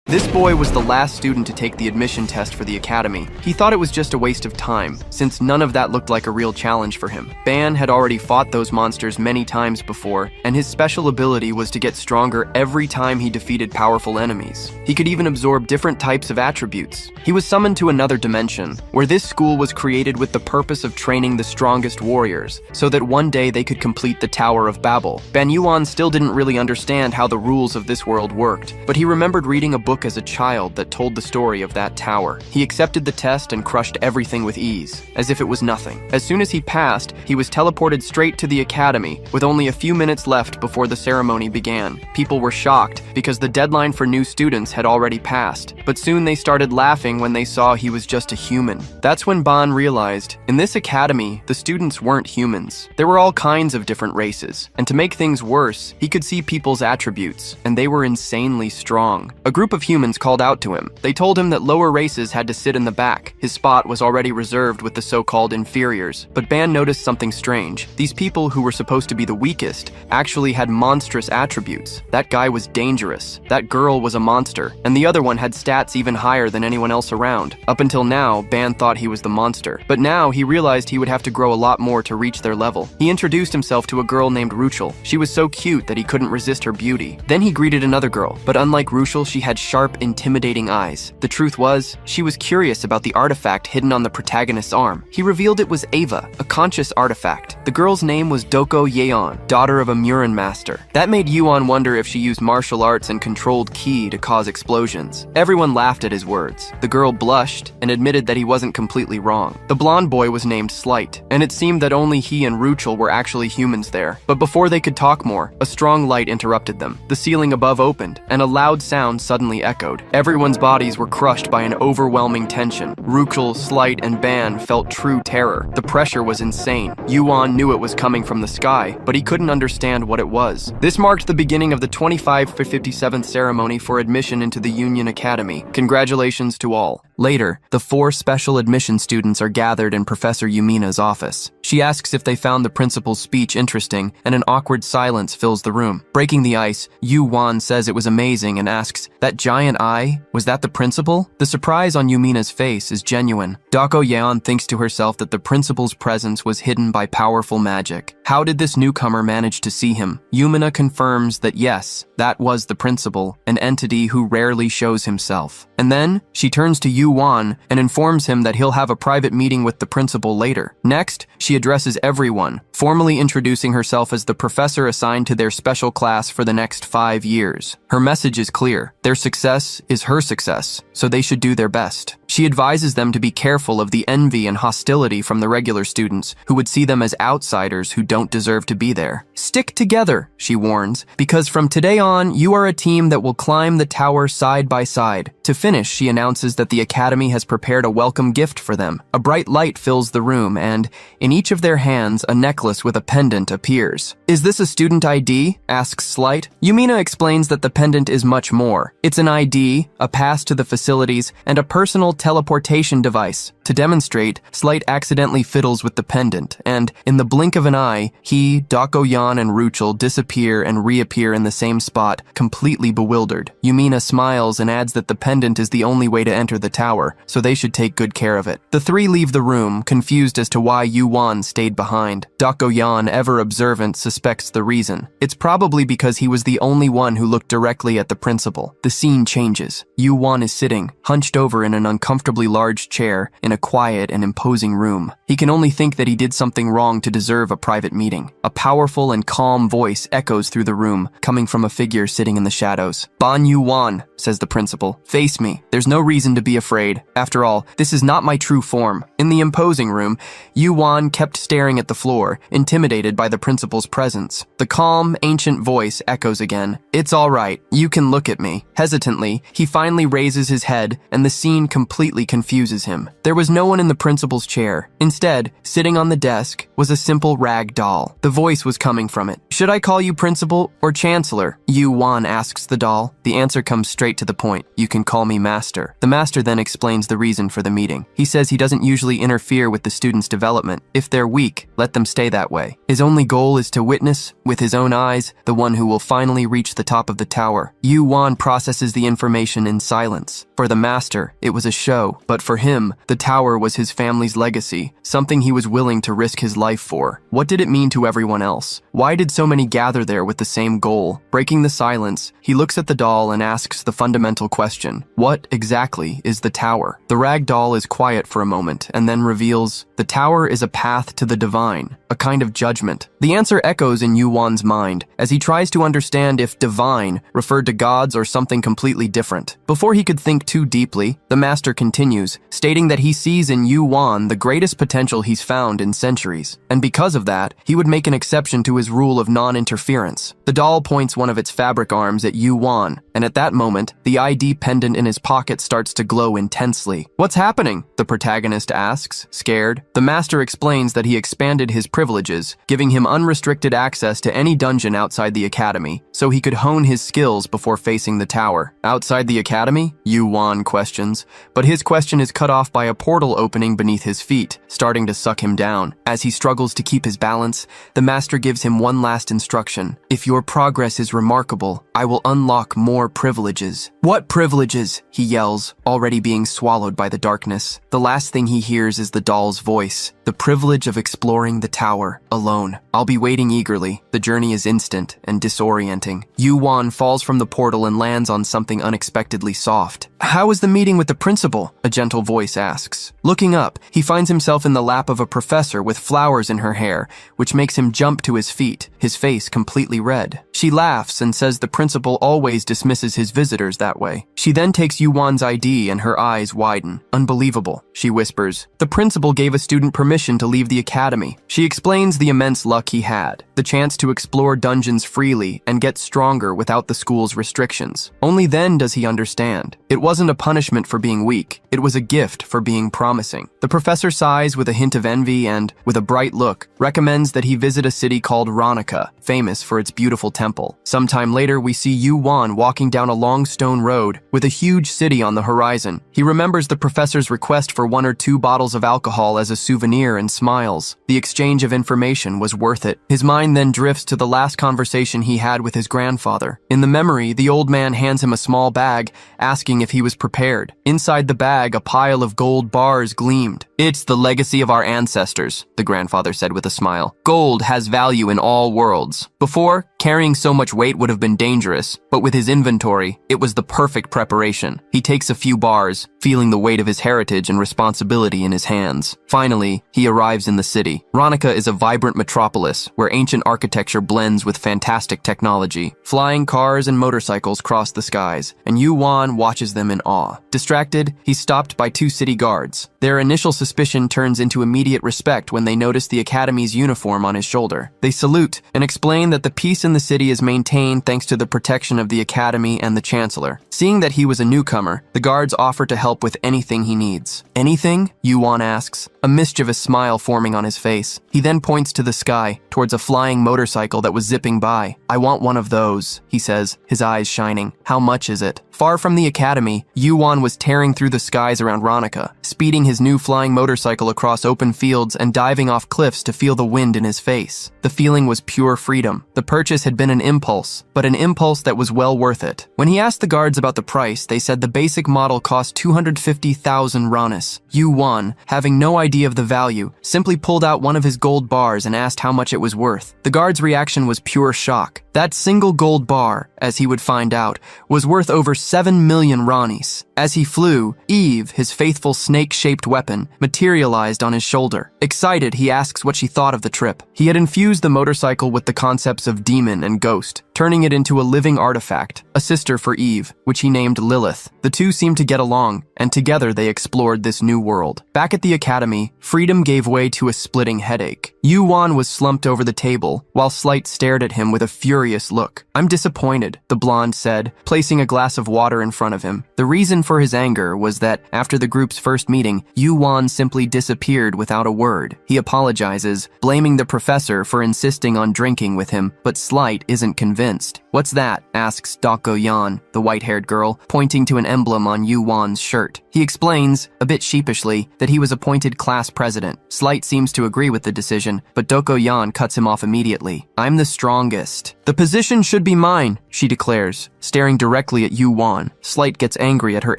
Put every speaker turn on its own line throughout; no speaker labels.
This boy was the last student to take the admission test for the academy. He thought it was just a waste of time, since none of that looked like a real challenge for him. Ban had already fought those monsters many times before, and his special ability was to get stronger every time he defeated powerful enemies. He could even absorb different types of attributes. He was summoned to another dimension, where this school was created with the purpose of training the strongest warriors, so that one day they could complete the Tower of Babel. Ban Yuan still didn't really understand how the rules of this world worked, but he remembered reading a book as a child that told the story of that tower. He accepted the test and crushed everything with ease, as if it was nothing. As soon as he passed, he was teleported straight to the academy, with only a few minutes left before the ceremony began. People were shocked, because the deadline for new students had already passed, but soon they started laughing when they saw he was just a human. That's when Ban realized, in this academy, the students weren't humans. There were all kinds of different races, and to make things worse, he could see people's attributes, and they were insanely strong. A group of humans called out to him. They told him that lower races had to sit in the back. His spot was already reserved with the so-called inferiors. But Ban noticed something strange. These people who were supposed to be the weakest actually had monstrous attributes. That guy was dangerous. That girl was a monster. And the other one had stats even higher than anyone else around. Up until now, Ban thought he was the monster. But now he realized he would have to grow a lot more to reach their level. He introduced himself to a girl named Ruchel. She was so cute that he couldn't resist her beauty. Then he greeted another girl. But unlike Ruchel, she had sharp, intimidating eyes. The truth was, she was curious about the artifact hidden on the protagonist's arm. He revealed it was Ava, a conscious artifact. The girl's name was Doko Yeon, daughter of a Murin master. That made Yuan wonder if she used martial arts and controlled ki to cause explosions. Everyone laughed at his words. The girl blushed and admitted that he wasn't completely wrong. The blonde boy was named Slight, and it seemed that only he and Ruchel were actually humans there. But before they could talk more, a strong light interrupted them. The ceiling above opened, and a loud sound suddenly echoed. Everyone's bodies were crushed by an overwhelming tension. Ruchel, Slight, and Ban felt true terror. The pressure was insane. Yuan knew it was coming from the sky, but he couldn't understand what it was. This marked the beginning of the 25-57th ceremony for admission into the Union Academy. Congratulations to all. Later, the 4 special admission students are gathered in Professor Yumina's office. She asks if they found the principal's speech interesting, and an awkward silence fills the room. Breaking the ice, Yuan says it was amazing and asks, "That giant eye? Was that the principal?" The surprise on Yumina's face is genuine. Doko Yeon thinks to herself that the principal's presence was hidden by powerful magic. How did this newcomer manage to see him? Yumina confirms that yes, that was the principal, an entity who rarely shows himself. And then, she turns to Yuan and informs him that he'll have a private meeting with the principal later. Next, she addresses everyone, formally introducing herself as the professor assigned to their special class for the next 5 years. Her message is clear. Their success is her success, so they should do their best. She advises them to be careful of the envy and hostility from the regular students, who would see them as outsiders who don't deserve to be there. Stick together, she warns, because from today on, you are a team that will climb the tower side by side. To finish, she announces that the academy has prepared a welcome gift for them. A bright light fills the room, and in each of their hands, a necklace with a pendant appears. "Is this a student ID?" asks Slight. Yumina explains that the pendant is much more. It's an ID, a pass to the facilities, and a personal teleportation device. To demonstrate, Slight accidentally fiddles with the pendant, and in the blink of an eye, he, Doko Yeon, and Ruchel disappear and reappear in the same spot, completely bewildered. Yumina smiles and adds that the pendant is the only way to enter the tower, so they should take good care of it. The 3 leave the room, confused as to why Yuan stayed behind. Doko Yeon, ever observant, suspects the reason. It's probably because he was the only one who looked directly at the principal. The scene changes. Yuan is sitting, hunched over in an uncomfortably large chair, in a quiet and imposing room. He can only think that he did something wrong to deserve a private meeting. A powerful and calm voice echoes through the room, coming from a figure sitting in the shadows. "Ban Yuan," says the principal. "Face me. There's no reason to be afraid. After all, this is not my true form." In the imposing room, Yuan kept staring at the floor, intimidated by the principal's presence. The calm, ancient voice echoes again. "It's all right. You can look at me." Hesitantly, he finally raises his head, and the scene completely confuses him. There was no one in the principal's chair. Instead, sitting on the desk, was a simple rag doll. The voice was coming from it. Should I call you principal or chancellor? Yu Wan asks the doll. The answer comes straight to the point. You can call me master. The master then explains the reason for the meeting. He says he doesn't usually interfere with the students' development. If they're weak, let them stay that way. His only goal is to witness, with his own eyes, the one who will finally reach the top of the tower. Yu Wan processes the information in silence. For the master, it was a show, but for him, the tower was his family's legacy, something he was willing to risk his life for. What did it mean to everyone else? Why did so many gather there with the same goal? Breaking the silence, he looks at the doll and asks the fundamental question: what exactly is the tower? The rag doll is quiet for a moment and then reveals, the tower is a path to the divine, a kind of judgment. The answer echoes in Yu Wan's mind as he tries to understand if divine referred to gods or something completely different. Before he could think too deeply, the master continues, stating that he sees in Yu Wan the greatest potential he's found in centuries, and because of that, he would make an exception to his rule of non-interference. The doll points one of its fabric arms at Yu Wan, and at that moment, the ID pendant in his pocket starts to glow intensely. What's happening? The protagonist asks, scared. The master explains that he expanded his privileges, giving him unrestricted access to any dungeon outside the academy, so he could hone his skills before facing the tower. Outside the academy? Yu Wan questions, but his question is cut off by a portal opening beneath his feet, starting to suck him down. As he struggles to keep his balance, the master gives him one last instruction. If your progress is remarkable, I will unlock more privileges. What privileges? He yells, already being swallowed by the darkness. The last thing he hears is the doll's voice. The privilege of exploring the tower alone. I'll be waiting eagerly. The journey is instant and disorienting. Yu Wan falls from the portal and lands on something unexpectedly soft. How is the meeting with the principal? A gentle voice asks. Looking up, he finds himself in the lap of a professor with flowers in her hair, which makes him jump to his feet, his face completely red. She laughs and says the principal always dismisses his visitors that way. She then takes Yu Wan's ID and her eyes widen. Unbelievable, she whispers. The principal gave a student permission to leave the academy. She explains the immense luck he had, the chance to explore dungeons freely and get stronger without the school's restrictions. Only then does he understand. It wasn't a punishment for being weak. It was a gift for being promising. The professor sighs with a hint of envy and, with a bright look, recommends that he visit a city called Ronica, famous for its beautiful temple. Sometime later, we see Yu Wan walking down a long stone road with a huge city on the horizon. He remembers the professor's request for 1 or 2 bottles of alcohol as a souvenir and smiles. The exchange of information was worth it. His mind then drifts to the last conversation he had with his grandfather. In the memory, the old man hands him a small bag, asking if he was prepared. Inside the bag, a pile of gold bars gleamed. It's the legacy of our ancestors, the grandfather said with a smile. Gold has value in all worlds. Before, carrying so much weight would have been dangerous, but with his inventory, it was the perfect preparation. He takes a few bars, feeling the weight of his heritage and responsibility in his hands. Finally, he arrives in the city. Ronica is a vibrant metropolis where ancient architecture blends with fantastic technology. Flying cars and motorcycles cross the skies, and Yu Wan watches them in awe. Distracted, he's stopped by 2 city guards. Their initial suspicion turns into immediate respect when they notice the academy's uniform on his shoulder. They salute and explain that the peace in the city is maintained thanks to the protection of the academy and the chancellor. Seeing that he was a newcomer, the guards offer to help with anything he needs. Anything? Yu Wan asks, a mischievous smile forming on his face. He then points to the sky, towards a flying motorcycle that was zipping by. I want one of those, he says, his eyes shining. How much is it? Far from the academy, Yu Wan was tearing through the skies around Ronica, speeding his new flying motorcycle across open fields and diving off cliffs to feel the wind in his face. The feeling was pure freedom. The purchase had been an impulse, but an impulse that was well worth it. When he asked the guards about the price, they said the basic model cost 250,000 ranas. Yu Wan, having no idea of the value, simply pulled out one of his gold bars and asked how much it was worth. The guard's reaction was pure shock. That single gold bar, as he would find out, was worth over 7 million ranis. As he flew, Eve, his faithful snake-shaped weapon, materialized on his shoulder. Excited, he asks what she thought of the trip. He had infused the motorcycle with the concepts of demon and ghost, turning it into a living artifact, a sister for Eve, which he named Lilith. The two seemed to get along, and together they explored this new world. Back at the academy, freedom gave way to a splitting headache. Yu-Wan was slumped over the table, while Slight stared at him with a furious look. "I'm disappointed," the blonde said, placing a glass of water in front of him. The reason for his anger was that, after the group's first meeting, Yu-Wan simply disappeared without a word. He apologizes, blaming the professor for insisting on drinking with him, but Slight isn't convinced. "What's that?" asks Doko-Yan, the white-haired girl, pointing to an emblem on Yu-Wan's shirt. He explains, a bit sheepishly, that he was appointed class president. Slight seems to agree with the decision, but Doko-Yan cuts him off immediately. "I'm the strongest. The position should be mine," she declares, staring directly at Yu-Wan. Slight gets angry at her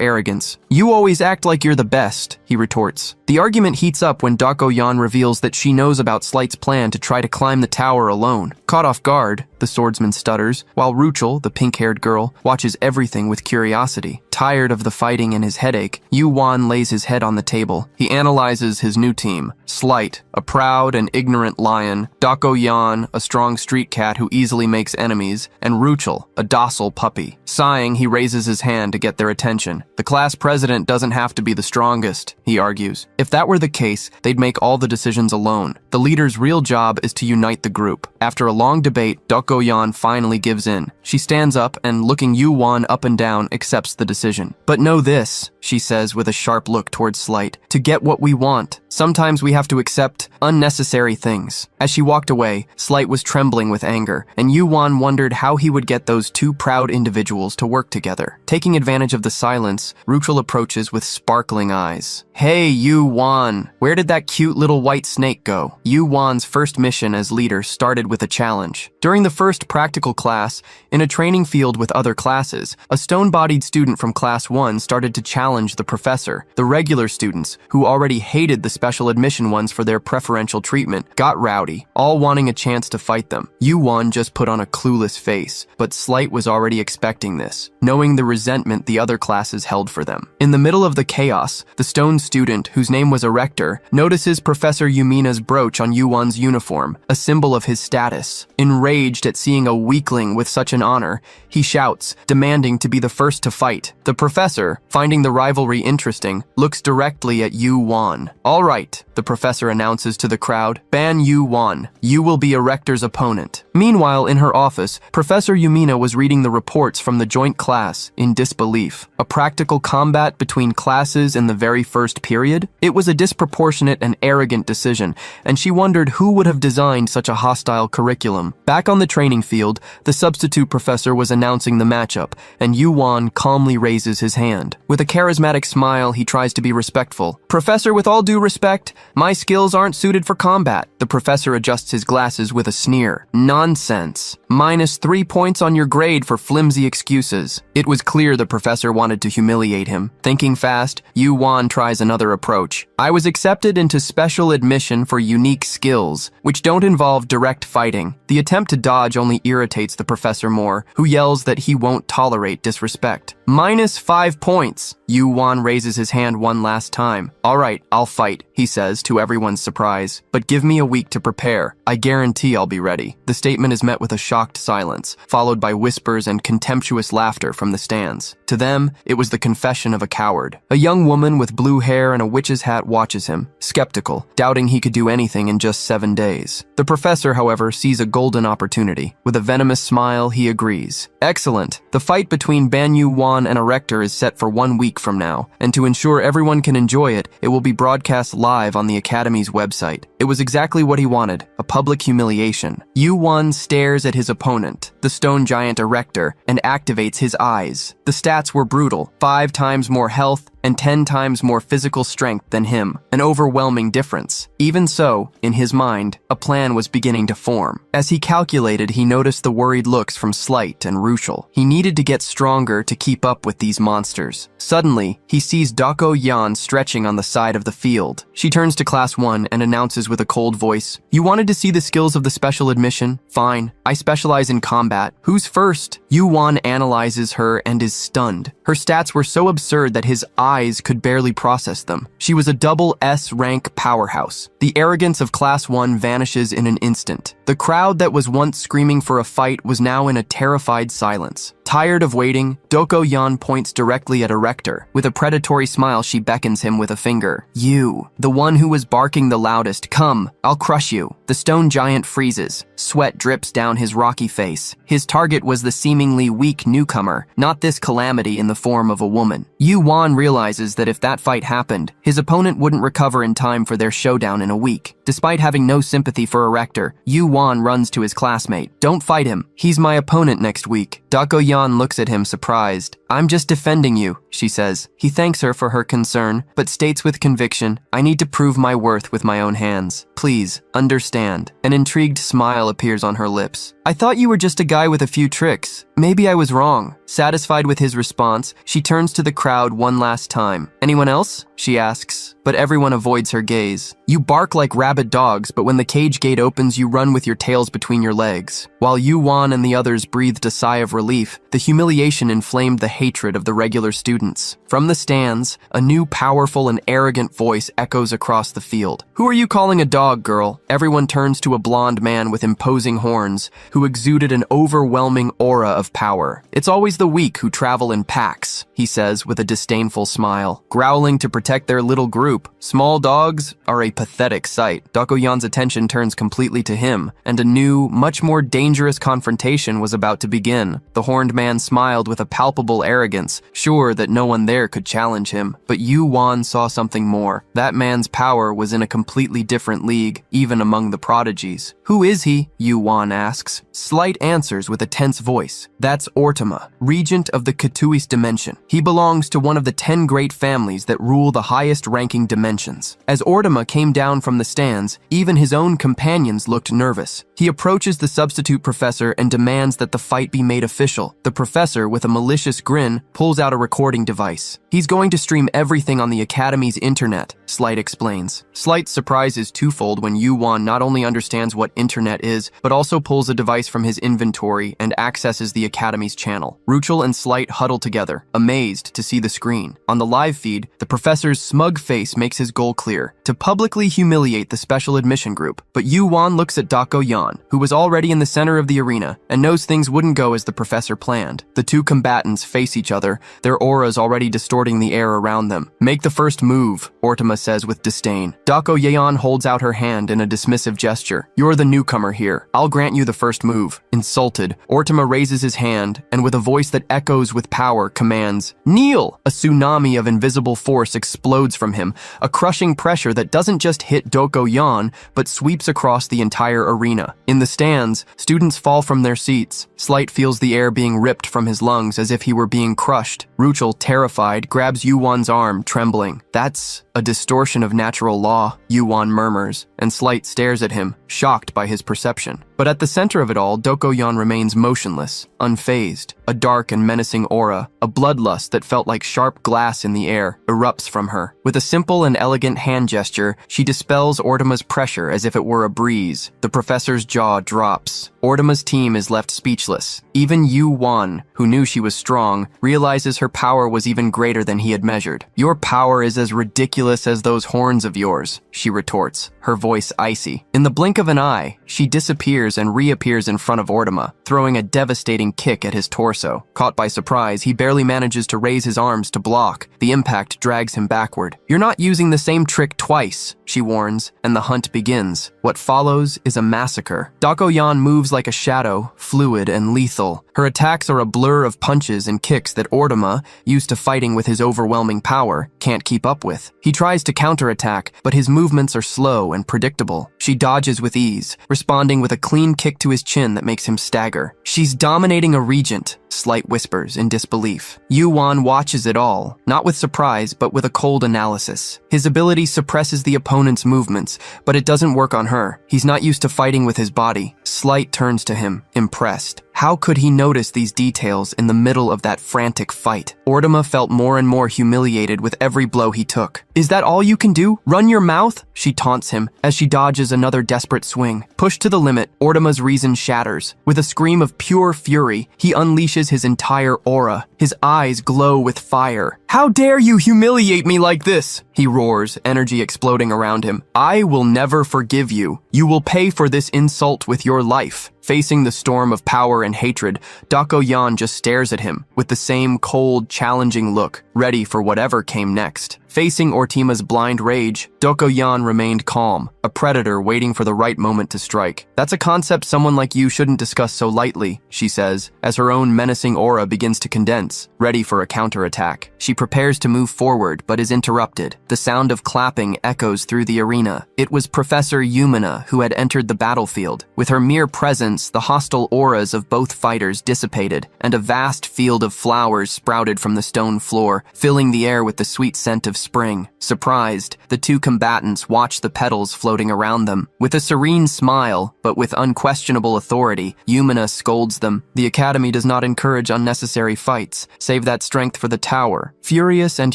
arrogance. "You always act like you're the best," he retorts. The argument heats up when Doko-Yan reveals that she knows about Slight's plan to try to climb the tower alone. Caught off guard, the swordsman stutters, while Ruchel, the pink-haired girl, watches everything with curiosity. Tired of the fighting and his headache, Yu-Wan lays his head on the table. He analyzes his new team. Slight, a proud and ignorant lion, Doko-Yan, a strong street cat who easily makes enemies, and Ruchel, a docile puppy. Sighing, he raises his hand to get their attention. "The class president doesn't have to be the strongest," he argues. "If that were the case, they'd make all the decisions alone. The leader's real job is to unite the group." After a long debate, Doko-Yan finally gives in. She stands up and, looking Yu-Wan up and down, accepts the decision. "But know this," she says with a sharp look towards Slight, "to get what we want, sometimes we have to accept unnecessary things." As she walked away, Slight was trembling with anger, and Yu-Wan wondered how he would get those two proud individuals to work together. Taking advantage of the silence, Ruchel approaches with sparkling eyes. "Hey, Yu-Wan, where did that cute little white snake go?" Yu-Wan's first mission as leader started with a challenge. During the first practical class, in a training field with other classes, a stone-bodied student from Class 1 started to challenge the professor. The regular students, who already hated the special admission ones for their preferential treatment, got rowdy, all wanting a chance to fight them. Yu-Wan just put on a clueless face, but Slight was already expecting this, knowing the resentment the other classes held for them. In the middle of the chaos, the stone student, whose name was Erector, notices Professor Yumina's brooch on Yu-Wan's uniform, a symbol of his status. Enraged at seeing a weakling with such an honor, he shouts, demanding to be the first to fight. The professor, finding the rivalry interesting, looks directly at Yu-Wan. "All right," the professor announces to the crowd, "ban Yu-Wan. You will be Erector's opponent." Meanwhile, in her office, Professor Yumina was reading the reports from the joint class in disbelief. A practical combat between classes in the very first period? It was a disproportionate and arrogant decision, and she wondered who would have designed such a hostile curriculum. Back on the training field, the substitute professor was announcing the matchup, and Yu-Wan calmly raises his hand. With a charismatic smile, he tries to be respectful. "Professor, with all due respect, my skills aren't suited for combat." The professor adjusts his glasses with a sneer. "Nonsense. -3 points on your grade for flimsy excuses." It was clear the professor wanted to humiliate him. Thinking fast, Yu-Wan tries another approach. "I was accepted into special admission for unique skills, which don't involve direct fighting." The attempt to dodge only irritates the professor more, who yells that he won't tolerate disrespect. -5 points. Yu-Wan raises his hand one last time. "All right, I'll fight," he says to everyone's surprise. "But give me a week to prepare. I guarantee I'll be ready." The statement is met with a shocked silence, followed by whispers and contemptuous laughter from the stands. To them, it was the confession of a coward. A young woman with blue hair and a witch's hat watches him, skeptical, doubting he could do anything in just 7 days. The professor, however, sees a golden opportunity. With a venomous smile, he agrees. "Excellent. The fight between Ban Yu-Wan and Erector is set for 1 week from now, and to ensure everyone can enjoy it, it will be broadcast live on the Academy's website." It was exactly what he wanted, a public humiliation. Yu-Wan stares at his opponent, the stone giant Erector, and activates his eyes. The stats were brutal: 5 times more health and 10 times more physical strength than him, an overwhelming difference. Even so, in his mind, a plan was beginning to form. As he calculated, he noticed the worried looks from Slight and Ruchel. He needed to get stronger to keep up with these monsters. Suddenly, he sees Doko-Yan stretching on the side of the field. She turns to Class 1 and announces with a cold voice, "You wanted to see the skills of the special admission? Fine. I specialize in combat. Who's first?" Yu-Wan analyzes her and is stunned. Her stats were so absurd that his eyes could barely process them. She was a double S-rank powerhouse. The arrogance of Class 1 vanishes in an instant. The crowd that was once screaming for a fight was now in a terrified silence. Tired of waiting, Doko-yan points directly at a rector. With a predatory smile, she beckons him with a finger. You, the one who was barking the loudest, come, I'll crush you. The stone giant freezes. Sweat drips down his rocky face. His target was the seemingly weak newcomer, not this calamity in the form of a woman. Yu-wan realizes that if that fight happened, his opponent wouldn't recover in time for their showdown in a week. Despite having no sympathy for a rector, Yu-wan runs to his classmate. Don't fight him. He's my opponent next week. Dako-yan looks at him surprised. I'm just defending you, she says. He thanks her for her concern, but states with conviction, I need to prove my worth with my own hands. Please, understand. An intrigued smile appears on her lips. I thought you were just a guy with a few tricks. Maybe I was wrong. Satisfied with his response, she turns to the crowd one last time. Anyone else? She asks, but everyone avoids her gaze. You bark like rabid dogs, but when the cage gate opens, you run with your tails between your legs. While Yu-wan and the others breathed a sigh of relief, the humiliation inflamed the hatred of the regular students. From the stands, a new powerful and arrogant voice echoes across the field. Who are you calling a dog, girl? Everyone turns to a blonde man with imposing horns, who exuded an overwhelming aura of power. It's always the weak who travel in packs, he says with a disdainful smile, growling to protect their little group. Small dogs are a pathetic sight. Dako-yan's attention turns completely to him, and a new, much more dangerous confrontation was about to begin. The horned man smiled with a palpable arrogance, sure that no one there could challenge him. But Yu-wan saw something more. That man's power was in a completely different league, even among the prodigies. Who is he? Yu-wan asks. Slight answers with a tense voice. That's Ortama, regent of the Katui's dimension. He belongs to one of the 10 great families that rule the highest-ranking dimensions. As Ortama came down from the stands, even his own companions looked nervous. He approaches the substitute professor and demands that the fight be made official. The professor, with a malicious grin, pulls out a recording device. He's going to stream everything on the Academy's internet, Slight explains. Slight's surprise is twofold when Yu-wan not only understands what internet is, but also pulls a device from his inventory and accesses the Academy's channel. Ruchel and Slight huddle together, amazed to see the screen. On the live feed, the professor's smug face makes his goal clear, to publicly humiliate the special admission group. But Yu-wan looks at Dako-yan, who was already in the center of the arena, and knows things wouldn't go as the professor planned. The two combatants face each other, their auras already distorting the air around them. Make the first move, Ortama says with disdain. Dako-yan holds out her hand in a dismissive gesture. You're the newcomer here. I'll grant you the first move. Insulted, Ortama raises his hand, and with a voice that echoes with power, commands, Kneel! A tsunami of invisible force explodes from him, a crushing pressure that doesn't just hit Doko-yan, but sweeps across the entire arena. In the stands, students fall from their seats. Slight feels the air being ripped from his lungs as if he were being crushed. Ruchel, terrified, grabs Yu-wan's arm, trembling. That's a distortion of natural law, Yu-wan murmurs, and Slight stares at him, shocked by his perception. But at the center of it all, Doko-yan remains motionless, unfazed. A dark and menacing aura, a bloodlust that felt like sharp glass in the air, erupts from her. With a simple and elegant hand gesture, she dispels Ortama's pressure as if it were a breeze. The professor's jaw drops. Ortama's team is left speechless. Even Yu-wan, who knew she was strong, realizes her power was even greater than he had measured. Your power is as ridiculous as those horns of yours, she retorts, her voice icy. In the blink of an eye, she disappears and reappears in front of Ortama, throwing a devastating kick at his torso. Caught by surprise, he barely manages to raise his arms to block. The impact drags him backward. You're not using the same trick twice, she warns, and the hunt begins. What follows is a massacre. Dako-yan moves like a shadow, fluid and lethal. Her attacks are a blur of punches and kicks that Ortama, used to fighting with his overwhelming power, can't keep up with. He tries to counterattack, but his movements are slow and predictable. She dodges with ease, responding with a clean kick to his chin that makes him stagger. She's dominating a regent, Slight whispers in disbelief. Yu-wan watches it all, not with surprise, but with a cold analysis. His ability suppresses the opponent's movements, but it doesn't work on her. He's not used to fighting with his body. Slight turns to him, impressed. How could he notice these details in the middle of that frantic fight? Ortama felt more and more humiliated with every blow he took. Is that all you can do? Run your mouth? She taunts him as she dodges another desperate swing. Pushed to the limit, Ortima's reason shatters. With a scream of pure fury, he unleashes his entire aura. His eyes glow with fire. "How dare you humiliate me like this?" he roars, energy exploding around him. "I will never forgive you. You will pay for this insult with your life." Facing the storm of power and hatred, Dakoyan just stares at him with the same cold, challenging look, ready for whatever came next. Facing Ortima's blind rage, Dakoyan remained calm, a predator waiting for the right moment to strike. "That's a concept someone like you shouldn't discuss so lightly," she says, as her own menacing aura begins to condense, ready for a counterattack. She prepares to move forward, but is interrupted. The sound of clapping echoes through the arena. It was Professor Yumina who had entered the battlefield. With her mere presence, the hostile auras of both fighters dissipated, and a vast field of flowers sprouted from the stone floor, filling the air with the sweet scent of spring. Surprised, the two combatants watched the petals floating around them. With a serene smile, but with unquestionable authority, Yumina scolds them. "The Academy does not encourage unnecessary fights. Save that strength for the tower." Furious and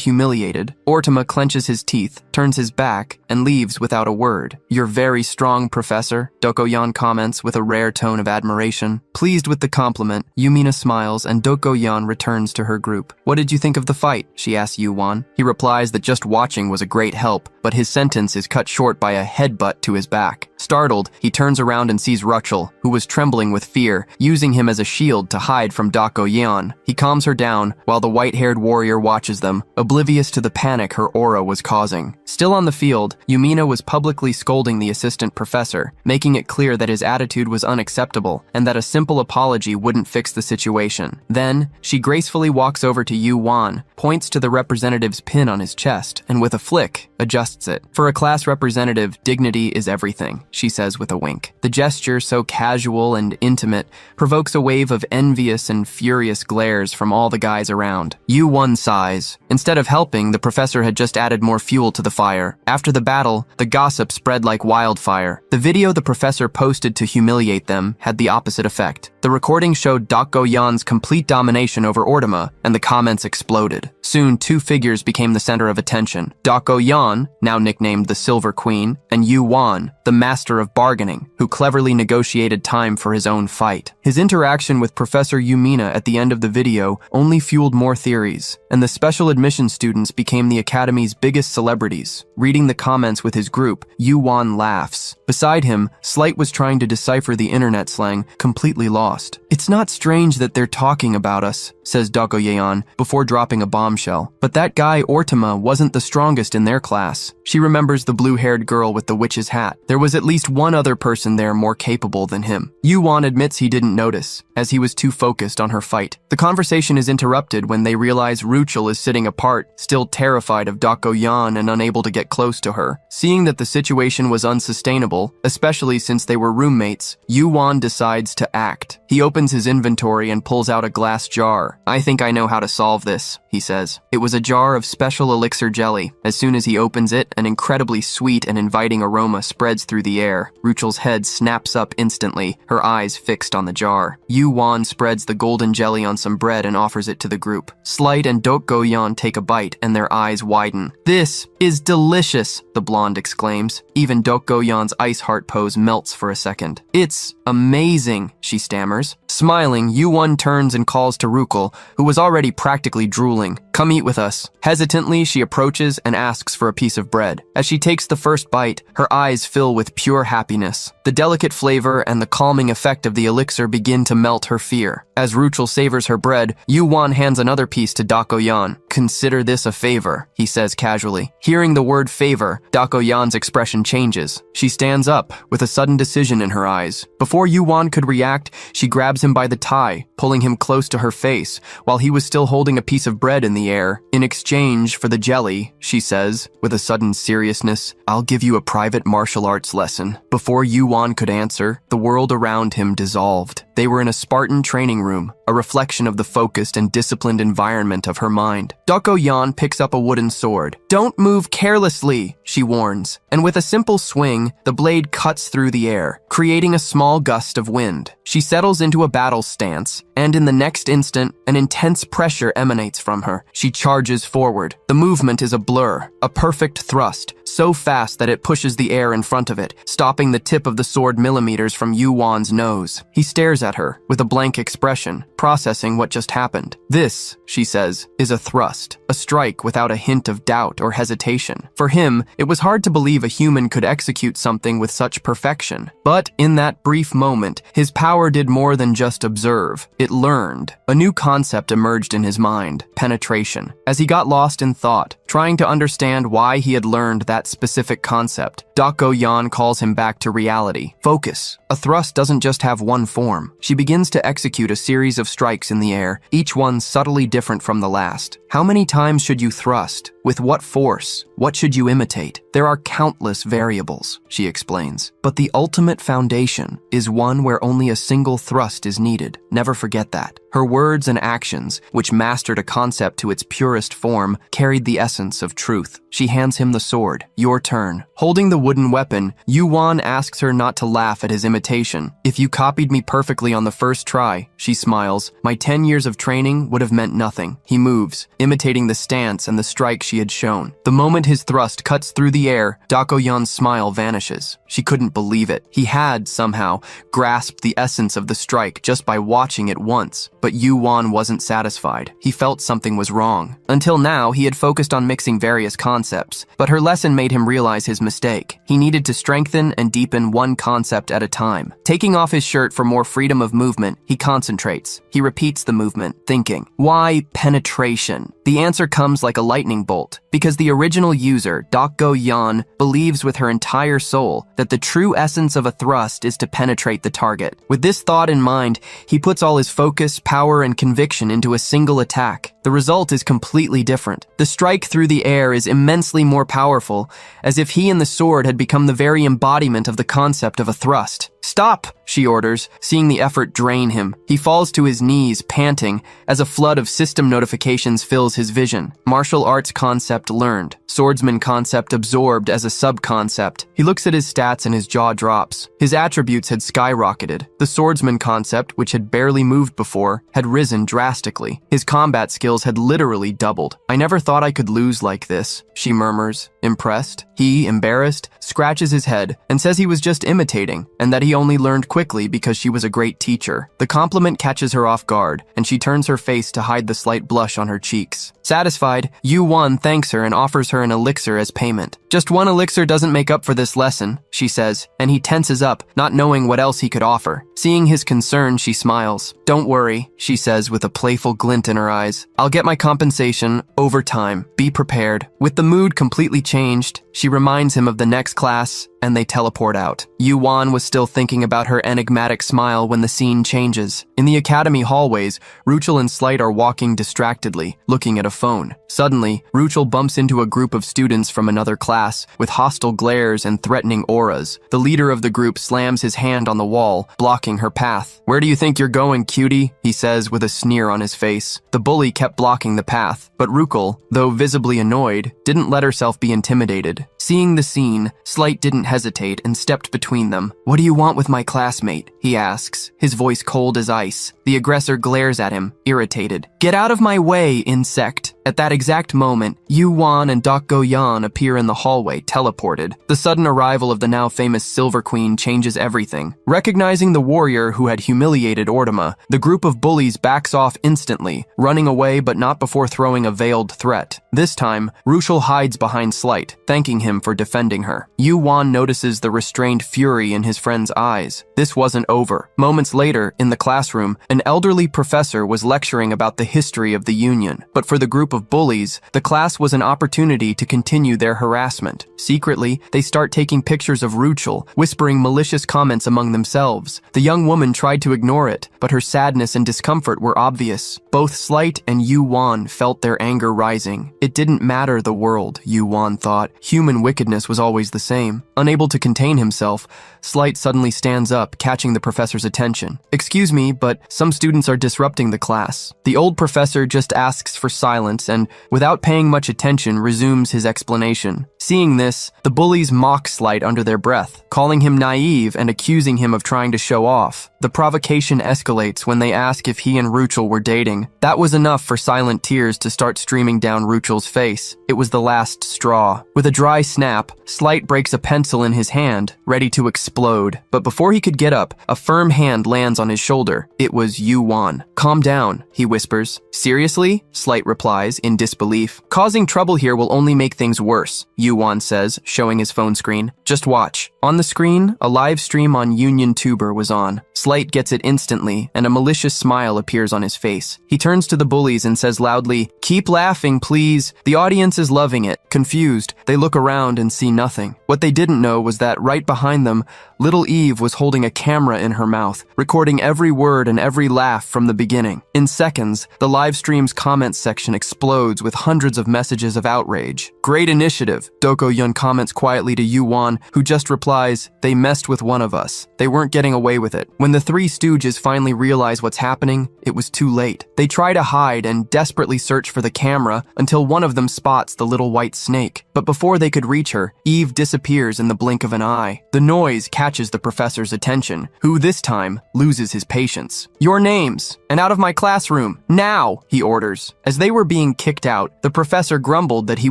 humiliated, Ortima clenches his teeth, turns his back, and leaves without a word. "You're very strong, Professor," Dokoyan comments with a rare tone of admiration. Pleased with the compliment, Yumina smiles and Dokoyan returns to her group. "What did you think of the fight?" she asks Yuan. He replies that just watching was a great help, but his sentence is cut short by a headbutt to his back. Startled, he turns around and sees Ruchel, who was trembling with fear, using him as a shield to hide from Dakoyan. He calms her down, while the white-haired warrior watches them, oblivious to the panic her aura was causing. Still on the field, Yumina was publicly scolding the assistant professor, making it clear that his attitude was unacceptable, and that a simple apology wouldn't fix the situation. Then, she gracefully walks over to Yuan, points to the representative's pin on his chest, and with a flick, adjusts it. "For a class representative, dignity is everything," she says with a wink. The gesture, so casual and intimate, provokes a wave of envious and furious glares from all the guys around. Yuan sighs. Instead of helping, the professor had just added more fuel to the fire. After the battle, the gossip spread like wildfire. The video the professor posted to humiliate them had the opposite effect. The recording showed Dakoyan's complete domination over Ortima, and the comments exploded. Soon, two figures became the center of attention. Dakoyan, now nicknamed the Silver Queen, and Yuan, the master of bargaining, who cleverly negotiated time for his own fight. His interaction with Professor Yumina at the end of the video only fueled more theories, and the special admission students became the Academy's biggest celebrities. Reading the comments with his group, Yuan laughs. Beside him, Slight was trying to decipher the internet slang, completely lost. "It's not strange that they're talking about us," says Dakoyan, before dropping a bombshell. "But that guy Ortima wasn't the strongest in their class." She remembers the blue-haired girl with the witch's hat. There was at least one other person there more capable than him. Yuan admits he didn't notice, as he was too focused on her fight. The conversation is interrupted when they realize Ruchel is sitting apart, still terrified of Dakoyan and unable to get close to her. Seeing that the situation was unsustainable, especially since they were roommates, Yuan decides to act. He opens his inventory and pulls out a glass jar. "I think I know how to solve this," he says. It was a jar of special elixir jelly. As soon as he opens it, an incredibly sweet and inviting aroma spreads through the air. Ruchel's head snaps up instantly, her eyes fixed on the jar. Yuan spreads the golden jelly on some bread and offers it to the group. Slight and Dokgoyan take a bite, and their eyes widen. "This is delicious," the blonde exclaims. Even Dokgoyan's ice heart pose melts for a second. "It's amazing," she stammers. Smiling, Yuan turns and calls to Ruchel, who was already practically drooling. "Come eat with us." Hesitantly, she approaches and asks for a piece of bread. As she takes the first bite, her eyes fill with pure happiness. The delicate flavor and the calming effect of the elixir begin to melt her fear. As Ruchel savors her bread, Yuan hands another piece to Dakoyan. "Consider this a favor," he says casually. Hearing the word favor, Dakoyan's expression changes. She stands up, with a sudden decision in her eyes. Before Yuan could react, she grabs him by the tie, pulling him close to her face, while he was still holding a piece of bread in the air. "In exchange for the jelly," she says, with a sudden seriousness, "I'll give you a private martial arts lesson." Before Yuan could answer, the world around him dissolved. They were in a Spartan training room, a reflection of the focused and disciplined environment of her mind. Dakoyan picks up a wooden sword. "Don't move carelessly," she warns, and with a simple swing, the blade cuts through the air, creating a small gust of wind. She settles into a battle stance, and in the next instant, an intense pressure emanates from her. She charges forward. The movement is a blur, a perfect thrust, so fast that it pushes the air in front of of it, stopping the tip of the sword millimeters from Yu Wan's nose. He stares at her with a blank expression, processing what just happened. "This," she says, "is a thrust, a strike without a hint of doubt or hesitation." For him, it was hard to believe a human could execute something with such perfection. But in that brief moment, his power did more than just observe. It learned. A new concept emerged in his mind: penetration. As he got lost in thought, trying to understand why he had learned that specific concept, Dako Yan calls him back to reality. Focus. A thrust doesn't just have one form. She begins to execute a series of strikes in the air, each one subtly different from the last. How many times should you thrust? With what force? What should you imitate? There are countless variables, she explains. But the ultimate foundation is one where only a single thrust is needed. Never forget that. Her words and actions, which mastered a concept to its purest form, carried the essence of truth. She hands him the sword. "Your turn." Holding the wooden weapon, Yu Wan asks her not to laugh at his imitation. "If you copied me perfectly on the first try," she smiles, "my 10 years of training would have meant nothing." He moves, imitating the stance and the strike she had shown. The moment his thrust cuts through the air, Dako Yan's smile vanishes. She couldn't believe it. He had, somehow, grasped the essence of the strike just by watching it once. But Yu Wan wasn't satisfied. He felt something was wrong. Until now, he had focused on mixing various concepts, but her lesson made him realize his mistake. He needed to strengthen and deepen one concept at a time. Taking off his shirt for more freedom of movement, he concentrates. He repeats the movement, thinking, "Why penetration?" The answer comes like a lightning bolt, because the original user, Dako Yan, believes with her entire soul that the true essence of a thrust is to penetrate the target. With this thought in mind, he puts all his focus, power, and conviction into a single attack. The result is completely different. The strike through the air is immensely more powerful, as if he and the sword had become the very embodiment of the concept of a thrust. "Stop!" she orders, seeing the effort drain him. He falls to his knees, panting, as a flood of system notifications fills his vision. Martial arts concept learned. Swordsman concept absorbed as a sub-concept. He looks at his stats and his jaw drops. His attributes had skyrocketed. The swordsman concept, which had barely moved before, had risen drastically. His combat skills had literally doubled. "I never thought I could lose like this," she murmurs, impressed. He, embarrassed, scratches his head and says he was just imitating, and that he only learned quickly because she was a great teacher. The compliment catches her off guard, and she turns her face to hide the slight blush on her cheeks. Satisfied, Yu Wan thanks her and offers her an elixir as payment. "Just one elixir doesn't make up for this lesson," she says, and he tenses up, not knowing what else he could offer. Seeing his concern, she smiles. "Don't worry," she says with a playful glint in her eyes. "I'll get my compensation over time. Be prepared." With the mood completely changed, she reminds him of the next class, and they teleport out. Yu Wan was still thinking about her enigmatic smile when the scene changes. In the academy hallways, Ruchel and Slight are walking distractedly, looking at a phone. Suddenly, Ruchel bumps into a group of students from another class, with hostile glares and threatening auras. The leader of the group slams his hand on the wall, blocking her path. "Where do you think you're going, cutie?" he says with a sneer on his face. The bully kept blocking the path, but Ruchel, though visibly annoyed, didn't let herself be intimidated. Seeing the scene, Slight didn't hesitate and stepped between them. "What do you want with my classmate?" he asks, his voice cold as ice. The aggressor glares at him, irritated. "Get out of my way, insect." At that exact moment, Yu Wan and Dako Yan appear in the hallway, teleported. The sudden arrival of the now famous Silver Queen changes everything. Recognizing the warrior who had humiliated Ortama, the group of bullies backs off instantly, running away but not before throwing a veiled threat. This time, Ruchel hides behind Slight, thanking him for defending her. Yu Wan notices the restrained fury in his friend's eyes. This wasn't over. Moments later, in the classroom, an elderly professor was lecturing about the history of the Union. But for the group of bullies, the class was an opportunity to continue their harassment. Secretly, they start taking pictures of Ruchel, whispering malicious comments among themselves. The young woman tried to ignore it, but her sadness and discomfort were obvious. Both Slight and Yu Wan felt their anger rising. It didn't matter the world, Yu Wan thought. Human wickedness was always the same. Unable to contain himself, Slight suddenly stands up, catching the professor's attention. "Excuse me, but some students are disrupting the class." The old professor just asks for silence nods and, without paying much attention, resumes his explanation. Seeing this, the bullies mock Slight under their breath, calling him naive and accusing him of trying to show off. The provocation escalates when they ask if he and Ruchel were dating. That was enough for silent tears to start streaming down Ruchel's face. It was the last straw. With a dry snap, Slight breaks a pencil in his hand, ready to explode. But before he could get up, a firm hand lands on his shoulder. It was Yu-Wan. "Calm down," he whispers. "Seriously?" Slight replies, in disbelief. "Causing trouble here will only make things worse," Yu-Wan says, showing his phone screen. "Just watch." On the screen, a live stream on Union Tuber was on. Slight gets it instantly, and a malicious smile appears on his face. He turns to the bullies and says loudly, "Keep laughing, please." The audience is loving it. Confused, they look around and see nothing. What they didn't know was that right behind them, little Eve was holding a camera in her mouth, recording every word and every laugh from the beginning. In seconds, the live stream's comments section explodes with hundreds of messages of outrage. "Great initiative," Doko-yun comments quietly to Yu-Wan, who just replies, "They messed with one of us. They weren't getting away with it." When the three stooges finally realize what's happening, it was too late. They try to hide and desperately search for the camera until one of them spots the little white snake. But before they could reach her, Eve disappears in the blink of an eye. The noise catches the professor's attention, who this time loses his patience. "Your names, and out of my classroom, now," he orders. As they were being kicked out, the professor grumbled that he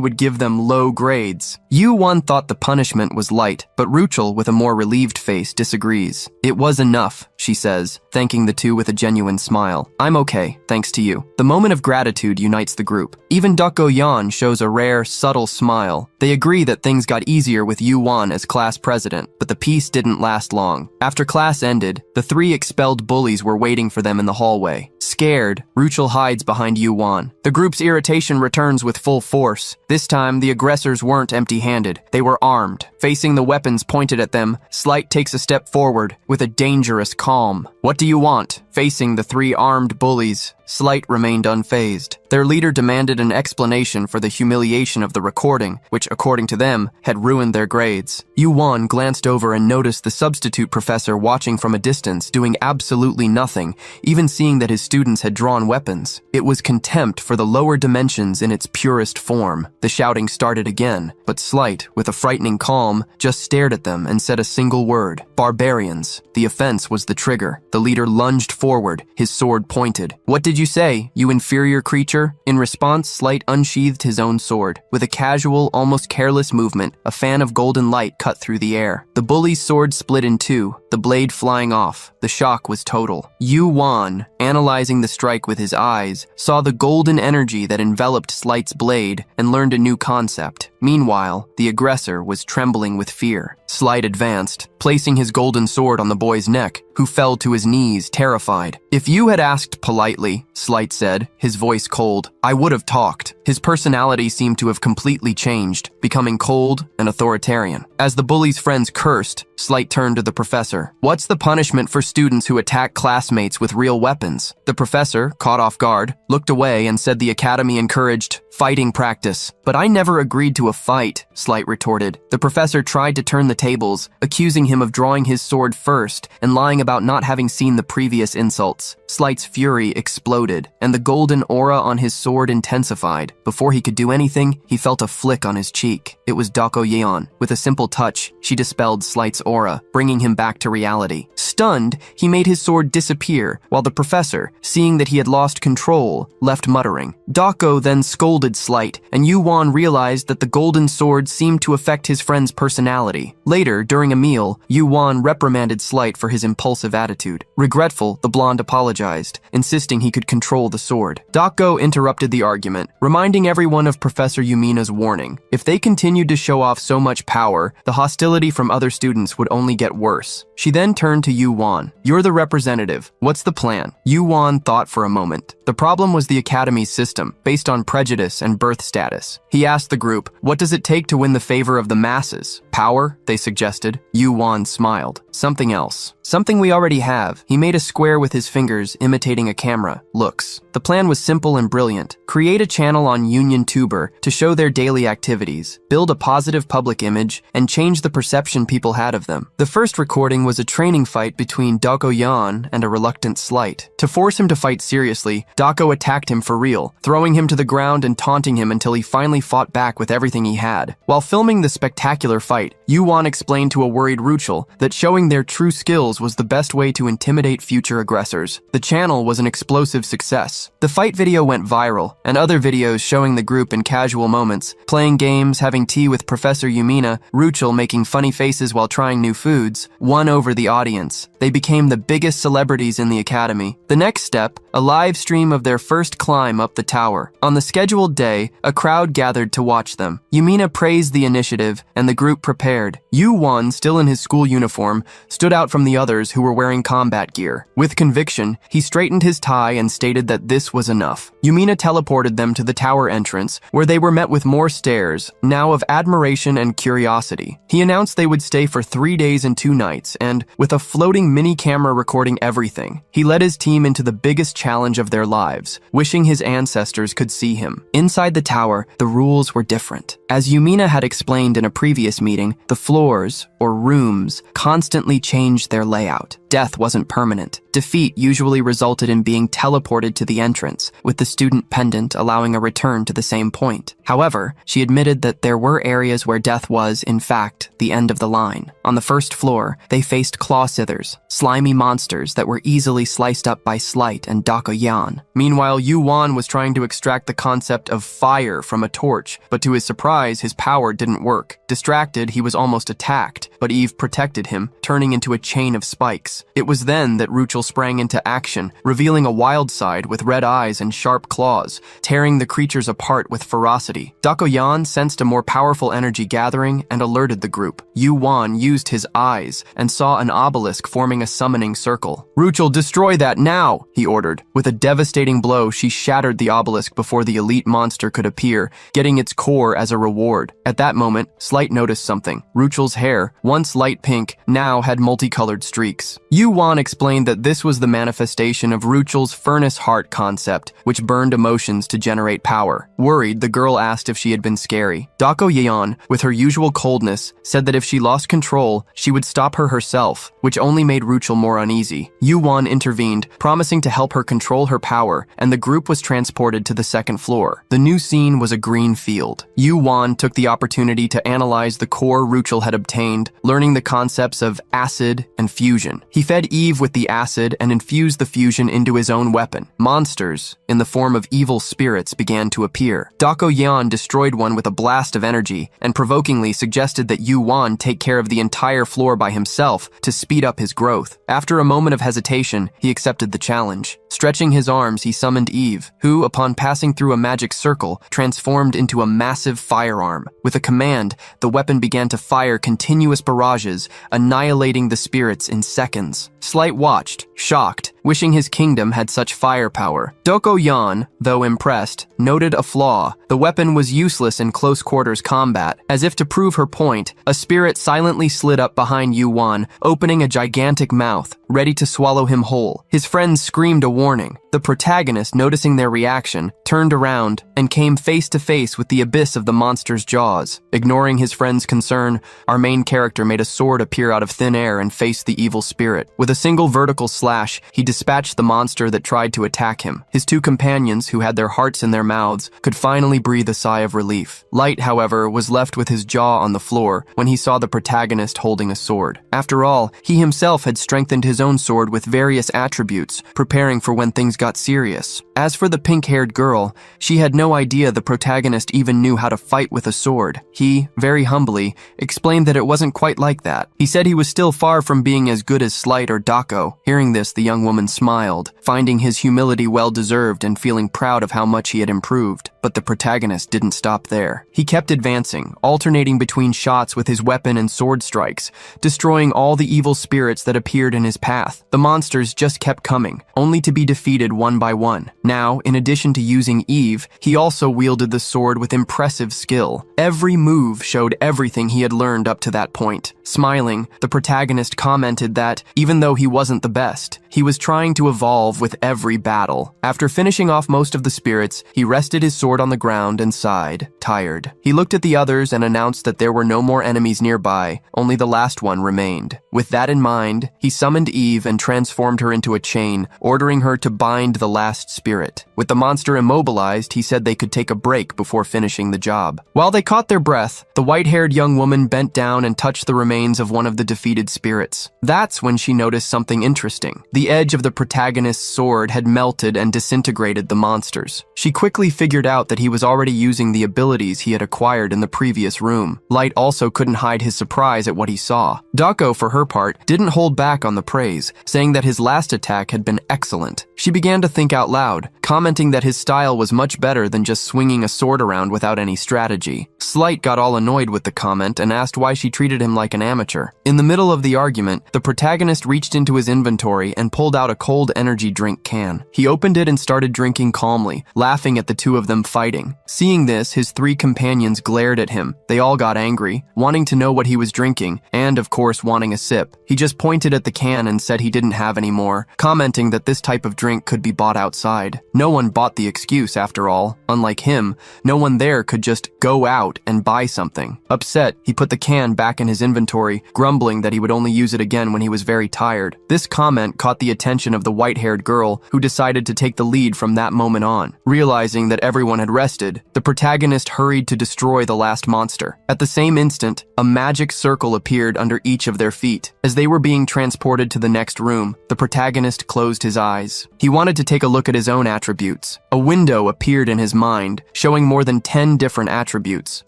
would give them low grades. Yu-Wan thought the punishment was light, but Ruchel, with a more relieved face, disagrees. "It was enough," she says, thanking the two with a genuine smile. "I'm okay, thanks to you." The moment of gratitude unites the group. Even Doko-Yan shows a rare, subtle smile. They agree that things got easier with Yu-Wan as class president, but the peace didn't last long. After class ended, the three expelled bullies were waiting for them in the hallway. Scared, Ruchel hides behind Yu-Wan. The group's irritation returns with full force. This time, the aggressors weren't empty-handed. They were armed. Facing the weapons pointed at them, Slight takes a step forward with a dangerous calm. "What do you want?" Facing the three armed bullies, Slight remained unfazed. Their leader demanded an explanation for the humiliation of the recording, which, according to them, had ruined their grades. Yu-Wan glanced over and noticed the substitute professor watching from a distance, doing absolutely nothing, even seeing that his students had drawn weapons. It was contempt for the lower dimensions in its purest form. The shouting started again, but Slight, with a frightening calm, just stared at them and said a single word: "Barbarians." The offense was the trigger. The leader lunged forward, his sword pointed. "What did you say, you inferior creature?" In response, Slight unsheathed his own sword. With a casual, almost careless movement, a fan of golden light cut through the air. The bully's sword split in two, the blade flying off. The shock was total. Yu-Wan, analyzing the strike with his eyes, saw the golden energy that enveloped Slight's blade and learned a new concept. Meanwhile, the aggressor was trembling with fear. Slight advanced, placing his golden sword on the boy's neck, who fell to his knees, terrified. "If you had asked politely," Slight said, his voice cold, "I would have talked." His personality seemed to have completely changed, becoming cold and authoritarian. As the bully's friends cursed, Slight turned to the professor. "What's the punishment for students who attack classmates with real weapons?" The professor, caught off guard, looked away and said the academy encouraged fighting practice. "But I never agreed to a fight," Slight retorted. The professor tried to turn the tables, accusing him of drawing his sword first and lying about not having seen the previous insults. Slight's fury exploded, and the golden aura on his sword intensified. Before he could do anything, he felt a flick on his cheek. It was Doko-Yeon. With a simple touch, she dispelled Slight's aura, bringing him back to reality. Stunned, he made his sword disappear, while the professor, seeing that he had lost control, left muttering. Doko then scolded Slight, and Yu-Wan realized that the golden sword seemed to affect his friend's personality. Later, during a meal, Yu-Wan reprimanded Slight for his impulsive attitude. Regretful, the blonde apologized, insisting he could control the sword. Doko interrupted the argument, reminding everyone of Professor Yumina's warning. If they continued to show off so much power, the hostility from other students would only get worse. She then turned to Yu-Wan. "You're the representative. What's the plan?" Yu-Wan thought for a moment. The problem was the academy's system, based on prejudice and birth status. He asked the group, "What does it take to win the favor of the masses?" Power, they suggested. Yu-Wan smiled. Something else. Something we already have. He made a square with his fingers, imitating a camera. Looks. The plan was simple and brilliant. Create a channel on Union Tuber to show their daily activities, build a positive public image, and change the perception people had of them. The first recording was a training fight between Dako Yan and a reluctant Slight. To force him to fight seriously, Dako attacked him for real, throwing him to the ground and taunting him until he finally fought back with everything he had. While filming the spectacular fight, Yu-Wan explained to a worried Ruchel that showing their true skills was the best way to intimidate future aggressors. The channel was an explosive success. The fight video went viral, and other videos showing the group in casual moments, playing games, having tea with Professor Yumina, Ruchel making funny faces while trying new foods, won over the audience. They became the biggest celebrities in the academy. The next step, a live stream of their first climb up the tower. On the scheduled day, a crowd gathered to watch them. Yumina praised the initiative, and the group prepared. Yu-Wan, still in his school uniform, stood out from the others who were wearing combat gear. With conviction, he straightened his tie and stated that this was enough. Yumina teleported them to the tower entrance, where they were met with more stares, now of admiration and curiosity. He announced they would stay for 3 days and 2 nights, and, with a floating mini-camera recording everything, he led his team into the biggest challenge of their lives, wishing his ancestors could see him. Inside the tower, the rules were different. As Yumina had explained in a previous meeting, the floors, or rooms, constantly changed their layout. Death wasn't permanent. Defeat usually resulted in being teleported to the entrance, with the student pendant allowing a return to the same point. However, she admitted that there were areas where death was, in fact, the end of the line. On the first floor, they faced claw scythers, slimy monsters that were easily sliced up by Slight and Dako Yan. Meanwhile, Yu-Wan was trying to extract the concept of fire from a torch, but to his surprise, his power didn't work. Distracted, he was almost attacked, but Eve protected him, turning into a chain of spikes. It was then that Ruchel sprang into action, revealing a wild side with red eyes and sharp claws, tearing the creatures apart with ferocity. Dako Yan sensed a more powerful energy gathering and alerted the group. Yu-Wan used his eyes and saw an obelisk forming a summoning circle. "Ruchel, destroy that now!" he ordered. With a devastating blow, she shattered the obelisk before the elite monster could appear, getting its core as a reward. At that moment, Slight noticed something. Ruchel's hair, once light pink, now had multicolored streaks. Yu-Wan explained that this was the manifestation of Ruchel's furnace heart concept, which burned emotions to generate power. Worried, the girl asked if she had been scary. Dako Yan, with her usual coldness, said that if she lost control, she would stop her herself, which only made Ruchel more uneasy. Yu-Wan intervened, promising to help her control her power, and the group was transported to the second floor. The new scene was a green field. Yu-Wan took the opportunity to analyze the core Ruchel had obtained, learning the concepts of acid and fusion. He fed Eve with the acid and infused the fusion into his own weapon. Monsters, in the form of evil spirits, began to appear. Dako Yan destroyed one with a blast of energy, and provokingly suggested that Yu-Wan take care of the entire floor by himself to speed up his growth. After a moment of hesitation, he accepted the challenge. Stretching his arms, he summoned Eve, who, upon passing through a magic circle, transformed into a massive firearm. With a command, the weapon began to fire continuous barrages, annihilating the spirits in seconds. Slight watched, shocked, wishing his kingdom had such firepower. Dako Yan, though impressed, noted a flaw. The weapon was useless in close quarters combat. As if to prove her point, a spirit silently slid up behind Yu-Wan, opening a gigantic mouth, ready to swallow him whole. His friends screamed a warning. The protagonist, noticing their reaction, turned around and came face to face with the abyss of the monster's jaws. Ignoring his friend's concern, our main character made a sword appear out of thin air and faced the evil spirit. With a single vertical slash, he dispatched the monster that tried to attack him. His two companions, who had their hearts in their mouths, could finally breathe a sigh of relief. Light, however, was left with his jaw on the floor when he saw the protagonist holding a sword. After all, he himself had strengthened his own sword with various attributes, preparing for when things got serious. As for the pink-haired girl, she had no idea the protagonist even knew how to fight with a sword. He, very humbly, explained that it wasn't quite like that. He said he was still far from being as good as Slight or Dako. Hearing this, the young woman smiled, finding his humility well-deserved and feeling proud of how much he had improved. But the protagonist didn't stop there. He kept advancing, alternating between shots with his weapon and sword strikes, destroying all the evil spirits that appeared in his path. The monsters just kept coming, only to be defeated one by one. Now, in addition to using Eve, he also wielded the sword with impressive skill. Every move showed everything he had learned up to that point. Smiling, the protagonist commented that, even though he wasn't the best, he was trying to evolve with every battle. After finishing off most of the spirits, he rested his sword on the ground and sighed, tired. He looked at the others and announced that there were no more enemies nearby, only the last one remained. With that in mind, he summoned Eve and transformed her into a chain, ordering her to bind the last spirit. With the monster immobilized, he said they could take a break before finishing the job. While they caught their breath, the white-haired young woman bent down and touched the remains of one of the defeated spirits. That's when she noticed something interesting. The edge of the protagonist's sword had melted and disintegrated the monsters. She quickly figured out that he was already using the abilities he had acquired in the previous room. Light also couldn't hide his surprise at what he saw. Dako, for her part, didn't hold back on the praise, saying that his last attack had been excellent. She began to think out loud, commenting that his style was much better than just swinging a sword around without any strategy. Slight got all annoyed with the comment and asked why she treated him like an amateur. In the middle of the argument, the protagonist reached into his inventory and pulled out a cold energy drink can. He opened it and started drinking calmly, laughing at the two of them fighting. Seeing this, his three companions glared at him. They all got angry, wanting to know what he was drinking, and of course wanting a sip. He just pointed at the can and said he didn't have any more, commenting that this type of drink could be bought outside. No one bought the excuse after all. Unlike him, no one there could just go out and buy something. Upset, he put the can back in his inventory, grumbling that he would only use it again when he was very tired. This comment caught the attention of the white-haired girl, who decided to take the lead from that moment on. Realizing that everyone had rested, the protagonist hurried to destroy the last monster. At the same instant, a magic circle appeared under each of their feet. As they were being transported to the next room, the protagonist closed his eyes. He wanted to take a look at his own attributes. A window appeared in his mind, showing more than 10 different attributes.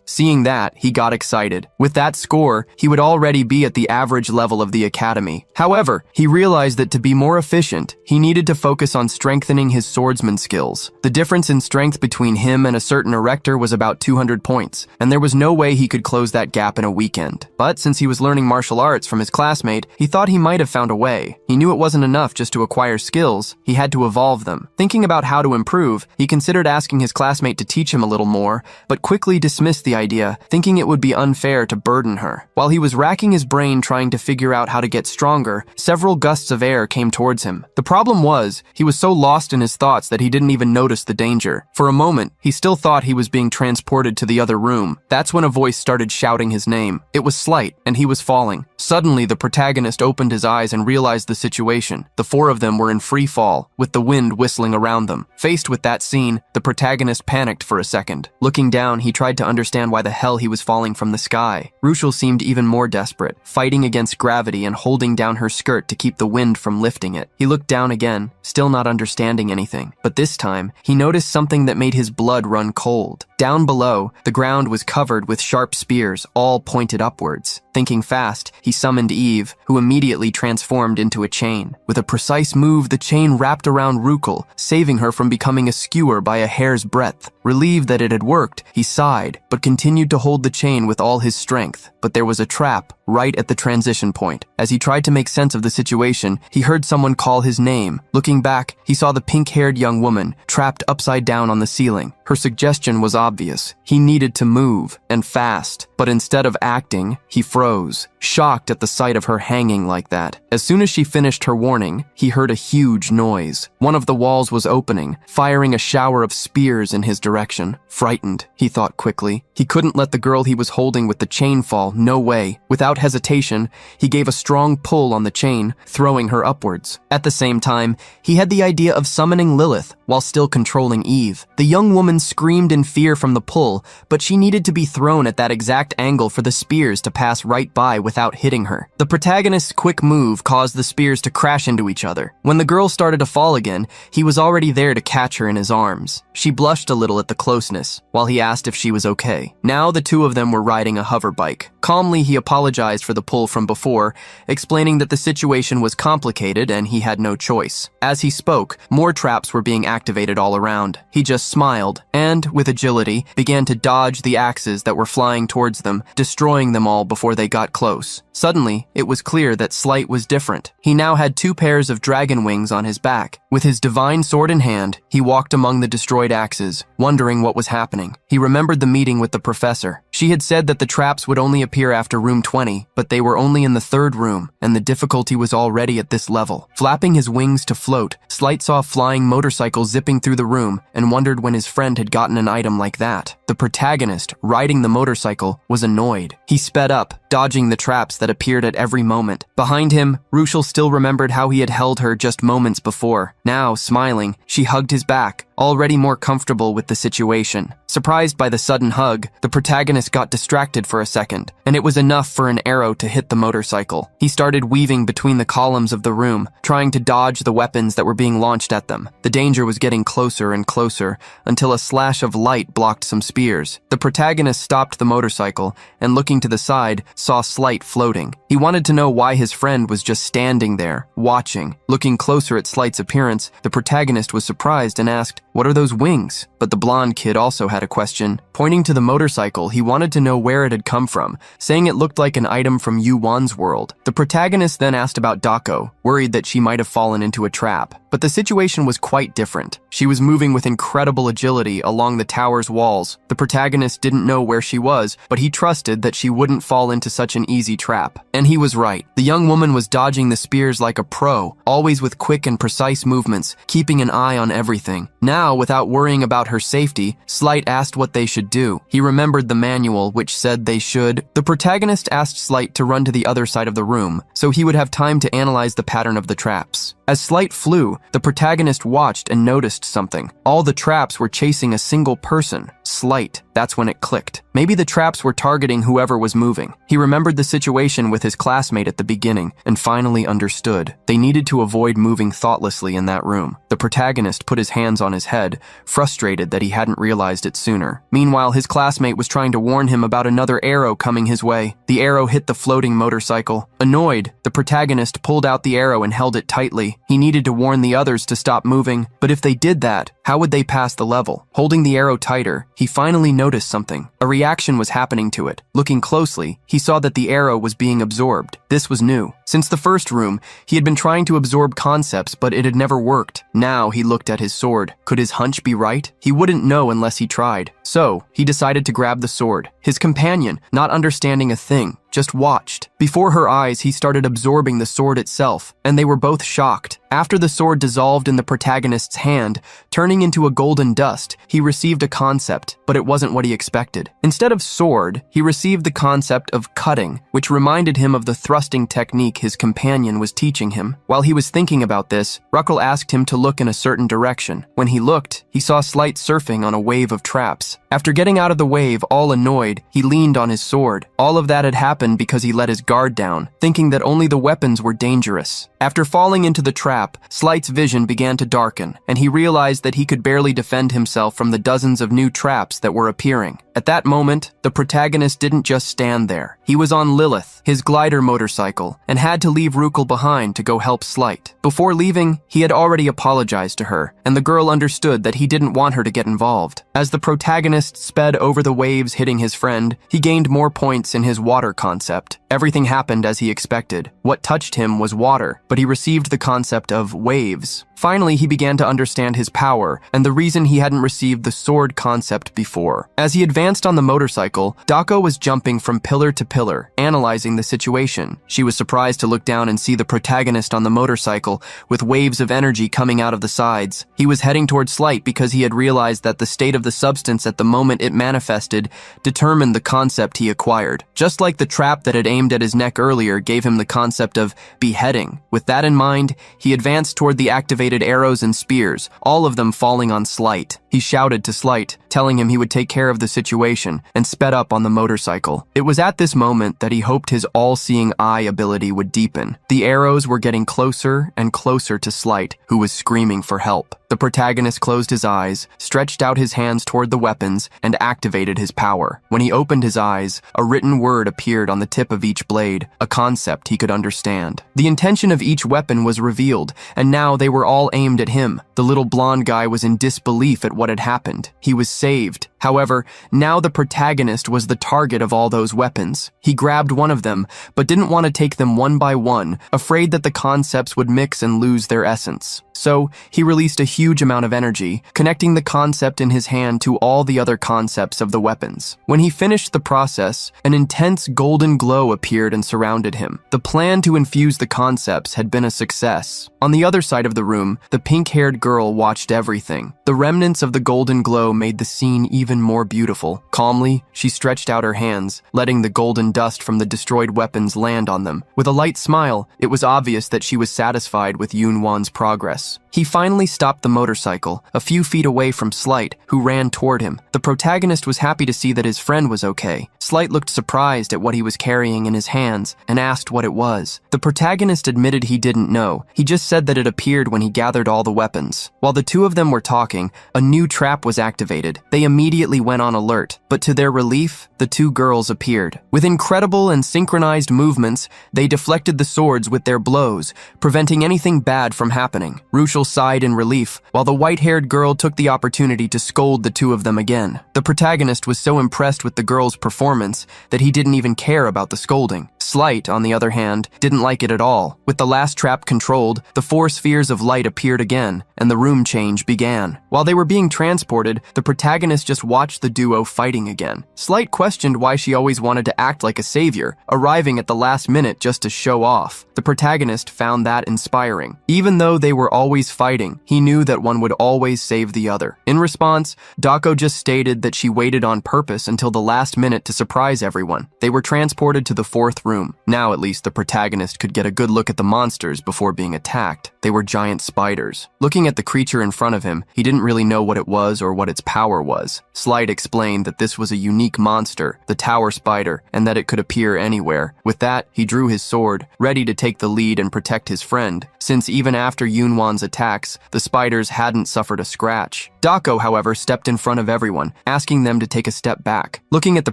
Seeing that, he got excited. With that score, he would already be at the average level of the academy. However, he realized that to be more efficient, he needed to focus on strengthening his swordsman skills. The difference in strength between him and a certain erector was about 200 points, and there was no way he could close that gap in a weekend. But since he was learning martial arts from his classmate, he thought he might have found a way. He knew it wasn't enough just to acquire skills, he had to evolve them. Thinking about how to improve, he considered asking his classmate to teach him a little more, but quickly dismissed the idea, thinking it would be unfair to burden her. While he was racking his brain trying to figure out how to get stronger, several gusts of air came towards him. The problem was, he was so lost in his thoughts that he didn't even notice the danger. For a moment, he still thought he was being transported to the other room. That's when a voice started shouting his name. It was Slight, and he was falling. Suddenly, the protagonist opened his eyes and realized the situation. The four of them were in free fall, with the wind whistling around them. Faced with that scene, the protagonist panicked for a second. Looking down, he tried to understand why the hell he was falling from the sky. Ruchel seemed even more desperate, fighting against gravity and holding down her skirt to keep the wind from lifting it. He looked down again, still not understanding anything. But this time, he noticed something that made his blood run cold. Down below, the ground was covered with sharp spears, all pointed upwards. Thinking fast, he summoned Eve, who immediately transformed into a chain. With a precise move, the chain wrapped around Ruchel, saving her from becoming a skewer by a hair's breadth. Relieved that it had worked, he sighed, but continued to hold the chain with all his strength. But there was a trap right at the transition point. As he tried to make sense of the situation, he heard someone call his name. Looking back, he saw the pink-haired young woman, trapped upside down on the ceiling. Her suggestion was obvious. He needed to move, and fast. But instead of acting, he froze, shocked at the sight of her hanging like that. As soon as she finished her warning, he heard a huge noise. One of the walls was opening, firing a shower of spears in his direction. Frightened, he thought quickly. He couldn't let the girl he was holding with the chain fall, no way. Without hesitation, he gave a strong pull on the chain, throwing her upwards. At the same time, he had the idea of summoning Lilith while still controlling Eve. The young woman screamed in fear from the pull, but she needed to be thrown at that exact angle for the spears to pass right by without hitting her. The protagonist's quick move caused the spears to crash into each other. When the girl started to fall again, he was already there to catch her in his arms. She blushed a little at the closeness, while he asked if she was okay. Now the two of them were riding a hover bike. Calmly, he apologized for the pull from before, explaining that the situation was complicated and he had no choice. As he spoke, more traps were being activated all around. He just smiled and, with agility, began to dodge the axes that were flying towards them, destroying them all before they got close. Suddenly, it was clear that Slight was different. He now had 2 pairs of dragon wings on his back. With his divine sword in hand, he walked among the destroyed axes, wondering what was happening. He remembered the meeting with the professor. She had said that the traps would only appear after room 20, but they were only in the 3rd room, and the difficulty was already at this level. Flapping his wings to float, Slight saw a flying motorcycle zipping through the room and wondered when his friend had gotten an item like that. The protagonist, riding the motorcycle, was annoyed. He sped up, dodging the traps that appeared at every moment. Behind him, Rushel still remembered how he had held her just moments before. Now, smiling, she hugged his back, already more comfortable with the situation. Surprised by the sudden hug, the protagonist got distracted for a second, and it was enough for an arrow to hit the motorcycle. He started weaving between the columns of the room, trying to dodge the weapons that were being launched at them. The danger was getting closer and closer, until a slash of light blocked some spears. The protagonist stopped the motorcycle, and looking to the side, saw Slight floating. He wanted to know why his friend was just standing there, watching. Looking closer at Slight's appearance, the protagonist was surprised and asked, "What are those wings?" But the blonde kid also had a question. Pointing to the motorcycle, he wanted to know where it had come from, saying it looked like an item from Yu Wan's world. The protagonist then asked about Dako, worried that she might have fallen into a trap. But the situation was quite different. She was moving with incredible agility along the tower's walls. The protagonist didn't know where she was, but he trusted that she wouldn't fall into such an easy trap. And he was right. The young woman was dodging the spears like a pro, always with quick and precise movements, keeping an eye on everything. Now, without worrying about her safety, Slight asked what they should do. He remembered the manual, which said they should. The protagonist asked Slight to run to the other side of the room, so he would have time to analyze the pattern of the traps. As Slight flew, the protagonist watched and noticed something. All the traps were chasing a single person, Slight. That's when it clicked. Maybe the traps were targeting whoever was moving. He remembered the situation with his classmate at the beginning and finally understood. They needed to avoid moving thoughtlessly in that room. The protagonist put his hands on his head, frustrated that he hadn't realized it sooner. Meanwhile, his classmate was trying to warn him about another arrow coming his way. The arrow hit the floating motorcycle. Annoyed, the protagonist pulled out the arrow and held it tightly. He needed to warn the others to stop moving, but if they did that, how would they pass the level? Holding the arrow tighter, he finally noticed something. A reaction was happening to it. Looking closely, he saw that the arrow was being absorbed. This was new. Since the first room, he had been trying to absorb concepts, but it had never worked. Now he looked at his sword. Could his hunch be right? He wouldn't know unless he tried. So, he decided to grab the sword. His companion, not understanding a thing, just watched. Before her eyes, he started absorbing the sword itself, and they were both shocked. After the sword dissolved in the protagonist's hand, turning into a golden dust, he received a concept, but it wasn't what he expected. Instead of sword, he received the concept of cutting, which reminded him of the thrusting technique his companion was teaching him. While he was thinking about this, Ruckle asked him to look in a certain direction. When he looked, he saw Slight surfing on a wave of traps. After getting out of the wave, all annoyed, he leaned on his sword. All of that had happened because he let his guard down, thinking that only the weapons were dangerous. After falling into the trap, Slight's vision began to darken, and he realized that he could barely defend himself from the dozens of new traps that were appearing. At that moment, the protagonist didn't just stand there. He was on Lilith, his glider motorcycle, and had to leave Ruckle behind to go help Slight. Before leaving, he had already apologized to her, and the girl understood that he didn't want her to get involved. As the protagonist sped over the waves hitting his friend, he gained more points in his water concept. Everything happened as he expected. What touched him was water, but he received the concept of waves. Finally, he began to understand his power and the reason he hadn't received the sword concept before. As he advanced on the motorcycle, Dako was jumping from pillar to pillar, analyzing the situation. She was surprised to look down and see the protagonist on the motorcycle with waves of energy coming out of the sides. He was heading towards Slight because he had realized that the state of the substance at the moment it manifested determined the concept he acquired. Just like the trap that had aimed at his neck earlier gave him the concept of beheading. With that in mind, he advanced toward the activated arrows and spears, all of them falling on Slight. He shouted to Slight, telling him he would take care of the situation, and sped up on the motorcycle. It was at this moment that he hoped his all-seeing eye ability would deepen. The arrows were getting closer and closer to Slight, who was screaming for help. The protagonist closed his eyes, stretched out his hands toward the weapons, and activated his power. When he opened his eyes, a written word appeared on the tip of each blade, a concept he could understand. The intention of each weapon was revealed, and now they were all aimed at him. The little blonde guy was in disbelief at what had happened. He was saved. However, now the protagonist was the target of all those weapons. He grabbed one of them, but didn't want to take them one by one, afraid that the concepts would mix and lose their essence. So, he released a huge amount of energy, connecting the concept in his hand to all the other concepts of the weapons. When he finished the process, an intense golden glow appeared and surrounded him. The plan to infuse the concepts had been a success. On the other side of the room, the pink-haired girl watched everything. The remnants of the golden glow made the scene even more beautiful. Calmly, she stretched out her hands, letting the golden dust from the destroyed weapons land on them. With a light smile, it was obvious that she was satisfied with Yunwan's progress. He finally stopped the motorcycle, a few feet away from Slight, who ran toward him. The protagonist was happy to see that his friend was okay. Slight looked surprised at what he was carrying in his hands and asked what it was. The protagonist admitted he didn't know. He just said that it appeared when he gathered all the weapons. While the two of them were talking, a new trap was activated. They immediately went on alert, but to their relief, the two girls appeared. With incredible and synchronized movements, they deflected the swords with their blows, preventing anything bad from happening. Ruchel sighed in relief, while the white-haired girl took the opportunity to scold the two of them again. The protagonist was so impressed with the girl's performance that he didn't even care about the scolding. Slight, on the other hand, didn't like it at all. With the last trap controlled, the four spheres of light appeared again, and the room change began. While they were being transported, the protagonist just watched the duo fighting again. Slight questioned why she always wanted to act like a savior, arriving at the last minute just to show off. The protagonist found that inspiring. Even though they were always fighting, he knew that one would always save the other. In response, Dako just stated that she waited on purpose until the last minute to surprise everyone. They were transported to the fourth room. Now at least the protagonist could get a good look at the monsters before being attacked. They were giant spiders. Looking at the creature in front of him, he didn't really know what it was or what its power was. Slight explained that this was a unique monster, the tower spider, and that it could appear anywhere. With that, he drew his sword, ready to take the lead and protect his friend, since even after Yunwan's attacks, the spiders hadn't suffered a scratch. Dako, however, stepped in front of everyone, asking them to take a step back. Looking at the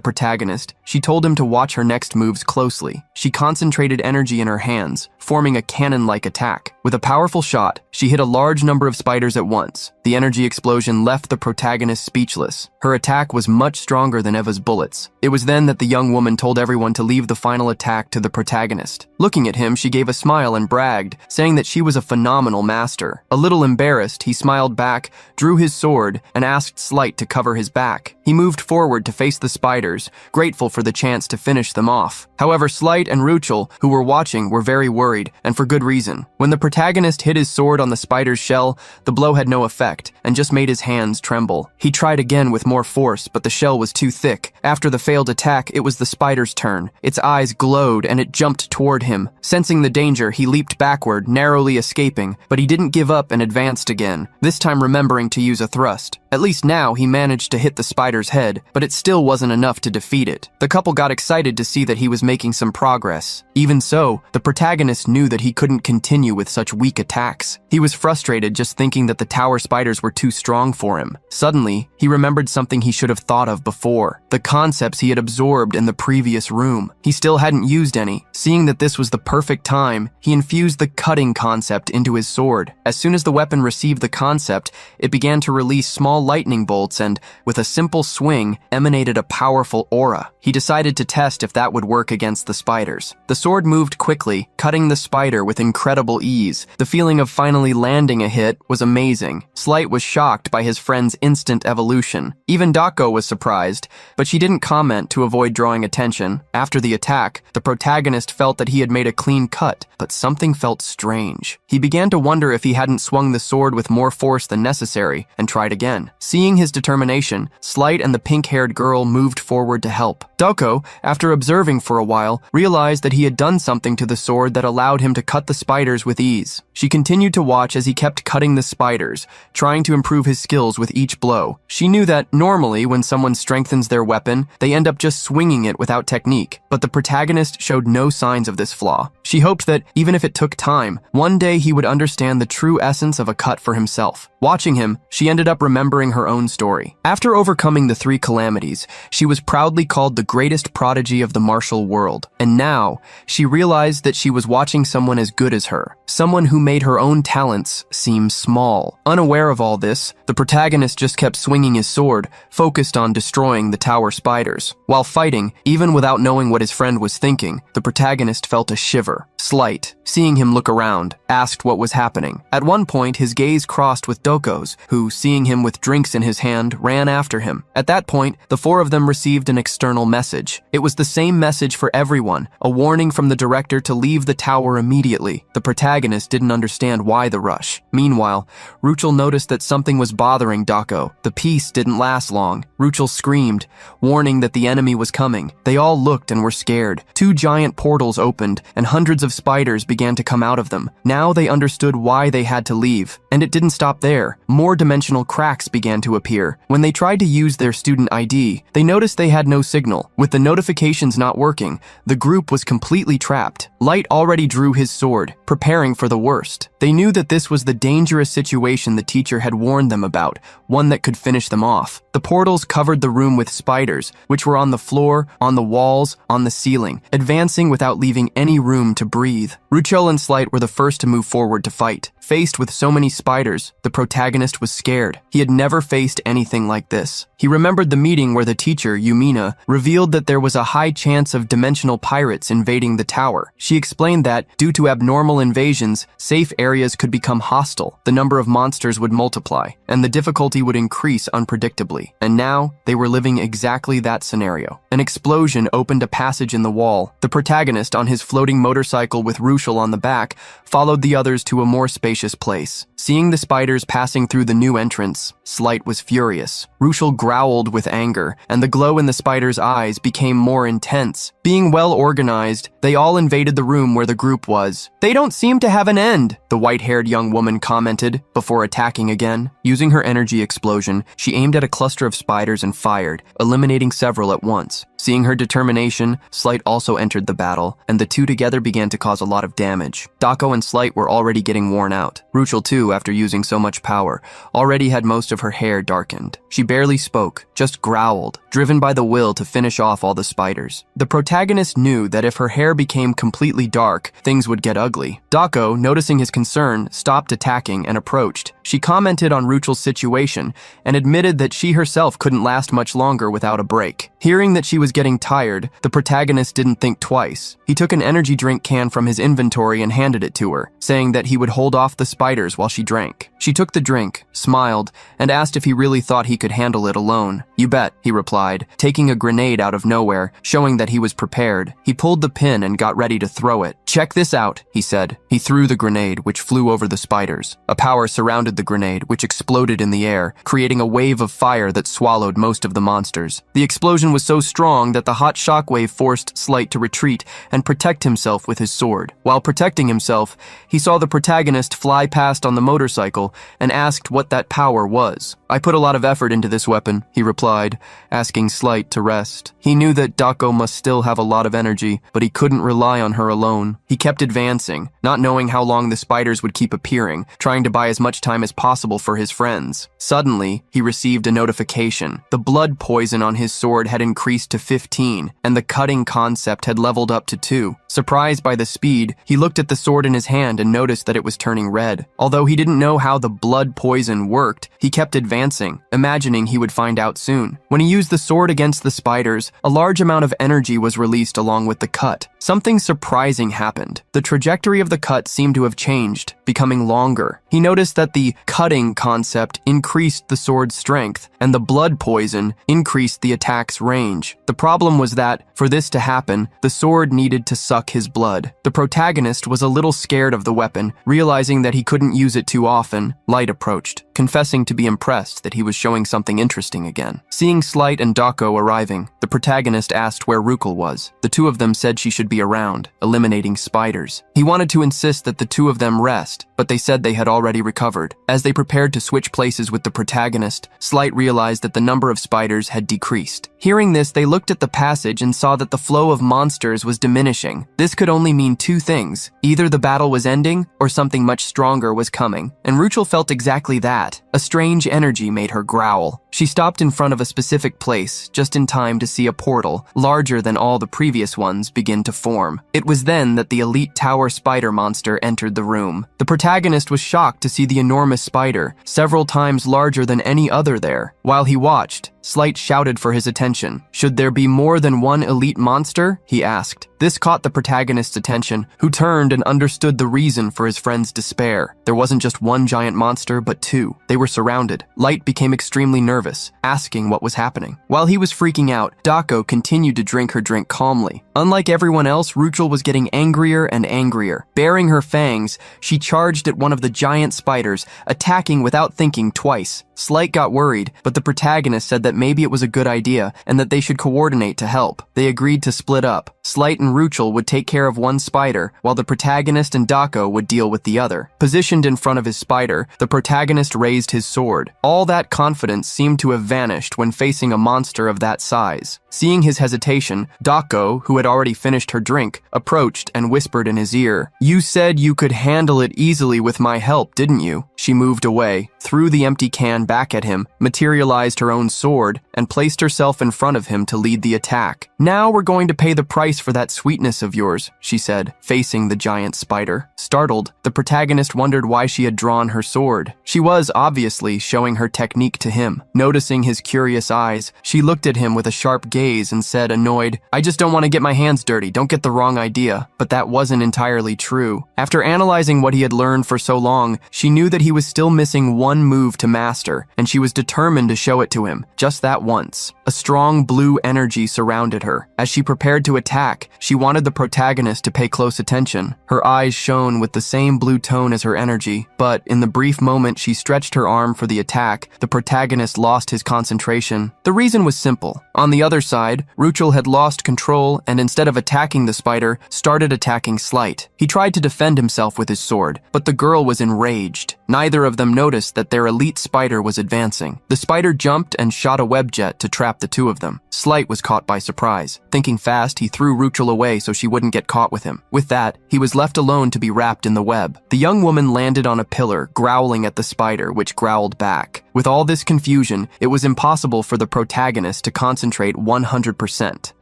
protagonist, she told him to watch her next moves closely. She concentrated energy in her hands, forming a cannon-like attack. With a powerful shot, she hit a large number of spiders at once. The energy explosion left the protagonist speechless. Her attack was much stronger than Eva's bullets. It was then that the young woman told everyone to leave the final attack to the protagonist. Looking at him, she gave a smile and bragged, saying that she was a phenomenal master. A little embarrassed, he smiled back, drew his sword, and asked Slight to cover his back. He moved forward to face the spiders, grateful for the chance to finish them off. However, Slight and Ruchel, who were watching, were very worried, and for good reason. When the protagonist hit his sword on the spider's shell, the blow had no effect, and just made his hands tremble. He tried again with more force, but the shell was too thick. After the failed attack, it was the spider's turn. Its eyes glowed, and it jumped toward him. Sensing the danger, he leaped backward, narrowly escaping, but he didn't give up and advanced again, this time remembering to use a thrust. At least now, he managed to hit the spider's head, but it still wasn't enough to defeat it. The couple got excited to see that he was making some progress. Even so, the protagonist knew that he couldn't continue with such weak attacks. He was frustrated just thinking that the tower spiders were too strong for him. Suddenly, he remembered something he should have thought of before, the concepts he had absorbed in the previous room. He still hadn't used any. Seeing that this was the perfect time, he infused the cutting concept into his sword. As soon as the weapon received the concept, it began to release small lightning bolts and, with a simple swing, emanated a powerful aura. He decided to test if that would work against the spiders. The sword moved quickly, cutting the spider with incredible ease. The feeling of finally landing a hit was amazing. Slight was shocked by his friend's instant evolution. Even Dako was surprised, but she didn't comment to avoid drawing attention. After the attack, the protagonist felt that he had made a clean cut, but something felt strange. He began to wonder if he hadn't swung the sword with more force than necessary, and tried again. Seeing his determination, Slight and the pink-haired girl moved forward to help. Doko, after observing for a while, realized that he had done something to the sword that allowed him to cut the spiders with ease. She continued to watch as he kept cutting the spiders, trying to improve his skills with each blow. She knew that normally when someone strengthens their weapon, they end up just swinging it without technique, but the protagonist showed no signs of this flaw. She hoped that, even if it took time, one day he would understand the true essence of a cut for himself. Watching him, she ended up remembering her own story. After overcoming the 3 calamities, she was proudly called the greatest prodigy of the martial world. And now, she realized that she was watching someone as good as her, someone who made her own talents seem small. Unaware of all this, the protagonist just kept swinging his sword, focused on destroying the tower spiders. While fighting, even without knowing what his friend was thinking, the protagonist felt a shiver. Slight, seeing him look around, asked what was happening. At one point, his gaze crossed with Doko's, who, seeing him with drinks in his hand, ran after him. At that point, the 4 of them received an external message. It was the same message for everyone, a warning from the director to leave the tower immediately. The protagonist didn't understand why the rush. Meanwhile, Ruchel noticed that something was bothering Doko. The peace didn't last long. Ruchel screamed, warning that the enemy was coming. They all looked and were scared. 2 giant portals opened, and hundreds of spiders began to come out of them. Now they understood why they had to leave. And it didn't stop there. More dimensional cracks began to appear. When they tried to use their student ID, they noticed they had no signal. With the notifications not working, the group was completely trapped. Light already drew his sword, preparing for the worst. They knew that this was the dangerous situation the teacher had warned them about, one that could finish them off. The portals covered the room with spiders, which were on the floor, on the walls, on the ceiling, advancing without leaving any room to breathe. Ruchel and Slight were the first to move forward to fight. Faced with so many spiders, the protagonist was scared. He had never faced anything like this. He remembered the meeting where the teacher, Yumina, revealed that there was a high chance of dimensional pirates invading the tower. She explained that, due to abnormal invasions, safe areas could become hostile, the number of monsters would multiply, and the difficulty would increase unpredictably. And now, they were living exactly that scenario. An explosion opened a passage in the wall. The protagonist, on his floating motorcycle with Ruchel on the back, followed the others to a more spacious place. Seeing the spiders passing through the new entrance, Slight was furious. Ruchel growled with anger, and the glow in the spiders' eyes became more intense. Being well organized, they all invaded the room where the group was. "They don't seem to have an end," the white-haired young woman commented, before attacking again. Using her energy explosion, she aimed at a cluster of spiders and fired, eliminating several at once. Seeing her determination, Slight also entered the battle, and the 2 together began to cause a lot of damage. Dako and Slight were already getting worn out. Ruchel, too, after using so much power, already had most of her hair darkened. She barely spoke, just growled, driven by the will to finish off all the spiders. The protagonist knew that if her hair became completely dark, things would get ugly. Dako, noticing his concern, stopped attacking and approached. She commented on Ruchel's situation and admitted that she herself couldn't last much longer without a break. Hearing that she was getting tired, the protagonist didn't think twice. He took an energy drink can from his inventory and handed it to her, saying that he would hold off the spiders while she drank. She took the drink, smiled, and asked if he really thought he could handle it alone. "You bet," he replied, taking a grenade out of nowhere, showing that he was prepared. He pulled the pin and got ready to throw it. "Check this out," he said. He threw the grenade, which flew over the spiders. A power surrounded the grenade, which exploded in the air, creating a wave of fire that swallowed most of the monsters. The explosion was so strong that the hot shockwave forced Slight to retreat and protect himself with his sword. While protecting himself, he saw the protagonist fly past on the motorcycle and asked what that power was. "I put a lot of effort into this weapon," he replied, asking Slight to rest. He knew that Dako must still have a lot of energy, but he couldn't rely on her alone. He kept advancing, not knowing how long the spiders would keep appearing, trying to buy as much time as possible for his friends. Suddenly, he received a notification. The blood poison on his sword had increased to 15, and the cutting concept had leveled up to 2. Surprised by the speed, he looked at the sword in his hand and noticed that it was turning red. Although he didn't know how the blood poison worked, he kept advancing, imagining he would find out soon. soon. When he used the sword against the spiders, a large amount of energy was released along with the cut. Something surprising happened. The trajectory of the cut seemed to have changed, becoming longer. He noticed that the cutting concept increased the sword's strength, and the blood poison increased the attack's range. The problem was that, for this to happen, the sword needed to suck his blood. The protagonist was a little scared of the weapon, realizing that he couldn't use it too often. Light approached, confessing to be impressed that he was showing something interesting again. Seeing Slight and Dako arriving, the protagonist asked where Rukel was. The two of them said she should be around, eliminating spiders. He wanted to insist that the two of them rest, but they said they had already recovered. As they prepared to switch places with the protagonist, Slight realized that the number of spiders had decreased. Hearing this, they looked at the passage and saw that the flow of monsters was diminishing. This could only mean two things. Either the battle was ending, or something much stronger was coming. And Ruchel felt exactly that. A strange energy made her growl. She stopped in front of a specific place, just in time to see a portal, larger than all the previous ones, begin to form. It was then that the elite tower spider monster entered the room. The protagonist was shocked to see the enormous spider, several times larger than any other there. While he watched, Slight shouted for his attention. Should there be more than one elite monster? He asked. This caught the protagonist's attention, who turned and understood the reason for his friend's despair. There wasn't just one giant monster, but two. They were surrounded. Light became extremely nervous, asking what was happening. While he was freaking out, Dako continued to drink her drink calmly. Unlike everyone else, Ruchel was getting angrier and angrier. Baring her fangs, she charged at one of the giant spiders, attacking without thinking twice. Slight got worried, but the protagonist said that maybe it was a good idea and that they should coordinate to help. They agreed to split up. Slight and Ruchel would take care of one spider, while the protagonist and Dako would deal with the other. Positioned in front of his spider, the protagonist raised his sword. All that confidence seemed to have vanished when facing a monster of that size. Seeing his hesitation, Dako, who had already finished her drink, approached and whispered in his ear. "You said you could handle it easily with my help, didn't you?" She moved away, threw the empty can back at him, materialized her own sword, and placed herself in front of him to lead the attack. "Now we're going to pay the price for that sweetness of yours," she said, facing the giant spider. Startled, the protagonist wondered why she had drawn her sword. She was, obviously, showing her technique to him. Noticing his curious eyes, she looked at him with a sharp gaze and said, annoyed, "I just don't want to get my hands dirty, don't get the wrong idea." But that wasn't entirely true. After analyzing what he had learned for so long, she knew that he was still missing one move to master, and she was determined to show it to him, just that once. A strong blue energy surrounded her. As she prepared to attack, she wanted the protagonist to pay close attention. Her eyes shone with the same blue tone as her energy, but in the brief moment she stretched her arm for the attack, the protagonist lost his concentration. The reason was simple. On the other side, Ruchel had lost control and instead of attacking the spider, started attacking Slight. He tried to defend himself with his sword, but the girl was enraged. Neither of them noticed that their elite spider was advancing. The spider jumped and shot a web jet to trap the two of them. Slight was caught by surprise. Thinking fast, he threw Ruchel away so she wouldn't get caught with him. With that, he was left alone to be wrapped in the web. The young woman landed on a pillar, growling at the spider, which growled back. With all this confusion, it was impossible for the protagonist to concentrate 100%.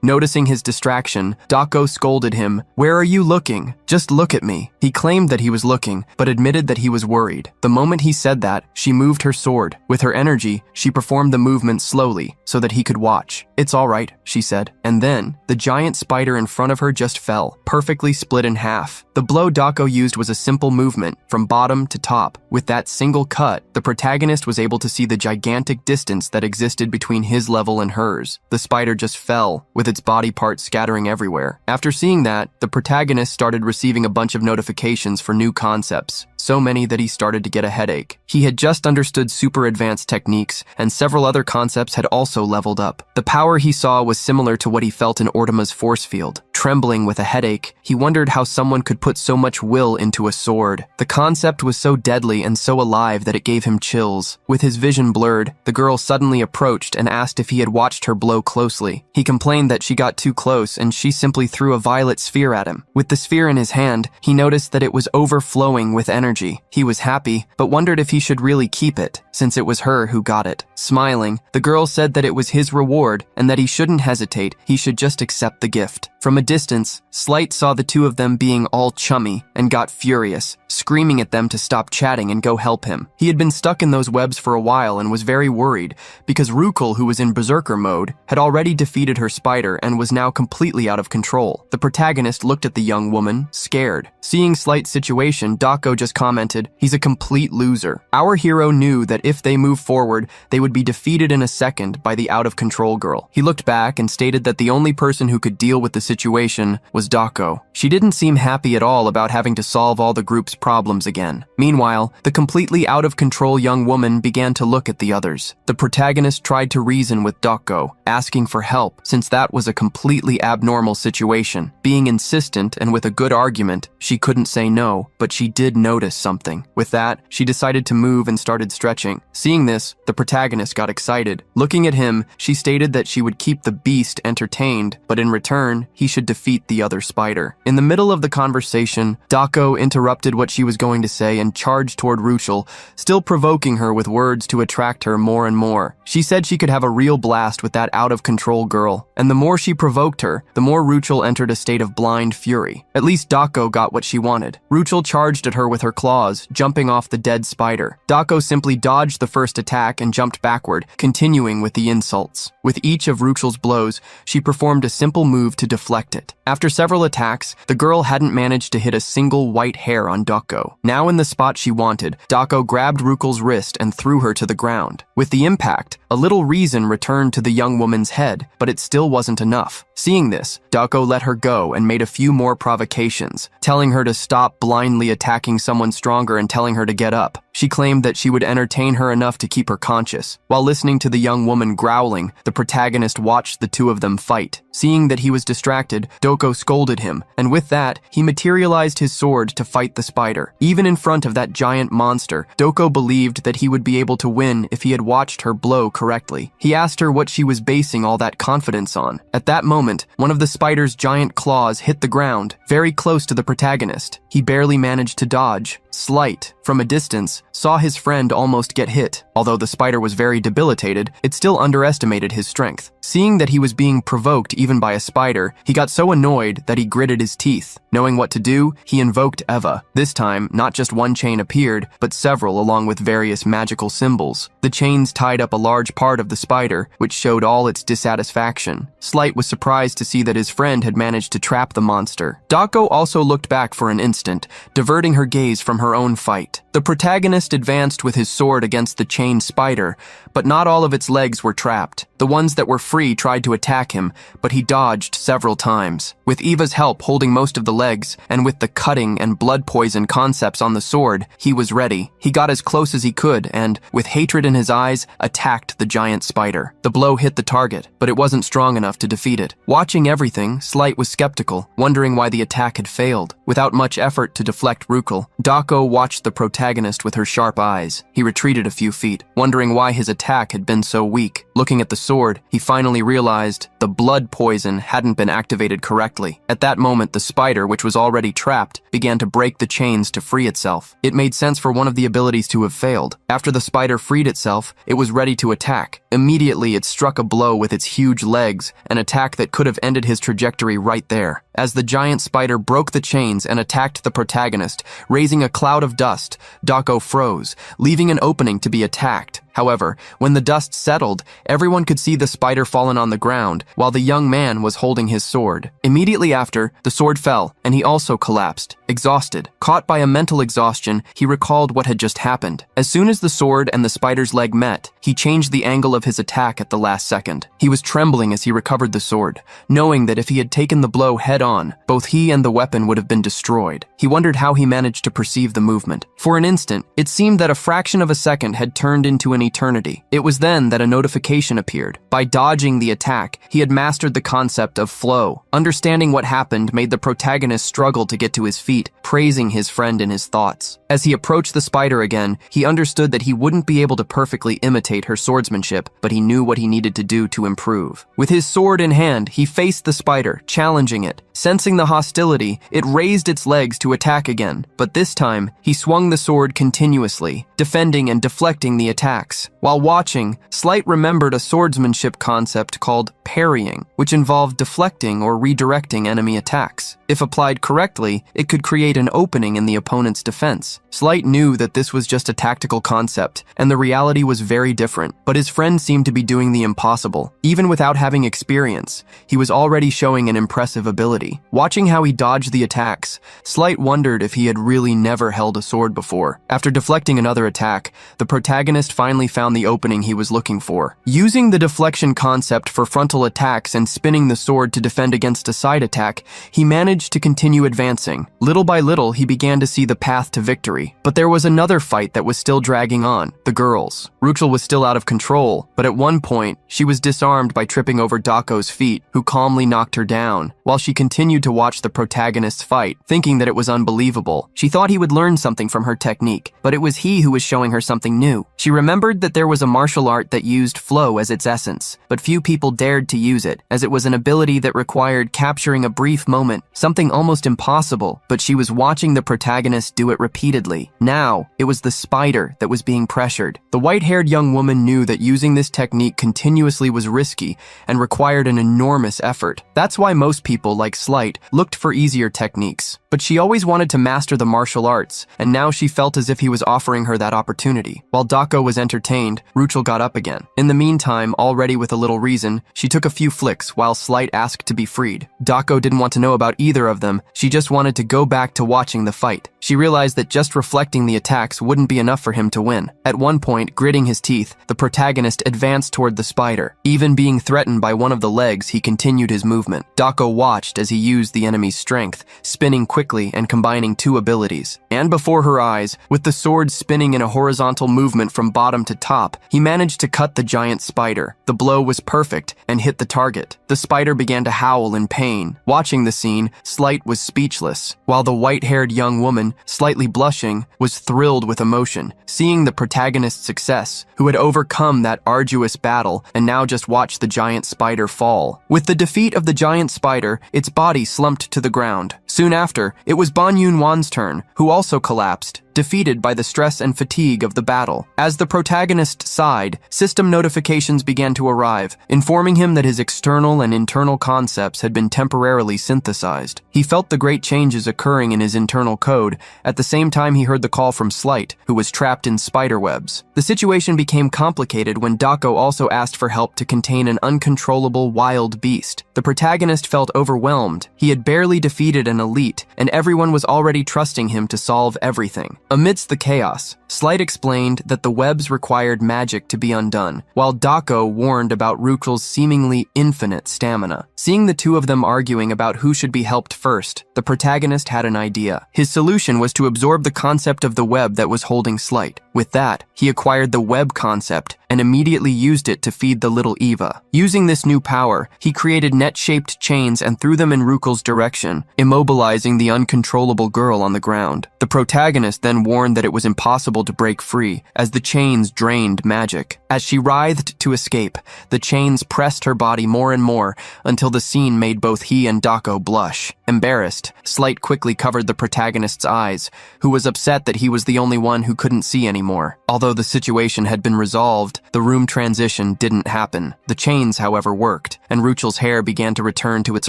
Noticing his distraction, Dako scolded him, "Where are you looking? Just look at me." He claimed that he was looking, but admitted that he was worried. The moment he said that, she moved her sword. With her energy, she performed the movement slowly, so that he could watch. "It's all right," she said. And then, the giant spider in front of her just fell, perfectly split in half. The blow Dako used was a simple movement, from bottom to top. With that single cut, the protagonist was able to see the gigantic distance that existed between his level and hers. The spider just fell, with its body parts scattering everywhere. After seeing that, the protagonist started receiving a bunch of notifications for new concepts. So many that he started to get a headache. He had just understood super advanced techniques, and several other concepts had also leveled up. The power he saw was similar to what he felt in Ortima's force field. Trembling with a headache, he wondered how someone could put so much will into a sword. The concept was so deadly and so alive that it gave him chills. With his vision blurred, the girl suddenly approached and asked if he had watched her blow closely. He complained that she got too close and she simply threw a violet sphere at him. With the sphere in his hand, he noticed that it was overflowing with energy. He was happy, but wondered if he should really keep it, since it was her who got it. Smiling, the girl said that it was his reward and that he shouldn't hesitate, he should just accept the gift. From a distance, Slight saw the two of them being all chummy and got furious, screaming at them to stop chatting and go help him. He had been stuck in those webs for a while and was very worried because Rukel, who was in berserker mode, had already defeated her spider and was now completely out of control. The protagonist looked at the young woman, scared. Seeing Slight's situation, Dako just commented, "He's a complete loser." Our hero knew that if they moved forward, they would be defeated in a second by the out-of-control girl. He looked back and stated that the only person who could deal with the situation was Dako. She didn't seem happy at all about having to solve all the group's problems again. Meanwhile, the completely out-of-control young woman began to look at the others. The protagonist tried to reason with Dako, asking for help, since that was a completely abnormal situation. Being insistent and with a good argument, she couldn't say no, but she did notice something. With that, she decided to move and started stretching. Seeing this, the protagonist got excited. Looking at him, she stated that she would keep the beast entertained, but in return, he should defeat the other spider. In the middle of the conversation, Dako interrupted what she was going to say and charged toward Ruchel, still provoking her with words to attract her more and more. She said she could have a real blast with that out-of-control girl, and the more she provoked her, the more Ruchel entered a state of blind fury. At least Dako got what she wanted. Ruchel charged at her with her claws, jumping off the dead spider. Dako simply dodged the first attack and jumped backward, continuing with the insults. With each of Ruchel's blows, she performed a simple move to deflect it. After several attacks, the girl hadn't managed to hit a single white hair on Dako. Now in the spot she wanted, Dako grabbed Ruchel's wrist and threw her to the ground. With the impact, a little reason returned to the young woman's head, but it still wasn't enough. Seeing this, Dako let her go and made a few more provocations, telling her to stop blindly attacking someone stronger and telling her to get up. She claimed that she would entertain her enough to keep her conscious. While listening to the young woman growling, the protagonist watched the two of them fight. Seeing that he was distracted, Dako scolded him, and with that, he materialized his sword to fight the spider. Even in front of that giant monster, Dako believed that he would be able to win if he had watched her blow correctly. He asked her what she was basing all that confidence on. At that moment, one of the spider's giant claws hit the ground, very close to the protagonist. He barely managed to dodge. Slight, from a distance, saw his friend almost get hit. Although the spider was very debilitated, it still underestimated his strength. Seeing that he was being provoked even by a spider, he got so annoyed that he gritted his teeth. Knowing what to do, he invoked Eva. This time, not just one chain appeared, but several along with various magical symbols. The chains tied up a large part of the spider, which showed all its dissatisfaction. Slight was surprised to see that his friend had managed to trap the monster. Dako also looked back for an instant, diverting her gaze from her own fight. The protagonist advanced with his sword against the chained spider, but not all of its legs were trapped. The ones that were free tried to attack him, but he dodged several times. With Eva's help holding most of the legs, and with the cutting and blood poison concepts on the sword, he was ready. He got as close as he could and, with hatred in his eyes, attacked the giant spider. The blow hit the target, but it wasn't strong enough to defeat it. Watching everything, Slight was skeptical, wondering why the attack had failed. Without much effort to deflect Rukel, Dako watched the protagonist with her sharp eyes. He retreated a few feet, wondering why his attack had been so weak. Looking at the sword, he finally realized the blood poison hadn't been activated correctly. At that moment, the spider, which was already trapped, began to break the chains to free itself. It made sense for one of the abilities to have failed. After the spider freed itself, it was ready to attack. Immediately, it struck a blow with its huge legs, an attack that could have ended his trajectory right there. As the giant spider broke the chains and attacked the protagonist, raising a cloud of dust, Dako froze, leaving an opening to be attacked. However, when the dust settled, everyone could see the spider fallen on the ground, while the young man was holding his sword. Immediately after, the sword fell, and he also collapsed, exhausted. Caught by a mental exhaustion, he recalled what had just happened. As soon as the sword and the spider's leg met, he changed the angle of his attack at the last second. He was trembling as he recovered the sword, knowing that if he had taken the blow head-on, both he and the weapon would have been destroyed. He wondered how he managed to perceive the movement. For an instant, it seemed that a fraction of a second had turned into an eternity. It was then that a notification appeared. By dodging the attack, he had mastered the concept of flow. Understanding what happened made the protagonist struggle to get to his feet, praising his friend in his thoughts. As he approached the spider again, he understood that he wouldn't be able to perfectly imitate her swordsmanship, but he knew what he needed to do to improve. With his sword in hand, he faced the spider, challenging it. Sensing the hostility, it raised its legs to attack again, but this time, he swung the sword continuously, defending and deflecting the attacks. attacks. While watching, Slight remembered a swordsmanship concept called parrying, which involved deflecting or redirecting enemy attacks. If applied correctly, it could create an opening in the opponent's defense. Slight knew that this was just a tactical concept, and the reality was very different, but his friend seemed to be doing the impossible. Even without having experience, he was already showing an impressive ability. Watching how he dodged the attacks, Slight wondered if he had really never held a sword before. After deflecting another attack, the protagonist finally found the opening he was looking for. Using the deflection concept for frontal attacks and spinning the sword to defend against a side attack, he managed to continue advancing. Little by little, he began to see the path to victory. But there was another fight that was still dragging on, the girls. Ruchel was still out of control, but at one point, she was disarmed by tripping over Dako's feet, who calmly knocked her down, while she continued to watch the protagonist's fight, thinking that it was unbelievable. She thought he would learn something from her technique, but it was he who was showing her something new. She remembered that there was a martial art that used flow as its essence, but few people dared to use it, as it was an ability that required capturing a brief moment, something almost impossible, but she was watching the protagonist do it repeatedly. Now, it was the spider that was being pressured. The white-haired young woman knew that using this technique continuously was risky and required an enormous effort. That's why most people, like Slight, looked for easier techniques. But she always wanted to master the martial arts, and now she felt as if he was offering her that opportunity. While Dako was entertained, Ruchel got up again. In the meantime, already with a little reason, she took a few flicks while Slight asked to be freed. Dako didn't want to know about either of them, she just wanted to go back to watching the fight. She realized that just reflecting the attacks wouldn't be enough for him to win. At one point, gritting his teeth, the protagonist advanced toward the spider. Even being threatened by one of the legs, he continued his movement. Dako watched as he used the enemy's strength, spinning quickly and combining two abilities. And before her eyes, with the sword spinning in a horizontal movement from bottom to top, he managed to cut the giant spider. The blow was perfect and hit the target. The spider began to howl in pain. Watching the scene, Slight was speechless, while the white-haired young woman, slightly blushing, was thrilled with emotion, seeing the protagonist's success, who had overcome that arduous battle and now just watched the giant spider fall. With the defeat of the giant spider, its body slumped to the ground. Soon after, it was Ban Yun-wan's turn, who also collapsed, defeated by the stress and fatigue of the battle. As the protagonist sighed, system notifications began to arrive, informing him that his external and internal concepts had been temporarily synthesized. He felt the great changes occurring in his internal code. At the same time, he heard the call from Slight, who was trapped in spiderwebs. The situation became complicated when Dako also asked for help to contain an uncontrollable wild beast. The protagonist felt overwhelmed. He had barely defeated an elite, and everyone was already trusting him to solve everything. Amidst the chaos, Slight explained that the webs required magic to be undone, while Dako warned about Ruchel's seemingly infinite stamina. Seeing the two of them arguing about who should be helped first, the protagonist had an idea. His solution was to absorb the concept of the web that was holding Slight. With that, he acquired the web concept and immediately used it to feed the little Eva. Using this new power, he created net-shaped chains and threw them in Ruchel's direction, immobilizing the uncontrollable girl on the ground. The protagonist then warned that it was impossible to break free, as the chains drained magic. As she writhed to escape, the chains pressed her body more and more until the scene made both he and Dako blush. Embarrassed, Slight quickly covered the protagonist's eyes, who was upset that he was the only one who couldn't see anymore. Although the situation had been resolved, the room transition didn't happen. The chains, however, worked, and Ruchel's hair began to return to its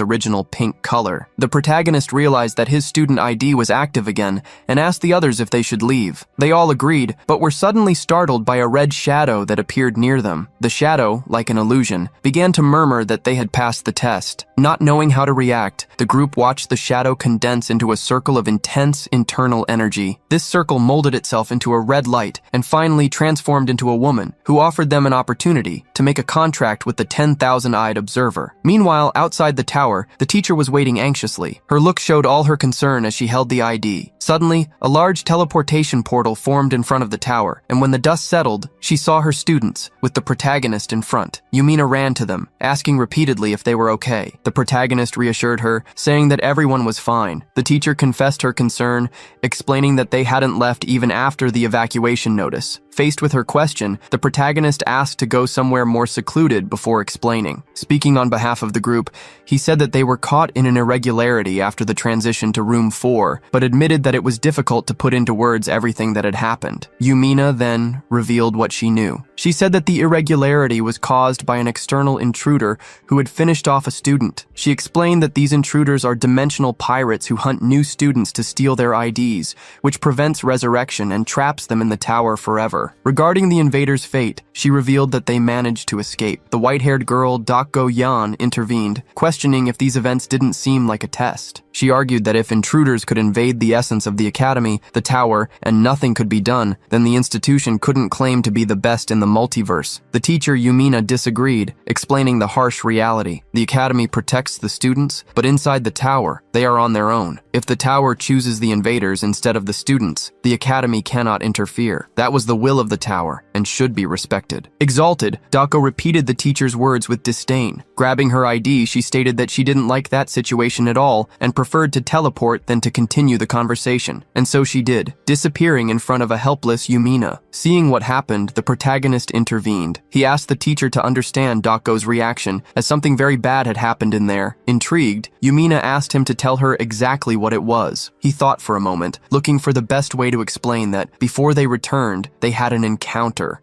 original pink color. The protagonist realized that his student ID was active again and asked the others if they should leave. They all agreed, but were suddenly startled by a red shadow that appeared near them. The shadow, like an illusion, began to murmur that they had passed the test. Not knowing how to react, the group watched the shadow condense into a circle of intense internal energy. This circle molded itself into a red light and finally transformed into a woman who offered them an opportunity to make a contract with the 10,000-eyed observer. Meanwhile, outside the tower, the teacher was waiting anxiously. Her look showed all her concern as she held the ID. Suddenly, a large teleportation portal formed in front of the tower, and when the dust settled, she saw her students, with the protagonist in front. Yumina ran to them, asking repeatedly if they were okay. The protagonist reassured her, saying that everyone was fine. The teacher confessed her concern, explaining that they hadn't left even after the evacuation notice. Faced with her question, the protagonist asked to go somewhere more secluded before explaining. Speaking on behalf of the group, he said that they were caught in an irregularity after the transition to room 4, but admitted that it was difficult to put into words everything that had happened. Yumina then revealed what she knew. She said that the irregularity was caused by an external intruder who had finished off a student. She explained that these intruders are dimensional pirates who hunt new students to steal their IDs, which prevents resurrection and traps them in the tower forever. Regarding the invaders' fate, she revealed that they managed to escape. The white-haired girl, Dako Yan, intervened, questioning if these events didn't seem like a test. She argued that if intruders could invade the essence of the academy, the tower, and nothing could be done, then the institution couldn't claim to be the best in the multiverse. The teacher, Yumina, disagreed, explaining the harsh reality. The academy protects the students, but inside the tower, they are on their own. If the tower chooses the invaders instead of the students, the academy cannot interfere. That was the will of the tower, and should be respected. Exalted, Dako repeated the teacher's words with disdain. Grabbing her ID, she stated that she didn't like that situation at all, and preferred to teleport than to continue the conversation. And so she did, disappearing in front of a helpless Yumina. Seeing what happened, the protagonist intervened. He asked the teacher to understand Dako's reaction, as something very bad had happened in there. Intrigued, Yumina asked him to tell her exactly what it was. He thought for a moment, looking for the best way to explain that before they returned, they had an encounter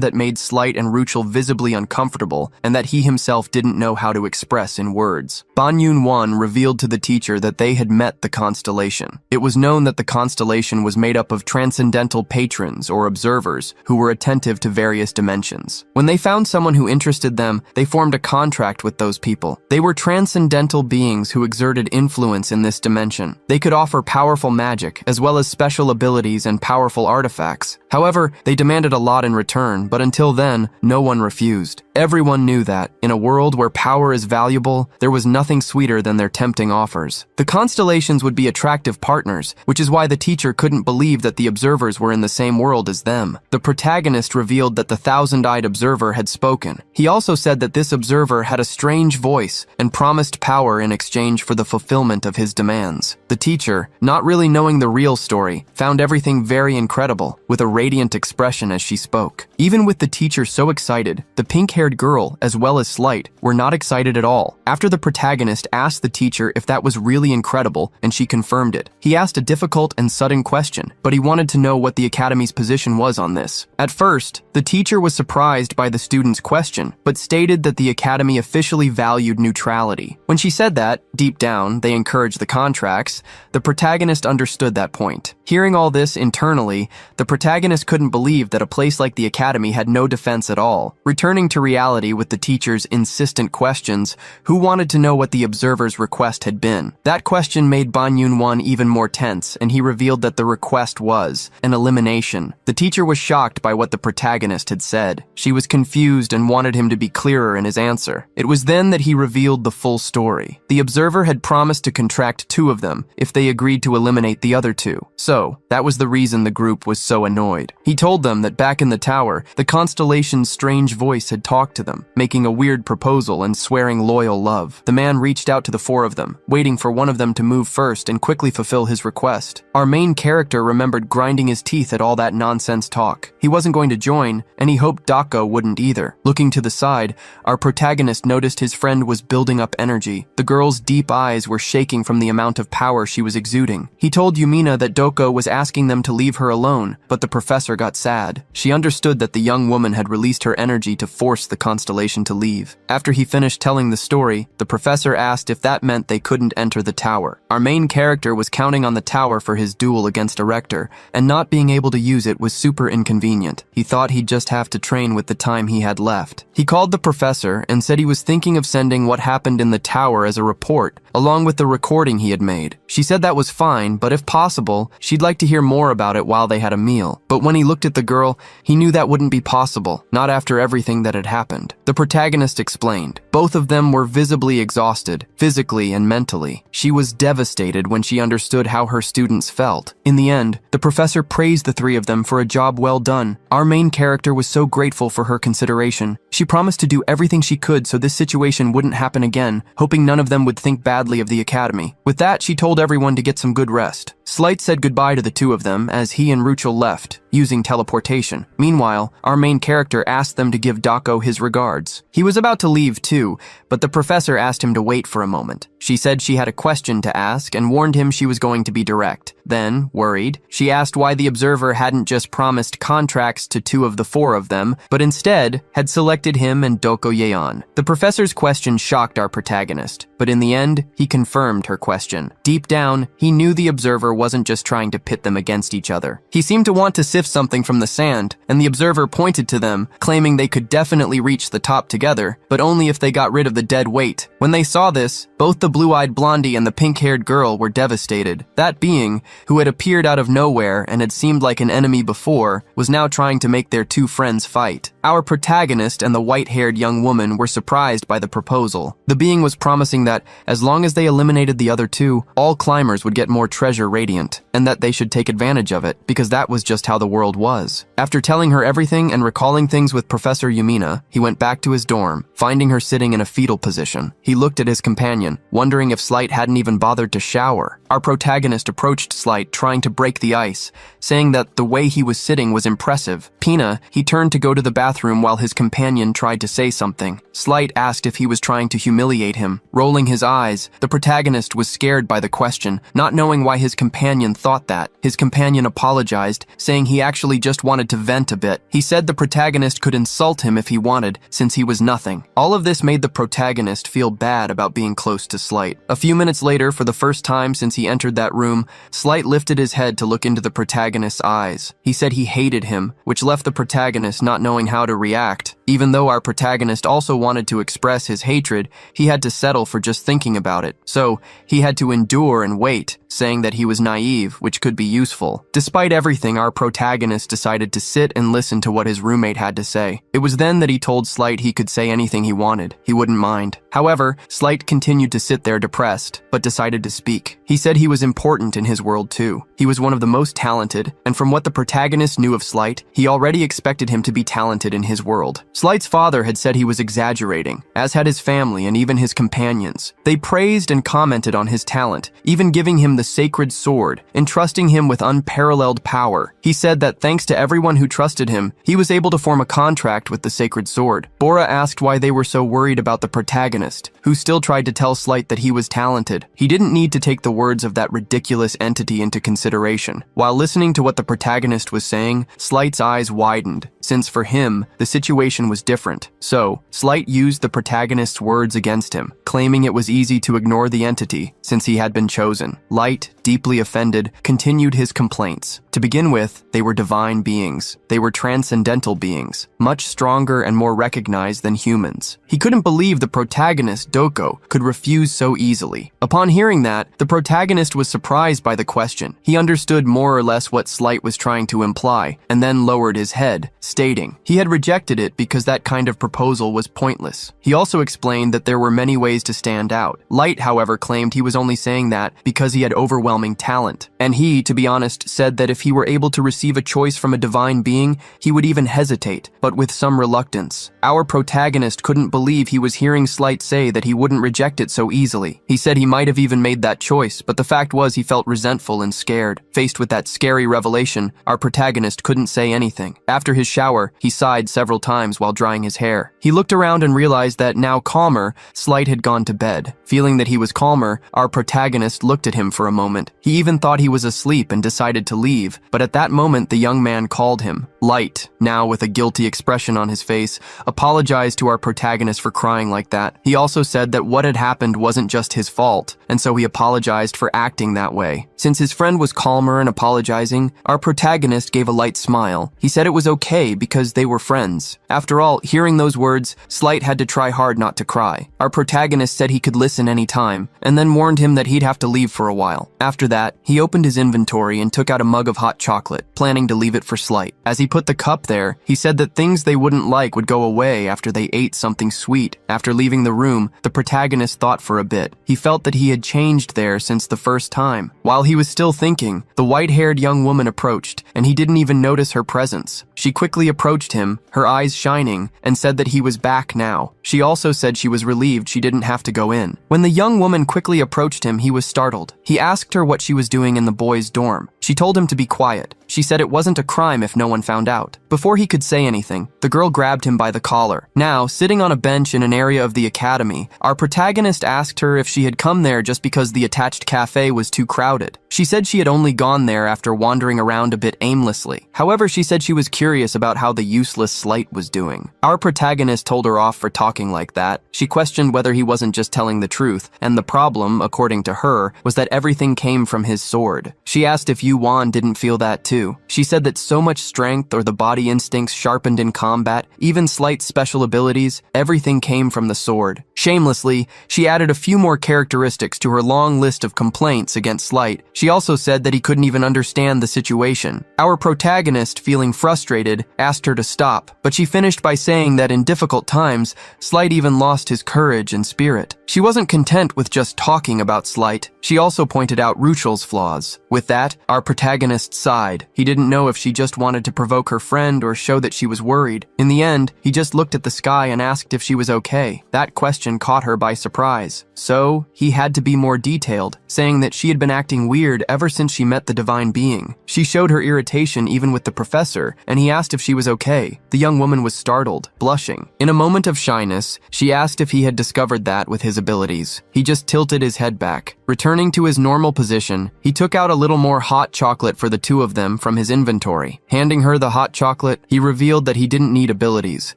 that made Slight and Ruchel visibly uncomfortable, and that he himself didn't know how to express in words. Banyun-won revealed to the teacher that they had met the constellation. It was known that the constellation was made up of transcendental patrons or observers who were attentive to various dimensions. When they found someone who interested them, they formed a contract with those people. They were transcendental beings who exerted influence in this dimension. They could offer powerful magic, as well as special abilities and powerful artifacts. However, they demanded a lot in return, but until then, no one refused. Everyone knew that, in a world where power is valuable, there was nothing sweeter than their tempting offers. The constellations would be attractive partners, which is why the teacher couldn't believe that the observers were in the same world as them. The protagonist revealed that the thousand-eyed observer had spoken. He also said that this observer had a strange voice and promised power in exchange for the fulfillment of his demands. The teacher, not really knowing the real story, found everything very incredible, with a radiant expression as she spoke. Even with the teacher so excited, the pink-haired girl, as well as Slight, were not excited at all. After the protagonist asked the teacher if that was really incredible, and she confirmed it. He asked a difficult and sudden question, but he wanted to know what the academy's position was on this. At first, the teacher was surprised by the student's question, but stated that the academy officially valued neutrality. When she said that, deep down, they encouraged the contracts, the protagonist understood that point. Hearing all this internally, the protagonist couldn't believe that a place like the academy had no defense at all. Returning to reality with the teacher's insistent questions, who wanted to know what the observer's request had been. That question made Banyun-won even more tense, and he revealed that the request was an elimination. The teacher was shocked by what the protagonist had said. She was confused and wanted him to be clearer in his answer. It was then that he revealed the full story. The observer had promised to contract 2 of them if they agreed to eliminate the other 2. So, that was the reason the group was so annoyed. He told them that back in the tower, the constellation's strange voice had talked to them, making a weird proposal and swearing loyal love. The man reached out to the 4 of them, waiting for one of them to move first and quickly fulfill his request. Our main character remembered grinding his teeth at all that nonsense talk. He wasn't going to join, and he hoped Dako wouldn't either. Looking to the side, our protagonist noticed his friend was building up energy. The girl's deep eyes were shaking from the amount of power she was exuding. He told Yumina that Doko was asking them to leave her alone, but the professor got sad. She understood that the young woman had released her energy to force the constellation to leave. After he finished telling the story, the professor asked if that meant they couldn't enter the tower. Our main character was counting on the tower for his duel against a rector, and not being able to use it was super inconvenient. He thought he'd just have to train with the time he had left. He called the professor and said he was thinking of sending what happened in the tower as a report, along with the recording he had made. She said that was fine, but if possible, she'd like to hear more about it while they had a meal. But when he looked at the girl, he knew that wouldn't be possible, not after everything that had happened. The protagonist explained. Both of them were visibly exhausted, physically and mentally. She was devastated when she understood how her students felt. In the end, the professor praised the 3 of them for a job well done. Our main character was so grateful for her consideration. She promised to do everything she could so this situation wouldn't happen again, hoping none of them would think badly of the academy. With that, she told everyone to get some good rest. Slight said goodbye to the 2 of them as he and Ruchel left. using teleportation. Meanwhile, our main character asked them to give Dako his regards. He was about to leave too, but the professor asked him to wait for a moment. She said she had a question to ask and warned him she was going to be direct. Then, worried, she asked why the observer hadn't just promised contracts to 2 of the 4 of them, but instead had selected him and Doko Yeon. The professor's question shocked our protagonist, but in the end, he confirmed her question. Deep down, he knew the observer wasn't just trying to pit them against each other. He seemed to want to sift something from the sand, and the observer pointed to them, claiming they could definitely reach the top together, but only if they got rid of the dead weight. When they saw this, both the blue-eyed blondie and the pink-haired girl were devastated. That being, who had appeared out of nowhere and had seemed like an enemy before, was now trying to make their 2 friends fight. Our protagonist and the white-haired young woman were surprised by the proposal. The being was promising that, as long as they eliminated the other 2, all climbers would get more treasure radiant, and that they should take advantage of it, because that was just how the world was. After telling her everything and recalling things with Professor Yumina, he went back to his dorm, finding her sitting in a fetal position. He looked at his companion, wondering if Slight hadn't even bothered to shower. Our protagonist approached Slight, trying to break the ice, saying that the way he was sitting was impressive. Pina, he turned to go to the bathroom while his companion tried to say something. Slight asked if he was trying to humiliate him. Rolling his eyes, the protagonist was scared by the question, not knowing why his companion thought that. His companion apologized, saying he actually just wanted to vent a bit. He said the protagonist could insult him if he wanted, since he was nothing. All of this made the protagonist feel bad about being close to Slight. A few minutes later, for the first time since he entered that room, Slight lifted his head to look into the protagonist's eyes. He said he hated him, which left the protagonist not knowing how to react. Even though our protagonist also wanted to express his hatred, he had to settle for just thinking about it. So, he had to endure and wait, saying that he was naive, which could be useful. Despite everything, our protagonist decided to sit and listen to what his roommate had to say. It was then that he told Slight he could say anything he wanted. He wouldn't mind. However, Slight continued to sit there depressed, but decided to speak. He said he was important in his world too. He was one of the most talented, and from what the protagonist knew of Slight, he already expected him to be talented in his world. Slight's father had said he was exaggerating, as had his family and even his companions. They praised and commented on his talent, even giving him the sacred sword, entrusting him with unparalleled power. He said that thanks to everyone who trusted him, he was able to form a contract with the sacred sword. Bora asked why they were so worried about the protagonist, who still tried to tell Slight that he was talented. He didn't need to take the words of that ridiculous entity into consideration. While listening to what the protagonist was saying, Slight's eyes widened, since for him, the situation was different. So, Slight used the protagonist's words against him, claiming it was easy to ignore the entity, since he had been chosen. Light, deeply offended, continued his complaints. To begin with, they were divine beings. They were transcendental beings, much stronger and more recognized than humans. He couldn't believe the protagonist, Doko, could refuse so easily. Upon hearing that, the protagonist was surprised by the question. He understood more or less what Slight was trying to imply, and then lowered his head, stating he had rejected it because that kind of proposal was pointless. He also explained that there were many ways to stand out. Light, however, claimed he was only saying that because he had overwhelming talent. And he, to be honest, said that if he were able to receive a choice from a divine being, he would even hesitate, but with some reluctance. Our protagonist couldn't believe he was hearing Slight say that he wouldn't reject it so easily. He said he might have even made that choice, but the fact was he felt resentful and scared. Faced with that scary revelation, our protagonist couldn't say anything. After his shower, he sighed several times while drying his hair. He looked around and realized that, now calmer, Slight had gone to bed. Feeling that he was calmer, our protagonist looked at him for a moment. He even thought he was asleep and decided to leave, but at that moment the young man called him. Light, now with a guilty expression on his face, apologized to our protagonist for crying like that. He also said that what had happened wasn't just his fault, and so he apologized for acting that way. Since his friend was calmer and apologizing, our protagonist gave a light smile. He said it was okay because they were friends. After all, hearing those words, Slight had to try hard not to cry. Our protagonist said he could listen anytime, and then warned him that he'd have to leave for a while. After that, he opened his inventory and took out a mug of hot chocolate, planning to leave it for Slight. As he put the cup there, he said that things they wouldn't like would go away after they ate something sweet. After leaving the room, the protagonist thought for a bit. He felt that he had changed there since the first time. While he was still thinking, the white-haired young woman approached, and he didn't even notice her presence. She quickly approached him, her eyes shining, and said that he was back now. She also said she was relieved she didn't have to go in. When the young woman quickly approached him, he was startled. He asked her what she was doing in the boys' dorm. She told him to be quiet. She said it wasn't a crime if no one found out. Before he could say anything, the girl grabbed him by the collar. Now, sitting on a bench in an area of the academy, our protagonist asked her if she had come there just because the attached cafe was too crowded. She said she had only gone there after wandering around a bit aimlessly. However, she said she was curious about how the useless Slight was doing. Our protagonist told her off for talking like that. She questioned whether he wasn't just telling the truth, and the problem, according to her, was that everything came from his sword. She asked if Yuan didn't feel that too. She said that so much strength or the body instincts sharpened in combat, even Slight's special abilities, everything came from the sword. Shamelessly, she added a few more characteristics to her long list of complaints against Slight. She also said that he couldn't even understand the situation. Our protagonist, feeling frustrated, asked her to stop, but she finished by saying that in difficult times, Slight even lost his courage and spirit. She wasn't content with just talking about Slight. She also pointed out Ruchel's flaws. With that, our protagonist sighed. He didn't know if she just wanted to provoke her friend or show that she was worried. In the end, he just looked at the sky and asked if she was okay. That question caught her by surprise. So, he had to be more detailed, saying that she had been acting weird ever since she met the divine being. She showed her irritation even with the professor, and he asked if she was okay. The young woman was startled, blushing. In a moment of shyness, she asked if he had discovered that with his abilities. He just tilted his head back. Returning to his normal position, he took out a little more hot chocolate for the two of them from his inventory. Handing her the hot chocolate, he revealed that he didn't need abilities,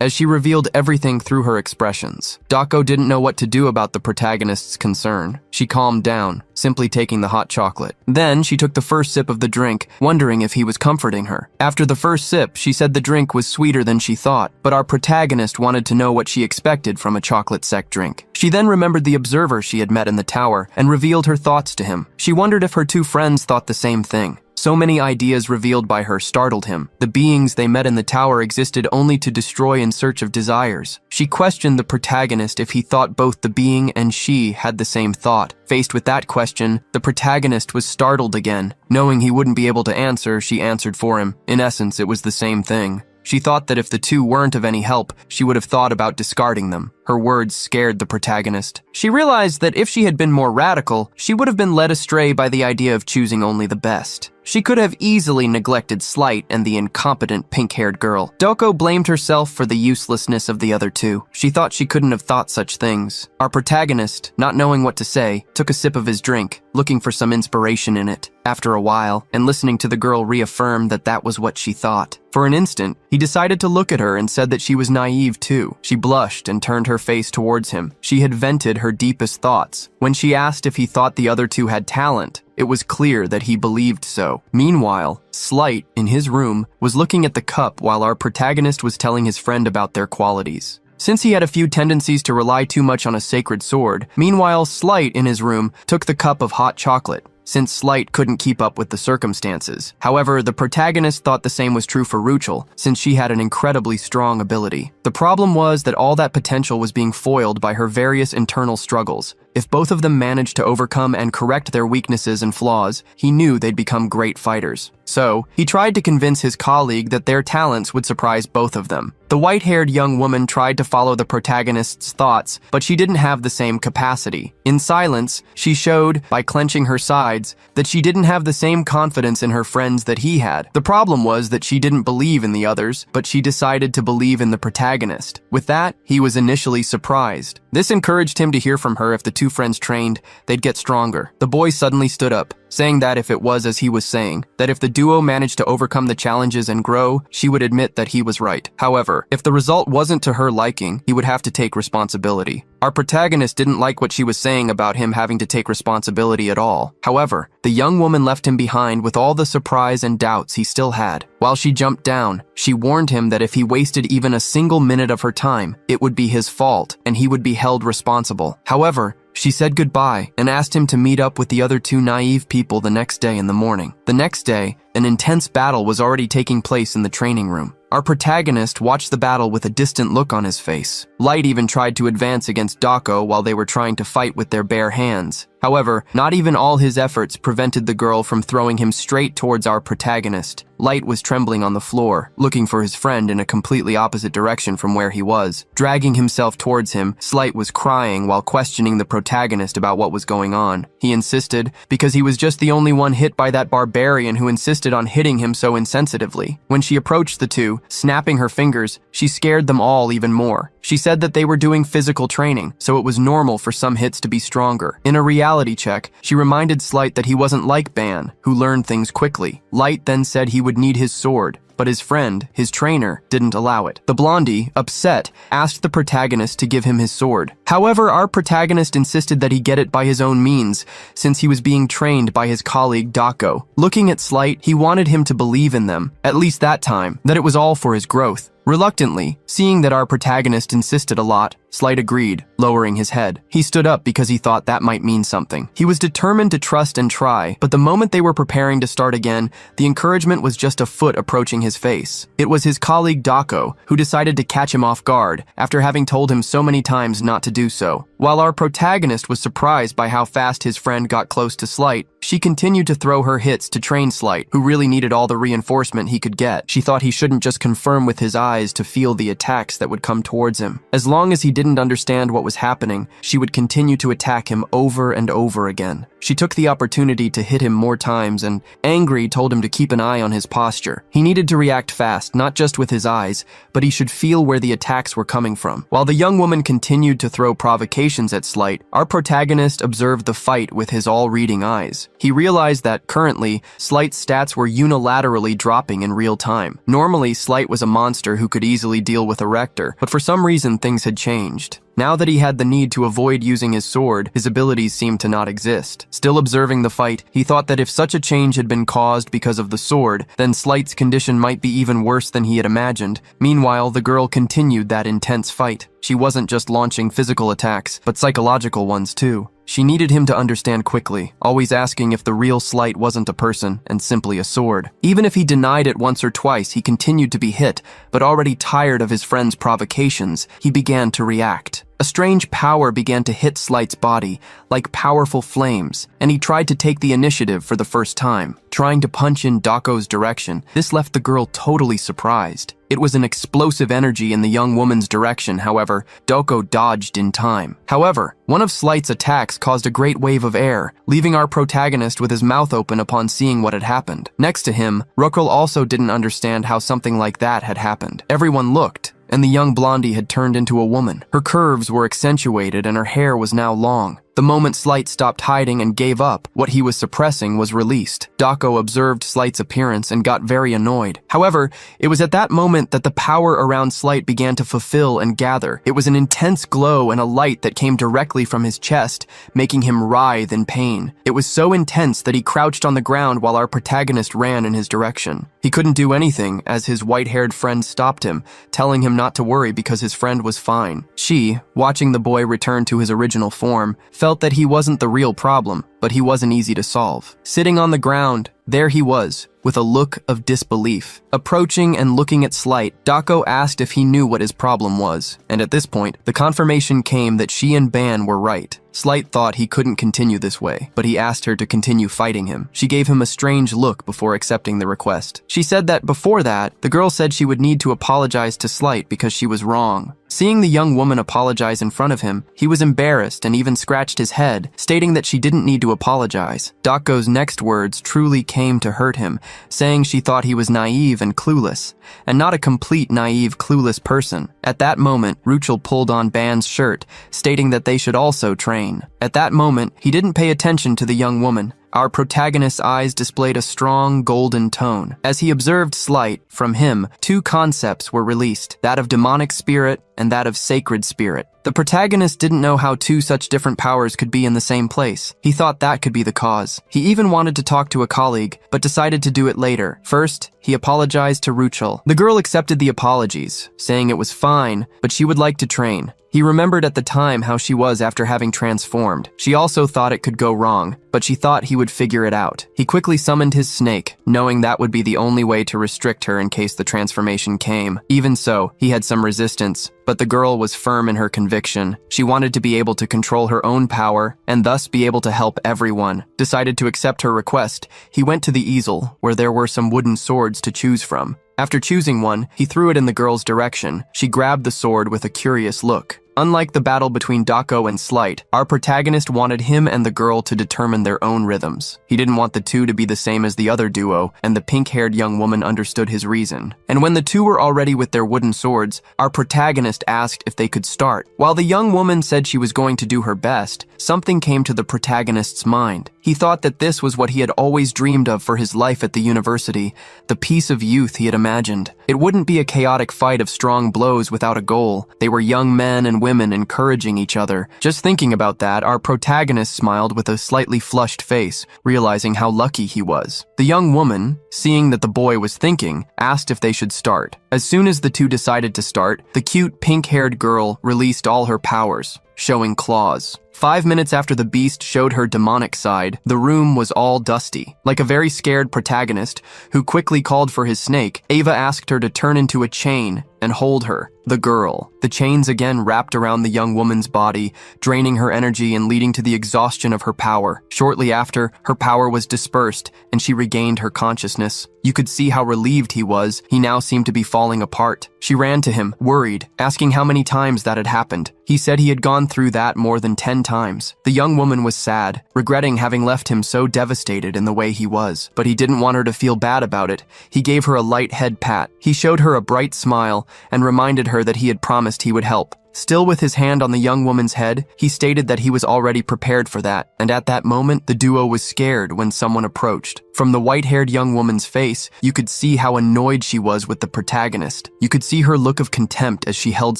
as she revealed everything through her expressions. Dako didn't know what to do about the protagonist's concern. She calmed down, simply taking the hot chocolate. Then she took the first sip of the drink, wondering if he was comforting her. After the first sip, she said the drink was sweeter than she thought, but our protagonist wanted to know what she expected from a chocolate sec drink. She then remembered the observer she had met in the tower and revealed her thoughts to him. She wondered if her two friends thought the same thing. So many ideas revealed by her startled him. The beings they met in the tower existed only to destroy in search of desires. She questioned the protagonist if he thought both the being and she had the same thought. Faced with that question, the protagonist was startled again. Knowing he wouldn't be able to answer, she answered for him. In essence, it was the same thing. She thought that if the two weren't of any help, she would have thought about discarding them. Her words scared the protagonist. She realized that if she had been more radical, she would have been led astray by the idea of choosing only the best. She could have easily neglected Slight and the incompetent pink-haired girl. Doko blamed herself for the uselessness of the other two. She thought she couldn't have thought such things. Our protagonist, not knowing what to say, took a sip of his drink, looking for some inspiration in it. After a while, and listening to the girl reaffirm that that was what she thought. For an instant, he decided to look at her and said that she was naive too. She blushed and turned her face towards him. She had vented her deepest thoughts. When she asked if he thought the other two had talent, it was clear that he believed so. Meanwhile, Slight, in his room, was looking at the cup while our protagonist was telling his friend about their qualities. Since he had a few tendencies to rely too much on a sacred sword, meanwhile, Slight, in his room, took the cup of hot chocolate, since Slight couldn't keep up with the circumstances. However, the protagonist thought the same was true for Ruchel, since she had an incredibly strong ability. The problem was that all that potential was being foiled by her various internal struggles. If both of them managed to overcome and correct their weaknesses and flaws, he knew they'd become great fighters. So, he tried to convince his colleague that their talents would surprise both of them. The white-haired young woman tried to follow the protagonist's thoughts, but she didn't have the same capacity. In silence, she showed, by clenching her sides, that she didn't have the same confidence in her friends that he had. The problem was that she didn't believe in the others, but she decided to believe in the protagonist. With that, he was initially surprised. This encouraged him to hear from her if the two friends trained, they'd get stronger. The boy suddenly stood up, saying that if it was as he was saying, that if the duo managed to overcome the challenges and grow, she would admit that he was right. However, if the result wasn't to her liking, he would have to take responsibility. Our protagonist didn't like what she was saying about him having to take responsibility at all. However, the young woman left him behind with all the surprise and doubts he still had. While she jumped down, she warned him that if he wasted even a single minute of her time, it would be his fault and he would be held responsible. However, she said goodbye and asked him to meet up with the other two naive people the next day in the morning. The next day, an intense battle was already taking place in the training room. Our protagonist watched the battle with a distant look on his face. Light even tried to advance against Dako while they were trying to fight with their bare hands. However, not even all his efforts prevented the girl from throwing him straight towards our protagonist. Light was trembling on the floor, looking for his friend in a completely opposite direction from where he was. Dragging himself towards him, Slight was crying while questioning the protagonist about what was going on. He insisted, because he was just the only one hit by that barbarian who insisted on hitting him so insensitively. When she approached the two, snapping her fingers, she scared them all even more. She said that they were doing physical training, so it was normal for some hits to be stronger. In a reality check, she reminded Slight that he wasn't like Ban, who learned things quickly. Light then said he would need his sword, but his friend, his trainer, didn't allow it. The blondie, upset, asked the protagonist to give him his sword. However, our protagonist insisted that he get it by his own means, since he was being trained by his colleague Dako. Looking at Slight, he wanted him to believe in them, at least that time, that it was all for his growth. Reluctantly, seeing that our protagonist insisted a lot, Slight agreed, lowering his head. He stood up because he thought that might mean something. He was determined to trust and try, but the moment they were preparing to start again, the encouragement was just a foot approaching his face. It was his colleague Dako who decided to catch him off guard after having told him so many times not to do so. While our protagonist was surprised by how fast his friend got close to Slight, she continued to throw her hits to train Slight, who really needed all the reinforcement he could get. She thought he shouldn't just confirm with his eyes to feel the attacks that would come towards him. As long as he didn't understand what was happening, she would continue to attack him over and over again. She took the opportunity to hit him more times and, angry, told him to keep an eye on his posture. He needed to react fast, not just with his eyes, but he should feel where the attacks were coming from. While the young woman continued to throw provocations at Slight, our protagonist observed the fight with his all-reading eyes. He realized that, currently, Slight's stats were unilaterally dropping in real time. Normally, Slight was a monster who could easily deal with a Rector, but for some reason things had changed. Now that he had the need to avoid using his sword, his abilities seemed to not exist. Still observing the fight, he thought that if such a change had been caused because of the sword, then Slight's condition might be even worse than he had imagined. Meanwhile, the girl continued that intense fight. She wasn't just launching physical attacks, but psychological ones too. She needed him to understand quickly, always asking if the real Slight wasn't a person and simply a sword. Even if he denied it once or twice, he continued to be hit, but already tired of his friend's provocations, he began to react. A strange power began to hit Slight's body, like powerful flames, and he tried to take the initiative for the first time. Trying to punch in Dako's direction, this left the girl totally surprised. It was an explosive energy in the young woman's direction, however, Doko dodged in time. However, one of Slight's attacks caused a great wave of air, leaving our protagonist with his mouth open upon seeing what had happened. Next to him, Ruckel also didn't understand how something like that had happened. Everyone looked, and the young blondie had turned into a woman. Her curves were accentuated and her hair was now long. The moment Slight stopped hiding and gave up, what he was suppressing was released. Dako observed Slight's appearance and got very annoyed. However, it was at that moment that the power around Slight began to fulfill and gather. It was an intense glow and a light that came directly from his chest, making him writhe in pain. It was so intense that he crouched on the ground while our protagonist ran in his direction. He couldn't do anything as his white-haired friend stopped him, telling him not to worry because his friend was fine. She, watching the boy return to his original form, felt that he wasn't the real problem, but he wasn't easy to solve. Sitting on the ground, there he was, with a look of disbelief. Approaching and looking at Slight, Dako asked if he knew what his problem was, and at this point, the confirmation came that she and Ban were right. Slight thought he couldn't continue this way, but he asked her to continue fighting him. She gave him a strange look before accepting the request. She said that before that, the girl said she would need to apologize to Slight because she was wrong. Seeing the young woman apologize in front of him, he was embarrassed and even scratched his head, stating that she didn't need to apologize. Dako's next words truly came to hurt him, saying she thought he was naive and clueless, and not a complete naive, clueless person. At that moment, Ruchel pulled on Ban's shirt, stating that they should also train. At that moment, he didn't pay attention to the young woman. Our protagonist's eyes displayed a strong golden tone. As he observed Slight, from him, two concepts were released, that of demonic spirit and that of sacred spirit. The protagonist didn't know how two such different powers could be in the same place. He thought that could be the cause. He even wanted to talk to a colleague, but decided to do it later. First, he apologized to Ruchel. The girl accepted the apologies, saying it was fine, but she would like to train. He remembered at the time how she was after having transformed. She also thought it could go wrong, but she thought he would figure it out. He quickly summoned his snake, knowing that would be the only way to restrict her in case the transformation came. Even so, he had some resistance, but the girl was firm in her conviction. She wanted to be able to control her own power and thus be able to help everyone. Decided to accept her request, he went to the easel, where there were some wooden swords to choose from. After choosing one, he threw it in the girl's direction. She grabbed the sword with a curious look. Unlike the battle between Dako and Slight, our protagonist wanted him and the girl to determine their own rhythms. He didn't want the two to be the same as the other duo, and the pink-haired young woman understood his reason. And when the two were already with their wooden swords, our protagonist asked if they could start. While the young woman said she was going to do her best, something came to the protagonist's mind. He thought that this was what he had always dreamed of for his life at the university, the peace of youth he had imagined. It wouldn't be a chaotic fight of strong blows without a goal. They were young men and women encouraging each other. Just thinking about that, our protagonist smiled with a slightly flushed face, realizing how lucky he was. The young woman, seeing that the boy was thinking, asked if they should start. As soon as the two decided to start, the cute pink-haired girl released all her powers, showing claws. 5 minutes after the beast showed her demonic side, the room was all dusty. Like a very scared protagonist, who quickly called for his snake, Ava asked her to turn into a chain and hold her, the girl. The chains again wrapped around the young woman's body, draining her energy and leading to the exhaustion of her power. Shortly after, her power was dispersed, and she regained her consciousness. You could see how relieved he was. He now seemed to be falling apart. She ran to him, worried, asking how many times that had happened. He said he had gone through that more than 10 times. The young woman was sad, regretting having left him so devastated in the way he was. But he didn't want her to feel bad about it. He gave her a light head pat. He showed her a bright smile and reminded her that he had promised he would help. Still with his hand on the young woman's head, he stated that he was already prepared for that, and at that moment, the duo was scared when someone approached. From the white-haired young woman's face, you could see how annoyed she was with the protagonist. You could see her look of contempt as she held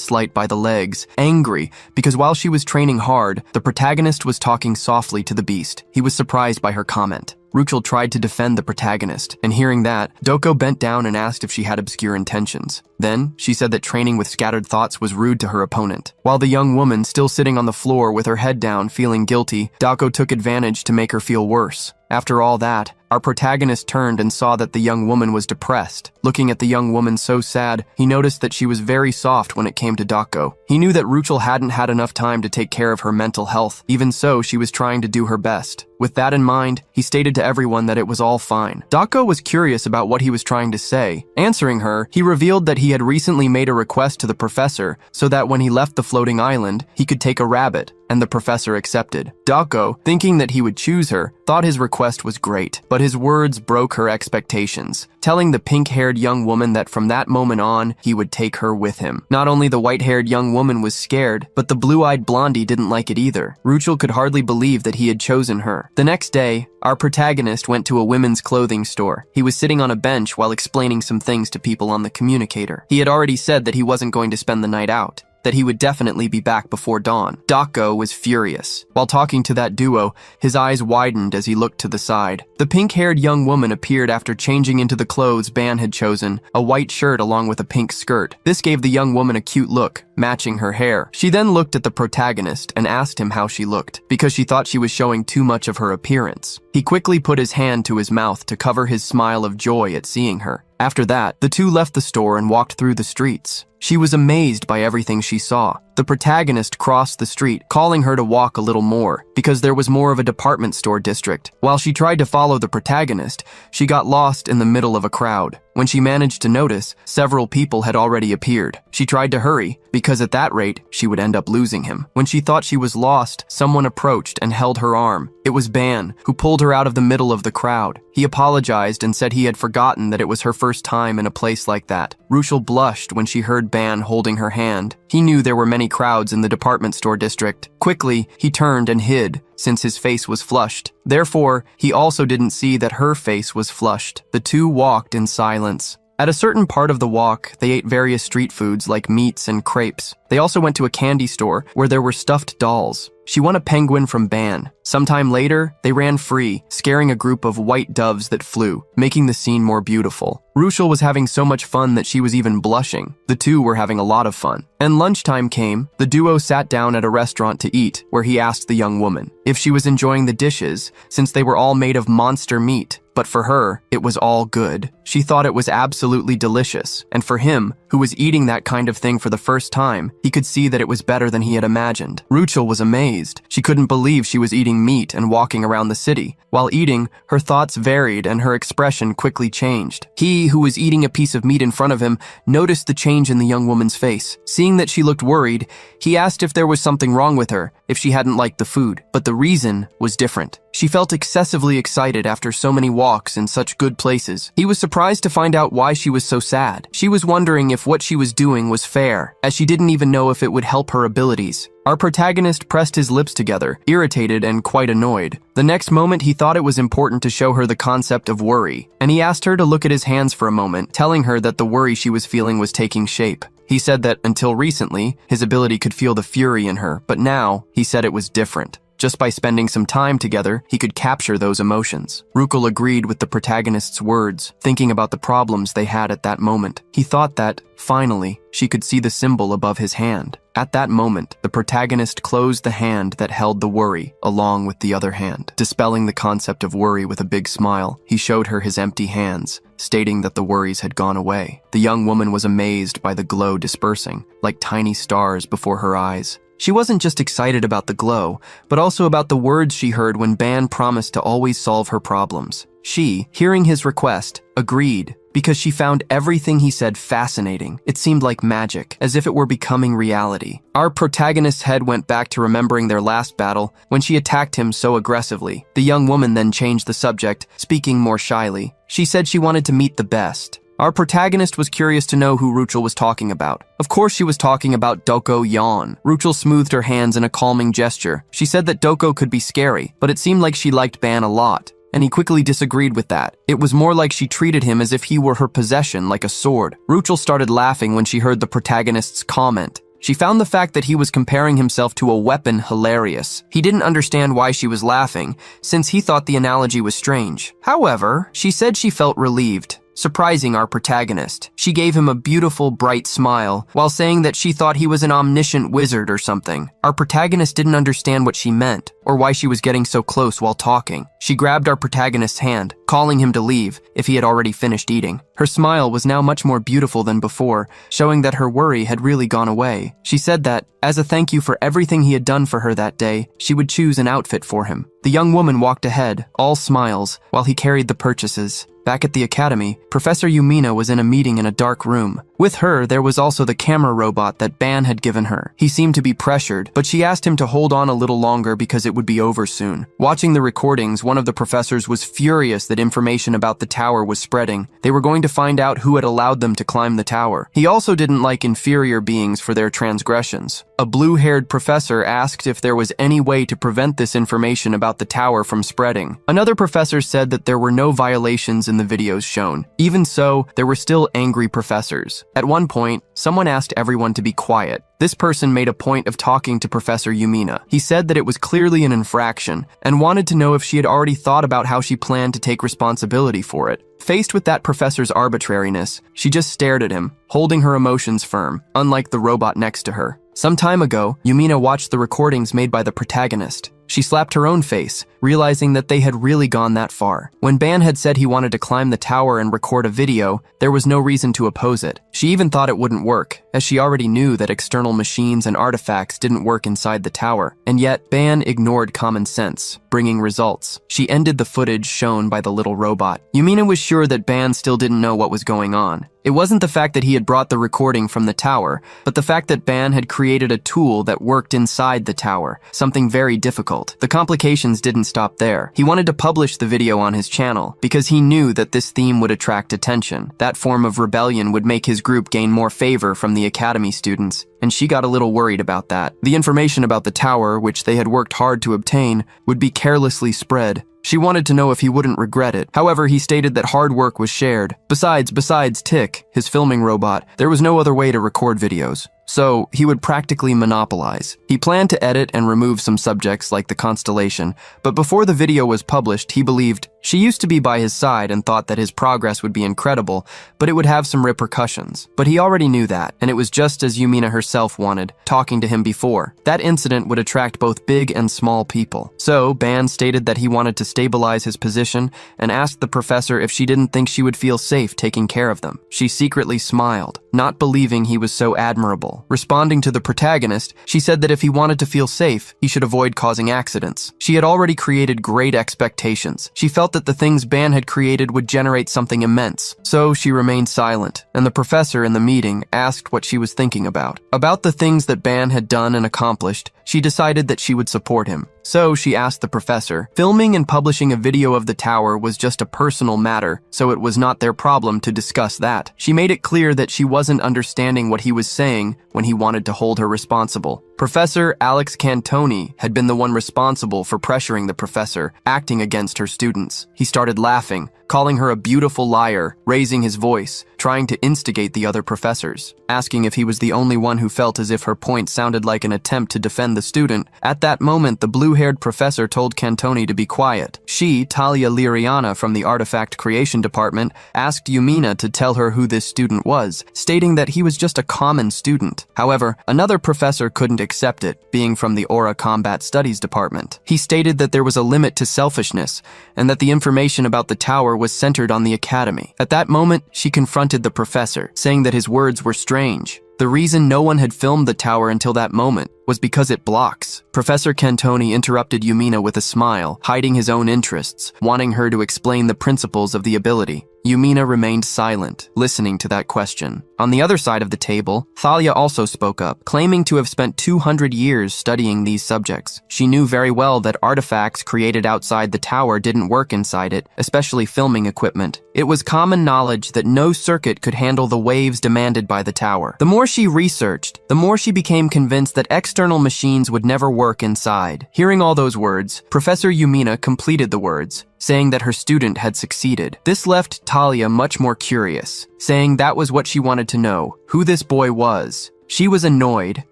Slight by the legs, angry, because while she was training hard, the protagonist was talking softly to the beast. He was surprised by her comment. Ruchel tried to defend the protagonist, and hearing that, Doko bent down and asked if she had obscure intentions. Then, she said that training with scattered thoughts was rude to her opponent. While the young woman, still sitting on the floor with her head down, feeling guilty, Dako took advantage to make her feel worse. After all that, our protagonist turned and saw that the young woman was depressed. Looking at the young woman so sad, he noticed that she was very soft when it came to Dako. He knew that Ruchel hadn't had enough time to take care of her mental health. Even so, she was trying to do her best. With that in mind, he stated to everyone that it was all fine. Dako was curious about what he was trying to say. Answering her, he revealed that he had recently made a request to the professor so that when he left the floating island, he could take a rabbit, and the professor accepted. Dako, thinking that he would choose her, thought his request was great, but his words broke her expectations, telling the pink-haired young woman that from that moment on, he would take her with him. Not only the white-haired young woman was scared, but the blue-eyed blondie didn't like it either. Ruchel could hardly believe that he had chosen her. The next day, our protagonist went to a women's clothing store. He was sitting on a bench while explaining some things to people on the communicator. He had already said that he wasn't going to spend the night out, that he would definitely be back before dawn. Dako was furious. While talking to that duo, his eyes widened as he looked to the side. The pink-haired young woman appeared after changing into the clothes Ban had chosen, a white shirt along with a pink skirt. This gave the young woman a cute look, matching her hair. She then looked at the protagonist and asked him how she looked, because she thought she was showing too much of her appearance. He quickly put his hand to his mouth to cover his smile of joy at seeing her. After that, the two left the store and walked through the streets. She was amazed by everything she saw. The protagonist crossed the street, calling her to walk a little more, because there was more of a department store district. While she tried to follow the protagonist, she got lost in the middle of a crowd. When she managed to notice, several people had already appeared. She tried to hurry, because at that rate, she would end up losing him. When she thought she was lost, someone approached and held her arm. It was Ban, who pulled her out of the middle of the crowd. He apologized and said he had forgotten that it was her first time in a place like that. Ruchel blushed when she heard Ban holding her hand. He knew there were many crowds in the department store district. Quickly, he turned and hid, since his face was flushed. Therefore, he also didn't see that her face was flushed. The two walked in silence. At a certain part of the walk, they ate various street foods like meats and crepes. They also went to a candy store where there were stuffed dolls. She won a penguin from Ban. Sometime later, they ran free, scaring a group of white doves that flew, making the scene more beautiful. Ruchel was having so much fun that she was even blushing. The two were having a lot of fun. And lunchtime came. The duo sat down at a restaurant to eat, where he asked the young woman if she was enjoying the dishes, since they were all made of monster meat. But for her, it was all good. She thought it was absolutely delicious. And for him, who was eating that kind of thing for the first time, he could see that it was better than he had imagined. Ruchel was amazed. She couldn't believe she was eating meat and walking around the city. While eating, her thoughts varied and her expression quickly changed. He, who was eating a piece of meat in front of him, noticed the change in the young woman's face. Seeing that she looked worried, he asked if there was something wrong with her, if she hadn't liked the food. But the reason was different. She felt excessively excited after so many walks in such good places. He was surprised to find out why she was so sad. She was wondering if what she was doing was fair, as she didn't even know if it would help her abilities. Our protagonist pressed his lips together, irritated and quite annoyed. The next moment, he thought it was important to show her the concept of worry, and he asked her to look at his hands for a moment, telling her that the worry she was feeling was taking shape. He said that until recently, his ability could feel the fury in her, but now, he said it was different. Just by spending some time together, he could capture those emotions. Ruchel agreed with the protagonist's words, thinking about the problems they had at that moment. He thought that, finally, she could see the symbol above his hand. At that moment, the protagonist closed the hand that held the worry, along with the other hand. Dispelling the concept of worry with a big smile, he showed her his empty hands, stating that the worries had gone away. The young woman was amazed by the glow dispersing, like tiny stars before her eyes. She wasn't just excited about the glow, but also about the words she heard when Ban promised to always solve her problems. She, hearing his request, agreed, because she found everything he said fascinating. It seemed like magic, as if it were becoming reality. Our protagonist's head went back to remembering their last battle, when she attacked him so aggressively. The young woman then changed the subject, speaking more shyly. She said she wanted to meet the best. Our protagonist was curious to know who Ruchel was talking about. Of course she was talking about Doko Yan. Ruchel smoothed her hands in a calming gesture. She said that Doko could be scary, but it seemed like she liked Ban a lot, and he quickly disagreed with that. It was more like she treated him as if he were her possession, like a sword. Ruchel started laughing when she heard the protagonist's comment. She found the fact that he was comparing himself to a weapon hilarious. He didn't understand why she was laughing, since he thought the analogy was strange. However, she said she felt relieved, surprising our protagonist. She gave him a beautiful, bright smile, while saying that she thought he was an omniscient wizard or something. Our protagonist didn't understand what she meant, or why she was getting so close while talking. She grabbed our protagonist's hand, calling him to leave, if he had already finished eating. Her smile was now much more beautiful than before, showing that her worry had really gone away. She said that, as a thank you for everything he had done for her that day, she would choose an outfit for him. The young woman walked ahead, all smiles, while he carried the purchases. Back at the academy, Professor Yumina was in a meeting in a dark room. With her, there was also the camera robot that Ban had given her. He seemed to be pressured, but she asked him to hold on a little longer because it would be over soon. Watching the recordings, one of the professors was furious that information about the tower was spreading. They were going to find out who had allowed them to climb the tower. He also didn't like inferior beings for their transgressions. A blue-haired professor asked if there was any way to prevent this information about the tower from spreading. Another professor said that there were no violations in the videos shown. Even so, there were still angry professors. At one point, someone asked everyone to be quiet. This person made a point of talking to Professor Yumina. He said that it was clearly an infraction and wanted to know if she had already thought about how she planned to take responsibility for it. Faced with that professor's arbitrariness, she just stared at him, holding her emotions firm, unlike the robot next to her. Some time ago, Yumina watched the recordings made by the protagonist. She slapped her own face, realizing that they had really gone that far. When Ban had said he wanted to climb the tower and record a video, there was no reason to oppose it. She even thought it wouldn't work, as she already knew that external machines and artifacts didn't work inside the tower. And yet, Ban ignored common sense, bringing results. She ended the footage shown by the little robot. Yumina was sure that Ban still didn't know what was going on. It wasn't the fact that he had brought the recording from the tower, but the fact that Ban had created a tool that worked inside the tower, something very difficult. The complications didn't stop there. He wanted to publish the video on his channel, because he knew that this theme would attract attention. That form of rebellion would make his group gain more favor from the academy students, and she got a little worried about that. The information about the tower, which they had worked hard to obtain, would be carelessly spread, She wanted to know if he wouldn't regret it. However, he stated that hard work was shared. Besides Tick, his filming robot, there was no other way to record videos. So, he would practically monopolize. He planned to edit and remove some subjects like the constellation, but before the video was published, he believed she used to be by his side and thought that his progress would be incredible, but it would have some repercussions. But he already knew that, and it was just as Yumina herself wanted, talking to him before. That incident would attract both big and small people. So, Ban stated that he wanted to stabilize his position and asked the professor if she didn't think she would feel safe taking care of them. She secretly smiled, not believing he was so admirable. Responding to the protagonist, she said that if he wanted to feel safe, he should avoid causing accidents. She had already created great expectations. She felt that the things Ban had created would generate something immense. So she remained silent, and the professor in the meeting asked what she was thinking about. About the things that Ban had done and accomplished, she decided that she would support him. So she asked the professor. Filming and publishing a video of the tower was just a personal matter, so it was not their problem to discuss that. She made it clear that she wasn't understanding what he was saying when he wanted to hold her responsible. Professor Alex Cantoni had been the one responsible for pressuring the professor, acting against her students. He started laughing, calling her a beautiful liar, raising his voice, trying to instigate the other professors, asking if he was the only one who felt as if her point sounded like an attempt to defend the student. At that moment, the blue-haired professor told Cantoni to be quiet. She, Talia Liriana from the Artifact Creation Department, asked Yumina to tell her who this student was, stating that he was just a common student. However, another professor couldn't accept it, being from the Aura Combat Studies Department. He stated that there was a limit to selfishness, and that the information about the tower was centered on the academy. At that moment, she confronted the professor, saying that his words were strange. The reason no one had filmed the tower until that moment was because it blocks. Professor Cantoni interrupted Yumina with a smile, hiding his own interests, wanting her to explain the principles of the ability. Yumina remained silent, listening to that question. On the other side of the table, Thalia also spoke up, claiming to have spent 200 years studying these subjects. She knew very well that artifacts created outside the tower didn't work inside it, especially filming equipment. It was common knowledge that no circuit could handle the waves demanded by the tower. The more she researched, the more she became convinced that external machines would never work inside. Hearing all those words, Professor Yumina completed the words, saying that her student had succeeded. This left Talia much more curious, saying that was what she wanted to know, who this boy was. She was annoyed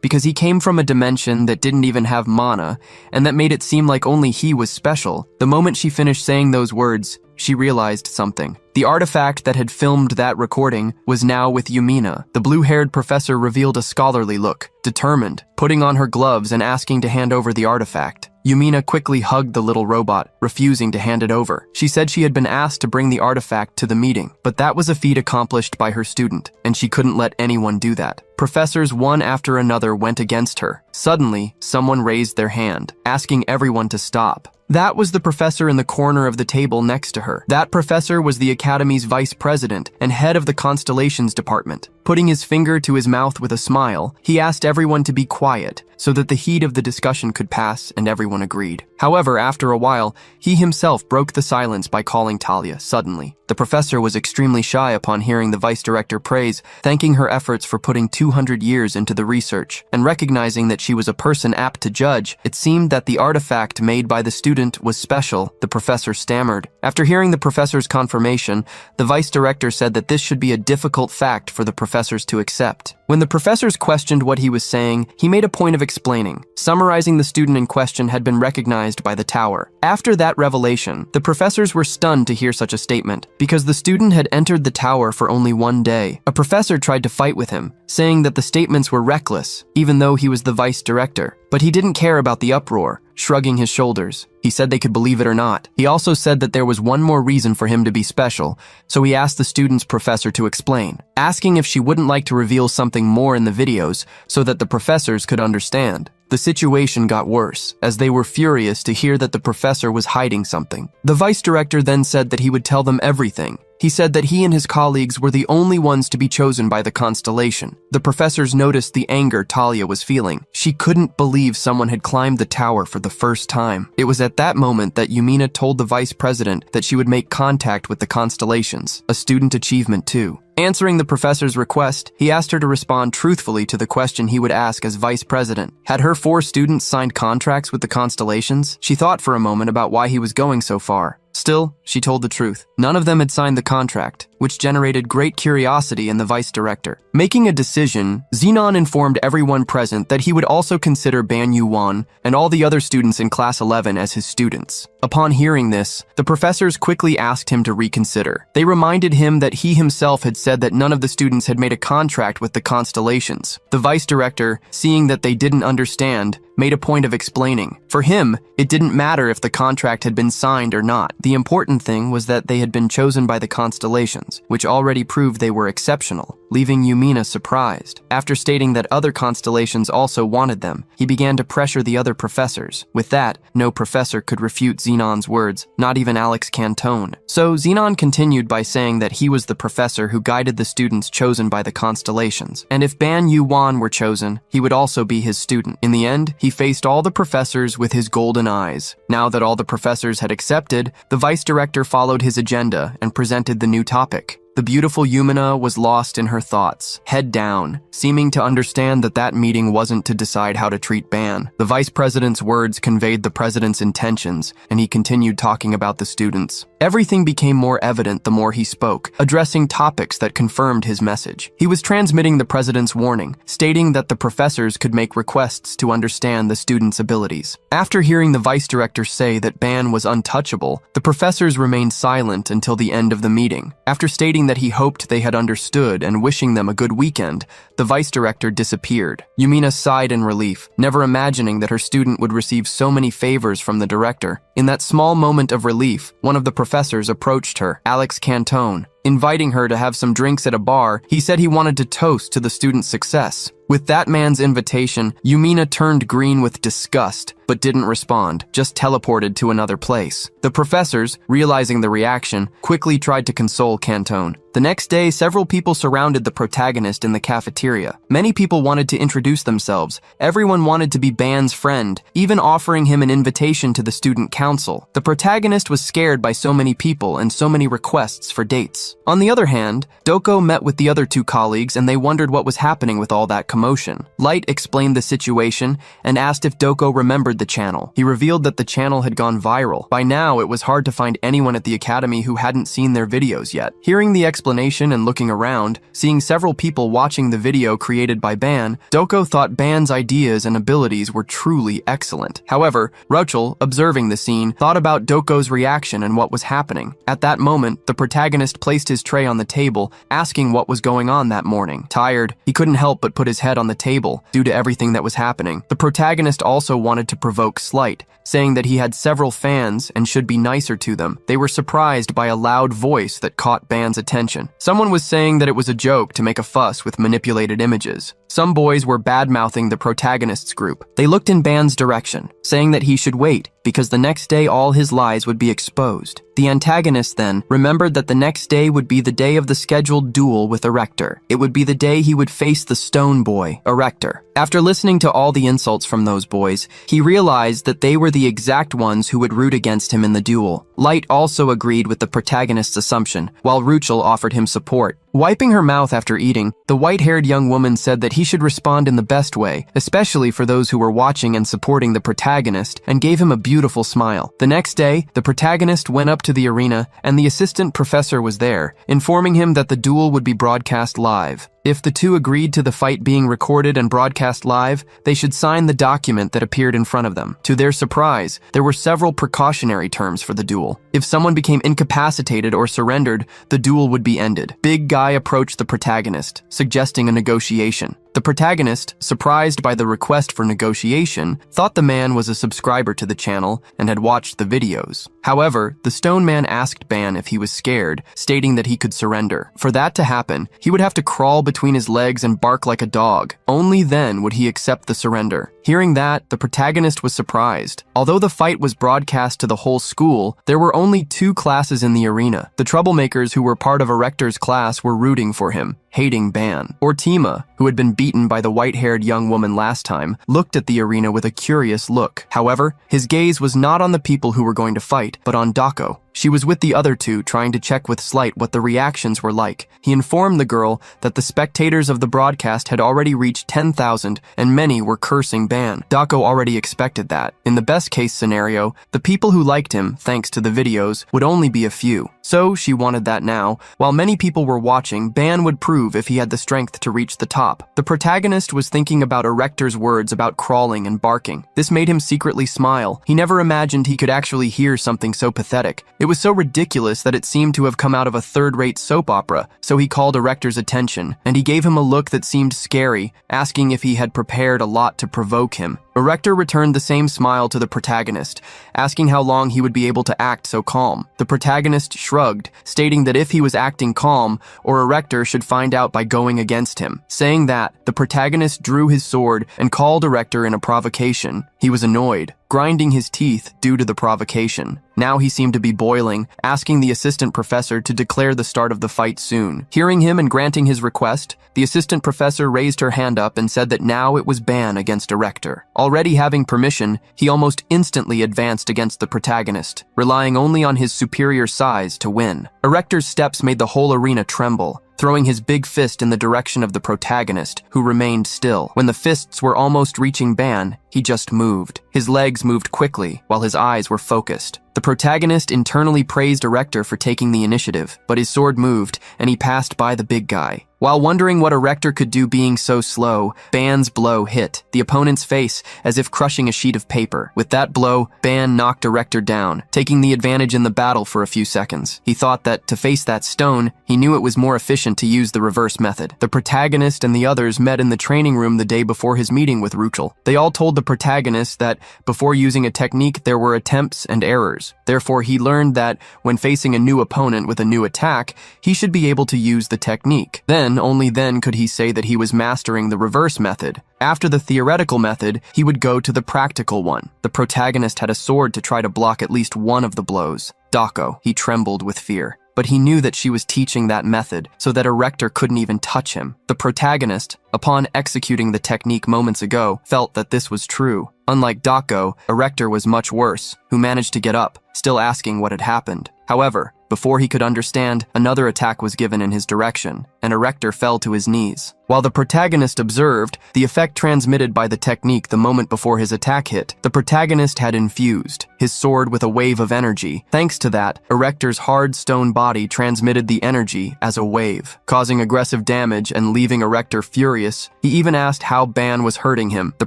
because he came from a dimension that didn't even have mana, and that made it seem like only he was special. The moment she finished saying those words, she realized something. The artifact that had filmed that recording was now with Yumina. The blue-haired professor revealed a scholarly look, determined, putting on her gloves and asking to hand over the artifact. Yumina quickly hugged the little robot, refusing to hand it over. She said she had been asked to bring the artifact to the meeting, but that was a feat accomplished by her student, and she couldn't let anyone do that. Professors one after another went against her. Suddenly, someone raised their hand, asking everyone to stop. That was the professor in the corner of the table next to her. That professor was the Academy's vice president and head of the Constellations Department. Putting his finger to his mouth with a smile, he asked everyone to be quiet so that the heat of the discussion could pass, and everyone agreed. However, after a while, he himself broke the silence by calling Talia suddenly. The professor was extremely shy upon hearing the vice director praise, thanking her efforts for putting 200 years into the research, and recognizing that she was a person apt to judge. It seemed that the artifact made by the student was special, the professor stammered. After hearing the professor's confirmation, the vice director said that this should be a difficult fact for the professors to accept. When the professors questioned what he was saying, he made a point of explaining, summarizing the student in question had been recognized by the tower. After that revelation, the professors were stunned to hear such a statement, because the student had entered the tower for only one day. A professor tried to fight with him, saying that the statements were reckless, even though he was the vice director. But he didn't care about the uproar, shrugging his shoulders. He said they could believe it or not. He also said that there was one more reason for him to be special, so he asked the student's professor to explain, asking if she wouldn't like to reveal something more in the videos so that the professors could understand. The situation got worse, as they were furious to hear that the professor was hiding something. The vice director then said that he would tell them everything. He said that he and his colleagues were the only ones to be chosen by the constellation. The professors noticed the anger Talia was feeling. She couldn't believe someone had climbed the tower for the first time. It was at that moment that Yumina told the vice president that she would make contact with the constellations, a student achievement too. Answering the professor's request, he asked her to respond truthfully to the question he would ask as vice president. Had her 4 students signed contracts with the constellations? She thought for a moment about why he was going so far. Still, she told the truth. None of them had signed the contract, which generated great curiosity in the vice director. Making a decision, Zenon informed everyone present that he would also consider Ban Yuan and all the other students in class 11 as his students. Upon hearing this, the professors quickly asked him to reconsider. They reminded him that he himself had said that none of the students had made a contract with the constellations. The vice director, seeing that they didn't understand, made a point of explaining. For him, it didn't matter if the contract had been signed or not. The important thing was that they had been chosen by the constellations, which already proved they were exceptional, leaving Yumina surprised. After stating that other constellations also wanted them, he began to pressure the other professors. With that, no professor could refute Zenon's words, not even Alex Cantone. So Zenon continued by saying that he was the professor who guided the students chosen by the constellations, and if Ban Yuan were chosen, he would also be his student. In the end, he faced all the professors with his golden eyes. Now that all the professors had accepted, the vice director followed his agenda and presented the new topic. The beautiful Yumina was lost in her thoughts, head down, seeming to understand that that meeting wasn't to decide how to treat Ban. The vice president's words conveyed the president's intentions, and he continued talking about the students. Everything became more evident the more he spoke, addressing topics that confirmed his message. He was transmitting the president's warning, stating that the professors could make requests to understand the students' abilities. After hearing the vice director say that Ban was untouchable, the professors remained silent until the end of the meeting. After stating that he hoped they had understood and wishing them a good weekend, the vice director disappeared. Yumina sighed in relief, never imagining that her student would receive so many favors from the director. In that small moment of relief, one of the professors approached her, Alex Cantone. Inviting her to have some drinks at a bar, he said he wanted to toast to the student's success. With that man's invitation, Yumina turned green with disgust, but didn't respond, just teleported to another place. The professors, realizing the reaction, quickly tried to console Cantone. The next day, several people surrounded the protagonist in the cafeteria. Many people wanted to introduce themselves. Everyone wanted to be Ban's friend, even offering him an invitation to the student council. The protagonist was scared by so many people and so many requests for dates. On the other hand, Doko met with the other 2 colleagues and they wondered what was happening with all that commotion. Light explained the situation and asked if Doko remembered the channel. He revealed that the channel had gone viral. By now, it was hard to find anyone at the academy who hadn't seen their videos yet. Hearing the explanation and looking around, seeing several people watching the video created by Ban, Doko thought Ban's ideas and abilities were truly excellent. However, Rochel, observing the scene, thought about Doko's reaction and what was happening. At that moment, the protagonist placed his tray on the table, asking what was going on that morning. Tired, he couldn't help but put his head on the table due to everything that was happening. The protagonist also wanted to provoke slight, saying that he had several fans and should be nicer to them. They were surprised by a loud voice that caught Ban's attention. Someone was saying that it was a joke to make a fuss with manipulated images. Some boys were bad-mouthing the protagonist's group. They looked in Ban's direction, saying that he should wait, because the next day all his lies would be exposed. The antagonist then remembered that the next day would be the day of the scheduled duel with Erector. It would be the day he would face the stone boy, Erector. After listening to all the insults from those boys, he realized that they were the exact ones who would root against him in the duel. Light also agreed with the protagonist's assumption, while Ruchel offered him support. Wiping her mouth after eating, the white-haired young woman said that he should respond in the best way, especially for those who were watching and supporting the protagonist, and gave him a beautiful smile. The next day, the protagonist went up to the arena, and the assistant professor was there, informing him that the duel would be broadcast live. If the 2 agreed to the fight being recorded and broadcast live, they should sign the document that appeared in front of them. To their surprise, there were several precautionary terms for the duel. If someone became incapacitated or surrendered, the duel would be ended. Big Guy approached the protagonist, suggesting a negotiation. The protagonist, surprised by the request for negotiation, thought the man was a subscriber to the channel and had watched the videos. However, the stone man asked Ban if he was scared, stating that he could surrender. For that to happen, he would have to crawl between his legs and bark like a dog. Only then would he accept the surrender. Hearing that, the protagonist was surprised. Although the fight was broadcast to the whole school, there were only 2 classes in the arena. The troublemakers who were part of Erector's class were rooting for him, hating Ban. Ortima, who had been beaten by the white-haired young woman last time, looked at the arena with a curious look. However, his gaze was not on the people who were going to fight, but on Dako. She was with the other two, trying to check with Slight what the reactions were like. He informed the girl that the spectators of the broadcast had already reached 10,000 and many were cursing Ban. Dako already expected that. In the best case scenario, the people who liked him, thanks to the videos, would only be a few. So she wanted that now. While many people were watching, Ban would prove if he had the strength to reach the top. The protagonist was thinking about Erector's words about crawling and barking. This made him secretly smile. He never imagined he could actually hear something so pathetic. It was so ridiculous that it seemed to have come out of a third-rate soap opera, so he called Erector's attention, and he gave him a look that seemed scary, asking if he had prepared a lot to provoke him. Erector returned the same smile to the protagonist, asking how long he would be able to act so calm. The protagonist shrugged, stating that if he was acting calm, or Erector should find out by going against him. Saying that, the protagonist drew his sword and called Erector in a provocation. He was annoyed, grinding his teeth due to the provocation. Now he seemed to be boiling, asking the assistant professor to declare the start of the fight soon. Hearing him and granting his request, the assistant professor raised her hand up and said that now it was Ban against Erector. Already having permission, he almost instantly advanced against the protagonist, relying only on his superior size to win. Erector's steps made the whole arena tremble, throwing his big fist in the direction of the protagonist, who remained still. When the fists were almost reaching Ban, he just moved. His legs moved quickly, while his eyes were focused. The protagonist internally praised Erector for taking the initiative, but his sword moved, and he passed by the big guy. While wondering what Erector could do being so slow, Ban's blow hit the opponent's face as if crushing a sheet of paper. With that blow, Ban knocked Erector down, taking the advantage in the battle for a few seconds. He thought that to face that stone, he knew it was more efficient to use the reverse method. The protagonist and the others met in the training room the day before his meeting with Ruchel. They all told the protagonist that before using a technique, there were attempts and errors. Therefore, he learned that when facing a new opponent with a new attack, he should be able to use the technique. Only then could he say that he was mastering the reverse method. After the theoretical method, he would go to the practical one. The protagonist had a sword to try to block at least one of the blows. Dako, he trembled with fear. But he knew that she was teaching that method, so that Erector couldn't even touch him. The protagonist, upon executing the technique moments ago, felt that this was true. Unlike Dako, Erector was much worse, who managed to get up, still asking what had happened. However, before he could understand, another attack was given in his direction, and Erector fell to his knees. While the protagonist observed the effect transmitted by the technique the moment before his attack hit, the protagonist had infused his sword with a wave of energy. Thanks to that, Erector's hard stone body transmitted the energy as a wave, causing aggressive damage and leaving Erector furious. He even asked how Ban was hurting him. The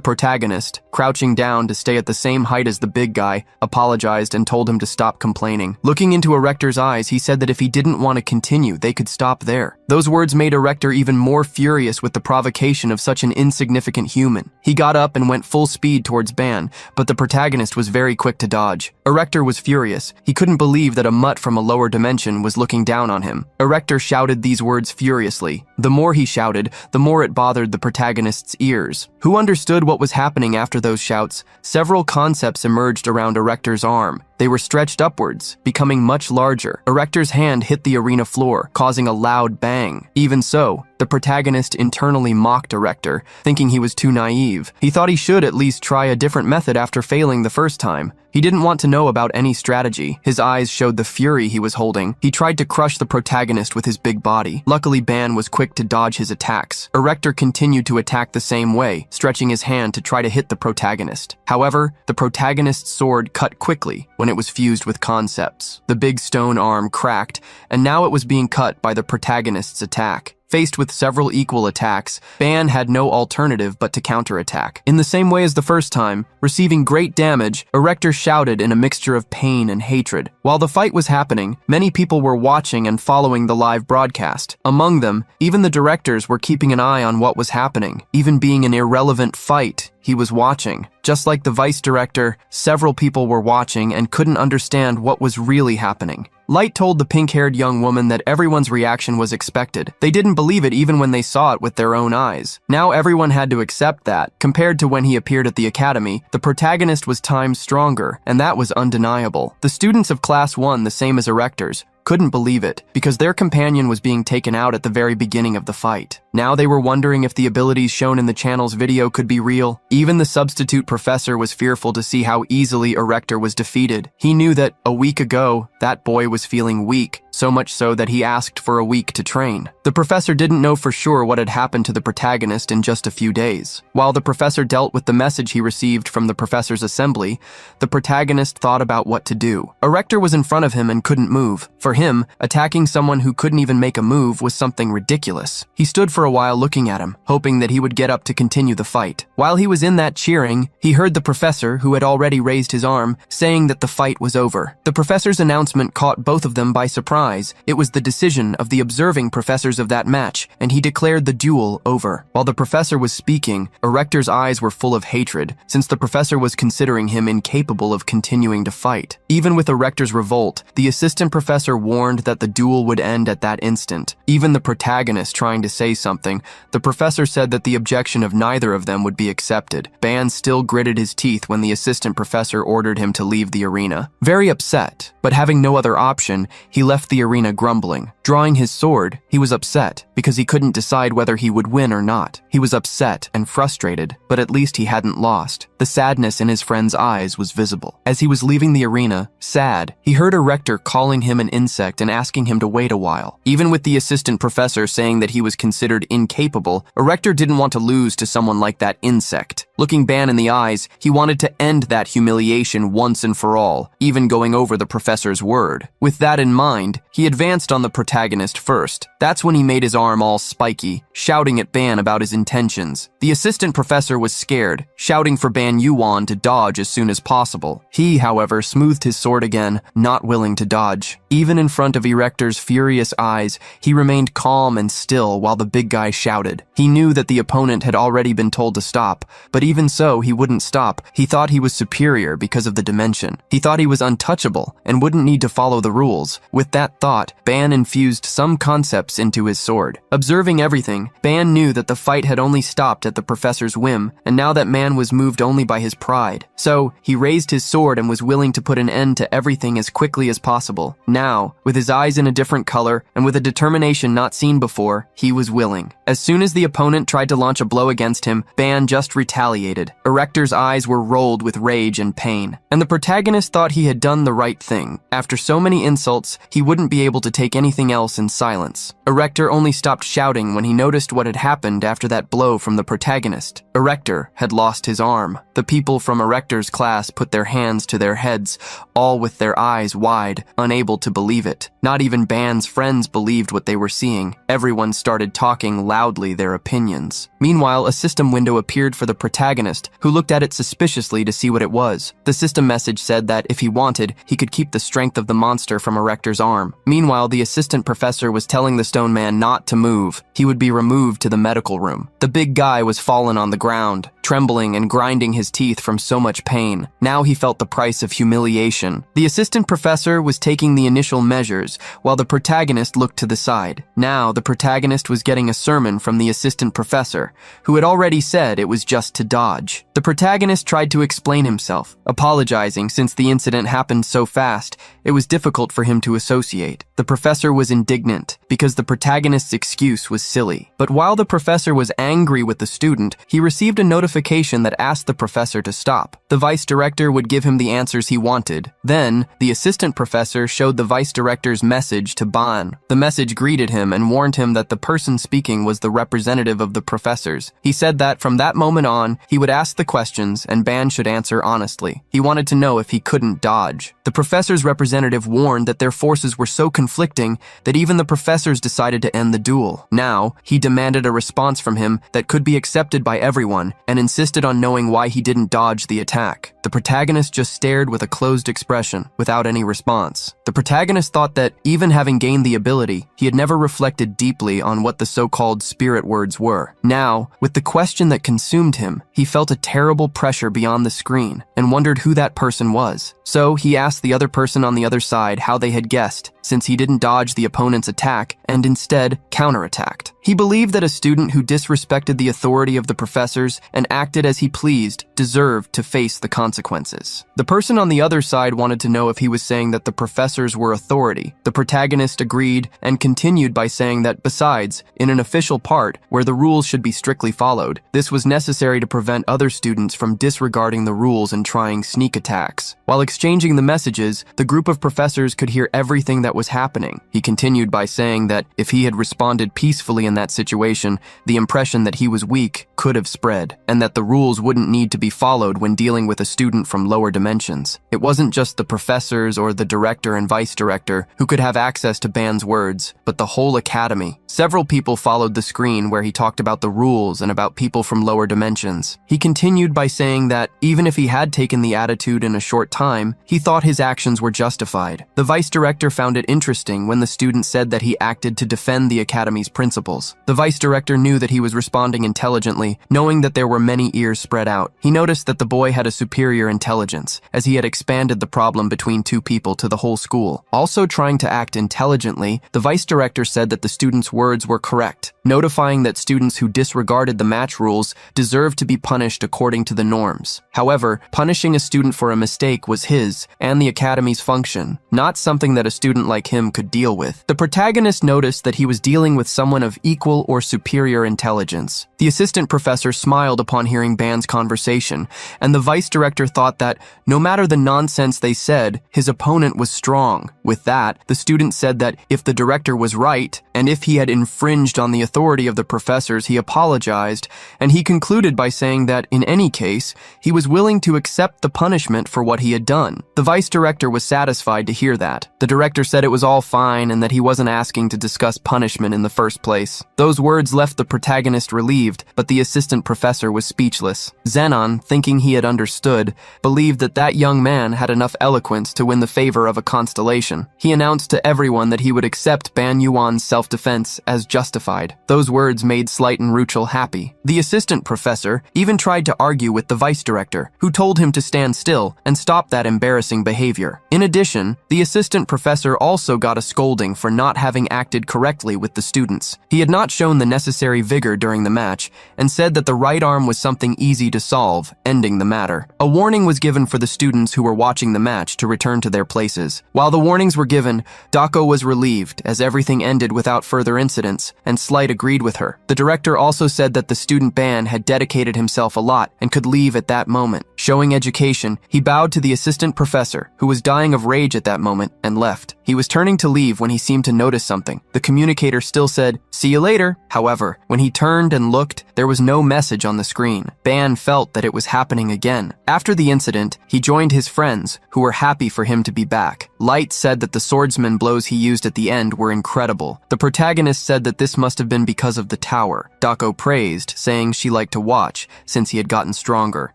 protagonist, crouching down to stay at the same height as the big guy, apologized and told him to stop complaining. Looking into Erector's eyes, he said that if he didn't want to continue, they could stop there. Those words made Erector even more furious with the provocation of such an insignificant human. He got up and went full speed towards Ban, but the protagonist was very quick to dodge. Erector was furious. He couldn't believe that a mutt from a lower dimension was looking down on him. Erector shouted these words furiously. The more he shouted, the more it bothered the protagonist's ears. Who understood what was happening after those shouts? Several concepts emerged around Erector's arm. They were stretched upwards, becoming much larger. Erector's hand hit the arena floor, causing a loud bang. Even so, the protagonist internally mocked Erector, thinking he was too naive. He thought he should at least try a different method after failing the first time. He didn't want to know about any strategy. His eyes showed the fury he was holding. He tried to crush the protagonist with his big body. Luckily, Ban was quick to dodge his attacks. Erector continued to attack the same way, stretching his hand to try to hit the protagonist. However, the protagonist's sword cut quickly when it was fused with concepts. The big stone arm cracked, and now it was being cut by the protagonist's attack. Faced with several equal attacks, Ban had no alternative but to counterattack. In the same way as the first time, receiving great damage, Erector shouted in a mixture of pain and hatred. While the fight was happening, many people were watching and following the live broadcast. Among them, even the directors were keeping an eye on what was happening. Even being an irrelevant fight, he was watching. Just like the vice director, several people were watching and couldn't understand what was really happening. Light told the pink-haired young woman that everyone's reaction was expected. They didn't believe it even when they saw it with their own eyes. Now everyone had to accept that. Compared to when he appeared at the academy, the protagonist was times stronger, and that was undeniable. The students of Class 1, the same as Erectors, couldn't believe it, because their companion was being taken out at the very beginning of the fight. Now they were wondering if the abilities shown in the channel's video could be real. Even the substitute professor was fearful to see how easily Erector was defeated. He knew that a week ago, that boy was feeling weak, so much so that he asked for a week to train. The professor didn't know for sure what had happened to the protagonist in just a few days. While the professor dealt with the message he received from the professor's assembly, the protagonist thought about what to do. Erector was in front of him and couldn't move. For him, attacking someone who couldn't even make a move was something ridiculous. He stood for a while looking at him, hoping that he would get up to continue the fight. While he was in that cheering, he heard the professor, who had already raised his arm, saying that the fight was over. The professor's announcement caught both of them by surprise. It was the decision of the observing professors of that match, and he declared the duel over. While the professor was speaking, Erector's eyes were full of hatred, since the professor was considering him incapable of continuing to fight. Even with Erector's revolt, the assistant professor warned that the duel would end at that instant. Even the protagonist trying to say something, the professor said that the objection of neither of them would be accepted. Ban still gritted his teeth when the assistant professor ordered him to leave the arena. Very upset, but having no other option, he left the arena grumbling. Drawing his sword, he was upset because he couldn't decide whether he would win or not. He was upset and frustrated, but at least he hadn't lost. The sadness in his friend's eyes was visible. As he was leaving the arena, sad, he heard Erector calling him an insect and asking him to wait a while. Even with the assistant professor saying that he was considered incapable, Erector didn't want to lose to someone like that insect. Looking Ban in the eyes, he wanted to end that humiliation once and for all, even going over the professor's word. With that in mind, he advanced on the protagonist first. That's when he made his arm all spiky, shouting at Ban about his intentions. The assistant professor was scared, shouting for Ban Yuan to dodge as soon as possible. He, however, smoothed his sword again, not willing to dodge. Even in front of Erector's furious eyes, he remained calm and still while the big guy shouted. He knew that the opponent had already been told to stop, but even so, he wouldn't stop. He thought he was superior because of the dimension. He thought he was untouchable and wouldn't need to follow the rules. With that thought, Ban infused some concepts into his sword. Observing everything, Ban knew that the fight had only stopped at the professor's whim, and now that man was moved only by his pride. So, he raised his sword and was willing to put an end to everything as quickly as possible. Now, with his eyes in a different color and with a determination not seen before, he was willing. As soon as the opponent tried to launch a blow against him, Ban just retaliated. Erector's eyes were rolled with rage and pain, and the protagonist thought he had done the right thing. After so many insults, he wouldn't be able to take anything else in silence. Erector only stopped shouting when he noticed what had happened after that blow from the protagonist. Erector had lost his arm. The people from Erector's class put their hands to their heads, all with their eyes wide, unable to believe it. Not even Ban's friends believed what they were seeing. Everyone started talking loudly their opinions. Meanwhile, a system window appeared for the protagonist, who looked at it suspiciously to see what it was. The system message said that if he wanted, he could keep the strength of the monster from Erector's arm. Meanwhile, the assistant professor was telling the stone man not to move. He would be removed to the medical room. The big guy was fallen on the ground, trembling and grinding his teeth from so much pain. Now he felt the price of humiliation. The assistant professor was taking the initial measures, while the protagonist looked to the side. Now the protagonist was getting a sermon from the assistant professor, who had already said it was just to dodge. The protagonist tried to explain himself, apologizing since the incident happened so fast, it was difficult for him to associate. The professor was indignant because the protagonist's excuse was silly. But while the professor was angry with the student, he received a notification that asked the professor to stop. The vice director would give him the answers he wanted. Then, the assistant professor showed the vice director's message to Ban. The message greeted him and warned him that the person speaking was the representative of the professors. He said that from that moment on, he would ask the questions and Ban should answer honestly. He wanted to know if he couldn't dodge. The professor's representative warned that their forces were so conflicting that even the professors decided to end the duel. Now, he demanded a response from him that could be accepted by everyone and insisted on knowing why he didn't dodge the attack. The protagonist just stared with a closed expression, without any response. The protagonist thought that, even having gained the ability, he had never reflected deeply on what the so-called spirit words were. Now, with the question that consumed him, he felt a terrible pressure beyond the screen and wondered who that person was. So he asked the other person on the other side how they had guessed, since he didn't dodge the opponent's attack and instead counterattacked. He believed that a student who disrespected the authority of the professors and acted as he pleased deserved to face the consequences. consequences. The person on the other side wanted to know if he was saying that the professors were authority. The protagonist agreed and continued by saying that besides, in an official part where the rules should be strictly followed, this was necessary to prevent other students from disregarding the rules and trying sneak attacks. While exchanging the messages, the group of professors could hear everything that was happening. He continued by saying that if he had responded peacefully in that situation, the impression that he was weak could have spread, and that the rules wouldn't need to be followed when dealing with a student from lower dimensions. It wasn't just the professors or the director and vice director who could have access to Ban's words, but the whole academy. Several people followed the screen where he talked about the rules and about people from lower dimensions. He continued by saying that even if he had taken the attitude in a short time, he thought his actions were justified. The vice director found it interesting when the student said that he acted to defend the academy's principles. The vice director knew that he was responding intelligently, knowing that there were many ears spread out. He noticed that the boy had a superior intelligence, as he had expanded the problem between two people to the whole school. Also trying to act intelligently, the vice director said that the student's words were correct, notifying that students who disregarded the match rules deserved to be punished according to the norms. However, punishing a student for a mistake was his and the academy's function, not something that a student like him could deal with. The protagonist noticed that he was dealing with someone of equal or superior intelligence. The assistant professor smiled upon hearing Ban's conversation, and the vice director thought that no matter the nonsense they said, his opponent was strong. With that, the student said that if the director was right, and if he had infringed on the authority of the professors, he apologized, and he concluded by saying that in any case, he was willing to accept the punishment for what he had done. The vice director was satisfied to hear that. The director said it was all fine and that he wasn't asking to discuss punishment in the first place. Those words left the protagonist relieved, but the assistant professor was speechless. Zenon, thinking he had understood, believed that that young man had enough eloquence to win the favor of a constellation. He announced to everyone that he would accept Ban Yuan's self-defense as justified. Those words made Slight and Ruchel happy. The assistant professor even tried to argue with the vice director, who told him to stand still and stop that embarrassing behavior. In addition, the assistant professor also got a scolding for not having acted correctly with the students. He had not shown the necessary vigor during the match and said that the right arm was something easy to solve, ending the matter. A warning was given for the students who were watching the match to return to their places. While the warnings were given, Dako was relieved as everything ended without further incidents, and Slight agreed with her. The director also said that the student Ban had dedicated himself a lot and could leave at that moment. Showing education, he bowed to the assistant professor, who was dying of rage at that moment, and left. He was turning to leave when he seemed to notice something. The communicator still said, "See you later." However, when he turned and looked, there was no message on the screen. Ban felt that it was happening again. After the incident, he joined his friends, who were happy for him to be back. Light said that the swordsman blows he used at the end were incredible. The protagonist said that this must have been because of the tower. Dako praised, saying she liked to watch, since he had gotten stronger.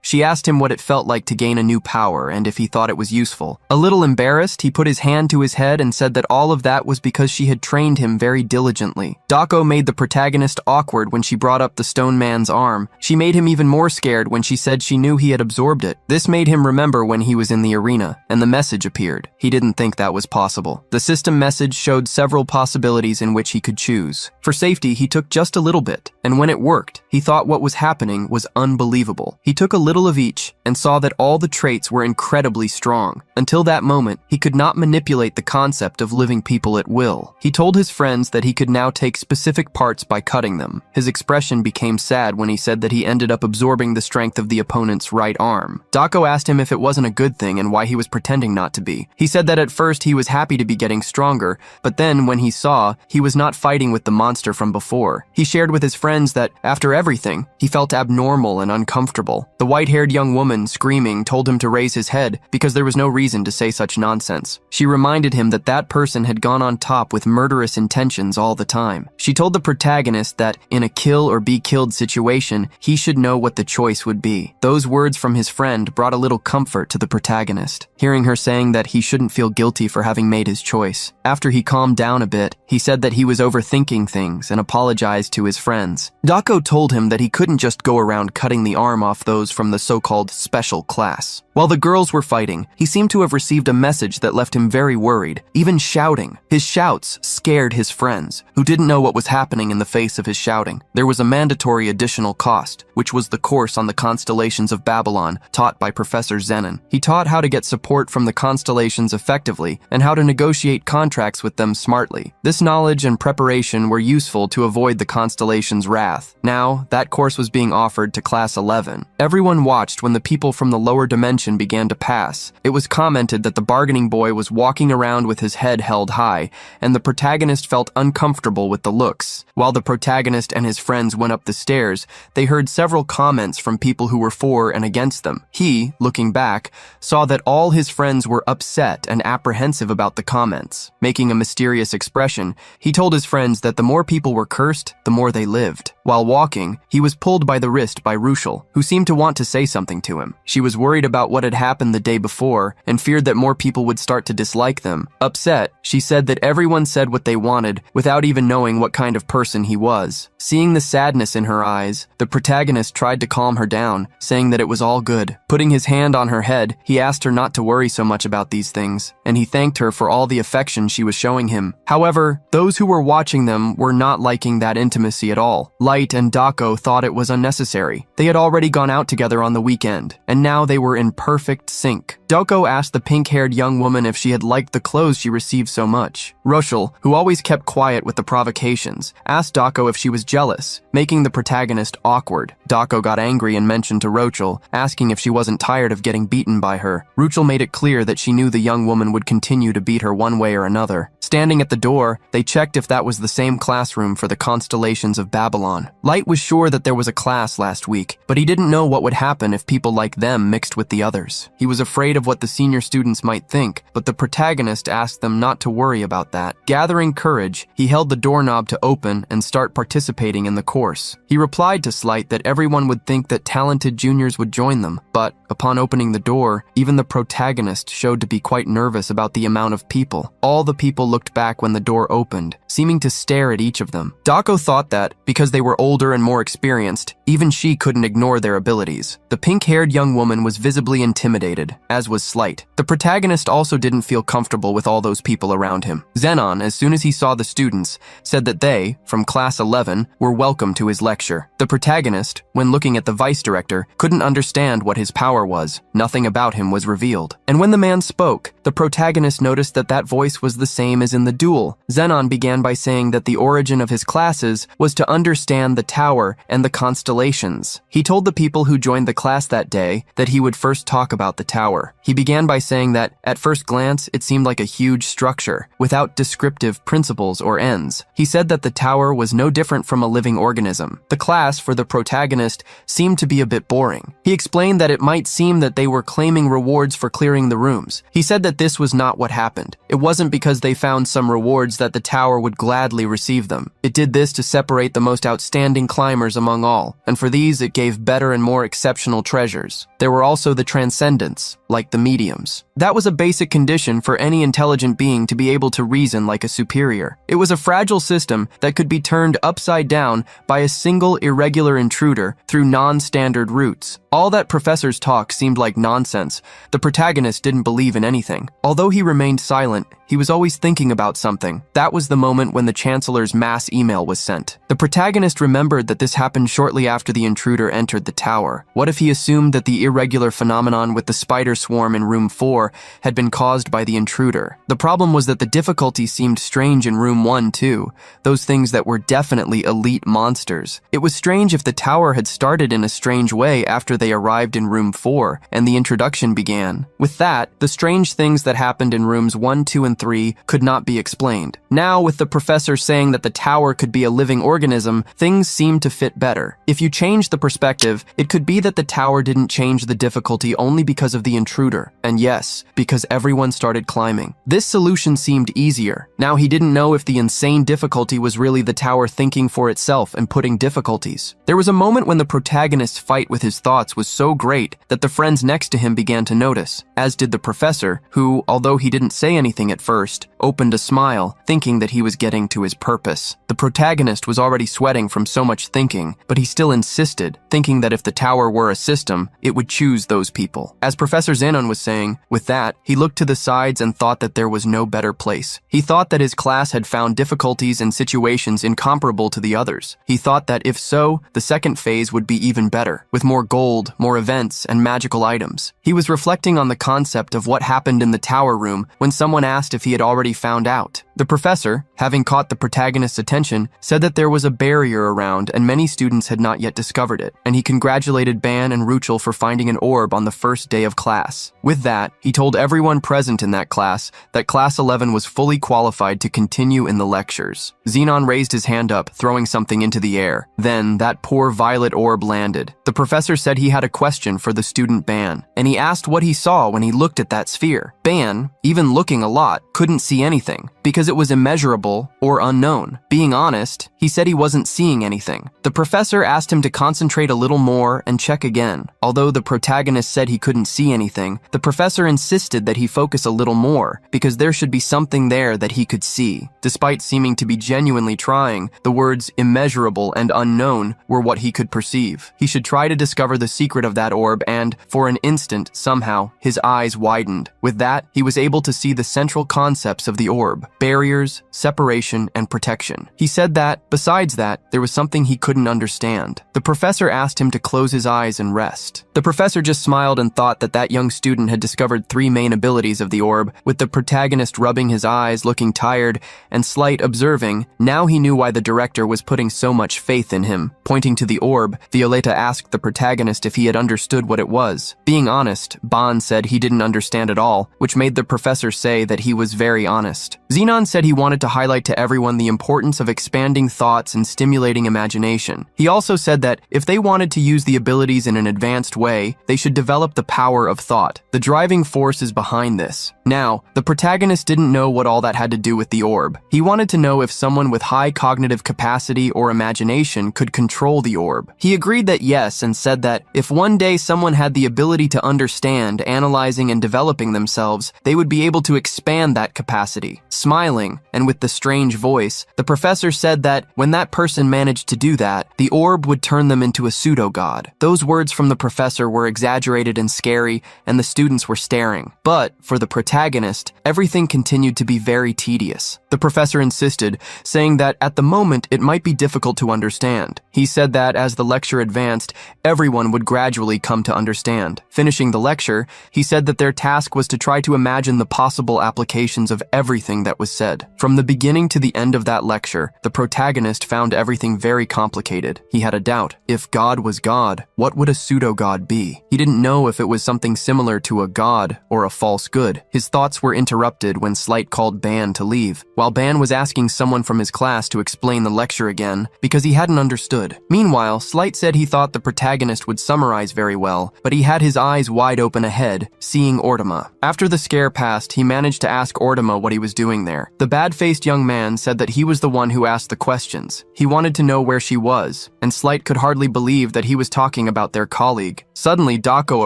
She asked him what it felt like to gain a new power and if he thought it was useful. A little embarrassed, he put his hand to his head and said that all of that was because she had trained him very diligently. Dako made the protagonist awkward when she brought up the stone man's arm. She made him even more scared when she said she knew he had absorbed it. This made him remember when he was in the arena, and the message appeared. He didn't think that was possible. The system message showed several possibilities in which he could choose. For safety, he took just a little bit, and when it worked, he thought what was happening was unbelievable. He took a little of each and saw that all the traits were incredibly strong. Until that moment, he could not manipulate the concept of living people at will. He told his friends that he could now take specific parts by cutting them. His expression became sad when he said that he ended up absorbing the strength of the opponent's right arm. Dako asked him if it wasn't a good thing and why he was pretending not to be. He said that at first he was happy to be getting stronger, but then when he saw, he was not fighting with the monster from before. He shared with his friends that, after everything, he felt abnormal and uncomfortable. The white-haired young woman, screaming, told him to raise his head because there was no reason to say such nonsense. She reminded him that that person had gone on top with murderous intentions all the time. She told the protagonist that, in a kill or be killed situation, he should know what the choice would be. Those words from his friend brought a little comfort to the protagonist, hearing her saying that he shouldn't feel guilty for having made his choice. After he calmed down a bit, he said that he was overthinking things and apologized to his friends. Dako told told him that he couldn't just go around cutting the arm off those from the so-called special class. While the girls were fighting, he seemed to have received a message that left him very worried, even shouting. His shouts scared his friends, who didn't know what was happening in the face of his shouting. There was a mandatory additional cost, which was the course on the constellations of Babylon taught by Professor Zenon. He taught how to get support from the constellations effectively and how to negotiate contracts with them smartly. This knowledge and preparation were useful to avoid the constellation's wrath. Now, that course was being offered to Class 11. Everyone watched when the people from the lower dimension began to pass. It was commented that the bargaining boy was walking around with his head held high, and the protagonist felt uncomfortable with the looks. While the protagonist and his friends went up the stairs, they heard several comments from people who were for and against them. He, looking back, saw that all his friends were upset and apprehensive about the comments. Making a mysterious expression, he told his friends that the more people were cursed, the more they lived. While walking, he was pulled by the wrist by Ruchel, who seemed to want to say something to him. She was worried about what had happened the day before and feared that more people would start to dislike them. Upset, she said that everyone said what they wanted without even knowing what kind of person he was. Seeing the sadness in her eyes, the protagonist tried to calm her down, saying that it was all good. Putting his hand on her head, he asked her not to worry so much about these things, and he thanked her for all the affection she was showing him. However, those who were watching them were not liking that intimacy at all. Light and Dako thought it was unnecessary. They had already gone out together on the weekend, and now they were in perfect sync. Dako asked the pink-haired young woman if she had liked the clothes she received so much. Ruchel, who always kept quiet with the provocations, asked Dako if she was jealous, making the protagonist awkward. Dako got angry and mentioned to Ruchel, asking if she wasn't tired of getting beaten by her. Ruchel made it clear that she knew the young woman would continue to beat her one way or another. Standing at the door, they checked if that was the same classroom for the constellations of Babylon. Light was sure that there was a class last week, but he didn't know what would happen if people like them mixed with the others. He was afraid of what the senior students might think, but the protagonist asked them not to worry about that. Gathering courage, he held the doorknob to open and start participating in the course. He replied to Slight that everyone would think that talented juniors would join them, but upon opening the door, even the protagonist showed to be quite nervous about the amount of people. All the people looked back when the door opened, seeming to stare at each of them. Dako thought that, because they were older and more experienced, even she couldn't ignore their abilities. The pink-haired young woman was visibly intimidated, as was Slight. The protagonist also didn't feel comfortable with all those people around him. Zenon, as soon as he saw the students, said that they, from Class 11, were welcome to his lecture. The protagonist, when looking at the vice director, couldn't understand what his power was. Nothing about him was revealed. And when the man spoke, the protagonist noticed that that voice was the same as in the duel. Zenon began by saying that the origin of his classes was to understand the tower and the constellations. He told the people who joined the class that day that he would first talk about the tower. He began by saying that, at first glance, it seemed like a huge structure, without descriptive principles or ends. He said that the tower was no different from a living organism. The class, for the protagonist, seemed to be a bit boring. He explained that it might seem that they were claiming rewards for clearing the rooms. He said that this was not what happened. It wasn't because they found some rewards that the tower would gladly receive them. It did this to separate the most outstanding climbers among all, and for these it gave better and more exceptional treasures. There were also the transcendents, like the mediums. That was a basic condition for any intelligent being to be able to reason like a superior. It was a fragile system that could be turned upside down by a single irregular intruder through non-standard routes. All that professor's talk seemed like nonsense. The protagonist didn't believe in anything. Although he remained silent, he was always thinking about something. That was the moment when the Chancellor's mass email was sent. The protagonist remembered that this happened shortly after the intruder entered the tower. What if he assumed that the irregular phenomenon with the spider swarm in room 4 had been caused by the intruder? The problem was that the difficulty seemed strange in room 1 too, those things that were definitely elite monsters. It was strange if the tower had started in a strange way after they arrived in room 4 and the introduction began. With that, the strange things that happened in rooms 1, 2, and 3 could not be explained. Now, with the professor saying that the tower could be a living organism, things seemed to fit better. If you change the perspective, it could be that the tower didn't change the difficulty only because of the intruder. And yes, because everyone started climbing. This solution seemed easier. Now he didn't know if the insane difficulty was really the tower thinking for itself and putting difficulties. There was a moment when the protagonist's fight with his thoughts was so great that the friends next to him began to notice, as did the professor, who, although he didn't say anything at first, opened a smile, thinking that he was getting to his purpose. The protagonist was already sweating from so much thinking, but he still insisted, thinking that if the tower were a system, it would choose those people. As Professor Zenon was saying, with that, he looked to the sides and thought that there was no better place. He thought that his class had found difficulties and situations incomparable to the others. He thought that if so, the second phase would be even better, with more gold, more events, and magical items. He was reflecting on the concept of what happened in the tower room when someone asked if he had already found out. The professor, having caught the protagonist's attention, said that there was a barrier around and many students had not yet discovered it, and he congratulated Ban and Ruchel for finding an orb on the first day of class. With that, he told everyone present in that class that Class 11 was fully qualified to continue in the lectures. Zenon raised his hand up, throwing something into the air. Then, that poor violet orb landed. The professor said he had a question for the student Ban, and he asked what he saw when he looked at that sphere. Ban, even looking a lot, couldn't see anything, because it was immeasurable or unknown. Being honest, he said he wasn't seeing anything. The professor asked him to concentrate a little more and check again. Although the protagonist said he couldn't see anything, the professor insisted that he focus a little more, because there should be something there that he could see. Despite seeming to be genuinely trying, the words immeasurable and unknown were what he could perceive. He should try to discover the secret of that orb and, for an instant, somehow, his eyes widened. With that, he was able to see the central concepts of the orb: barriers, separation, and protection. He said that, besides that, there was something he couldn't understand. The professor asked him to close his eyes and rest. The professor just smiled and thought that that young student had discovered 3 main abilities of the orb, with the protagonist rubbing his eyes, looking tired, and Slight observing. Now he knew why the director was putting so much faith in him. Pointing to the orb, Violeta asked the protagonist if he had understood what it was. Being honest, Ban said he didn't understand at all, which made the professor say that he was very honest. Zenon said he wanted to highlight to everyone the importance of expanding thoughts and stimulating imagination. He also said that if they wanted to use the abilities in an advanced way, they should develop the power of thought. The driving force is behind this. Now, the protagonist didn't know what all that had to do with the orb. He wanted to know if someone with high cognitive capacity or imagination could control the orb. He agreed that yes, and said that if one day someone had the ability to understand, analyzing, and developing themselves, they would be able to expand that capacity. Smiling, and with the strange voice, the professor said that when that person managed to do that, the orb would turn them into a pseudo-god. Those words from the professor were exaggerated and scary, and the students were staring. But, for the protagonist, everything continued to be very tedious. The professor insisted, saying that at the moment it might be difficult to understand. He said that as the lecture advanced, everyone would gradually come to understand. Finishing the lecture, he said that their task was to try to imagine the possible applications of everything that was said. From the beginning to the end of that lecture, the protagonist found everything very complicated. He had a doubt. If God was God, what would a pseudo-god be? He didn't know if it was something similar to a god or a false good. His thoughts were interrupted when Slight called Ban to leave, while Ban was asking someone from his class to explain the lecture again because he hadn't understood. Meanwhile, Slight said he thought the protagonist would summarize very well, but he had his eyes wide open ahead, seeing Ortema. After the scare passed, he managed to ask Ortema what he was doing there. The bad-faced young man said that he was the one who asked the questions. He wanted to know where she was, and Slight could hardly believe that he was talking about their colleague. Suddenly, Dako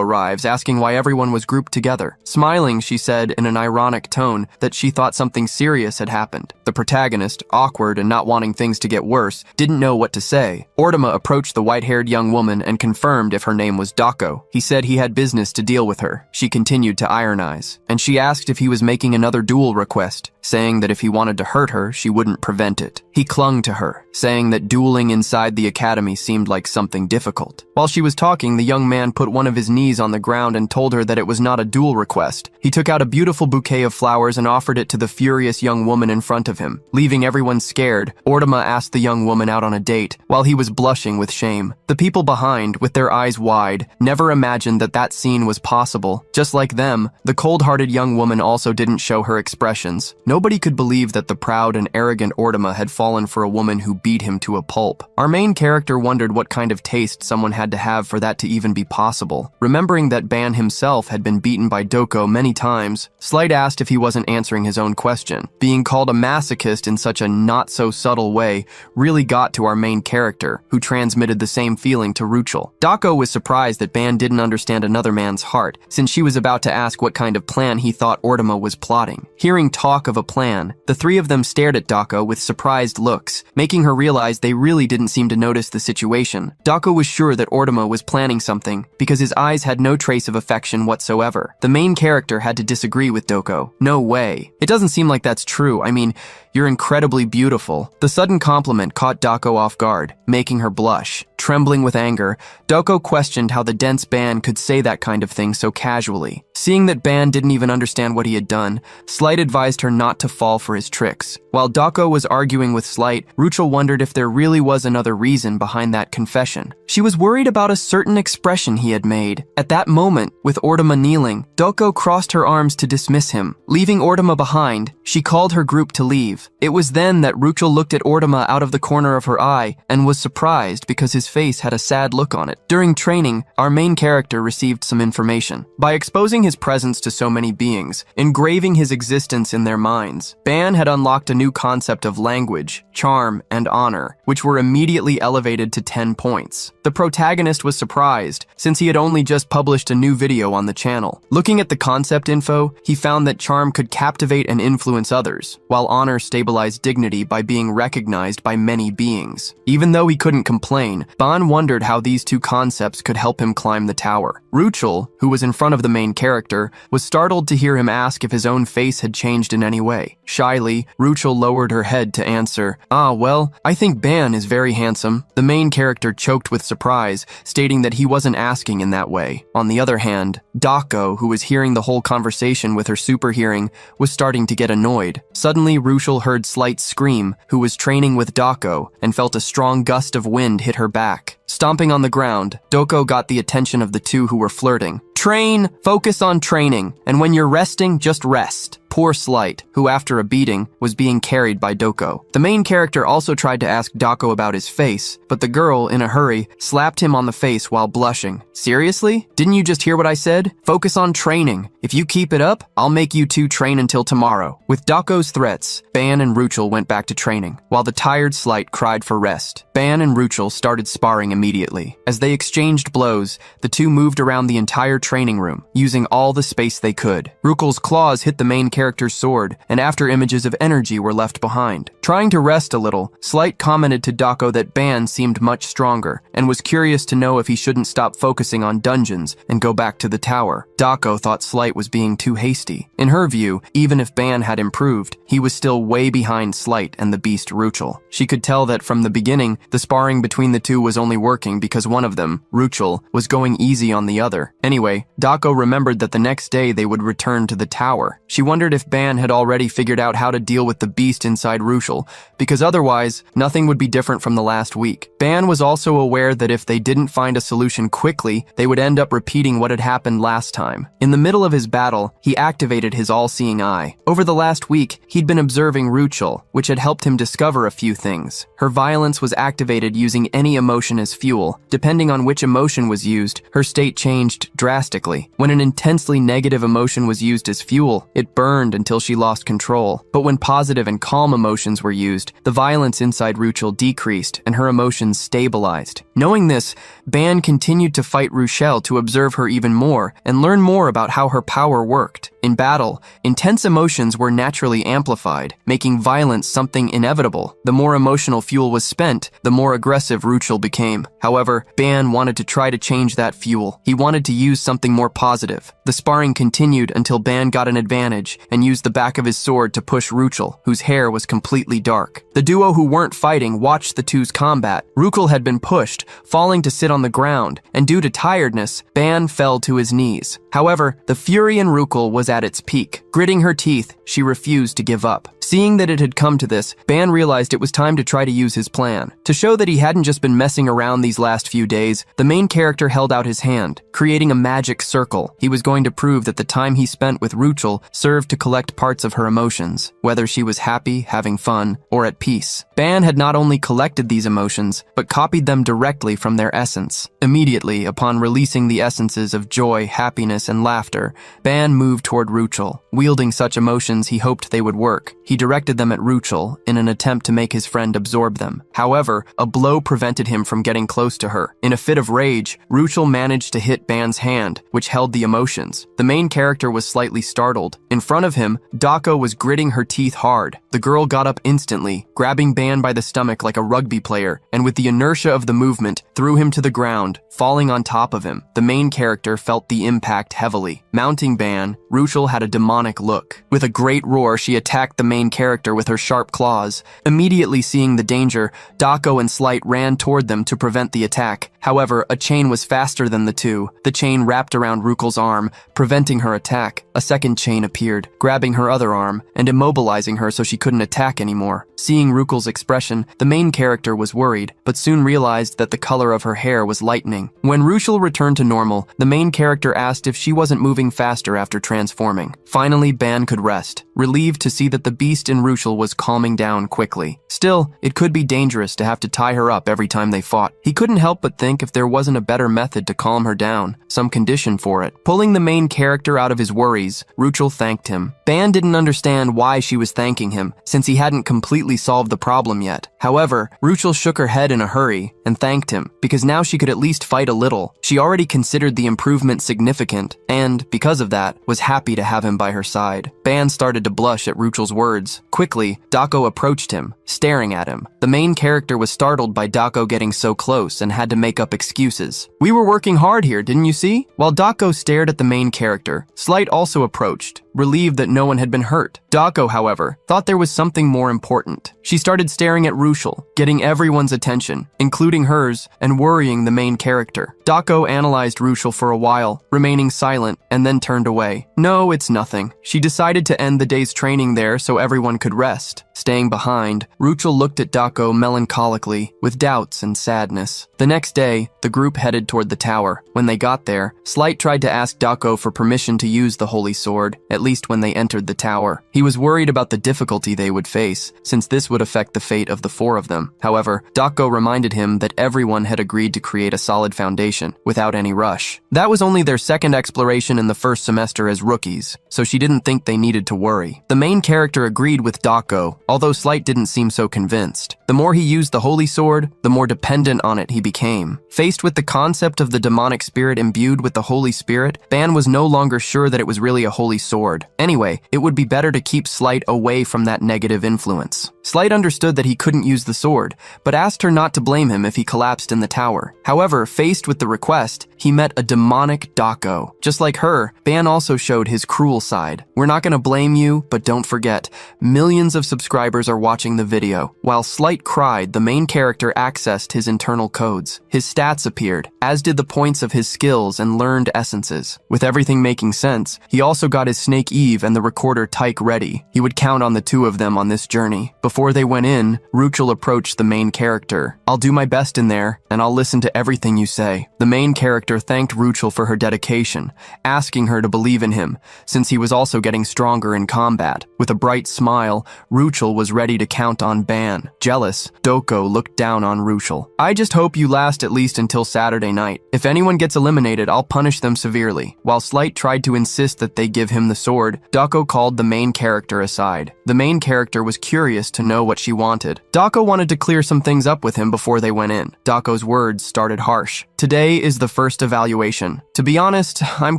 arrives, asking why everyone was grouped together. Smiling, she said in an ironic tone that she thought something serious had happened. The protagonist, awkward and not wanting things to get worse, didn't know what to say. Ortema approached the white-haired young woman and confirmed if her name was Dako. He said he had business to deal with her. She continued to ironize, and she asked if he was making another duel request, saying that if he wanted to hurt her, she wouldn't prevent it. He clung to her, saying that dueling inside the academy seemed like something difficult. While she was talking, the young man put one of his knees on the ground and told her that it was not a duel request. He took out a beautiful bouquet of flowers and offered it to the furious young woman in front of him. Leaving everyone scared, Ortema asked the young woman out on a date, while he was blushing with shame. The people behind, with their eyes wide, never imagined that that scene was possible. Just like them, the cold-hearted young woman also didn't show her expressions. Nobody could believe that the proud and arrogant Ortema had fallen fallen for a woman who beat him to a pulp. Our main character wondered what kind of taste someone had to have for that to even be possible. Remembering that Ban himself had been beaten by Doko many times, Slight asked if he wasn't answering his own question. Being called a masochist in such a not-so-subtle way really got to our main character, who transmitted the same feeling to Ruchel. Dako was surprised that Ban didn't understand another man's heart, since she was about to ask what kind of plan he thought Ortama was plotting. Hearing talk of a plan, the three of them stared at Dako with surprised looks, making her realize they really didn't seem to notice the situation. Dako was sure that Ortama was planning something, because his eyes had no trace of affection whatsoever. The main character had to disagree with Doko. No way. It doesn't seem like that's true. I mean, you're incredibly beautiful. The sudden compliment caught Dako off guard, making her blush. Trembling with anger, Doko questioned how the dense Ban could say that kind of thing so casually. Seeing that Ban didn't even understand what he had done, Slight advised her not to fall for his tricks. While Dako was arguing with Slight, Ruchel wondered if there really was another reason behind that confession. She was worried about a certain expression he had made. At that moment, with Ortama kneeling, Doko crossed her arms to dismiss him. Leaving Ortama behind, she called her group to leave. It was then that Ruchel looked at Ortama out of the corner of her eye and was surprised because his face had a sad look on it. During training, our main character received some information. By exposing his presence to so many beings, engraving his existence in their minds, Ban had unlocked a new concept of language, charm, and honor, which were immediately elevated to 10 points. The protagonist was surprised, since he had only just published a new video on the channel. Looking at the concept info, he found that charm could captivate and influence others, while honor stabilized dignity by being recognized by many beings. Even though he couldn't complain, Ban wondered how these two concepts could help him climb the tower. Ruchel, who was in front of the main character, was startled to hear him ask if his own face had changed in any way. Shyly, Ruchel lowered her head to answer, well, I think Ban is very handsome." The main character choked with surprise, stating that he wasn't asking in that way. On the other hand, Dako, who was hearing the whole conversation with her super hearing, was starting to get annoyed. Suddenly, Ruchel heard Slight scream, who was training with Dako, and felt a strong gust of wind hit her back. Stomping on the ground, Doko got the attention of the two who were flirting. "Train, focus on training, and when you're resting, just rest." Poor Slight, who after a beating, was being carried by Doko. The main character also tried to ask Dako about his face, but the girl, in a hurry, slapped him on the face while blushing. "Seriously? Didn't you just hear what I said? Focus on training. If you keep it up, I'll make you two train until tomorrow." With Dako's threats, Ban and Ruchel went back to training, while the tired Slight cried for rest. Ban and Ruchel started sparring immediately. As they exchanged blows, the two moved around the entire training room, using all the space they could. Ruchel's claws hit the main character's sword, and after images of energy were left behind. Trying to rest a little, Slight commented to Dako that Ban seemed much stronger, and was curious to know if he shouldn't stop focusing on dungeons and go back to the tower. Dako thought Slight was being too hasty. In her view, even if Ban had improved, he was still way behind Slight and the beast Ruchel. She could tell that from the beginning, the sparring between the two was only working because one of them, Ruchel, was going easy on the other. Anyway, Dako remembered that the next day they would return to the tower. She wondered if Ban had already figured out how to deal with the beast inside Ruchel, because otherwise, nothing would be different from the last week. Ban was also aware that if they didn't find a solution quickly, they would end up repeating what had happened last time. In the middle of his battle, he activated his all-seeing eye. Over the last week, he'd been observing Ruchel, which had helped him discover a few things. Her violence was activated using any emotion as fuel. Depending on which emotion was used, her state changed drastically. When an intensely negative emotion was used as fuel, it burned until she lost control. But when positive and calm emotions were used, the violence inside Ruchel decreased and her emotions stabilized. Knowing this, Ban continued to fight Ruchel to observe her even more and learn more about how her power worked. In battle, intense emotions were naturally amplified, making violence something inevitable. The more emotional fuel was spent, the more aggressive Ruchel became. However, Ban wanted to try to change that fuel. He wanted to use something more positive. The sparring continued until Ban got an advantage and used the back of his sword to push Ruchel, whose hair was completely dark. The duo who weren't fighting watched the two's combat. Ruchel had been pushed, falling to sit on the ground, and due to tiredness, Ban fell to his knees. However, the fury in Ruchel was at its peak. Gritting her teeth, she refused to give up. Seeing that it had come to this, Ban realized it was time to try to use his plan. To show that he hadn't just been messing around these last few days, the main character held out his hand, creating a magic circle. He was going to prove that the time he spent with Ruchel served to collect parts of her emotions, whether she was happy, having fun, or at peace. Ban had not only collected these emotions, but copied them directly from their essence. Immediately, upon releasing the essences of joy, happiness, and laughter, Ban moved toward Ruchel. Wielding such emotions, he hoped they would work. He directed them at Ruchel in an attempt to make his friend absorb them. However, a blow prevented him from getting close to her. In a fit of rage, Ruchel managed to hit Ban's hand, which held the emotions. The main character was slightly startled. In front of him, Dako was gritting her teeth hard. The girl got up instantly, grabbing Ban by the stomach like a rugby player, and with the inertia of the movement, threw him to the ground, falling on top of him. The main character felt the impact heavily. Mounting Ban, Ruchel had a demonic look. With a great roar, she attacked the main character with her sharp claws. Immediately seeing the danger, Dako and Slight ran toward them to prevent the attack. However, a chain was faster than the two. The chain wrapped around Ruchel's arm, preventing her attack. A second chain appeared, grabbing her other arm and immobilizing her so she couldn't attack anymore. Seeing Ruchel's expression, the main character was worried, but soon realized that the color of her hair was lightening. When Ruchel returned to normal, the main character asked if she wasn't moving faster after transforming. Finally, Ban could rest, relieved to see that the beast in Ruchel was calming down quickly. Still, it could be dangerous to have to tie her up every time they fought. He couldn't help but think if there wasn't a better method to calm her down, some condition for it. Pulling the main character out of his worries, Ruchel thanked him. Ban didn't understand why she was thanking him, since he hadn't completely solved the problem yet. However, Ruchel shook her head in a hurry and thanked him, because now she could at least fight a little. She already considered the improvement significant, and, because of that, was happy to have him by her side. Ban started to blush at Ruchel's words. Quickly, Dako approached him, staring at him. The main character was startled by Dako getting so close and had to make up excuses. "We were working hard here, didn't you see?" While Dako stared at the main character, Slight also approached, relieved that no one had been hurt. Dako, however, thought there was something more important. She started staring at Ruchel, getting everyone's attention, including hers, and worrying the main character. Dako analyzed Ruchel for a while, remaining silent, and then turned away. "No, it's nothing." She decided to end the day's training there so everyone could rest. Staying behind, Ruchel looked at Dako melancholically, with doubts and sadness. The next day, the group headed toward the tower. When they got there, Slight tried to ask Dako for permission to use the holy sword, at least when they entered the tower. He was worried about the difficulty they would face, since this would affect the fate of the four of them. However, Dako reminded him that everyone had agreed to create a solid foundation, without any rush. That was only their second exploration in the first semester as rookies, so she didn't think they needed to worry. The main character agreed with Dako, although Slight didn't seem so convinced. The more he used the holy sword, the more dependent on it he became. Faced with the concept of the demonic spirit imbued with the Holy Spirit, Ban was no longer sure that it was really a holy sword. Anyway, it would be better to keep Slight away from that negative influence. Slight understood that he couldn't use the sword, but asked her not to blame him if he collapsed in the tower. However, faced with the request, he met a demonic Dako. Just like her, Ban also showed his cruel side. "We're not gonna blame you, but don't forget, millions of subscribers are watching the video." While Slight cried, the main character accessed his internal codes. His stats appeared, as did the points of his skills and learned essences. With everything making sense, he also got his Snake Eve and the recorder Tyke ready. He would count on the two of them on this journey. Before they went in, Ruchel approached the main character. "I'll do my best in there, and I'll listen to everything you say." The main character thanked Ruchel for her dedication, asking her to believe in him, since he was also getting stronger in combat. With a bright smile, Ruchel was ready to count on Ban. Jealous, Dako looked down on Ruchel. "I just hope you last at least until Saturday night. If anyone gets eliminated, I'll punish them severely." While Slight tried to insist that they give him the sword, Dako called the main character aside. The main character was curious to know what she wanted. Dako wanted to clear some things up with him before they went in. Dako's words started harsh. "Today is the first evaluation. To be honest, I'm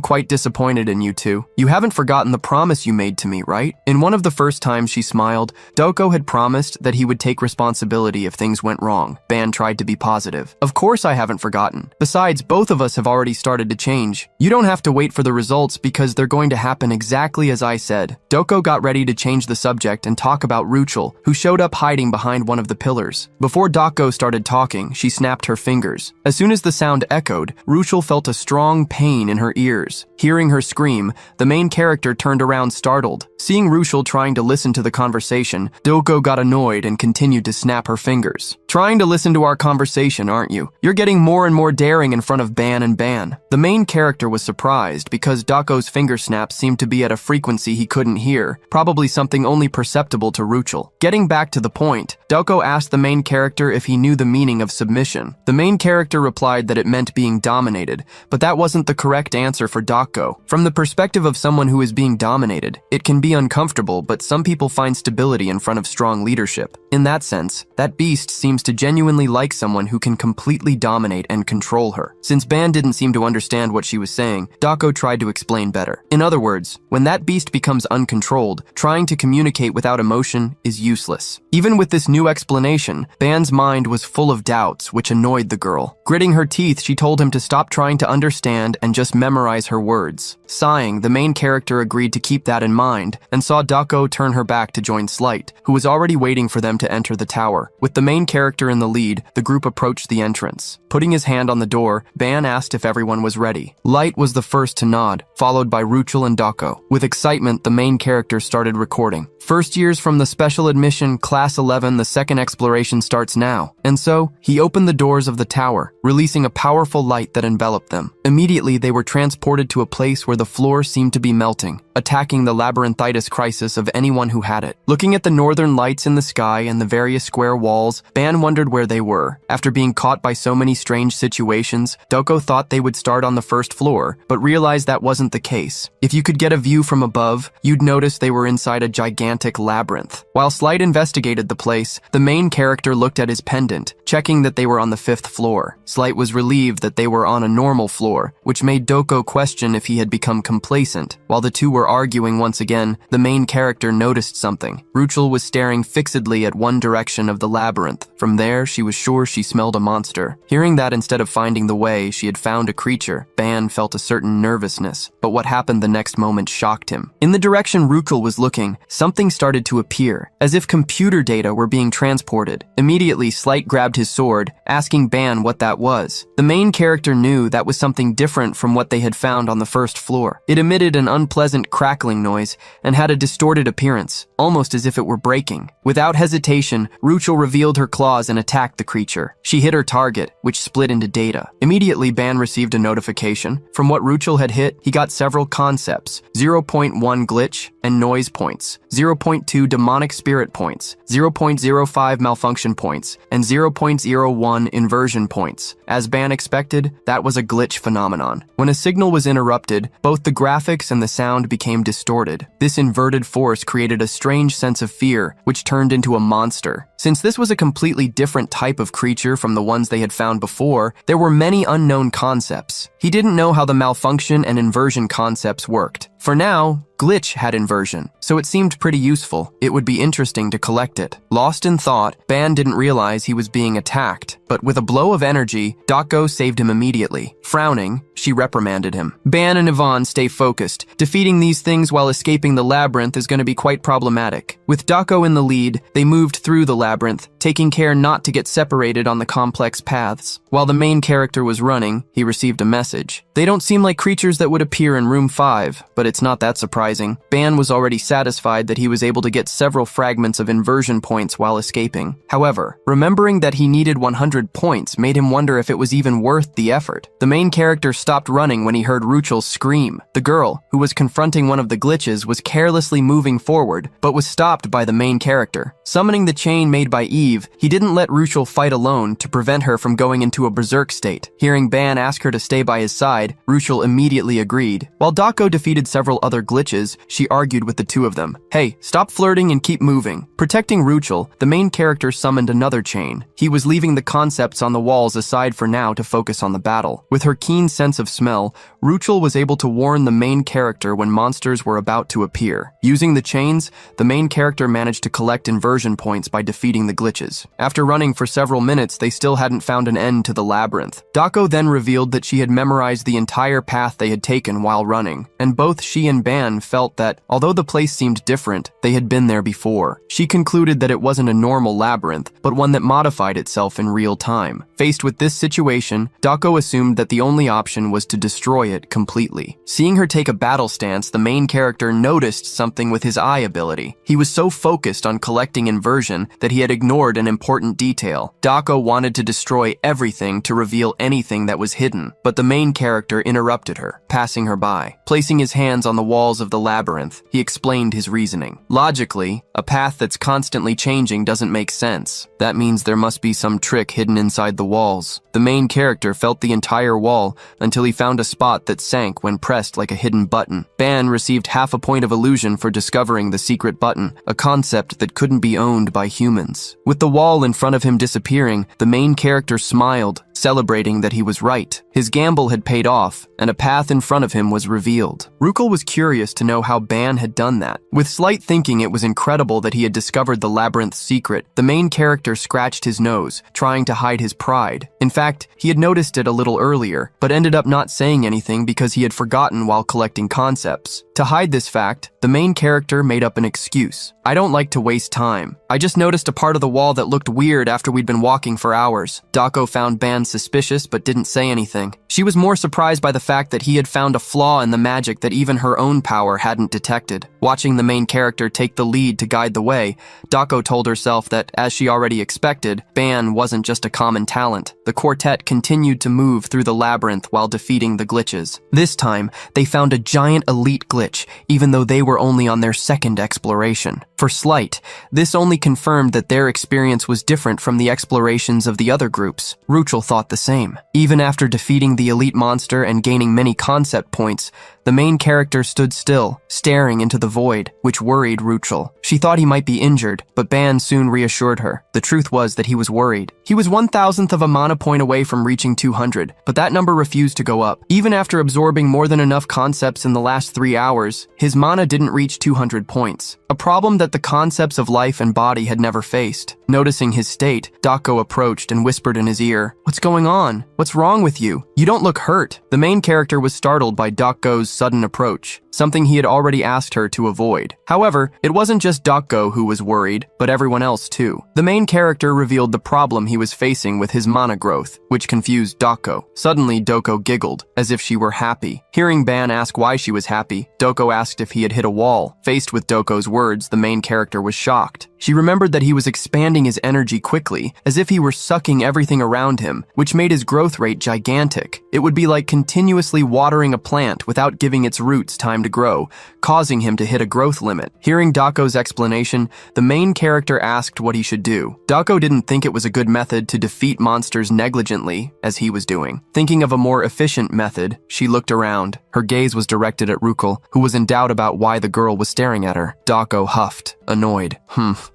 quite disappointed in you two. You haven't forgotten the promise you made to me, right?" In one of the first times she smiled, Dako had promised that he would take responsibility if things went wrong. Ban tried to be positive. "Of course I haven't forgotten. Besides, both of us have already started to change. You don't have to wait for the results because they're going to happen exactly as I said." Dako got ready to change the subject and talk about Ruchel, who showed up hiding behind one of the pillars. Before Dako started talking, she snapped her fingers. As soon as the sound echoed, Ruchel felt a strong pain in her ears. Hearing her scream, the main character turned around startled. Seeing Ruchel trying to listen to the conversation, Doko got annoyed and continued to snap her fingers. "Trying to listen to our conversation, aren't you? You're getting more and more daring in front of Ban and Ban." The main character was surprised because Doko's finger snaps seemed to be at a frequency he couldn't hear, probably something only perceptible to Ruchel. Getting back to the point, Doko asked the main character if he knew the meaning of submission. The main character replied that it meant being dominated, but that wasn't the correct answer for Doko. From the perspective of someone who is being dominated, it can be uncomfortable, but some people find stability in front of strong leadership. In that sense, that beast seems to genuinely like someone who can completely dominate and control her. Since Ban didn't seem to understand what she was saying, Doko tried to explain better. In other words, when that beast becomes uncontrolled, trying to communicate without emotion is useless. Even with this new explanation, Ban's mind was full of doubts, which annoyed the girl. Gritting her teeth, she told him to stop trying to understand and just memorize her words. Sighing, the main character agreed to keep that in mind and saw Doko turn her back to join Slight, who was already waiting for them to enter the tower. With the main character in the lead, the group approached the entrance. Putting his hand on the door, Ban asked if everyone was ready. Light was the first to nod, followed by Ruchel and Doko. With excitement, the main character started recording. "First years from the special admission, Class 11, the second exploration starts now." And so, he opened the doors of the tower, releasing a powerful light that enveloped them. Immediately, they were transported to a place where the floor seemed to be melting, attacking the labyrinthitis crisis of anyone who had it. Looking at the northern lights in the sky and the various square walls, Ban wondered where they were. After being caught by so many strange situations, Doko thought they would start on the first floor, but realized that wasn't the case. If you could get a view from above, you'd notice they were inside a gigantic labyrinth. While Slight investigated the place, the main character looked at his pendant, checking that they were on the 5th floor. Slight was relieved that they were on a normal floor, which made Doko question if he had become complacent. While the two were arguing once again, the main character noticed something. Ruchel was staring fixedly at one direction of the labyrinth. From there, she was sure she smelled a monster. Hearing that instead of finding the way, she had found a creature, Ban felt a certain nervousness, but what happened the next moment shocked him. In the direction Ruchel was looking, something started to appear, as if computer data were being transported. Immediately, Slight grabbed his sword, asking Ban what that was. The main character knew that was something different from what they had found on the first floor. It emitted an unpleasant crackling noise and had a distorted appearance, almost as if it were breaking. Without hesitation, Ruchel revealed her claws and attacked the creature. She hit her target, which split into data. Immediately, Ban received a notification. From what Ruchel had hit, he got several concepts: 0.1 glitch and noise points, 0.2 demonic spirit points, 0.05 malfunction points, and 0.01 inversion points. As Ban expected, that was a glitch phenomenon. When a signal was interrupted, both the graphics and the sound became distorted. This inverted force created a strange sense of fear, which turned into a monster. Since this was a completely different type of creature from the ones they had found before, there were many unknown concepts. He didn't know how the malfunction and inversion concepts worked. For now, glitch had inversion, so it seemed pretty useful. It would be interesting to collect it. Lost in thought, Ban didn't realize he was being attacked, but with a blow of energy, Doko saved him immediately. Frowning, she reprimanded him. "Ban and Yvonne, stay focused. Defeating these things while escaping the labyrinth is going to be quite problematic." With Doko in the lead, they moved through the labyrinth, taking care not to get separated on the complex paths. While the main character was running, he received a message. "They don't seem like creatures that would appear in room 5, but it's not that surprising." Ban was already satisfied that he was able to get several fragments of inversion points while escaping. However, remembering that he needed 100 points made him wonder if it was even worth the effort. The main character stopped running when he heard Ruchel scream. The girl, who was confronting one of the glitches, was carelessly moving forward, but was stopped by the main character. Summoning the chain made by Eve, he didn't let Ruchel fight alone to prevent her from going into a berserk state. Hearing Ban ask her to stay by his side, Ruchel immediately agreed. While Doko defeated several other glitches, she argued with the two of them. "Hey, stop flirting and keep moving." Protecting Ruchel, the main character summoned another chain. He was leaving the concepts on the walls aside for now to focus on the battle. With her keen sense of smell, Ruchel was able to warn the main character when monsters were about to appear. Using the chains, the main character managed to collect inversion points by defeating the glitches. After running for several minutes, they still hadn't found an end to the labyrinth. Doko then revealed that she had memorized the entire path they had taken while running, and both she and Ban felt that, although the place seemed different, they had been there before. She concluded that it wasn't a normal labyrinth, but one that modified itself in real real time. Faced with this situation, Dako assumed that the only option was to destroy it completely. Seeing her take a battle stance, the main character noticed something with his eye ability. He was so focused on collecting inversion that he had ignored an important detail. Dako wanted to destroy everything to reveal anything that was hidden, but the main character interrupted her, passing her by. Placing his hands on the walls of the labyrinth, he explained his reasoning. Logically, a path that's constantly changing doesn't make sense. That means there must be some trick hidden inside the walls. The main character felt the entire wall until he found a spot that sank when pressed like a hidden button. Ban received half a point of illusion for discovering the secret button, a concept that couldn't be owned by humans. With the wall in front of him disappearing, the main character smiled, celebrating that he was right. His gamble had paid off, and a path in front of him was revealed. Rukul was curious to know how Ban had done that. With slight thinking, it was incredible that he had discovered the labyrinth's secret. The main character scratched his nose, trying to hide his pride. In fact, he had noticed it a little earlier, but ended up not saying anything because he had forgotten while collecting concepts. To hide this fact, the main character made up an excuse. "I don't like to waste time. I just noticed a part of the wall that looked weird after we'd been walking for hours." Dako found Ban suspicious but didn't say anything. She was more surprised by the fact that he had found a flaw in the magic that even her own power hadn't detected. Watching the main character take the lead to guide the way, Dako told herself that, as she already expected, Ban wasn't just a common talent. The quartet continued to move through the labyrinth while defeating the glitches. This time, they found a giant elite glitch, even though they were only on their second exploration. For Slight, this only confirmed that their experience was different from the explorations of the other groups. Ruchel thought the same. Even after defeating the elite monster and gaining many concept points, the main character stood still, staring into the void, which worried Ruchel. She thought he might be injured, but Ban soon reassured her. The truth was that he was worried. He was 1,000th of a mana point away from reaching 200, but that number refused to go up. Even after absorbing more than enough concepts in the last 3 hours, his mana didn't reach 200 points, a problem that the concepts of life and body had never faced. Noticing his state, Dako approached and whispered in his ear, "What's going on? What's wrong with you? You don't look hurt." The main character was startled by Dako's sudden approach, something he had already asked her to avoid. However, it wasn't just Dako who was worried, but everyone else too. The main character revealed the problem he was facing with his mana growth, which confused Dako. Suddenly, Doko giggled, as if she were happy. Hearing Ban ask why she was happy, Doko asked if he had hit a wall. Faced with Doko's words, the main character was shocked. She remembered that he was expanding his energy quickly, as if he were sucking everything around him, which made his growth rate gigantic. It would be like continuously watering a plant without giving its roots time to grow, causing him to hit a growth limit. Hearing Dako's explanation, the main character asked what he should do. Dako didn't think it was a good method to defeat monsters negligently, as he was doing. Thinking of a more efficient method, she looked around. Her gaze was directed at Rukul, who was in doubt about why the girl was staring at her. Dako huffed, annoyed.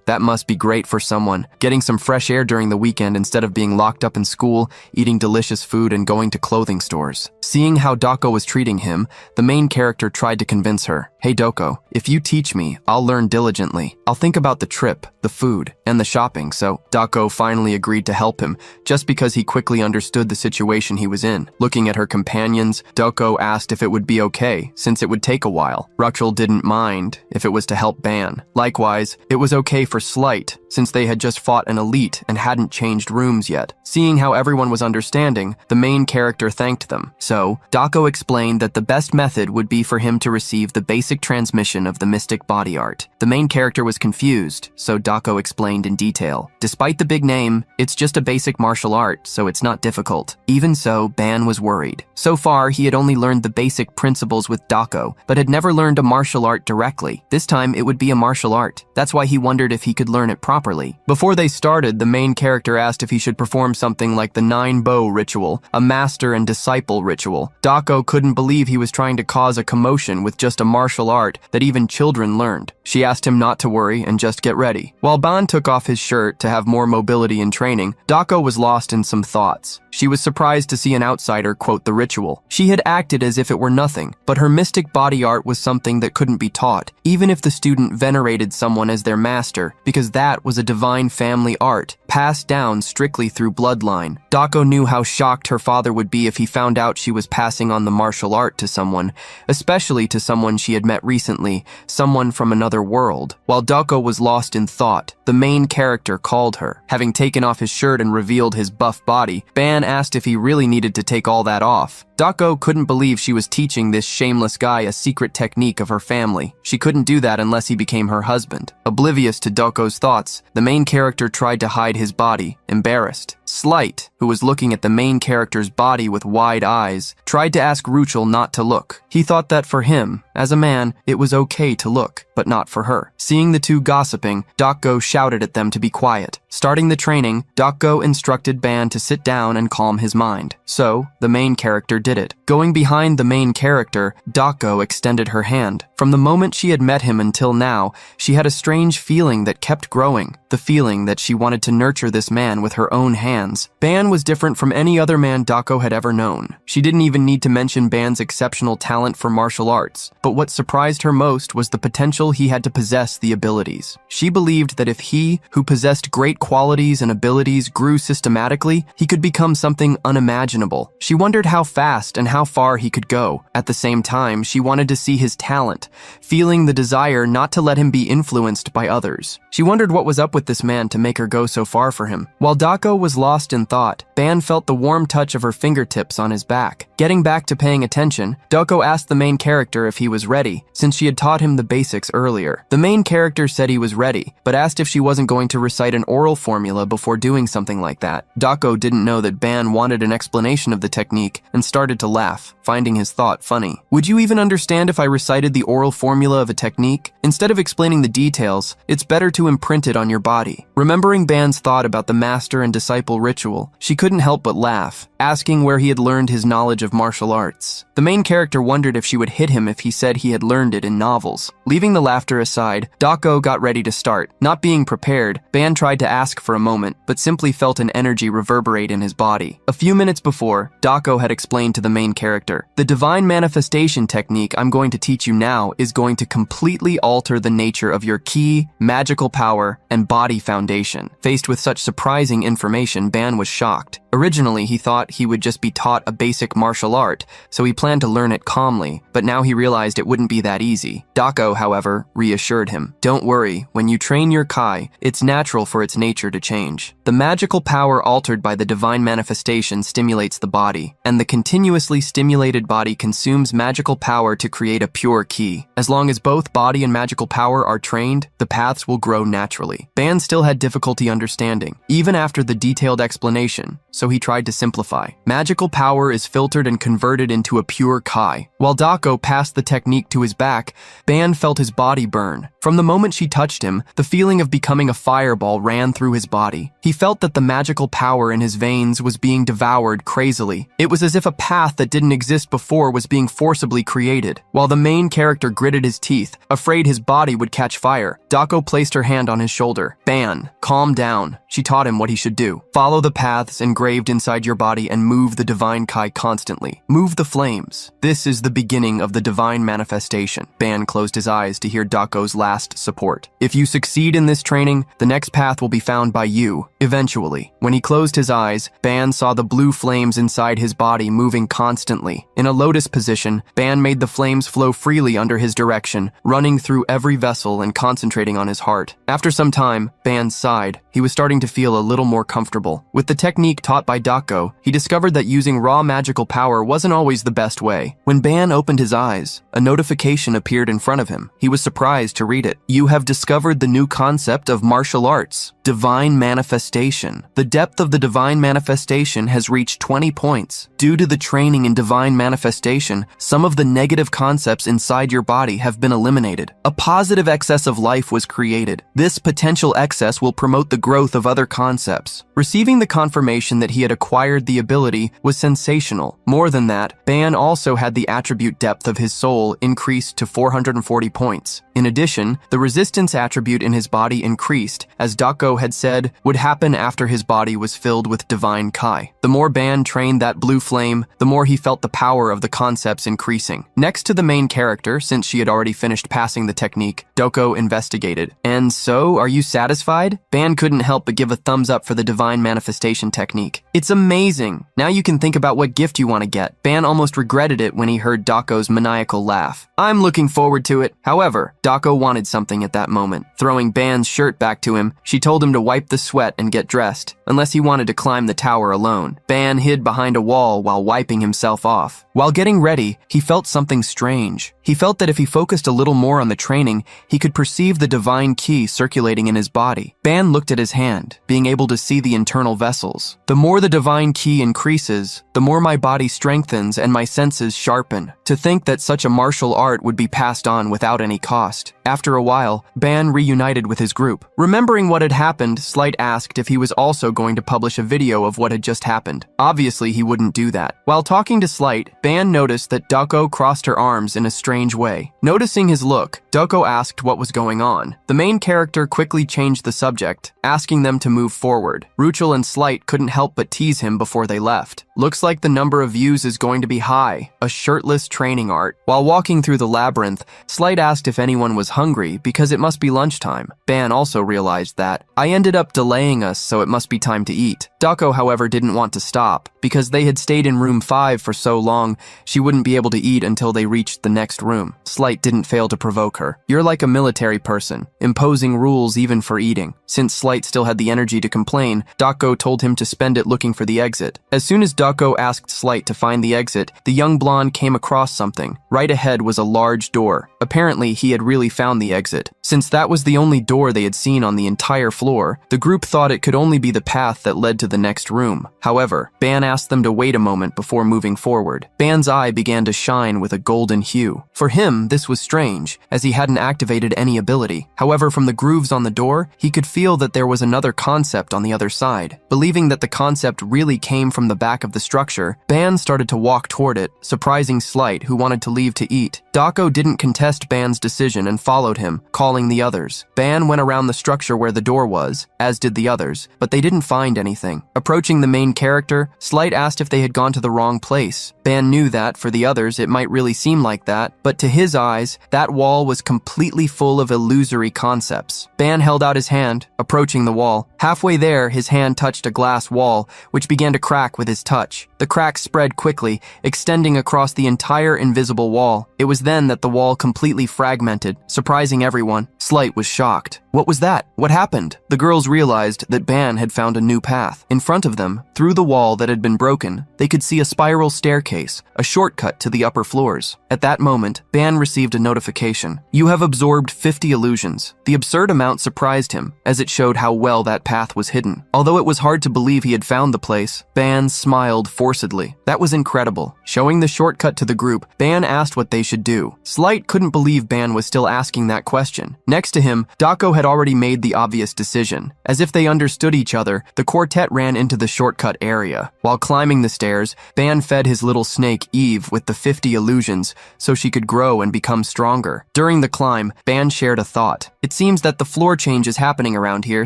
That must be great for someone. Getting some fresh air during the weekend instead of being locked up in school, eating delicious food, and going to clothing stores. Seeing how Dako was treating him, the main character tried to convince her. "Hey Doko, if you teach me, I'll learn diligently. I'll think about the trip, the food, and the shopping." So Dako finally agreed to help him, just because he quickly understood the situation he was in. Looking at her companions, Doko asked if it would be okay, since it would take a while. Ruchel didn't mind if it was to help Ban. Likewise, it was okay for Slight, since they had just fought an elite and hadn't changed rooms yet. Seeing how everyone was understanding, the main character thanked them. So, Dako explained that the best method would be for him to receive the basic transmission of the mystic body art. The main character was confused, so Dako explained in detail. Despite the big name, it's just a basic martial art, so it's not difficult. Even so, Ban was worried. So far, he had only learned the basic principles with Dako, but had never learned a martial art directly. This time, it would be a martial art. That's why he wondered if he could learn it properly. Before they started, the main character asked if he should perform something like the 9-bow ritual, a master and disciple ritual. Dako couldn't believe he was trying to cause a commotion with just a martial art that even children learned. She asked him not to worry and just get ready. While Ban took off his shirt to have more mobility in training, Dako was lost in some thoughts. She was surprised to see an outsider quote the ritual. She had acted as if it were nothing, but her mystic body art was something that couldn't be taught, even if the student venerated someone as their master, because that was a divine family art, passed down strictly through bloodline. Dako knew how shocked her father would be if he found out she was passing on the martial art to someone, especially to someone she had met recently, someone from another world. While Dako was lost in thought, the main character called her. Having taken off his shirt and revealed his buff body, Ban asked if he really needed to take all that off. Dako couldn't believe she was teaching this shameless guy a secret technique of her family. She couldn't do that unless he became her husband. Oblivious to Dako's thoughts, the main character tried to hide his body, embarrassed. Slight, who was looking at the main character's body with wide eyes, tried to ask Ruchel not to look. He thought that for him, as a man, it was okay to look, but not for her. Seeing the two gossiping, Dako shouted at them to be quiet. Starting the training, Dako instructed Ban to sit down and calm his mind. So, the main character did it. Going behind the main character, Dako extended her hand. From the moment she had met him until now, she had a strange feeling that kept growing. The feeling that she wanted to nurture this man with her own hands. Ban was different from any other man Dako had ever known. She didn't even need to mention Ban's exceptional talent for martial arts, but what surprised her most was the potential he had to possess the abilities. She believed that if he, who possessed great qualities and abilities, grew systematically, he could become something unimaginable. She wondered how fast and how far he could go. At the same time, she wanted to see his talent, feeling the desire not to let him be influenced by others. She wondered what was up with this man to make her go so far for him. While Dako was lost in thought, Ban felt the warm touch of her fingertips on his back. Getting back to paying attention, Dako asked the main character if he was ready, since she had taught him the basics earlier. The main character said he was ready, but asked if she wasn't going to recite an oral formula before doing something like that. Dako didn't know that Ban wanted an explanation of the technique and started to laugh, finding his thought funny. Would you even understand if I recited the oral formula of a technique? Instead of explaining the details, it's better to imprint it on your body. Remembering Ban's thought about the master and disciple ritual, she couldn't help but laugh, asking where he had learned his knowledge of martial arts. The main character wondered if she would hit him if he said he had learned it in novels. Leaving the laughter aside, Dako got ready to start. Not being prepared, Ban tried to ask for a moment, but simply felt an energy reverberate in his body. A few minutes before, Dako had explained to the main character, "The divine manifestation technique I'm going to teach you now is going to completely alter the nature of your ki, magical power, and body foundation." Faced with such surprising information, Ban was shocked. Originally, he thought he would just be taught a basic martial art, so he planned to learn it calmly, but now he realized it wouldn't be that easy. Dako, however, reassured him. "Don't worry, when you train your kai, it's natural for its nature to change. The magical power altered by the divine manifestation stimulates the body, and the continuously stimulated body consumes magical power to create a pure ki. As long as both body and magical power are trained, the paths will grow naturally." Ban still had difficulty understanding, even after the detailed explanation, so he tried to simplify. Magical power is filtered and converted into a pure kai. While Dako passed the technique to his back, Ban felt his body burn. From the moment she touched him, the feeling of becoming a fireball ran through his body. He felt that the magical power in his veins was being devoured crazily. It was as if a path that didn't exist before was being forcibly created. While the main character gritted his teeth, afraid his body would catch fire, Dako placed her hand on his shoulder. "Ban, calm down." She taught him what he should do. "Follow the paths engraved inside your body and move the divine kai constantly. Move the flames. This is the beginning of the divine manifestation." Ban closed his eyes to hear Dako's last support. "If you succeed in this training, the next path will be found by you, eventually." When he closed his eyes, Ban saw the blue flames inside his body moving constantly. In a lotus position, Ban made the flames flow freely under his direction, running through every vessel and concentrating on his heart. After some time, Ban sighed. He was starting to feel a little more comfortable. With the technique taught by Dako, he discovered that using raw magical power wasn't always the best way. When Ban opened his eyes, a notification appeared in front of him. He was surprised to read it. "You have discovered the new concept of martial arts, divine manifestation. The depth of the divine manifestation has reached 20 points. Due to the training in divine manifestation, some of the negative concepts inside your body have been eliminated. A positive excess of life was created. This potential excess will promote the growth of other concepts. Receiving the confirmation that he had acquired the ability was sensational. More than that, Ban also had the attribute depth of his soul increased to 440 points. In addition, the resistance attribute in his body increased, as Dako had said would happen after his body was filled with divine Kai. The more Ban trained that blue flame, the more he felt the power of the concepts increasing. Next to the main character, since she had already finished passing the technique, Doko investigated. "And so, are you satisfied?" Ban couldn't help but give a thumbs up for the divine manifestation technique. "It's amazing. Now you can think about what gift you want to get." Ban almost regretted it when he heard Dako's maniacal laugh. "I'm looking forward to it." However, Dako wanted something at that moment. Throwing Ban's shirt back to him, she told him to wipe the sweat and get dressed, unless he wanted to climb the tower alone. Ban hid behind a wall while wiping himself off. While getting ready, he felt something strange. He felt that if he focused a little more on the training, he could perceive the divine ki circulating in his body. Ban looked at his hand, being able to see the internal vessels. "The more the divine ki increases, the more my body strengthens and my senses sharpen. To think that such a martial art would be passed on without any cost." After a while, Ban reunited with his group. Remembering what had happened, Slight asked if he was also going to publish a video of what had just happened. Obviously, he wouldn't do that. While talking to Slight, Ban noticed that Dako crossed her arms in a strange way. Noticing his look, Dako asked what was going on. The main character quickly changed the subject, asking them to move forward. Ruchel and Slight couldn't help but tease him before they left. "Looks like the number of views is going to be high." A shirtless training art. While walking through the labyrinth, Slight asked if anyone was hungry because it must be lunchtime. Ban also realized that. "I ended up delaying us, so it must be time to eat." Dako, however, didn't want to stop. Because they had stayed in room 5 for so long, she wouldn't be able to eat until they reached the next room. Slight didn't fail to provoke her. "You're like a military person, imposing rules even for eating." Since Slight still had the energy to complain, Dako told him to spend it looking for the exit. As soon as Dako asked Slight to find the exit, the young blonde came across something. Right ahead was a large door. Apparently, he had really found the exit. Since that was the only door they had seen on the entire floor, the group thought it could only be the path that led to the next room. However, Ban asked them to wait a moment before moving forward. Ban's eye began to shine with a golden hue. For him, this was strange, as he hadn't activated any ability. However, from the grooves on the door, he could feel that there was another concept on the other side. Believing that the concept really came from the back of the structure, Ban started to walk toward it, surprising Slight, who wanted to leave to eat. Dako didn't contest Ban's decision and followed him, calling the others. Ban went around the structure where the door was, as did the others, but they didn't find anything. Approaching the main character, Slight asked if they had gone to the wrong place. Ban knew that, for the others, it might really seem like that, but to his eyes, that wall was completely full of illusory concepts. Ban held out his hand, approaching the wall. Halfway there, his hand touched a glass wall, which began to crack with his touch. The crack spread quickly, extending across the entire invisible wall. It was then that the wall completely fragmented, surprising everyone. Slight was shocked. What was that? What happened? The girls realized that Ban had found a new path. In front of them, through the wall that had been broken, they could see a spiral staircase, a shortcut to the upper floors. At that moment, Ban received a notification. "You have absorbed 50 illusions." The absurd amount surprised him, as it showed how well that path was hidden. Although it was hard to believe he had found the place, Ban smiled forcedly. That was incredible. Showing the shortcut to the group, Ban asked what they should do. Slight couldn't believe Ban was still asking that question. Next to him, Dako had already made the obvious decision. As if they understood each other, the quartet ran into the shortcut area. While climbing the stairs, Ban fed his little snake Eve with the 50 illusions so she could grow and become stronger. During the climb, Ban shared a thought. "It seems that the floor change is happening around here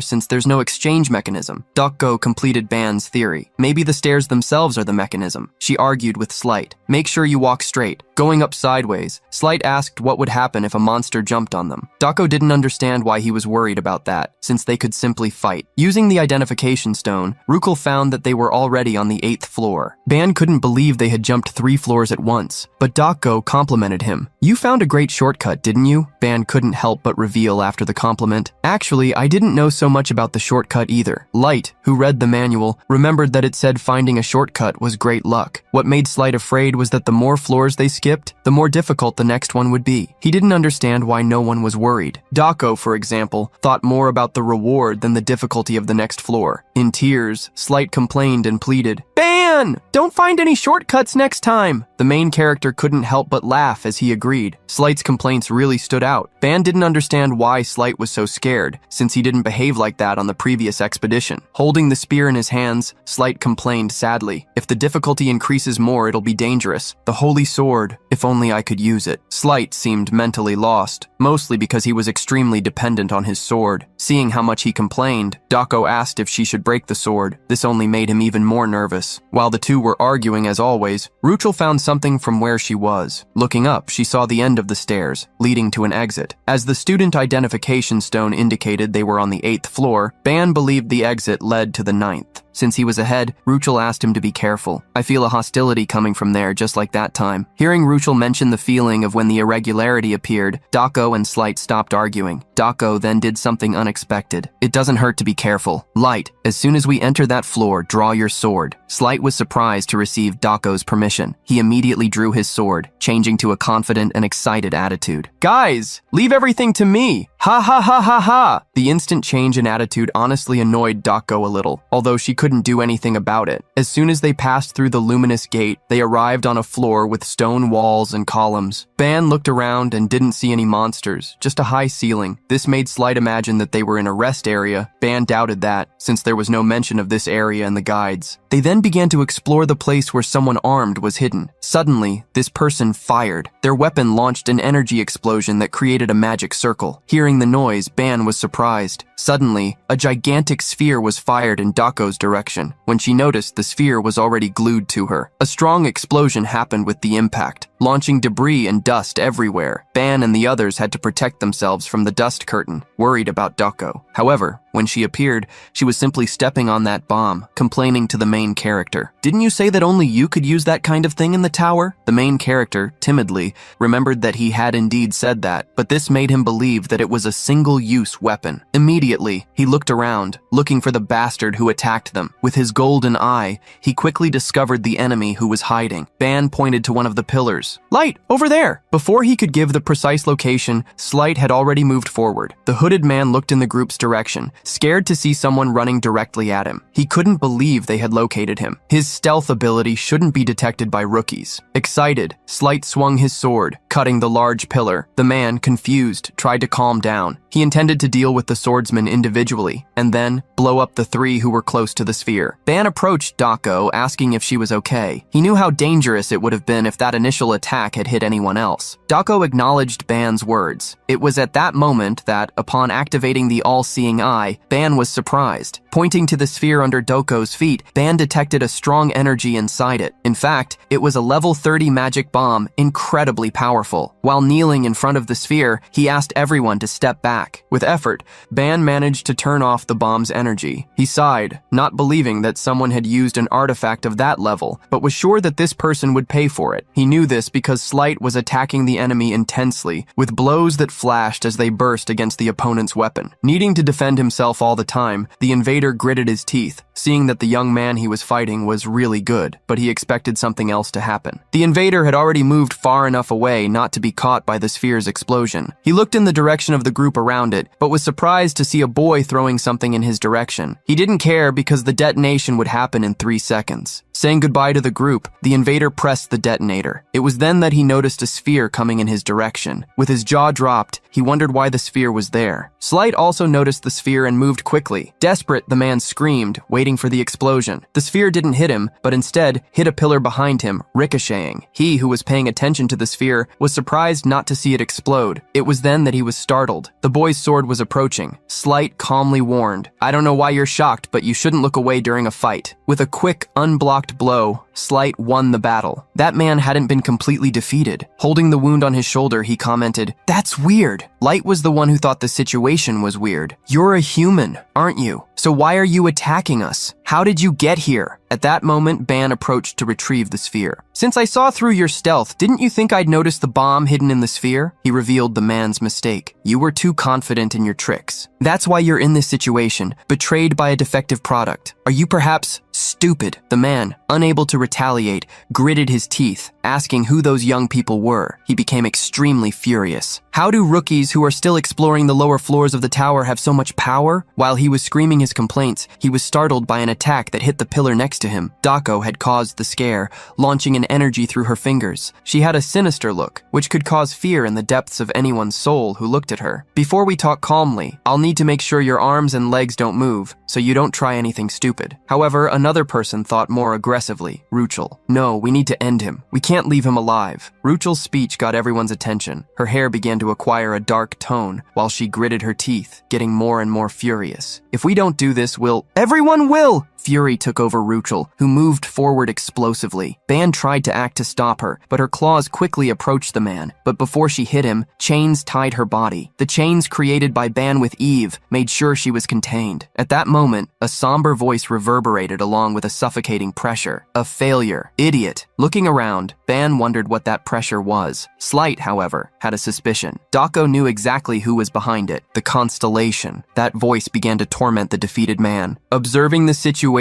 since there's no exchange mechanism." Dako completed Ban's theory. "Maybe the stairs themselves are the mechanism." She argued with Slight. "Make sure you walk straight." Going up sideways, Slight asked what would happen if a monster jumped on them. Dako didn't understand why he was worried about that, since they could simply fight. Using the identification stone, Ruchel found that they were already on the 8th floor. Ban couldn't believe they had jumped 3 floors at once, but Dako complimented him. "You found a great shortcut, didn't you?" Ban couldn't help but reveal after the compliment. "Actually, I didn't know so much about the shortcut either." Light, who read the manual, remembered that it said finding a shortcut was great luck. What made Slight afraid was that the more floors they skipped, the more difficult the next one would be. He didn't understand why no one was worried. Dako, for example, thought more about the reward than the difficulty of the next floor. In tears, Slight complained and pleaded, "Ban! Don't find any shortcuts next time!" The main character couldn't help but laugh as he agreed. Slight's complaints really stood out. Ban didn't understand why Slight was so scared, since he didn't behave like that on the previous expedition. Holding the spear in his hands, Slight complained sadly, "If the difficulty increases more, it'll be dangerous. The holy sword, if only I could use it." Slight seemed mentally lost, mostly because he was extremely dependent on his sword. Seeing how much he complained, Dako asked if she should break the sword. This only made him even more nervous. While the two were arguing as always, Ruchel found something from where she was. Looking up, she saw the end of the stairs, leading to an exit. As the student identification stone indicated they were on the 8th floor, Ban believed the exit led to the 9th. Since he was ahead, Ruchel asked him to be careful. "I feel a hostility coming from there just like that time." Hearing Ruchel mention the feeling of when the irregularity appeared, Dako and Slight stopped arguing. Dako then did something unexpected. "It doesn't hurt to be careful. Light, as soon as we enter that floor, draw your sword." Slight was surprised to receive Dako's permission. He immediately drew his sword, changing to a confident and excited attitude. "Guys, leave everything to me! Ha ha ha ha ha!" The instant change in attitude honestly annoyed Dako a little, although she couldn't do anything about it. As soon as they passed through the luminous gate, they arrived on a floor with stone walls and columns. Ban looked around and didn't see any monsters, just a high ceiling. This made Slight imagine that they were in a rest area. Ban doubted that, since there was no mention of this area in the guides. They then began to explore the place where someone armed was hidden. Suddenly, this person fired. Their weapon launched an energy explosion that created a magic circle. Hearing the noise, Ban was surprised. Suddenly, a gigantic sphere was fired in Dako's direction. When she noticed, the sphere was already glued to her. A strong explosion happened with the impact, launching debris and dust everywhere. Ban and the others had to protect themselves from the dust curtain, worried about Dako. However, when she appeared, she was simply stepping on that bomb, complaining to the main character. "Didn't you say that only you could use that kind of thing in the tower?" The main character, timidly, remembered that he had indeed said that, but this made him believe that it was a single-use weapon. Immediately, he looked around, looking for the bastard who attacked them. With his golden eye, he quickly discovered the enemy who was hiding. Ban pointed to one of the pillars. "Light, over there!" Before he could give the precise location, Slight had already moved forward. The hooded man looked in the group's direction, scared to see someone running directly at him. He couldn't believe they had located him. His stealth ability shouldn't be detected by rookies. Excited, Slight swung his sword, cutting the large pillar. The man, confused, tried to calm down. He intended to deal with the swordsman individually, and then blow up the three who were close to the sphere. Ban approached Dako, asking if she was okay. He knew how dangerous it would have been if that initial attack had hit anyone else. Dako acknowledged Ban's words. It was at that moment that, upon activating the all-seeing eye, Ban was surprised. Pointing to the sphere under Dako's feet, Ban detected a strong energy inside it. In fact, it was a level 30 magic bomb, incredibly powerful. While kneeling in front of the sphere, he asked everyone to step back. With effort, Ban managed to turn off the bomb's energy. He sighed, not believing that someone had used an artifact of that level, but was sure that this person would pay for it. He knew this because Slight was attacking the enemy intensely, with blows that flashed as they burst against the opponent's weapon. Needing to defend himself all the time, the invader gritted his teeth, seeing that the young man he was fighting was really good, but he expected something else to happen. The invader had already moved far enough away not to be caught by the sphere's explosion. He looked in the direction of the group around it, but was surprised to see a boy throwing something in his direction. He didn't care because the detonation would happen in 3 seconds. Saying goodbye to the group, the invader pressed the detonator. It was then that he noticed a sphere coming in his direction. With his jaw dropped, he wondered why the sphere was there. Slight also noticed the sphere and moved quickly. Desperate, the man screamed, waiting for the explosion. The sphere didn't hit him, but instead hit a pillar behind him, ricocheting. He, who was paying attention to the sphere, was surprised not to see it explode. It was then that he was startled. The boy's sword was approaching. Slight calmly warned, "I don't know why you're shocked, but you shouldn't look away during a fight." With a quick, unblocked blow, Slight won the battle. That man hadn't been completely defeated. Holding the wound on his shoulder, he commented, "That's weird." Light was the one who thought the situation was weird. "You're a human, aren't you? So why are you attacking us? How did you get here?" At that moment, Ban approached to retrieve the sphere. "Since I saw through your stealth, didn't you think I'd notice the bomb hidden in the sphere?" He revealed the man's mistake. "You were too confident in your tricks. That's why you're in this situation, betrayed by a defective product. Are you perhaps stupid?" The man, unable to retaliate, gritted his teeth, asking who those young people were. He became extremely furious. How do rookies who are still exploring the lower floors of the tower have so much power? While he was screaming his complaints, he was startled by an attack that hit the pillar next to him. Dako had caused the scare, launching an energy through her fingers. She had a sinister look, which could cause fear in the depths of anyone's soul who looked at her. Before we talk calmly, I'll need to make sure your arms and legs don't move, so you don't try anything stupid. However, another person thought more aggressively, Ruchel. No, we need to end him. We can't leave him alive. Ruchel's speech got everyone's attention. Her hair began to acquire a dark tone, while she gritted her teeth, getting more and more furious. If we don't do this, everyone will! Fury took over Ruchel, who moved forward explosively. Ban tried to act to stop her, but her claws quickly approached the man. But before she hit him, chains tied her body. The chains created by Ban with Eve made sure she was contained. At that moment, a somber voice reverberated along with a suffocating pressure. A failure. Idiot. Looking around, Ban wondered what that pressure was. Slight, however, had a suspicion. Dako knew exactly who was behind it. The Constellation. That voice began to torment the defeated man. Observing the situation,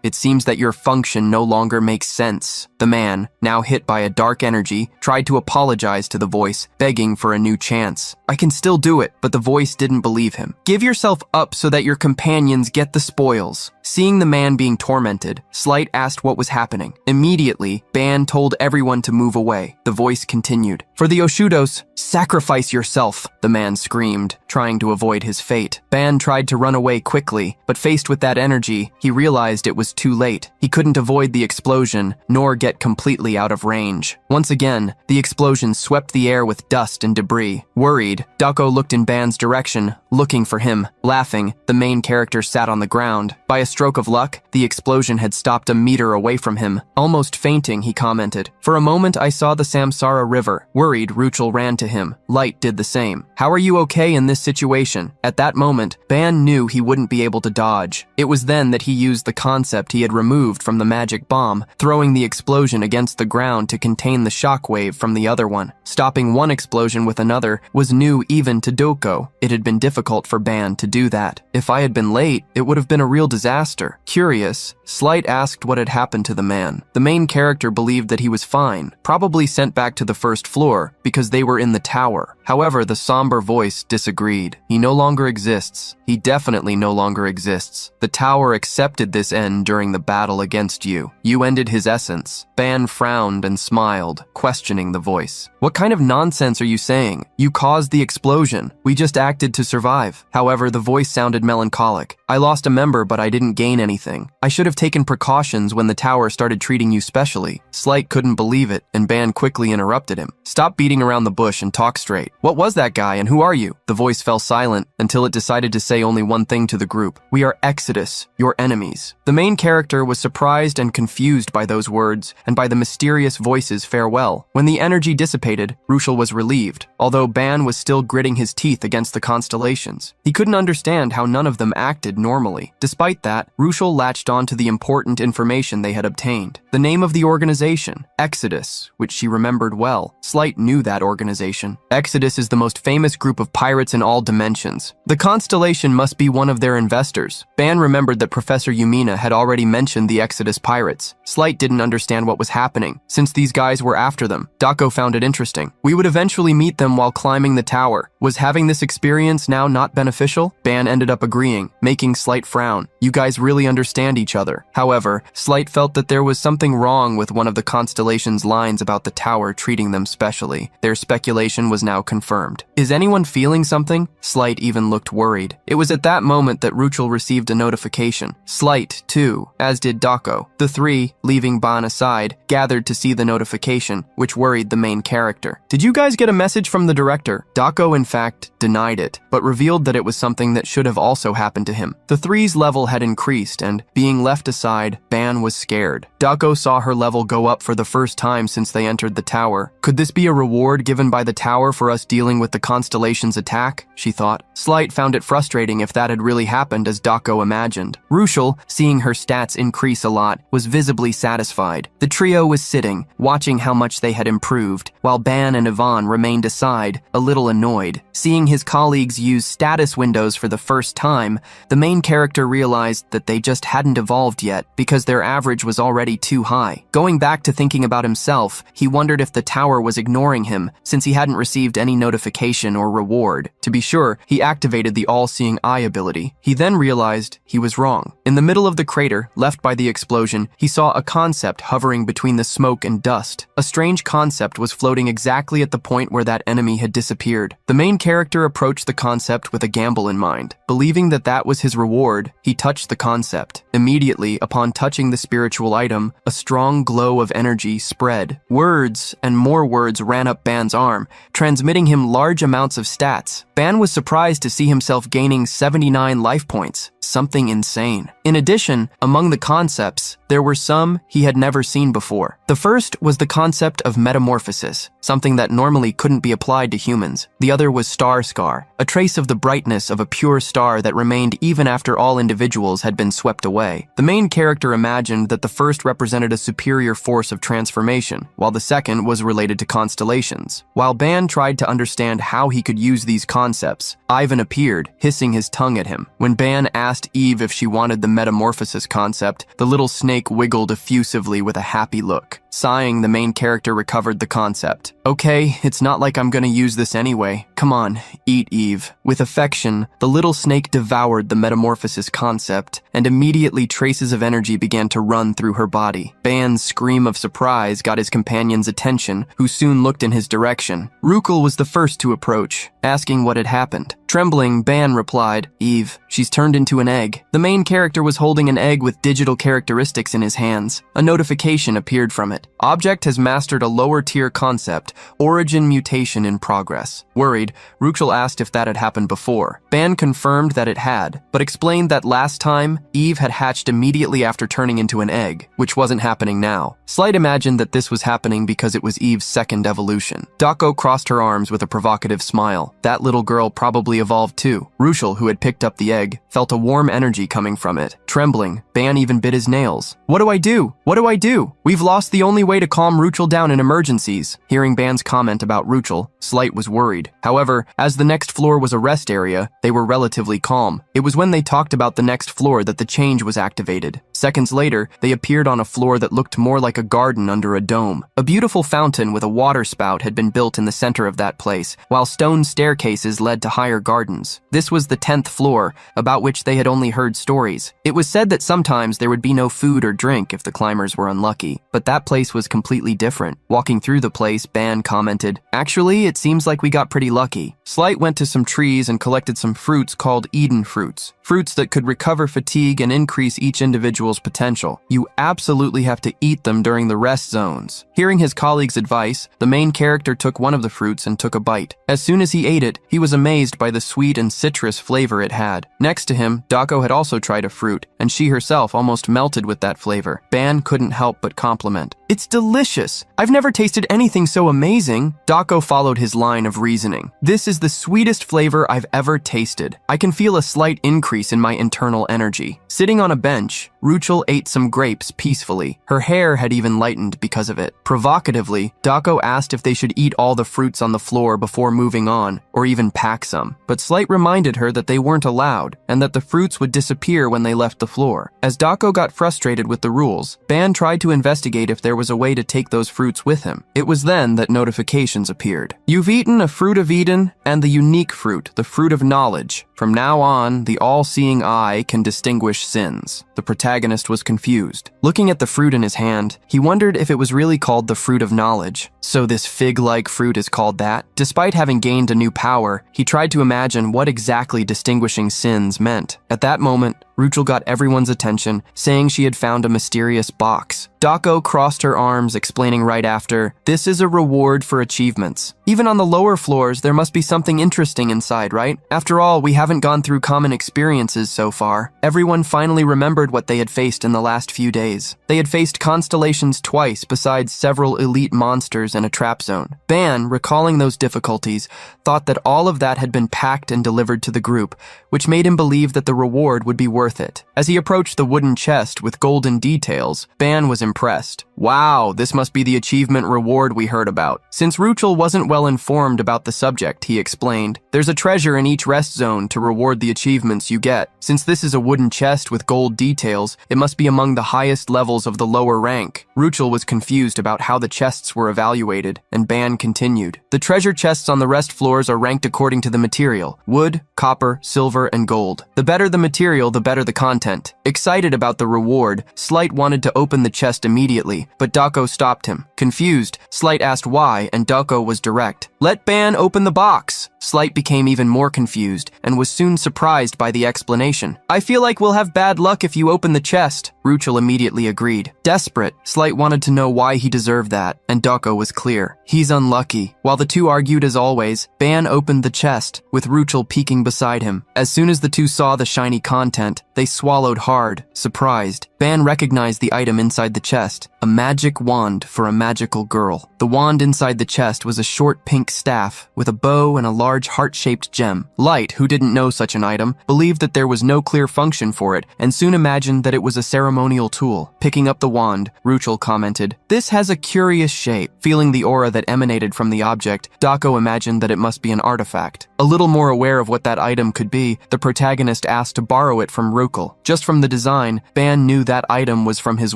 it seems that your function no longer makes sense. The man, now hit by a dark energy, tried to apologize to the voice, begging for a new chance. I can still do it, but the voice didn't believe him. Give yourself up so that your companions get the spoils. Seeing the man being tormented, Slight asked what was happening. Immediately, Ban told everyone to move away. The voice continued. For the Oshudos, sacrifice yourself, the man screamed, trying to avoid his fate. Ban tried to run away quickly, but faced with that energy, he realized it was too late. He couldn't avoid the explosion, nor get completely out of range. Once again, the explosion swept the air with dust and debris. Worried, Dako looked in Ban's direction, looking for him. Laughing, the main character sat on the ground. By a stroke of luck, the explosion had stopped a meter away from him. Almost fainting, he commented. For a moment, I saw the Samsara River. Worried, Ruchel ran to him. Light did the same. How are you okay in this situation? At that moment, Ban knew he wouldn't be able to dodge. It was then that he used the concept he had removed from the magic bomb, throwing the explosion against the ground to contain the shockwave from the other one. Stopping one explosion with another was new even to Doko. It had been difficult for Ban to do that. If I had been late, it would have been a real disaster. Curious, Slight asked what had happened to the man. The main character believed that he was fine, probably sent back to the first floor because they were in the tower. However, the somber voice disagreed. He no longer exists. He definitely no longer exists. The tower accepted this end during the battle against you. You ended his essence. Ban frowned and smiled, questioning the voice. What kind of nonsense are you saying? You caused the explosion. We just acted to survive. However, the voice sounded melancholic. I lost a member, but I didn't gain anything. I should have taken precautions when the tower started treating you specially. Slight couldn't believe it, and Ban quickly interrupted him. Stop beating around the bush and talk straight. What was that guy, and who are you? The voice fell silent until it decided to say only one thing to the group. We are Exodus, your enemies. The main character was surprised and confused by those words and by the mysterious voice's farewell. When the energy dissipated, Ruchel was relieved, although Ban was still gritting his teeth against the constellations. He couldn't understand how none of them acted normally. Despite that, Ruchel latched on to the important information they had obtained. The name of the organization, Exodus, which she remembered well. Slight knew that organization. Exodus is the most famous group of pirates in all dimensions. The Constellation must be one of their investors. Ban remembered that Professor Yumina had already mentioned the Exodus pirates. Slight didn't understand what was happening, since these guys were after them. Dako found it interesting. We would eventually meet them while climbing the tower. Was having this experience now not beneficial? Ban ended up agreeing, making Slight frown. You guys really understand each other. However, Slight felt that there was something wrong with one of the Constellation's lines about the tower treating them specially. Their speculation was now confirmed. Is anyone feeling something? Slight even looked worried. It was at that moment that Ruchel received a notification. Slight, too, as did Dako. The three, leaving Ban aside, gathered to see the notification, which worried the main character. Did you guys get a message from the director? Dako, in fact, denied it, but revealed that it was something that should have also happened to him. The three's level had increased, and, being left aside, Ban was scared. Dako saw her level go up for the first time since they entered the tower. Could this be a reward given by the tower for us dealing with the Constellation's attack? She thought. Slight found it frustrating if that had really happened as Dako imagined. Ruchel, seeing her stats increase a lot, was visibly satisfied. The trio was sitting, watching how much they had improved, while Ban and Yvonne remained aside, a little annoyed. Seeing his colleagues use status windows for the first time, the main character realized realized that they just hadn't evolved yet because their average was already too high. Going back to thinking about himself, he wondered if the tower was ignoring him since he hadn't received any notification or reward. To be sure, he activated the all-seeing eye ability. He then realized he was wrong. In the middle of the crater, left by the explosion, he saw a concept hovering between the smoke and dust. A strange concept was floating exactly at the point where that enemy had disappeared. The main character approached the concept with a gamble in mind. Believing that that was his reward, he touched the concept. Immediately, upon touching the spiritual item, a strong glow of energy spread. Words and more words ran up Ban's arm, transmitting him large amounts of stats. Ban was surprised to see himself gaining 79 life points, something insane. In addition, among the concepts, there were some he had never seen before. The first was the concept of metamorphosis, something that normally couldn't be applied to humans. The other was star scar, a trace of the brightness of a pure star that remained even after all individuals had been swept away. The main character imagined that the first represented a superior force of transformation, while the second was related to constellations. While Ban tried to understand how he could use these concepts, Ivan appeared, hissing his tongue at him. When Ban asked Eve if she wanted the metamorphosis concept, the little snake wiggled effusively with a happy look. Sighing, the main character recovered the concept. Okay, it's not like I'm gonna use this anyway. Come on, eat, Eve. With affection, the little snake devoured the metamorphosis concept, and immediately traces of energy began to run through her body. Ban's scream of surprise got his companion's attention, who soon looked in his direction. Rukel was the first to approach, asking what had happened. Trembling, Ban replied, Eve, she's turned into an egg. The main character was holding an egg with digital characteristics in his hands. A notification appeared from it. Object has mastered a lower-tier concept, origin mutation in progress. Worried, Ruchel asked if that had happened before. Ban confirmed that it had, but explained that last time, Eve had hatched immediately after turning into an egg, which wasn't happening now. Slight imagined that this was happening because it was Eve's second evolution. Dako crossed her arms with a provocative smile. That little girl probably evolved too. Ruchel, who had picked up the egg, felt a warm energy coming from it. Trembling, Ban even bit his nails. What do I do? What do I do? We've lost the only way to calm Ruchel down in emergencies. Hearing Ban's comment about Ruchel, Slight was worried. However, as the next floor was a rest area, they were relatively calm. It was when they talked about the next floor that the change was activated. Seconds later, they appeared on a floor that looked more like a garden under a dome. A beautiful fountain with a water spout had been built in the center of that place, while stone staircases led to higher gardens. This was the 10th floor, about which they had only heard stories. It was said that sometimes there would be no food or drink if the climbers were unlucky, but that place was completely different. Walking through the place, Ban commented, Actually, it seems like we got pretty lucky. Slight went to some trees and collected some fruits called Eden fruits. Fruits that could recover fatigue and increase each individual's potential. You absolutely have to eat them during the rest zones. Hearing his colleague's advice, the main character took one of the fruits and took a bite. As soon as he ate it, he was amazed by the sweet and citrus flavor it had. Next to him, Dako had also tried a fruit, and she herself almost melted with that flavor. Ban couldn't help but compliment. It's delicious. I've never tasted anything so amazing. Dako followed his line of reasoning. This is the sweetest flavor I've ever tasted. I can feel a slight increase in my internal energy. Sitting on a bench, Ruchel ate some grapes peacefully. Her hair had even lightened because of it. Provocatively, Dako asked if they should eat all the fruits on the floor before moving on, or even pack some. But Slight reminded her that they weren't allowed, and that the fruits would disappear when they left the floor. As Dako got frustrated with the rules, Ban tried to investigate if there was a way to take those fruits with him. It was then that notifications appeared. You've eaten a fruit of Eden and the unique fruit, the fruit of knowledge. From now on, the all-seeing eye can distinguish sins. The protagonist was confused. Looking at the fruit in his hand, he wondered if it was really called the fruit of knowledge. So this fig-like fruit is called that? Despite having gained a new power, he tried to imagine what exactly distinguishing sins meant. At that moment, Ruchel got everyone's attention, saying she had found a mysterious box. Dako crossed her arms, explaining right after, This is a reward for achievements. Even on the lower floors, there must be something interesting inside, right? After all, we haven't gone through common experiences so far. Everyone finally remembered what they had faced in the last few days. They had faced constellations twice, besides several elite monsters and a trap zone. Ban, recalling those difficulties, thought that all of that had been packed and delivered to the group, which made him believe that the reward would be worth it. As he approached the wooden chest with golden details, Ban was impressed. Wow, this must be the achievement reward we heard about. Since Ruchel wasn't well well informed about the subject, he explained. There's a treasure in each rest zone to reward the achievements you get. Since this is a wooden chest with gold details, it must be among the highest levels of the lower rank. Ruchel was confused about how the chests were evaluated, and Ban continued. The treasure chests on the rest floors are ranked according to the material: wood, copper, silver, and gold. The better the material, the better the content. Excited about the reward, Slight wanted to open the chest immediately, but Dako stopped him. Confused, Slight asked why, and Dako was direct. Let Ban open the box. Slight became even more confused and was soon surprised by the explanation. I feel like we'll have bad luck if you open the chest. Ruchel immediately agreed. Desperate, Slight wanted to know why he deserved that, and Dako was clear. He's unlucky. While the two argued as always, Ban opened the chest, with Ruchel peeking beside him. As soon as the two saw the shiny content, they swallowed hard, surprised. Ban recognized the item inside the chest, a magic wand for a magical girl. The wand inside the chest was a short pink staff with a bow and a large heart-shaped gem. Light, who didn't know such an item, believed that there was no clear function for it and soon imagined that it was a ceremonial tool. Picking up the wand, Ruchel commented, "This has a curious shape." Feeling the aura that emanated from the object, Dako imagined that it must be an artifact. A little more aware of what that item could be, the protagonist asked to borrow it from Ruchel. Just from the design, Ban knew that item was from his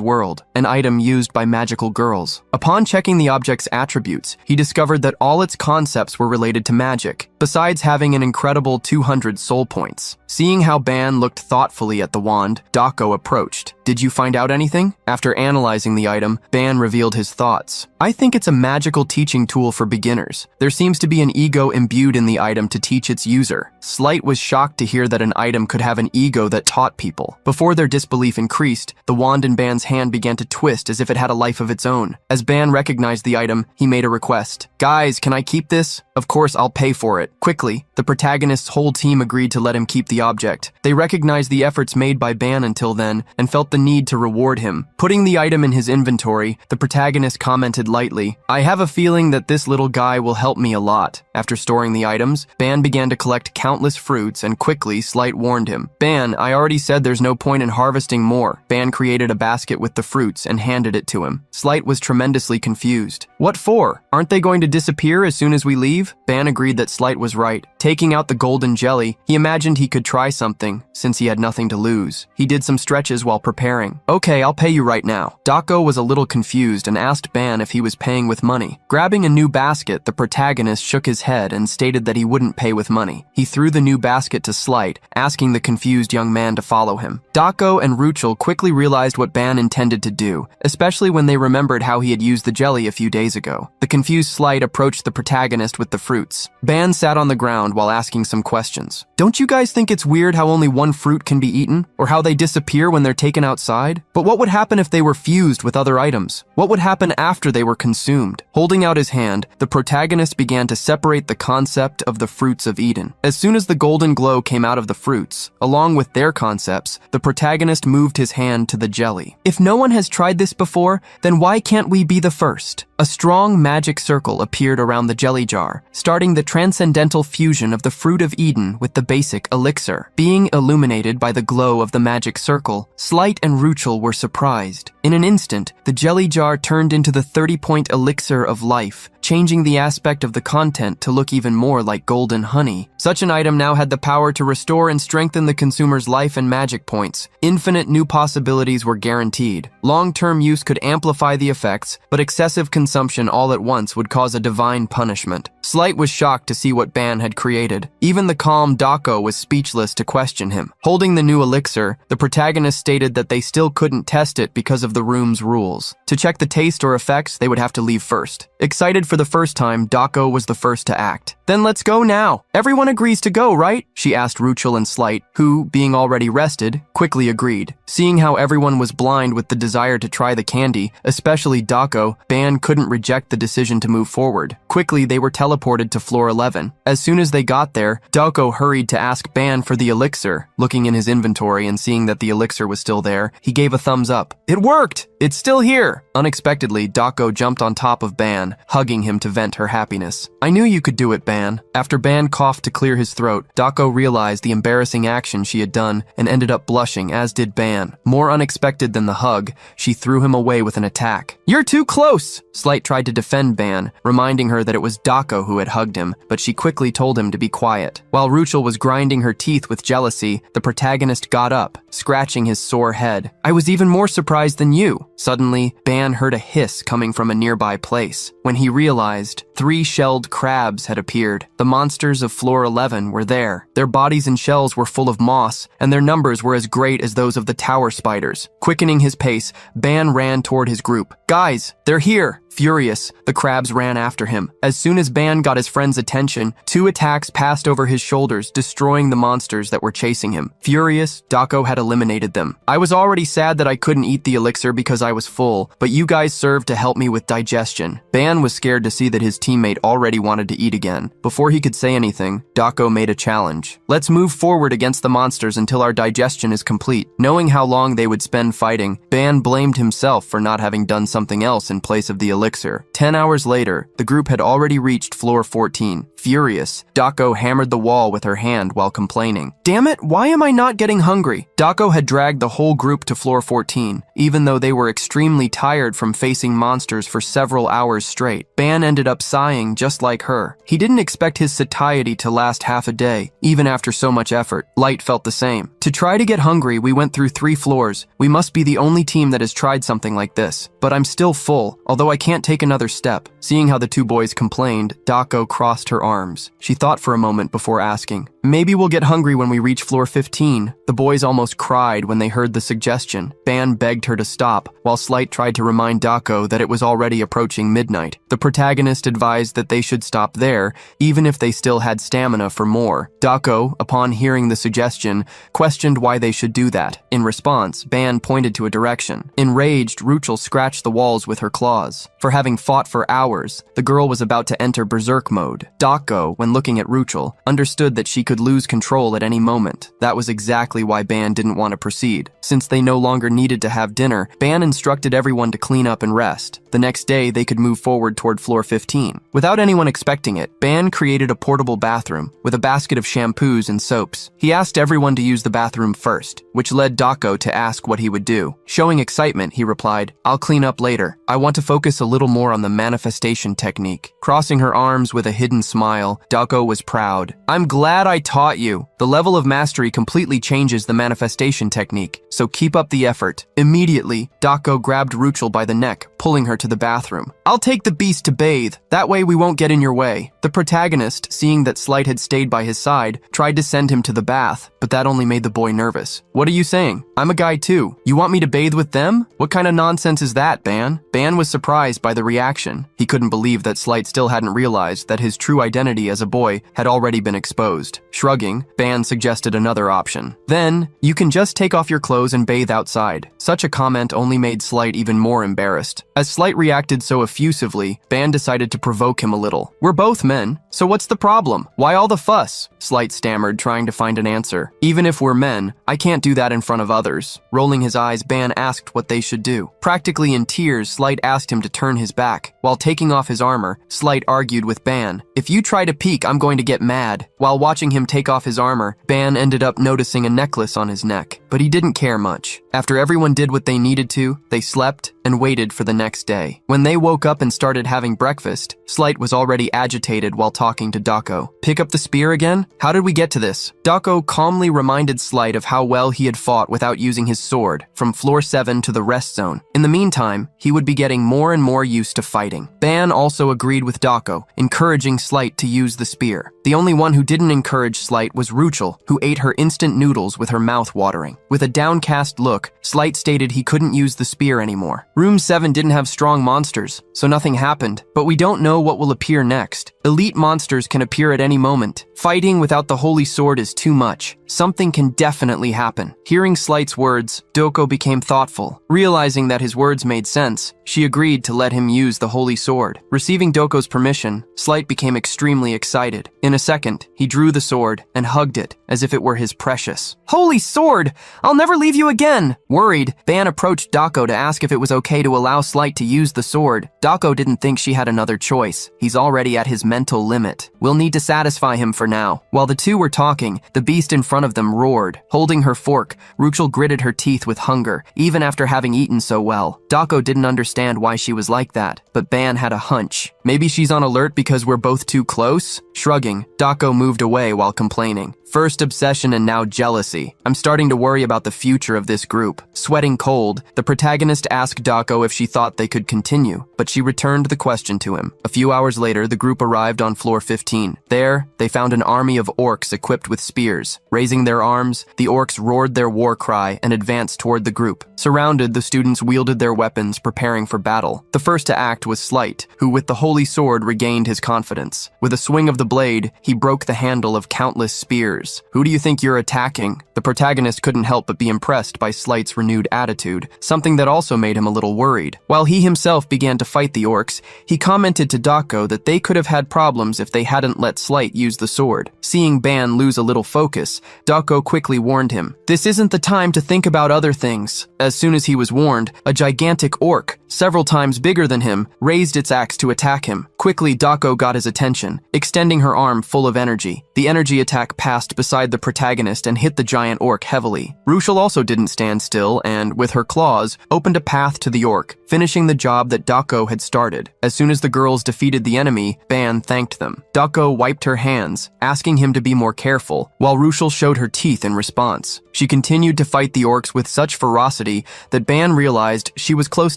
world, an item used by magical girls. Upon checking the object's attributes, he discovered that all its concepts were related to magic, besides having an incredible 200 soul points. Seeing how Ban looked thoughtfully at the wand, Dako approached. "Did you find out anything?" After analyzing the item, Ban revealed his thoughts. "I think it's a magical teaching tool for beginners. There seems to be an ego imbued in the item to teach its user." Slight was shocked to hear that an item could have an ego that taught people. Before their disbelief increased, the wand in Ban's hand began to twist as if it had a life of its own. As Ban recognized the item, he made a request. "Guys, can I keep this? Of course, I'll pay for it." Quickly, the protagonist's whole team agreed to let him keep the object. They recognized the efforts made by Ban until then and felt the need to reward him. Putting the item in his inventory, the protagonist commented lightly, "I have a feeling that this little guy will help me a lot." After storing the items, Ban began to collect countless fruits and quickly Slight warned him. "Ban, I already said there's no point in harvesting more." Ban created a basket with the fruits and handed it to him. Slight was tremendously confused. "What for? Aren't they going to disappear as soon as we leave?" Ban agreed that Slight was right. Taking out the golden jelly, he imagined he could try something, since he had nothing to lose. He did some stretches while preparing. "Okay, I'll pay you right now." Dako was a little confused and asked Ban if he was paying with money. Grabbing a new basket, the protagonist shook his head and stated that he wouldn't pay with money. He threw the new basket to Slight, asking the confused young man to follow him. Dako and Ruchel quickly realized what Ban intended to do, especially when they remembered how he had used the jelly a few days ago. The confused Slight approached the protagonist with the fruits. Ban sat on the ground while asking some questions. "Don't you guys think it's weird how only one fruit can be eaten, or how they disappear when they're taken outside? But what would happen if they were fused with other items? What would happen after they were consumed?" Holding out his hand, the protagonist began to separate the concept of the fruits of Eden. As soon as the golden glow came out of the fruits, along with their concepts, the protagonist moved his hand to the jelly. "If no one has tried this before, then why can't we be the first?" A strong magic circle appeared around the jelly jar, starting the transcendental fusion of the fruit of Eden with the basic elixir. Being illuminated by the glow of the magic circle, Slight and Ruchel were surprised. In an instant, the jelly jar turned into the 30-point elixir of life, changing the aspect of the content to look even more like golden honey. Such an item now had the power to restore and strengthen the consumer's life and magic points. Infinite new possibilities were guaranteed. Long-term use could amplify the effects, but excessive consumption all at once would cause a divine punishment. Slight was shocked to see what Ban had created. Even the calm Dako was speechless to question him. Holding the new elixir, the protagonist stated that they still couldn't test it because of the room's rules. To check the taste or effects, they would have to leave first. Excited for the first time, Dako was the first to act. "Then let's go now. Everyone agrees to go, right?" she asked Ruchel and Slight, who, being already rested, quickly agreed. Seeing how everyone was blind with the desire to try the candy, especially Dako, Ban couldn't reject the decision to move forward. Quickly, they were teleported to floor 11. As soon as they got there, Dako hurried to ask Ban for the elixir. Looking in his inventory and seeing that the elixir was still there, he gave a thumbs up. "It worked! It's still here!" Unexpectedly, Dako jumped on top of Ban, hugging him to vent her happiness. I knew you could do it, Ban. After Ban coughed to clear his throat, Dako realized the embarrassing action she had done and ended up blushing, as did Ban. More unexpected than the hug, she threw him away with an attack. You're too close! Slight tried to defend Ban, reminding her that it was Dako who had hugged him, but she quickly told him to be quiet. While Ruchel was grinding her teeth with jealousy, the protagonist got up, scratching his sore head. I was even more surprised than you. Suddenly, Ban heard a hiss coming from a nearby place. When he realized, 3 shelled crabs had appeared. The monsters of floor 11 were there. Their bodies and shells were full of moss, and their numbers were as great as those of the tower spiders. Quickening his pace, Ban ran toward his group. Guys, they're here! Furious, the crabs ran after him. As soon as Ban got his friend's attention, 2 attacks passed over his shoulders, destroying the monsters that were chasing him. Furious, Dako had eliminated them. I was already sad that I couldn't eat the elixir because I was full, but you guys served to help me with digestion. Ban was scared to see that his teammate already wanted to eat again. Before he could say anything, Dako made a challenge. Let's move forward against the monsters until our digestion is complete. Knowing how long they would spend fighting, Ban blamed himself for not having done something else in place of the elixir. 10 hours later, the group had already reached floor 14. Furious, Dako hammered the wall with her hand while complaining. Damn it, why am I not getting hungry? Dako had dragged the whole group to floor 14, even though they were extremely tired from facing monsters for several hours straight. Ban ended up sighing just like her. He didn't expect his satiety to last half a day, even after so much effort. Light felt the same. To try to get hungry, we went through 3 floors. We must be the only team that has tried something like this. But I'm still full, although I can't take another step. Seeing how the 2 boys complained, Dako crossed her arms. She thought for a moment before asking, maybe we'll get hungry when we reach floor 15. The boys almost cried when they heard the suggestion. Ban begged her to stop, while Slight tried to remind Dako that it was already approaching midnight. The protagonist advised that they should stop there, even if they still had stamina for more. Dako, upon hearing the suggestion, questioned why they should do that. In response, Ban pointed to a direction. Enraged, Ruchel scratched the walls with her claws. For having fought for hours, the girl was about to enter berserk mode. Dako, when looking at Ruchel, understood that she could lose control at any moment. That was exactly why Ban didn't want to proceed. Since they no longer needed to have dinner, Ban instructed everyone to clean up and rest. The next day, they could move forward toward floor 15. Without anyone expecting it, Ban created a portable bathroom with a basket of shampoos and soaps. He asked everyone to use the bathroom first, which led Dako to ask what he would do. Showing excitement, he replied, I'll clean up later. I want to focus a little more on the manifestation technique. Crossing her arms with a hidden smile, Dako was proud. I'm glad I taught you. The level of mastery completely changes the manifestation technique, so keep up the effort. Immediately, Dako grabbed Ruchel by the neck, pulling her to the bathroom. I'll take the beast to bathe. That way we won't get in your way. The protagonist, seeing that Slight had stayed by his side, tried to send him to the bath, but that only made the boy nervous. What are you saying? I'm a guy too. You want me to bathe with them? What kind of nonsense is that, Ban? Ban was surprised by the reaction. He couldn't believe that Slight still hadn't realized that his true identity as a boy had already been exposed. Shrugging, Ban suggested another option. Then, you can just take off your clothes and bathe outside. Such a comment only made Slight even more embarrassed. As Slight reacted so effusively, Ban decided to provoke him a little. We're both men, so what's the problem? Why all the fuss? Slight stammered, trying to find an answer. Even if we're men, I can't do that in front of others. Rolling his eyes, Ban asked what they should do. Practically in tears, Slight asked him to turn his back. While taking off his armor, Slight argued with Ban. If you try to peek, I'm going to get mad. While watching him take off his armor, Ban ended up noticing a necklace on his neck, but he didn't care much. After everyone did what they needed to, they slept and waited for the next day. When they woke up and started having breakfast, Slight was already agitated while talking to Dako. Pick up the spear again? How did we get to this? Dako calmly reminded Slight of how well he had fought without using his sword, from floor 7 to the rest zone. In the meantime, he would be getting more and more used to fighting. Ban also agreed with Dako, encouraging Slight to use the spear. The only one who didn't encourage Slight was Ruchel, who ate her instant noodles with her mouth watering. With a downcast look, Slight stated he couldn't use the spear anymore. Room 7 didn't have strong monsters, so nothing happened, but we don't know what will appear next. Elite monsters can appear at any moment. Fighting without the holy sword is too much. Something can definitely happen. Hearing Slight's words, Doko became thoughtful. Realizing that his words made sense, she agreed to let him use the holy sword. Receiving Doko's permission, Slight became extremely excited. In a second, he drew the sword and hugged it as if it were his precious. Holy sword! I'll never leave you again! Worried, Ban approached Doko to ask if it was okay to allow Slight to use the sword. Doko didn't think she had another choice. He's already at his mental limit. We'll need to satisfy him for now. While the two were talking, the beast in front of them roared. Holding her fork, Ruchel gritted her teeth with hunger, even after having eaten so well. Doko didn't understand why she was like that, but Ban had a hunch. Maybe she's on alert because we're both too close? Shrugging, Doko moved away while complaining. First obsession and now jealousy. I'm starting to worry about the future of this group. Sweating cold, the protagonist asked Doko if she thought they could continue, but she returned the question to him. A few hours later, the group arrived on floor 15. There, they found an army of orcs equipped with spears. Raising their arms, the orcs roared their war cry and advanced toward the group. Surrounded, the students wielded their weapons, preparing for battle. The first to act was Slight, who with the holy sword regained his confidence. With a swing of the blade, he broke the handle of countless spears. Who do you think you're attacking? The protagonist couldn't help but be impressed by Slight's renewed attitude, something that also made him a little worried. While he himself began to fight the orcs, he commented to Doko that they could have had problems if they hadn't let Slight use the sword. Seeing Ban lose a little focus, Doko quickly warned him, "This isn't the time to think about other things." As soon as he was warned, a gigantic orc, several times bigger than him, raised its axe to attack him. Quickly, Doko got his attention, extending her arm full of energy. The energy attack passed beside the protagonist and hit the giant orc heavily. Ruchel also didn't stand still and, with her claws, opened a path to the orc, finishing the job that Doko had started. As soon as the girls defeated the enemy, Ban thanked them. Doko wiped her hands, asking him to be more careful, while Ruchel showed her teeth in response. She continued to fight the orcs with such ferocity that Ban realized she was close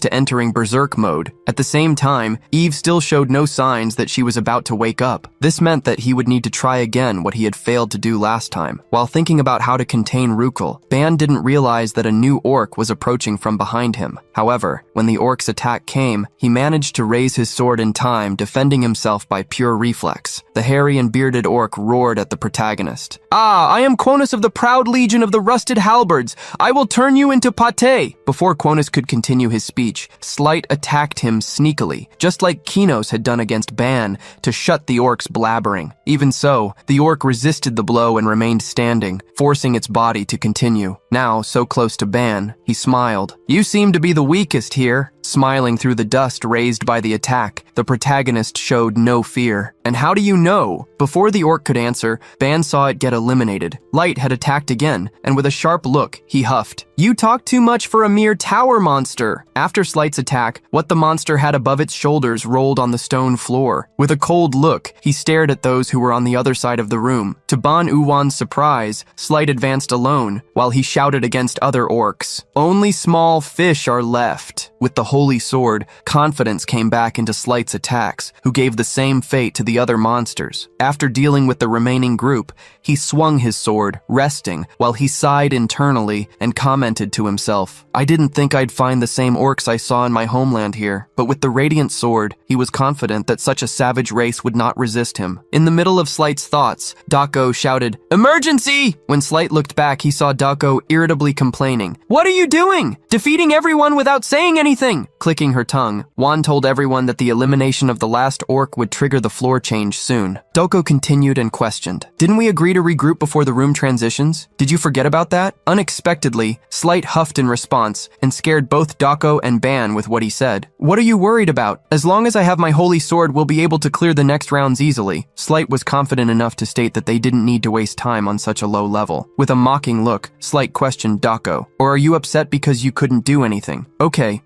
to entering berserk mode. At the same time, Eve still showed no signs that she was about to wake up. This meant that he would need to try again what he had failed to do last time. While thinking about how to contain Ruchel, Ban didn't realize that a new orc was approaching from behind him. However, when the orc's attack came, he managed to raise his sword in time, defending himself by pure reflex. The hairy and bearded orc roared at the protagonist. "Ah, I am Quonus of the proud legion of the rusted halberds. I will turn you into pate." Before Quonus could continue his speech, Slight attacked him sneakily, just like Kinos had done against Ban, to shut the orc's blabbering. Even so, the orc resisted the blow and remained standing, forcing its body to continue. Now, so close to Ban, he smiled. "You seem to be the weakest here." Smiling through the dust raised by the attack, the protagonist showed no fear. "And how do you know?" Before the orc could answer, Ban saw it get eliminated. Light had attacked again, and with a sharp look, he huffed. "You talk too much for a mere tower monster." After Slight's attack, what the monster had above its shoulders rolled on the stone floor. With a cold look, he stared at those who were on the other side of the room. To Ban Uwan's surprise, Slight advanced alone, while he shouted against other orcs. "Only small fish are left." With the holy sword, confidence came back into Slight's attacks, who gave the same fate to the other monsters. After dealing with the remaining group, he swung his sword, resting, while he sighed internally and commented to himself, "I didn't think I'd find the same orcs I saw in my homeland here." But with the radiant sword, he was confident that such a savage race would not resist him. In the middle of Slight's thoughts, Doko shouted, "Emergency!" When Slight looked back, he saw Doko irritably complaining. "What are you doing? Defeating everyone without saying anything!" Clicking her tongue, Wan told everyone that the elimination of the last orc would trigger the floor change soon. Doko continued and questioned, "Didn't we agree to regroup before the room transitions? Did you forget about that?" Unexpectedly, Slight huffed in response and scared both Doko and Ban with what he said. "What are you worried about? As long as I have my holy sword, we'll be able to clear the next rounds easily." Slight was confident enough to state that they didn't need to waste time on such a low level. With a mocking look, Slight questioned Doko, "Or are you upset because you couldn't do anything?" Okay,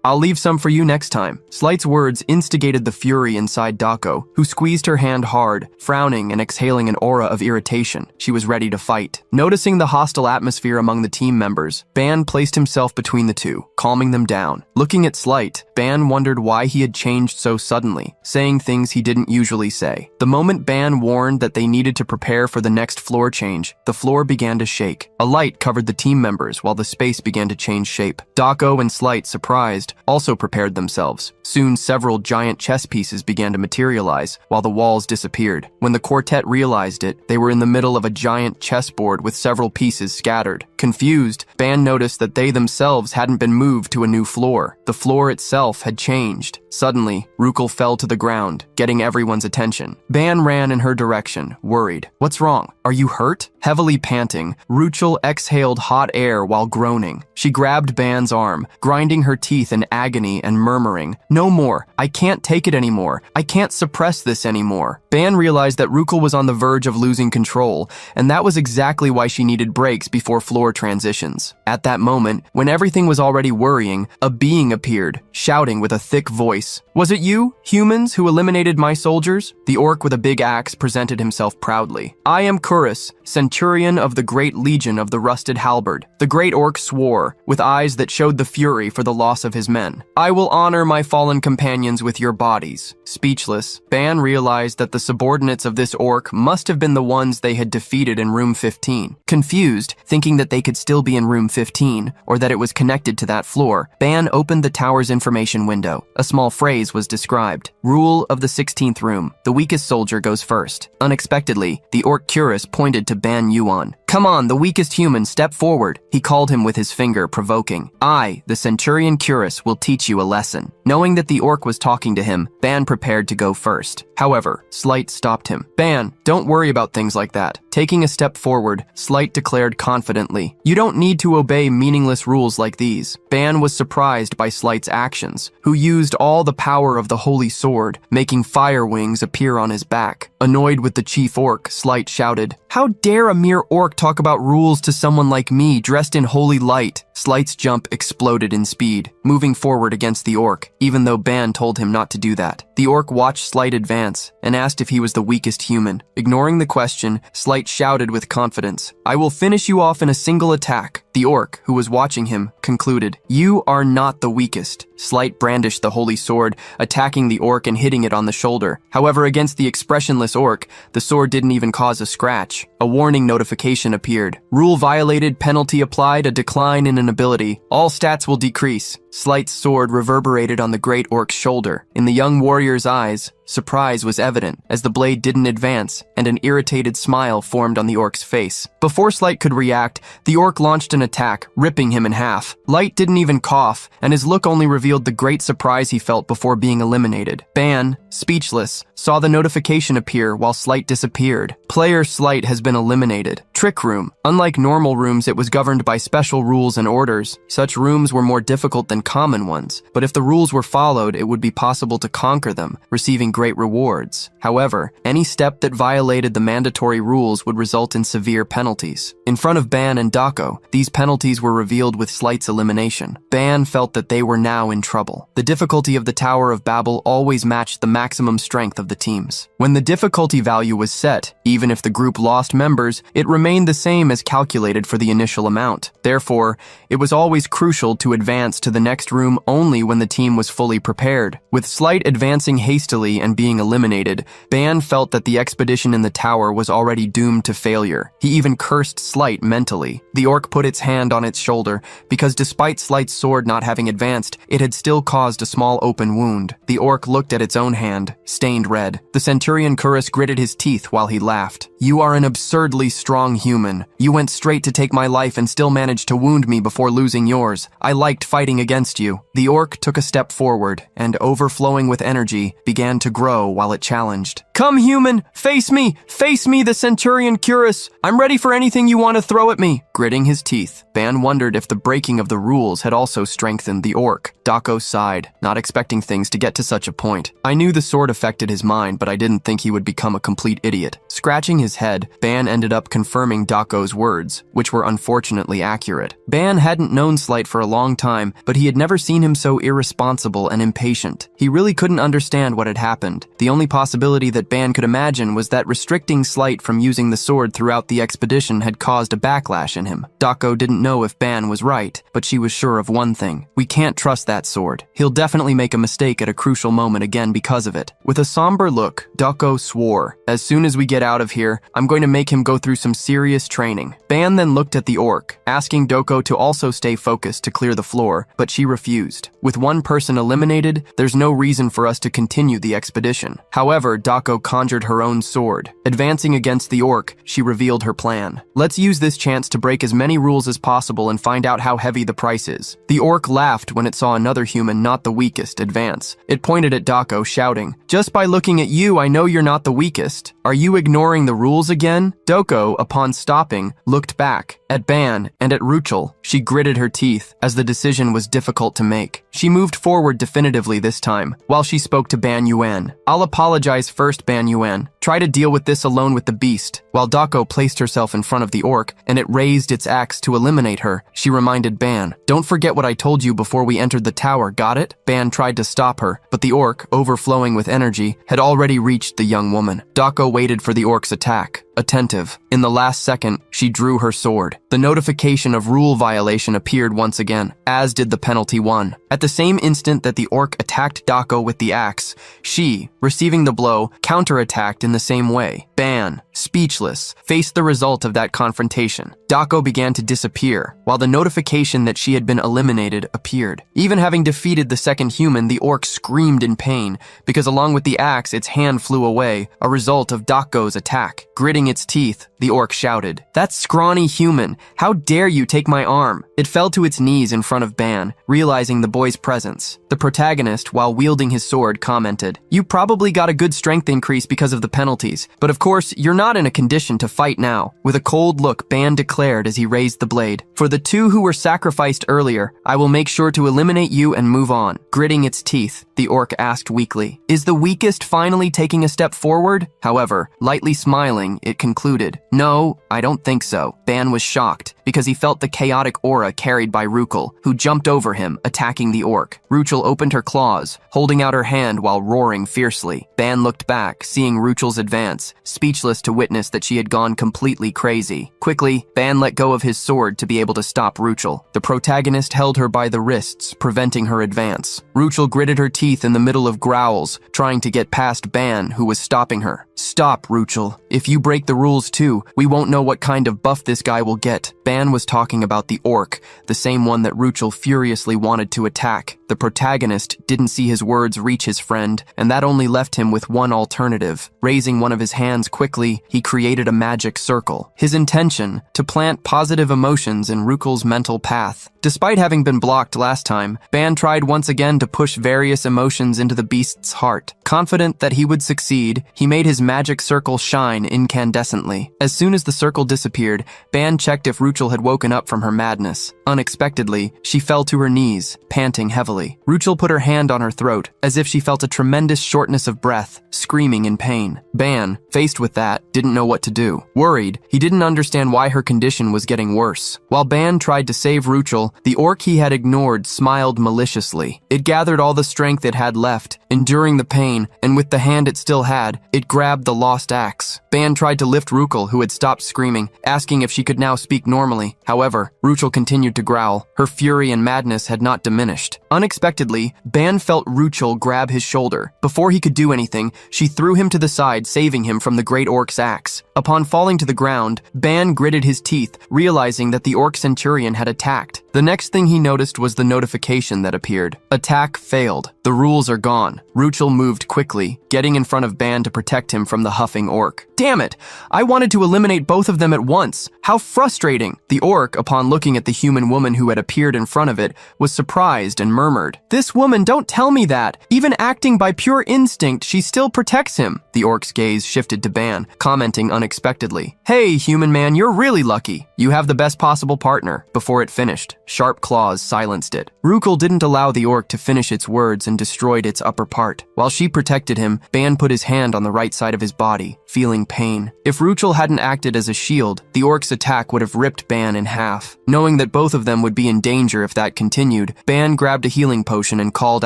I'll leave some for you next time." Slight's words instigated the fury inside Doko, who squeezed her hand hard, frowning and exhaling an aura of irritation. She was ready to fight. Noticing the hostile atmosphere among the team members, Ban placed himself between the two, calming them down. Looking at Slight, Ban wondered why he had changed so suddenly, saying things he didn't usually say. The moment Ban warned that they needed to prepare for the next floor change, the floor began to shake. A light covered the team members while the space began to change shape. Dako and Slight, surprised, also prepared themselves. Soon several giant chess pieces began to materialize while the walls disappeared. When the quartet realized it, they were in the middle of a giant chessboard with several pieces scattered. Confused, Ban noticed that they themselves hadn't been moved to a new floor. The floor itself had changed. Suddenly, Rukel fell to the ground, getting everyone's attention. Ban ran in her direction, worried. "What's wrong? Are you hurt?" Heavily panting, Ruchel exhaled hot air while groaning. She grabbed Ban's arm, grinding her teeth in agony and murmuring, "No more. I can't take it anymore. I can't suppress this anymore." Ban realized that Rukel was on the verge of losing control, and that was exactly why she needed breaks before floor transitions. At that moment, when everything was already worrying, a being appeared, shouting with a thick voice, "Was it you, humans, who eliminated my soldiers?" The orc with a big axe presented himself proudly. "I am Kurus, Centurion of the Great Legion of the Rusted Halberd." The great orc swore, with eyes that showed the fury for the loss of his men. "I will honor my fallen companions with your bodies." Speechless, Ban realized that the subordinates of this orc must have been the ones they had defeated in room 15. Confused, thinking that they could still be in room 15, or that it was connected to that floor, Ban opened the tower's information window. A small phrase was described. "Rule of the 16th room. The weakest soldier goes first." Unexpectedly, the orc Curus pointed to Ban Yuan. "Come on, the weakest human, step forward." He called him with his finger, provoking. "I, the Centurion Curus, will teach you a lesson." Knowing that the orc was talking to him, Ban prepared to go first. However, Slight stopped him. "Ban, don't worry about things like that." Taking a step forward, Slight declared confidently, "You don't need to obey meaningless rules like these." Ban was surprised by Slight's actions, who used all the power of the holy sword, making fire wings appear on his back. Annoyed with the chief orc, Slight shouted, "How dare a mere orc talk about rules to someone like me dressed in holy light?" Slight's jump exploded in speed, moving forward against the orc, even though Ban told him not to do that. The orc watched Slight advance and asked if he was the weakest human. Ignoring the question, Slight shouted with confidence, "I will finish you off in a single attack." The orc, who was watching him, concluded, "You are not the weakest." Slight brandished the holy sword, attacking the orc and hitting it on the shoulder. However, against the expressionless orc, the sword didn't even cause a scratch. A warning notification appeared. "Rule violated, penalty applied, a decline in an ability. All stats will decrease." Slight's sword reverberated on the great orc's shoulder. In the young warrior's eyes, surprise was evident as the blade didn't advance, and an irritated smile formed on the orc's face. Before Slight could react, the orc launched an attack, ripping him in half. Light didn't even cough, and his look only revealed the great surprise he felt before being eliminated. Ban, speechless, saw the notification appear while Slight disappeared. Player Slight has been eliminated. Trick Room. Unlike normal rooms, it was governed by special rules and orders. Such rooms were more difficult than common ones, but if the rules were followed, it would be possible to conquer them, receiving great rewards. However, any step that violated the mandatory rules would result in severe penalties. In front of Ban and Dako, these penalties were revealed with Slight's elimination. Ban felt that they were now in trouble. The difficulty of the Tower of Babel always matched the maximum strength of the teams. When the difficulty value was set, even if the group lost members, it remained the same as calculated for the initial amount. Therefore, it was always crucial to advance to the next room only when the team was fully prepared. With Slight advancing hastily and being eliminated, Ban felt that the expedition in the tower was already doomed to failure. He even cursed Slight mentally. The orc put its hand on its shoulder, because despite Slight's sword not having advanced, it had still caused a small open wound. The orc looked at its own hand, stained red. The Centurion Curus gritted his teeth while he laughed. "You are an absurdly strong human. You went straight to take my life and still managed to wound me before losing yours. I liked fighting against you." The orc took a step forward and, overflowing with energy, began to grow while it challenged. "Come, human! Face me! Face me, the Centurion Curus! I'm ready for anything you want to throw at me!" Gritting his teeth, Ban wondered if the breaking of the rules had also strengthened the orc. Dako sighed, not expecting things to get to such a point. "I knew the sword affected his mind, but I didn't think he would become a complete idiot." Scratching his head, Ban ended up confirming Dako's words, which were unfortunately accurate. Ban hadn't known Slight for a long time, but he had never seen him so irresponsible and impatient. He really couldn't understand what had happened. The only possibility that that Ban could imagine was that restricting Slight from using the sword throughout the expedition had caused a backlash in him. Dako didn't know if Ban was right, but she was sure of one thing. We can't trust that sword. He'll definitely make a mistake at a crucial moment again because of it. With a somber look, Dako swore, "As soon as we get out of here, I'm going to make him go through some serious training." Ban then looked at the orc, asking Dako to also stay focused to clear the floor, but she refused. With one person eliminated, there's no reason for us to continue the expedition. However, Dako conjured her own sword. Advancing against the orc, she revealed her plan. "Let's use this chance to break as many rules as possible and find out how heavy the price is." The orc laughed when it saw another human, not the weakest, advance. It pointed at Dako, shouting, "Just by looking at you, I know you're not the weakest. Are you ignoring the rules again?" Dako, upon stopping, looked back at Ban and at Ruchel. She gritted her teeth, as the decision was difficult to make. She moved forward definitively this time, while she spoke to Ban Yuan. "I'll apologize first, Ban Yuan. Try to deal with this alone with the beast." While Dako placed herself in front of the orc, and it raised its axe to eliminate her, she reminded Ban, "Don't forget what I told you before we entered the tower, got it?" Ban tried to stop her, but the orc, overflowing with energy, had already reached the young woman. Dako waited for the orc's attack, attentive. In the last second, she drew her sword. The notification of rule violation appeared once again, as did the penalty 1. At the same instant that the orc attacked Dako with the axe, she, receiving the blow, counterattacked in the same way. Ban, speechless, faced the result of that confrontation. Dako began to disappear, while the notification that she had been eliminated appeared. Even having defeated the second human, the orc screamed in pain, because along with the axe, its hand flew away, a result of Dako's attack. Gritting its teeth, the orc shouted, "That scrawny human! How dare you take my arm?" It fell to its knees in front of Ban, realizing the boy's presence. The protagonist, while wielding his sword, commented, "You probably got a good strength increase because of the penalties, but of course, you're not in a condition to fight now." With a cold look, Ban declared as he raised the blade, "For the two who were sacrificed earlier, I will make sure to eliminate you and move on." Gritting its teeth, the orc asked weakly, "Is the weakest finally taking a step forward?" However, lightly smiling, it concluded, "No, I don't think so." Ban was shocked, because he felt the chaotic aura carried by Ruchel, who jumped over him, attacking the orc. Ruchel opened her claws, holding out her hand while roaring fiercely. Ban looked back, seeing Ruchel's advance, speechless to witness that she had gone completely crazy. Quickly, Ban let go of his sword to be able to stop Ruchel. The protagonist held her by the wrists, preventing her advance. Ruchel gritted her teeth in the middle of growls, trying to get past Ban, who was stopping her. "Stop, Ruchel. If you break the rules too, we won't know what kind of buff this guy will get." Ban was talking about the orc, the same one that Ruchel furiously wanted to attack. The protagonist didn't see his words reach his friend, and that only left him with one alternative. Raising one of his hands quickly, he created a magic circle. His intention, to plant positive emotions in Ruchel's mental path. Despite having been blocked last time, Ban tried once again to push various emotions into the beast's heart. Confident that he would succeed, he made his magic circle shine incandescently. As soon as the circle disappeared, Ban checked if Ruchel had woken up from her madness. Unexpectedly, she fell to her knees, panting heavily. Ruchel put her hand on her throat, as if she felt a tremendous shortness of breath, screaming in pain. Ban, faced with that, didn't know what to do. Worried, he didn't understand why her condition was getting worse. While Ban tried to save Ruchel, the orc he had ignored smiled maliciously. It gathered all the strength it had left, enduring the pain, and with the hand it still had, it grabbed the lost axe. Ban tried to lift Ruchel, who had stopped screaming, asking if she could now speak normally. However, Ruchel continued to growl. Her fury and madness had not diminished. Unexpectedly, Ban felt Ruchel grab his shoulder. Before he could do anything, she threw him to the side, saving him from the great orc's axe. Upon falling to the ground, Ban gritted his teeth, realizing that the orc centurion had attacked. The next thing he noticed was the notification that appeared. Attack failed. The rules are gone. Ruchel moved quickly, getting in front of Ban to protect him from the huffing orc. Damn it! I wanted to eliminate both of them at once. How frustrating! The orc, upon looking at the human woman who had appeared in front of it, was surprised and murmured, "This woman, don't tell me that! Even acting by pure instinct, she still protects him." The orc's gaze shifted to Ban, commenting unexpectedly, "Hey, human man, you're really lucky. You have the best possible partner." Before it finished, sharp claws silenced it. Ruchel didn't allow the orc to finish its words and destroyed its upper apart. While she protected him, Ban put his hand on the right side of his body, feeling pain. If Ruchel hadn't acted as a shield, the orc's attack would have ripped Ban in half. Knowing that both of them would be in danger if that continued, Ban grabbed a healing potion and called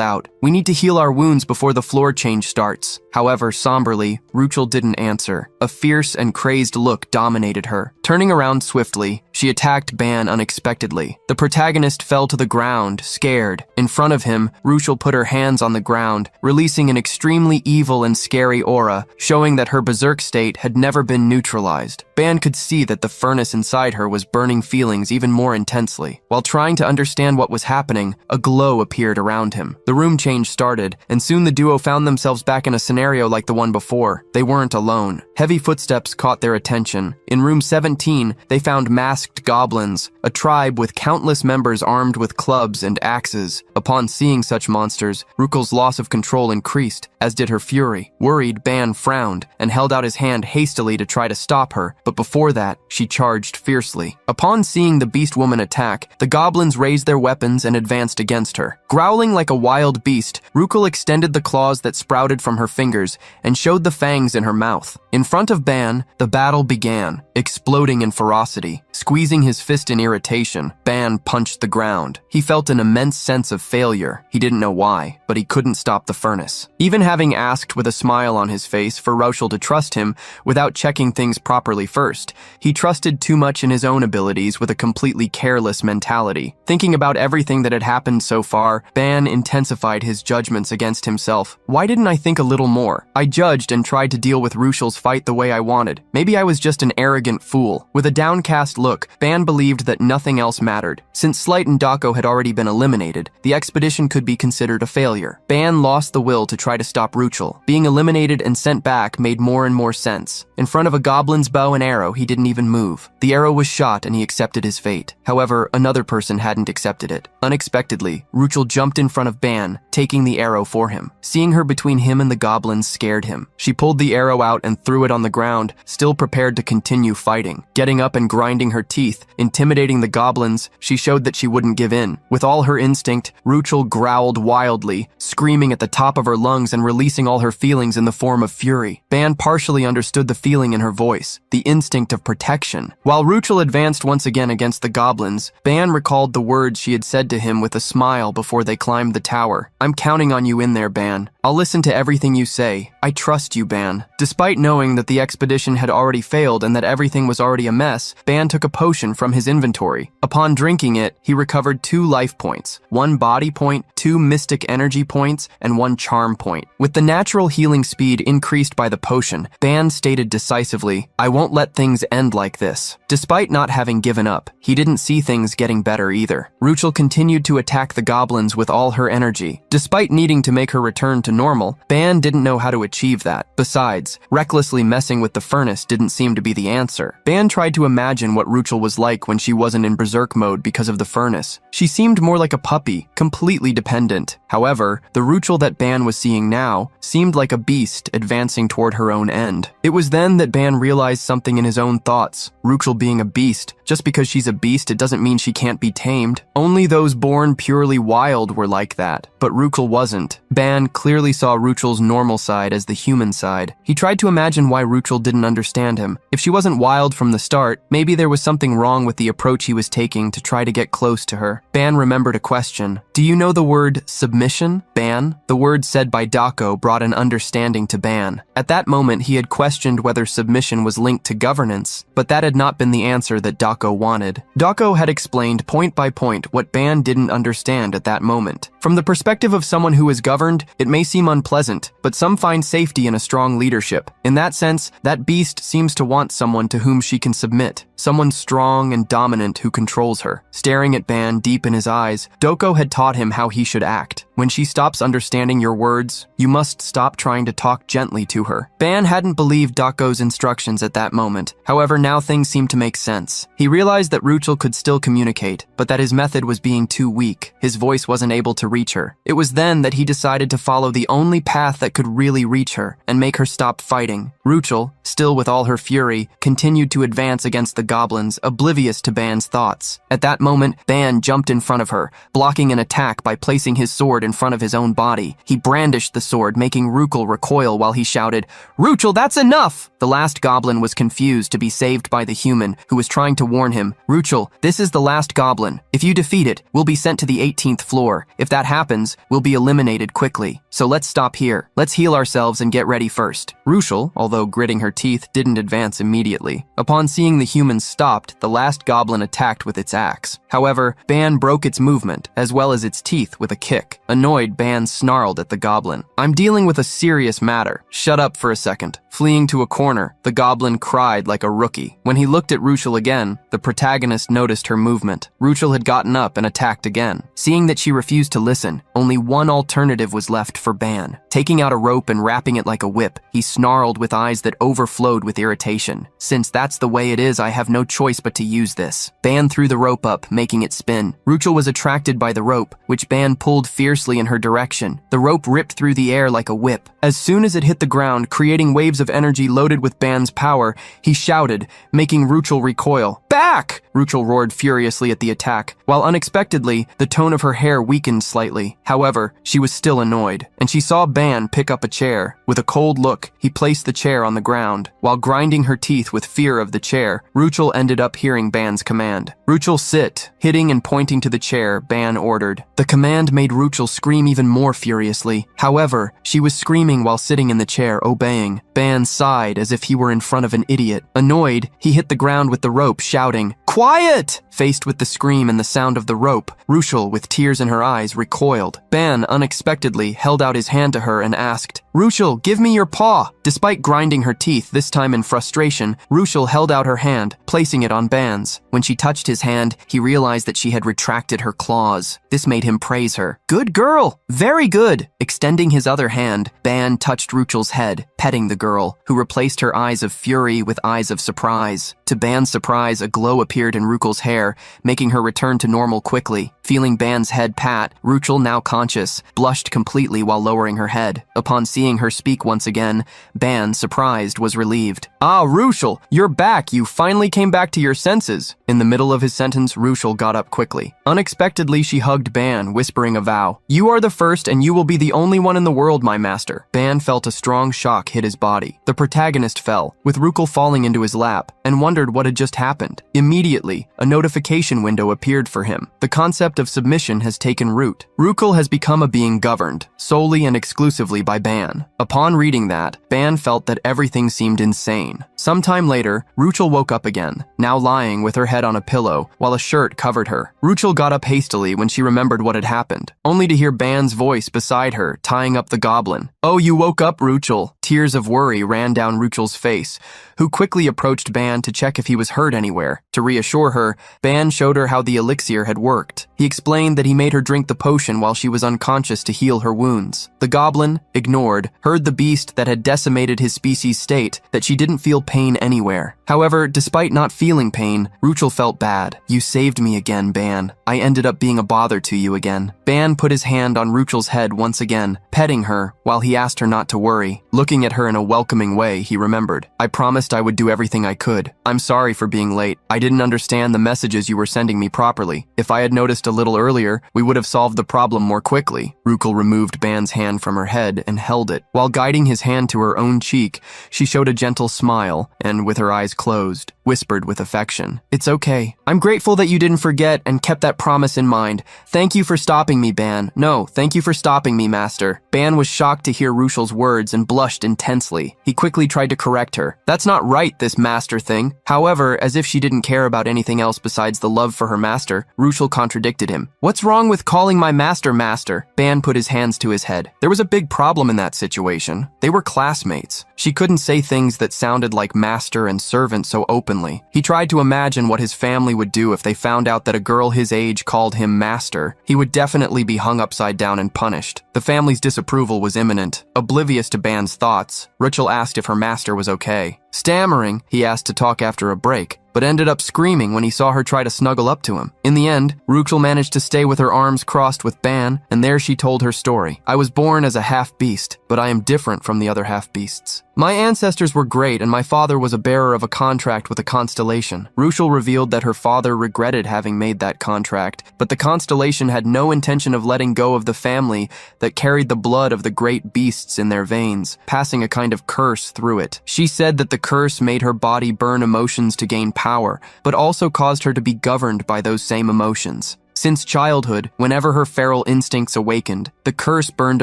out, "We need to heal our wounds before the floor change starts." However, somberly, Ruchel didn't answer. A fierce and crazed look dominated her. Turning around swiftly, she attacked Ban unexpectedly. The protagonist fell to the ground, scared. In front of him, Ruchel put her hands on the ground, releasing an extremely evil and scary aura, showing that her berserk state had never been neutralized. Ban could see that the furnace inside her was burning feelings even more intensely. While trying to understand what was happening, a glow appeared around him. The room change started, and soon the duo found themselves back in a scenario like the one before. They weren't alone. Heavy footsteps caught their attention. In room 17, they found masked goblins, a tribe with countless members armed with clubs and axes. Upon seeing such monsters, Ruchel's loss of control increased, as did her fury. Worried, Ban frowned and held out his hand hastily to try to stop her, but before that, she charged fiercely. Upon seeing the beast woman attack, the goblins raised their weapons and advanced against her. Growling like a wild beast, Ruchel extended the claws that sprouted from her fingers and showed the fangs in her mouth. In front of Ban, the battle began, exploding in ferocity. Squeezing his fist in irritation, Ban punched the ground. He felt an immense sense of failure. He didn't know why, but he couldn't stop the furnace. Even having asked with a smile on his face for Ruchel to trust him without checking things properly first, he trusted too much in his own abilities with a completely careless mentality. Thinking about everything that had happened so far, Ban intensified his judgments against himself. Why didn't I think a little more? I judged and tried to deal with Ruchel's fight the way I wanted. Maybe I was just an arrogant fool. With a downcast look, Ban believed that nothing else mattered. Since Slight and Dako had already been eliminated, the expedition could be considered a failure. Ban lost the will to try to stop Ruchel. Being eliminated and sent back made more and more sense. In front of a goblin's bow and arrow, he didn't even move. The arrow was shot and he accepted his fate. However, another person hadn't accepted it. Unexpectedly, Ruchel jumped in front of Ban, taking the arrow for him. Seeing her between him and the goblins scared him. She pulled the arrow out and threw it on the ground, still prepared to continue fighting. Getting up and grinding her teeth, intimidating the goblins, she showed that she wouldn't give in. With all her instinct, Ruchel growled wildly, screaming at the top of her lungs and releasing all her feelings in the form of fury. Ban partially understood the feeling in her voice, the instinct of protection. While Ruchel advanced once again against the goblins, Ban recalled the words she had said to him with a smile before they climbed the tower. "I'm counting on you in there, Ban. I'll listen to everything you say. I trust you, Ban." Despite knowing that the expedition had already failed and that everything was already a mess, Ban took a potion from his inventory. Upon drinking it, he recovered 2 life points, 1 body point, 2 mystic energy points, and 1 charm point. With the natural healing speed increased by the potion, Ban stated decisively, "I won't let things end like this." Despite not having given up, he didn't see things getting better either. Ruchel continued to attack the goblins with all her energy. Despite needing to make her return to normal, Ban didn't know how to achieve that. Besides, recklessly messing with the furnace didn't seem to be the answer. Ban tried to imagine what Ruchel was like when she wasn't in berserk mode because of the furnace. She seemed more like a puppy, completely dependent. However, the Ruchel that Ban was seeing now seemed like a beast advancing toward her own end. It was then that Ban realized something in his own thoughts. Ruchel being a beast. Just because she's a beast, it doesn't mean she can't be tamed. Only those born purely wild were like that. But Ruchel wasn't. Ban clearly saw Ruchel's normal side as the human side. He tried to imagine why Ruchel didn't understand him. If she wasn't wild from the start, maybe there was something wrong with the approach he was taking to try to get close to her. Ban remembered a question. "Do you know the word submission, Ban?" The word said by Dako brought an understanding to Ban. At that moment, he had questioned whether submission was linked to governance, but that had not been the answer that Dako wanted. Dako had explained point by point what Ban didn't understand at that moment. From the perspective of someone who is governed, it may seem unpleasant, but some find safety in a strong leadership. In that sense, that beast seems to want someone to whom she can submit. Someone strong and dominant who controls her. Staring at Ban deep in his eyes, Doko had taught him how he should act. When she stops understanding your words, you must stop trying to talk gently to her. Ban hadn't believed Dako's instructions at that moment. However, now things seemed to make sense. He realized that Ruchel could still communicate, but that his method was being too weak. His voice wasn't able to reach her. It was then that he decided to follow the only path that could really reach her and make her stop fighting. Ruchel, still with all her fury, continued to advance against the goblins, oblivious to Ban's thoughts. At that moment, Ban jumped in front of her, blocking an attack by placing his sword in front of his own body. He brandished the sword, making Ruchel recoil while he shouted, "Ruchel, that's enough!" The last goblin was confused to be saved by the human, who was trying to warn him, "Ruchel, this is the last goblin. If you defeat it, we'll be sent to the 18th floor. If that happens, we'll be eliminated quickly. So let's stop here. Let's heal ourselves and get ready first." Ruchel, although gritting her teeth, didn't advance immediately. Upon seeing the humans stopped, the last goblin attacked with its axe. However, Ban broke its movement, as well as its teeth, with a kick. Annoyed, Ban snarled at the goblin. "I'm dealing with a serious matter. Shut up for a second." Fleeing to a corner, the goblin cried like a rookie. When he looked at Ruchel again, the protagonist noticed her movement. Ruchel had gotten up and attacked again. Seeing that she refused to listen, only one alternative was left for Ban. Taking out a rope and wrapping it like a whip, he snarled with eyes that overflowed with irritation. "Since that's the way it is, I have no choice but to use this." Ban threw the rope up, making it spin. Ruchel was attracted by the rope, which Ban pulled fiercely in her direction. The rope ripped through the air like a whip. As soon as it hit the ground, creating waves of energy loaded with Ban's power, he shouted, making Ruchel recoil. "Back!" Ruchel roared furiously at the attack, while unexpectedly, the tone of her hair weakened slightly. However, she was still annoyed, and she saw Ban pick up a chair. With a cold look, he placed the chair on the ground. While grinding her teeth with fear of the chair, Ruchel ended up hearing Ban's command. "Ruchel, sit." Hitting and pointing to the chair, Ban ordered. The command made Ruchel scream even more furiously. However, she was screaming while sitting in the chair, obeying. Ban sighed as if he were in front of an idiot. Annoyed, he hit the ground with the rope, shouting, "Quiet!" Faced with the scream and the sound of the rope, Ruchel, with tears in her eyes, recoiled. Ban unexpectedly held out his hand to her and asked, "Ruchel, give me your paw." Despite grinding her teeth, this time in frustration, Ruchel held out her hand, placing it on Ban's. When she touched his hand, he realized that she had retracted her claws. This made him praise her. "Good girl! Very good!" Extending his other hand, Ban touched Ruchel's head, petting the girl, who replaced her eyes of fury with eyes of surprise. To Ban's surprise, a glow appeared in Ruchel's hair, making her return to normal quickly. Feeling Ban's head pat, Ruchel, now conscious, blushed completely while lowering her head. Upon seeing her speak once again, Ban, surprised, was relieved. "Ah, Ruchel, you're back. You finally came back to your senses." In the middle of his sentence, Ruchel got up quickly. Unexpectedly, she hugged Ban, whispering a vow. "You are the first, and you will be the only one in the world, my master." Ban felt a strong shock hit his body. The protagonist fell, with Ruchel falling into his lap, and wondered what had just happened. Immediately, a notification window appeared for him. The concept of submission has taken root. Ruchel has become a being governed, solely and exclusively by Ban. Upon reading that, Ban felt that everything seemed insane. Sometime later, Ruchel woke up again, now lying with her head on a pillow, while a shirt covered her. Ruchel got up hastily when she remembered what had happened, only to hear Ban's voice beside her, tying up the goblin. "Oh, you woke up, Ruchel." Tears of worry ran down Ruchel's face, who quickly approached Ban to check if he was hurt anywhere. To reassure her, Ban showed her how the elixir had worked. He explained that he made her drink the potion while she was unconscious to heal her wounds. The goblin, ignored, heard the beast that had decimated his species state that she didn't feel pain anywhere. However, despite not feeling pain, Ruchel felt bad. "You saved me again, Ban. I ended up being a bother to you again." Ban put his hand on Ruchel's head once again, petting her while he asked her not to worry. Looking at her in a welcoming way, he remembered, "I promised I would do everything I could. I'm sorry for being late. I didn't understand the messages you were sending me properly. If I had noticed a little earlier, we would have solved the problem more quickly." Ruchel removed Ban's hand from her head and held it. While guiding his hand to her own cheek, she showed a gentle smile and, with her eyes closed, whispered with affection, "It's okay. I'm grateful that you didn't forget and kept that promise in mind. Thank you for stopping me, Ban. No, thank you for stopping me, Master." Ban was shocked to hear Ruchel's words and blushed intensely. He quickly tried to correct her. "That's not right, this master thing." However, as if she didn't care about anything else besides the love for her master, Ruchel contradicted him. "What's wrong with calling my master master?" Ban put his hands to his head. There was a big problem in that situation. They were classmates. She couldn't say things that sounded like master and servant so openly. He tried to imagine what his family would do if they found out that a girl his age called him master. He would definitely be hung upside down and punished. The family's disapproval was imminent. Oblivious to Ban's thoughts, Ruchel asked if her master was okay. Stammering, he asked to talk after a break. but ended up screaming when he saw her try to snuggle up to him. In the end, Ruchel managed to stay with her arms crossed with Ban, and there she told her story. I was born as a half-beast, but I am different from the other half-beasts. My ancestors were great, and my father was a bearer of a contract with a constellation. Ruchel revealed that her father regretted having made that contract, but the constellation had no intention of letting go of the family that carried the blood of the great beasts in their veins, passing a kind of curse through it. She said that the curse made her body burn emotions to gain power, but also caused her to be governed by those same emotions. Since childhood, whenever her feral instincts awakened, the curse burned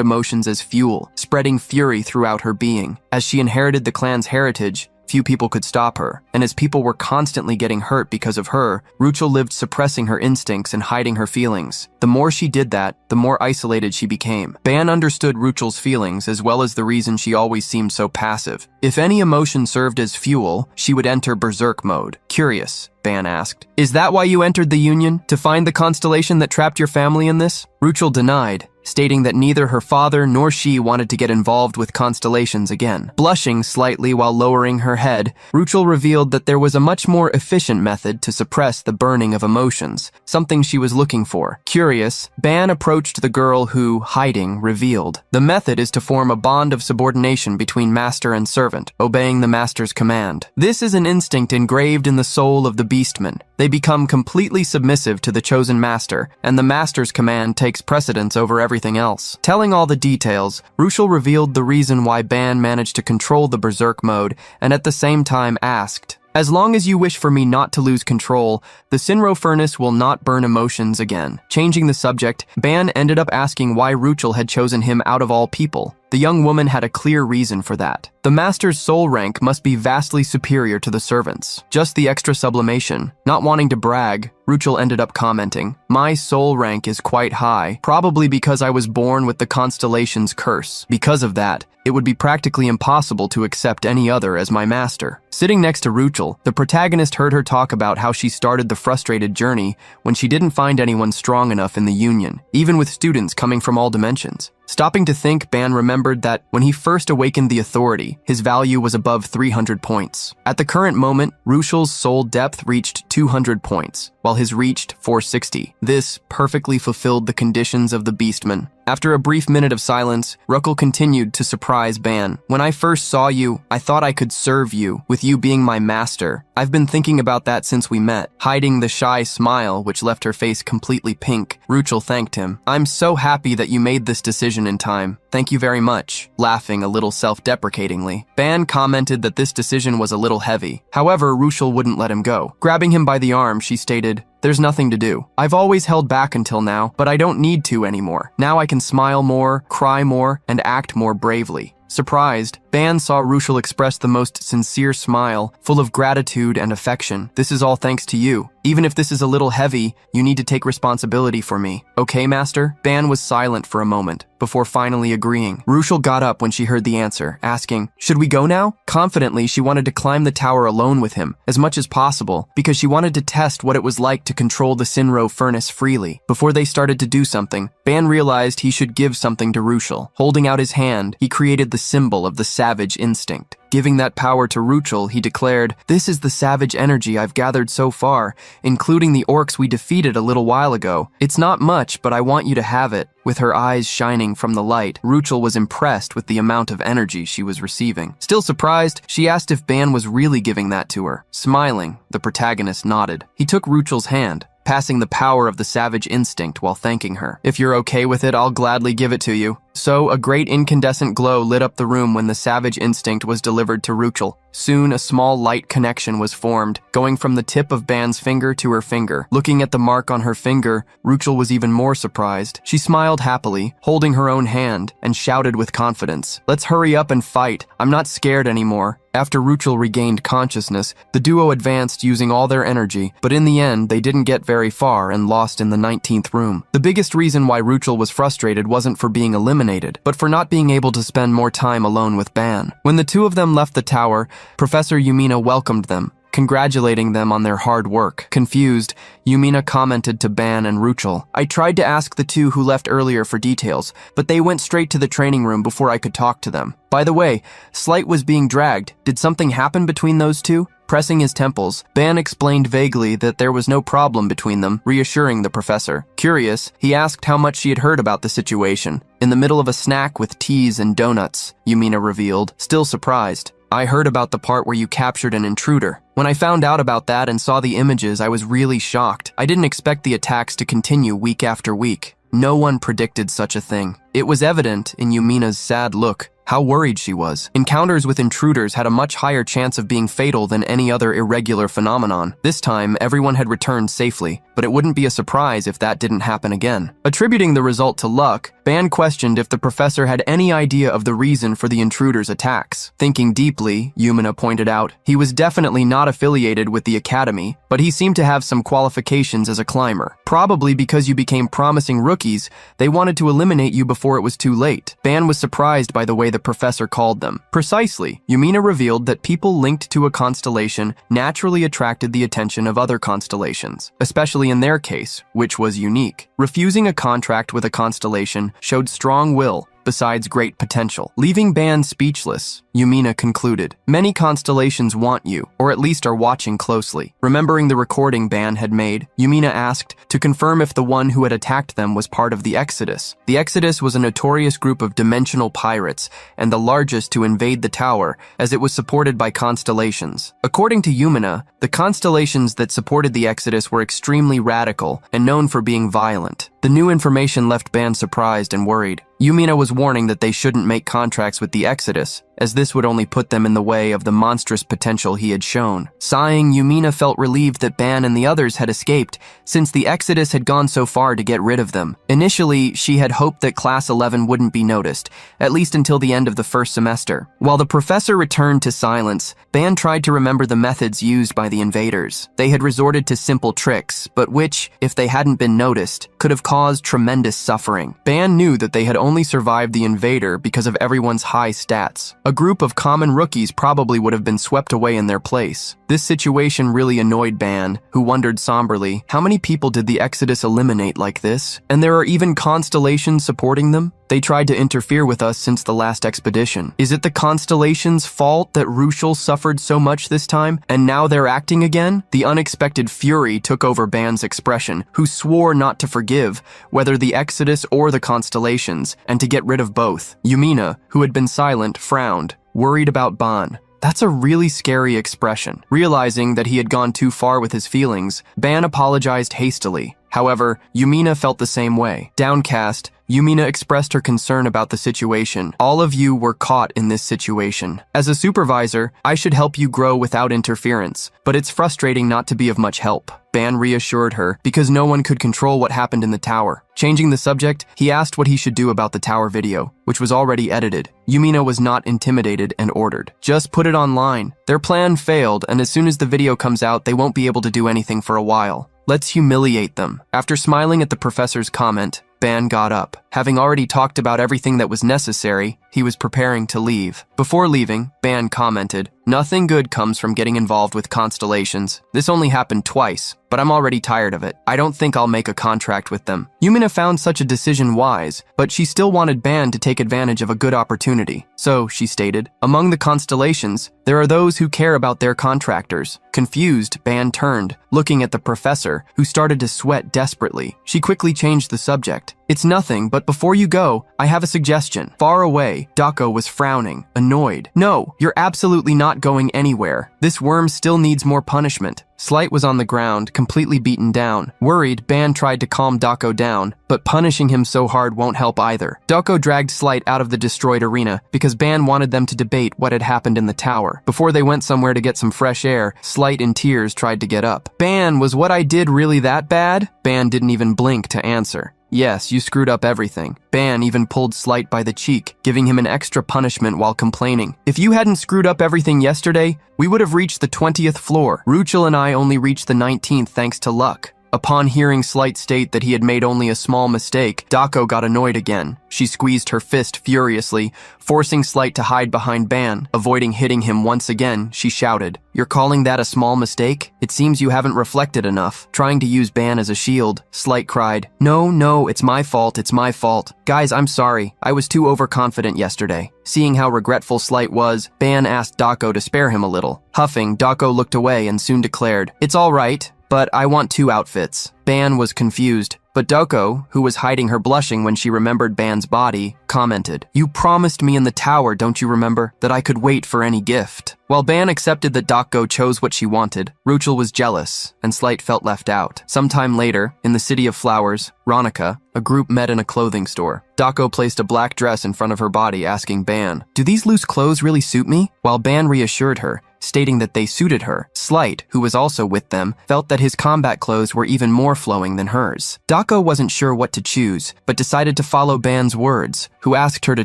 emotions as fuel, spreading fury throughout her being. As she inherited the clan's heritage, few people could stop her, and as people were constantly getting hurt because of her, Ruchel lived suppressing her instincts and hiding her feelings. The more she did that, the more isolated she became. Ban understood Ruchel's feelings as well as the reason she always seemed so passive. If any emotion served as fuel, she would enter berserk mode. Curious, Ban asked. Is that why you entered the Union? To find the constellation that trapped your family in this? Ruchel denied, stating that neither her father nor she wanted to get involved with constellations again. Blushing slightly while lowering her head, Ruchel revealed that there was a much more efficient method to suppress the burning of emotions, something she was looking for. Curious, Ban approached the girl who, hiding, revealed. The method is to form a bond of subordination between master and servant, obeying the master's command. This is an instinct engraved in the soul of the beastmen. They become completely submissive to the chosen master, and the master's command takes precedence over everything else. Telling all the details, Ruchel revealed the reason why Ban managed to control the berserk mode, and at the same time asked, as long as you wish for me not to lose control, the Sinro furnace will not burn emotions again. Changing the subject, Ban ended up asking why Ruchel had chosen him out of all people. The young woman had a clear reason for that. The master's soul rank must be vastly superior to the servants. Just the extra sublimation. Not wanting to brag, Ruchel ended up commenting, my soul rank is quite high, probably because I was born with the constellation's curse. Because of that, it would be practically impossible to accept any other as my master. Sitting next to Ruchel, the protagonist heard her talk about how she started the frustrated journey when she didn't find anyone strong enough in the Union, even with students coming from all dimensions. Stopping to think, Ban remembered that when he first awakened the authority, his value was above 300 points. At the current moment, Ruchel's soul depth reached 200 points, while his reached 460. This perfectly fulfilled the conditions of the Beastman. After a brief minute of silence, Ruchel continued to surprise Ban. When I first saw you, I thought I could serve you, with you being my master. I've been thinking about that since we met. Hiding the shy smile, which left her face completely pink, Ruchel thanked him. I'm so happy that you made this decision in time. Thank you very much, laughing a little self-deprecatingly. Ban commented that this decision was a little heavy. However, Ruchel wouldn't let him go. Grabbing him by the arm, she stated, there's nothing to do. I've always held back until now, but I don't need to anymore. Now I can smile more, cry more, and act more bravely. Surprised, Ban saw Ruchel express the most sincere smile, full of gratitude and affection. This is all thanks to you. Even if this is a little heavy, you need to take responsibility for me. Okay, master? Ban was silent for a moment, before finally agreeing. Ruchel got up when she heard the answer, asking, should we go now? Confidently, she wanted to climb the tower alone with him, as much as possible, because she wanted to test what it was like to control the Sinro furnace freely. Before they started to do something, Ban realized he should give something to Ruchel. Holding out his hand, he created the symbol of the savage instinct. Giving that power to Ruchel, he declared, this is the savage energy I've gathered so far, including the orcs we defeated a little while ago. It's not much, but I want you to have it. With her eyes shining from the light, Ruchel was impressed with the amount of energy she was receiving. Still surprised, she asked if Ban was really giving that to her. Smiling, the protagonist nodded. He took Ruchel's hand, passing the power of the savage instinct while thanking her. If you're okay with it, I'll gladly give it to you. So, a great incandescent glow lit up the room when the savage instinct was delivered to Ruchel. Soon, a small light connection was formed, going from the tip of Ban's finger to her finger. Looking at the mark on her finger, Ruchel was even more surprised. She smiled happily, holding her own hand, and shouted with confidence, let's hurry up and fight. I'm not scared anymore. After Ruchel regained consciousness, the duo advanced using all their energy, but in the end, they didn't get very far and lost in the 19th room. The biggest reason why Ruchel was frustrated wasn't for being eliminated, but for not being able to spend more time alone with Ban. When the two of them left the tower, Professor Yumina welcomed them, congratulating them on their hard work. Confused, Yumina commented to Ban and Ruchel. I tried to ask the two who left earlier for details, but they went straight to the training room before I could talk to them. By the way, Slight was being dragged. Did something happen between those two? Pressing his temples, Ban explained vaguely that there was no problem between them, reassuring the professor. Curious, he asked how much she had heard about the situation. In the middle of a snack with teas and donuts, Yumina revealed, still surprised. I heard about the part where you captured an intruder. When I found out about that and saw the images, I was really shocked. I didn't expect the attacks to continue week after week. No one predicted such a thing. It was evident in Yumina's sad look how worried she was. Encounters with intruders had a much higher chance of being fatal than any other irregular phenomenon. This time, everyone had returned safely, but it wouldn't be a surprise if that didn't happen again. Attributing the result to luck, Ban questioned if the professor had any idea of the reason for the intruder's attacks. Thinking deeply, Yumina pointed out, he was definitely not affiliated with the academy, but he seemed to have some qualifications as a climber. Probably because you became promising rookies, they wanted to eliminate you before it was too late. Ban was surprised by the way the professor called them. Precisely, Yumina revealed that people linked to a constellation naturally attracted the attention of other constellations, especially in their case, which was unique. Refusing a contract with a constellation showed strong will, besides great potential. Leaving Ban speechless, Yumina concluded, many constellations want you, or at least are watching closely. Remembering the recording Ban had made, Yumina asked to confirm if the one who had attacked them was part of the Exodus. The Exodus was a notorious group of dimensional pirates, and the largest to invade the tower, as it was supported by constellations. According to Yumina, the constellations that supported the Exodus were extremely radical and known for being violent. The new information left Ban surprised and worried. Yumina was warning that they shouldn't make contracts with the Exodus, as this would only put them in the way of the monstrous potential he had shown. Sighing, Yumina felt relieved that Ban and the others had escaped, since the Exodus had gone so far to get rid of them. Initially, she had hoped that Class 11 wouldn't be noticed, at least until the end of the first semester. While the professor returned to silence, Ban tried to remember the methods used by the invaders. They had resorted to simple tricks, but which, if they hadn't been noticed, could have caused tremendous suffering. Ban knew that they had only survived the invader because of everyone's high stats. A group of common rookies probably would have been swept away in their place. This situation really annoyed Ban, who wondered somberly, how many people did the Exodus eliminate like this? And there are even constellations supporting them? They tried to interfere with us since the last expedition. Is it the constellation's fault that Ruchel suffered so much this time, and now they're acting again? The unexpected fury took over Ban's expression, who swore not to forgive, whether the Exodus or the constellations, and to get rid of both. Yumina, who had been silent, frowned, worried about Ban. That's a really scary expression. Realizing that he had gone too far with his feelings, Ban apologized hastily. However, Yumina felt the same way. Downcast, Yumina expressed her concern about the situation. All of you were caught in this situation. As a supervisor, I should help you grow without interference, but it's frustrating not to be of much help. Ban reassured her, because no one could control what happened in the tower. Changing the subject, he asked what he should do about the tower video, which was already edited. Yumina was not intimidated and ordered, just put it online. Their plan failed, and as soon as the video comes out, they won't be able to do anything for a while. Let's humiliate them. After smiling at the professor's comment, Ban got up. Having already talked about everything that was necessary, he was preparing to leave. Before leaving, Ban commented, nothing good comes from getting involved with constellations. This only happened twice, but I'm already tired of it. I don't think I'll make a contract with them. Yumina found such a decision wise, but she still wanted Ban to take advantage of a good opportunity. So, she stated, among the constellations, there are those who care about their contractors. Confused, Ban turned, looking at the professor, who started to sweat desperately. She quickly changed the subject. It's nothing, but before you go, I have a suggestion. Far away, Dako was frowning, annoyed. No, you're absolutely not going anywhere. This worm still needs more punishment. Slight was on the ground, completely beaten down. Worried, Ban tried to calm Dako down, but punishing him so hard won't help either. Dako dragged Slight out of the destroyed arena because Ban wanted them to debate what had happened in the tower. Before they went somewhere to get some fresh air, Slight in tears tried to get up. Ban, was what I did really that bad? Ban didn't even blink to answer. Yes, you screwed up everything. Ban even pulled Slight by the cheek, giving him an extra punishment while complaining. If you hadn't screwed up everything yesterday, we would have reached the 20th floor. Ruchel and I only reached the 19th thanks to luck. Upon hearing Slight state that he had made only a small mistake, Dako got annoyed again. She squeezed her fist furiously, forcing Slight to hide behind Ban. Avoiding hitting him once again, she shouted, "You're calling that a small mistake? It seems you haven't reflected enough." Trying to use Ban as a shield, Slight cried, No, it's my fault, it's my fault. Guys, I'm sorry. I was too overconfident yesterday." Seeing how regretful Slight was, Ban asked Dako to spare him a little. Huffing, Dako looked away and soon declared, "It's all right, but I want 2 outfits." Ban was confused, but Dako, who was hiding her blushing when she remembered Ban's body, commented, "You promised me in the tower, don't you remember, that I could wait for any gift?" While Ban accepted that Dako chose what she wanted, Ruchel was jealous, and Slight felt left out. Sometime later, in the City of Flowers, Ronica, a group met in a clothing store. Dako placed a black dress in front of her body, asking Ban, "Do these loose clothes really suit me?" While Ban reassured her, stating that they suited her. Slight, who was also with them, felt that his combat clothes were even more flowing than hers. Dako wasn't sure what to choose, but decided to follow Ban's words, who asked her to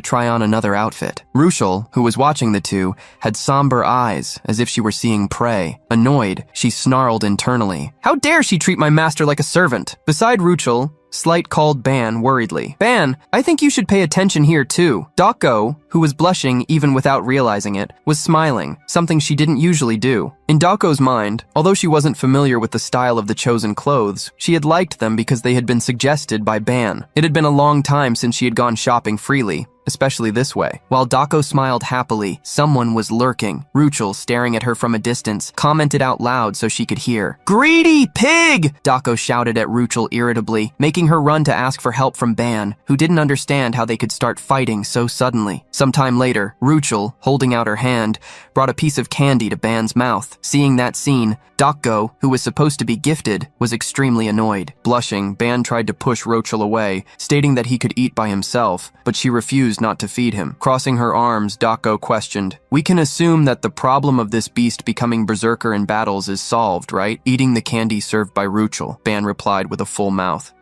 try on another outfit. Ruchel, who was watching the two, had somber eyes, as if she were seeing prey. Annoyed, she snarled internally, "How dare she treat my master like a servant?" Beside Ruchel, Slight called Ban worriedly. "Ban, I think you should pay attention here too." Dako, who was blushing even without realizing it, was smiling, something she didn't usually do. In Dako's mind, although she wasn't familiar with the style of the chosen clothes, she had liked them because they had been suggested by Ban. It had been a long time since she had gone shopping freely, especially this way. While Dako smiled happily, someone was lurking. Ruchel, staring at her from a distance, commented out loud so she could hear. "Greedy pig!" Dako shouted at Ruchel irritably, making her run to ask for help from Ban, who didn't understand how they could start fighting so suddenly. Sometime later, Ruchel, holding out her hand, brought a piece of candy to Ban's mouth. Seeing that scene, Dako, who was supposed to be gifted, was extremely annoyed. Blushing, Ban tried to push Ruchel away, stating that he could eat by himself, but she refused not to feed him. Crossing her arms, Dako questioned, "We can assume that the problem of this beast becoming berserker in battles is solved, right?" Eating the candy served by Ruchel, Ban replied with a full mouth.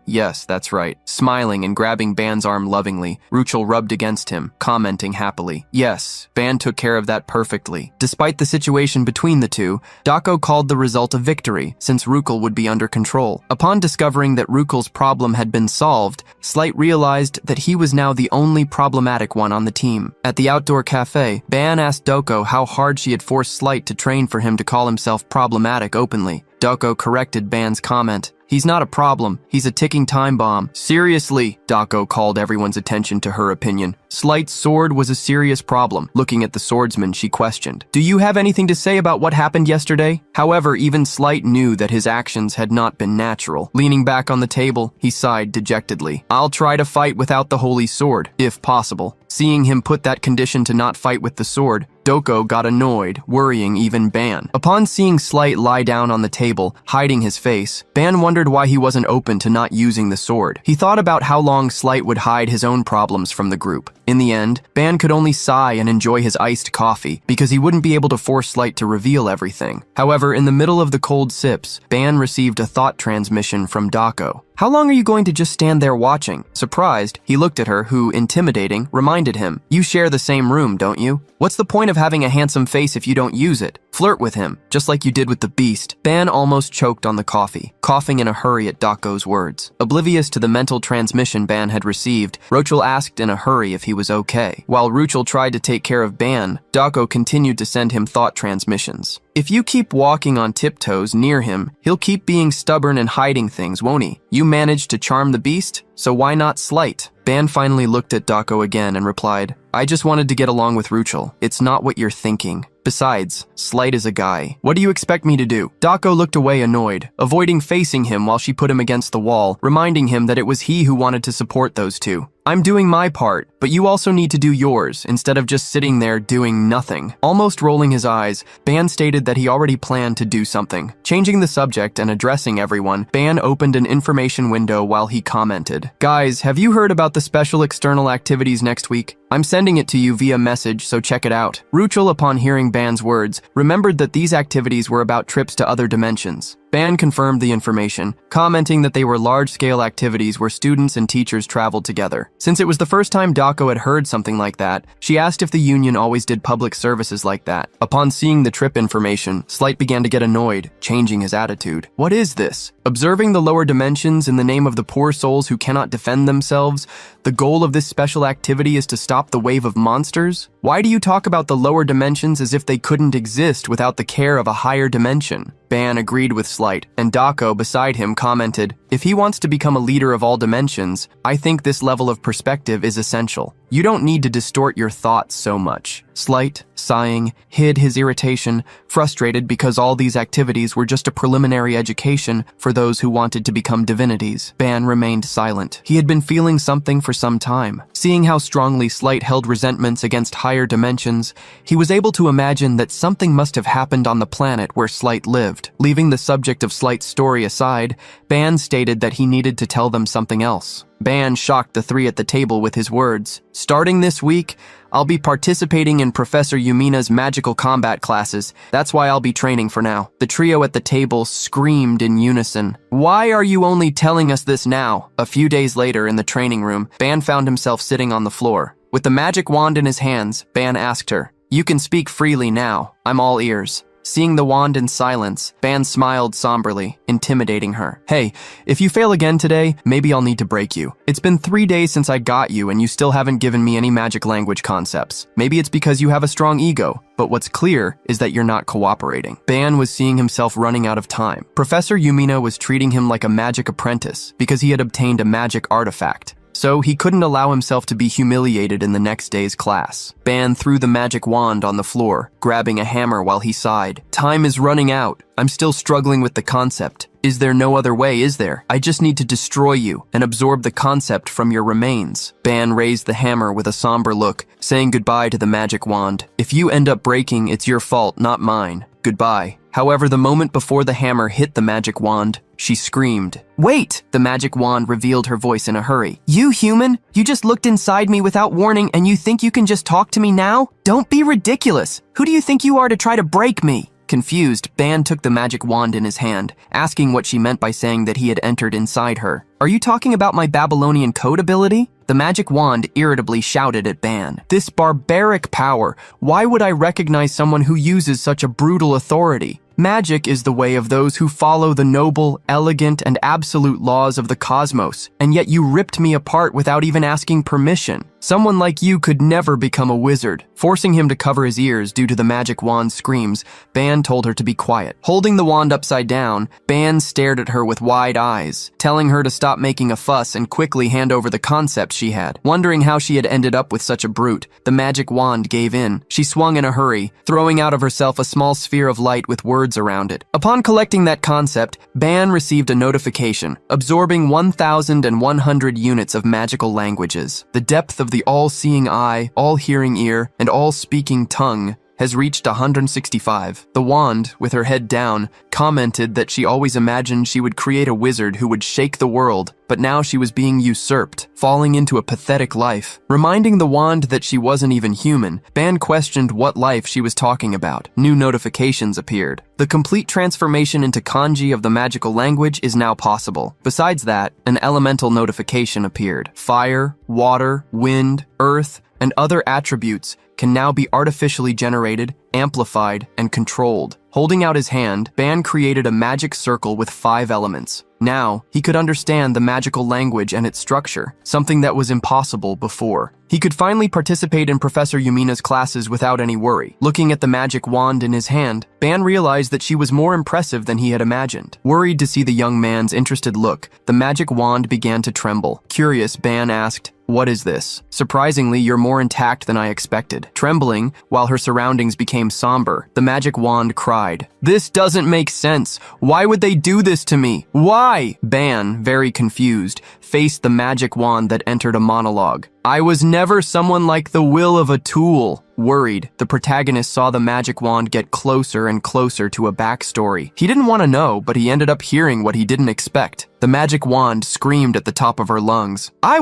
Yes, that's right." Smiling and grabbing Ban's arm lovingly, Ruchel rubbed against him, commenting happily, "Yes, Ban took care of that perfectly." Despite the situation between the two, Dako called the result a victory, since Ruchel would be under control. Upon discovering that Ruchel's problem had been solved, Slight realized that he was now the only problematic one on the team. At the outdoor cafe, Ban asked Dako how hard she had forced Slight to train for him to call himself problematic openly. Dako corrected Ban's comment. "He's not a problem, he's a ticking time bomb." "Seriously," Dako called everyone's attention to her opinion. Slight's sword was a serious problem. Looking at the swordsman, she questioned, "Do you have anything to say about what happened yesterday?" However, even Slight knew that his actions had not been natural. Leaning back on the table, he sighed dejectedly. "I'll try to fight without the holy sword, if possible." Seeing him put that condition to not fight with the sword, Dako got annoyed, worrying even Ban. Upon seeing Slight lie down on the table, hiding his face, Ban wondered why he wasn't open to not using the sword. He thought about how long Slight would hide his own problems from the group. In the end, Ban could only sigh and enjoy his iced coffee because he wouldn't be able to force Slight to reveal everything. However, in the middle of the cold sips, Ban received a thought transmission from Dako. "How long are you going to just stand there watching?" Surprised, he looked at her, who, intimidating, reminded him, "You share the same room, don't you? What's the point of having a handsome face if you don't use it? Flirt with him, just like you did with the beast." Ban almost choked on the coffee, coughing in a hurry at Dako's words. Oblivious to the mental transmission Ban had received, Ruchel asked in a hurry if he was okay. While Ruchel tried to take care of Ban, Dako continued to send him thought transmissions. "If you keep walking on tiptoes near him, he'll keep being stubborn and hiding things, won't he? You managed to charm the beast, so why not Slight?" Ban finally looked at Dako again and replied, "I just wanted to get along with Ruchel. It's not what you're thinking. Besides, Slight is a guy. What do you expect me to do?" Dako looked away annoyed, avoiding facing him while she put him against the wall, reminding him that it was he who wanted to support those two. "I'm doing my part, but you also need to do yours, instead of just sitting there doing nothing." Almost rolling his eyes, Ban stated that he already planned to do something. Changing the subject and addressing everyone, Ban opened an information window while he commented, "Guys, have you heard about the special external activities next week? I'm sending it to you via message, so check it out." Ruchel, upon hearing Ban's words, remembered that these activities were about trips to other dimensions. Ban confirmed the information, commenting that they were large-scale activities where students and teachers traveled together. Since it was the first time Dako Dako had heard something like that, she asked if the union always did public services like that. Upon seeing the trip information, Slight began to get annoyed, changing his attitude. What is this? Observing the lower dimensions in the name of the poor souls who cannot defend themselves? The goal of this special activity is to stop the wave of monsters? Why do you talk about the lower dimensions as if they couldn't exist without the care of a higher dimension? Ban agreed with Slight, and Dako beside him commented, if he wants to become a leader of all dimensions, I think this level of perspective is essential. You don't need to distort your thoughts so much. Slight, sighing, hid his irritation, frustrated because all these activities were just a preliminary education for those who wanted to become divinities. Ban remained silent. He had been feeling something for some time. Seeing how strongly Slight held resentments against higher dimensions, he was able to imagine that something must have happened on the planet where Slight lived. Leaving the subject of Slight's story aside, Ban stated that he needed to tell them something else. Ban shocked the three at the table with his words. Starting this week, I'll be participating in Professor Yumina's magical combat classes. That's why I'll be training for now. The trio at the table screamed in unison. Why are you only telling us this now? A few days later in the training room, Ban found himself sitting on the floor. With the magic wand in his hands, Ban asked her, "You can speak freely now. I'm all ears." Seeing the wand in silence, Ban smiled somberly, intimidating her. Hey, if you fail again today, maybe I'll need to break you. It's been 3 days since I got you and you still haven't given me any magic language concepts. Maybe it's because you have a strong ego, but what's clear is that you're not cooperating. Ban was seeing himself running out of time. Professor Yumina was treating him like a magic apprentice because he had obtained a magic artifact. So he couldn't allow himself to be humiliated in the next day's class. Ban threw the magic wand on the floor, grabbing a hammer while he sighed. Time is running out. I'm still struggling with the concept. Is there no other way, is there? I just need to destroy you and absorb the concept from your remains. Ban raised the hammer with a somber look, saying goodbye to the magic wand. If you end up breaking, it's your fault, not mine. Goodbye. However, the moment before the hammer hit the magic wand, she screamed. Wait! The magic wand revealed her voice in a hurry. You human? You just looked inside me without warning and you think you can just talk to me now? Don't be ridiculous! Who do you think you are to try to break me? Confused, Ban took the magic wand in his hand, asking what she meant by saying that he had entered inside her. Are you talking about my Babylonian code ability? The magic wand irritably shouted at Ban. This barbaric power! Why would I recognize someone who uses such a brutal authority? Magic is the way of those who follow the noble, elegant, and absolute laws of the cosmos, and yet you ripped me apart without even asking permission. Someone like you could never become a wizard. Forcing him to cover his ears due to the magic wand's screams, Ban told her to be quiet. Holding the wand upside down, Ban stared at her with wide eyes, telling her to stop making a fuss and quickly hand over the concept she had. Wondering how she had ended up with such a brute, the magic wand gave in. She swung in a hurry, throwing out of herself a small sphere of light with words around it. Upon collecting that concept, Ban received a notification, absorbing 1,100 units of magical languages. The depth of the all-seeing eye, all-hearing ear, and all-speaking tongue has reached 165. The wand, with her head down, commented that she always imagined she would create a wizard who would shake the world, but now she was being usurped, falling into a pathetic life. Reminding the wand that she wasn't even human, Ban questioned what life she was talking about. New notifications appeared. The complete transformation into kanji of the magical language is now possible. Besides that, an elemental notification appeared. Fire, water, wind, earth, and other attributes can now be artificially generated, amplified, and controlled. Holding out his hand, Ban created a magic circle with 5 elements. Now, he could understand the magical language and its structure, something that was impossible before. He could finally participate in Professor Yumina's classes without any worry. Looking at the magic wand in his hand, Ban realized that she was more impressive than he had imagined. Worried to see the young man's interested look, the magic wand began to tremble. Curious, Ban asked, "What is this? Surprisingly, you're more intact than I expected." Trembling, while her surroundings became somber, the magic wand cried, "This doesn't make sense. Why would they do this to me? Why?" Ban, very confused, faced the magic wand that entered a monologue. "I was never someone like the will of a tool." Worried, the protagonist saw the magic wand get closer and closer to a backstory. He didn't want to know, but he ended up hearing what he didn't expect. The magic wand screamed at the top of her lungs. I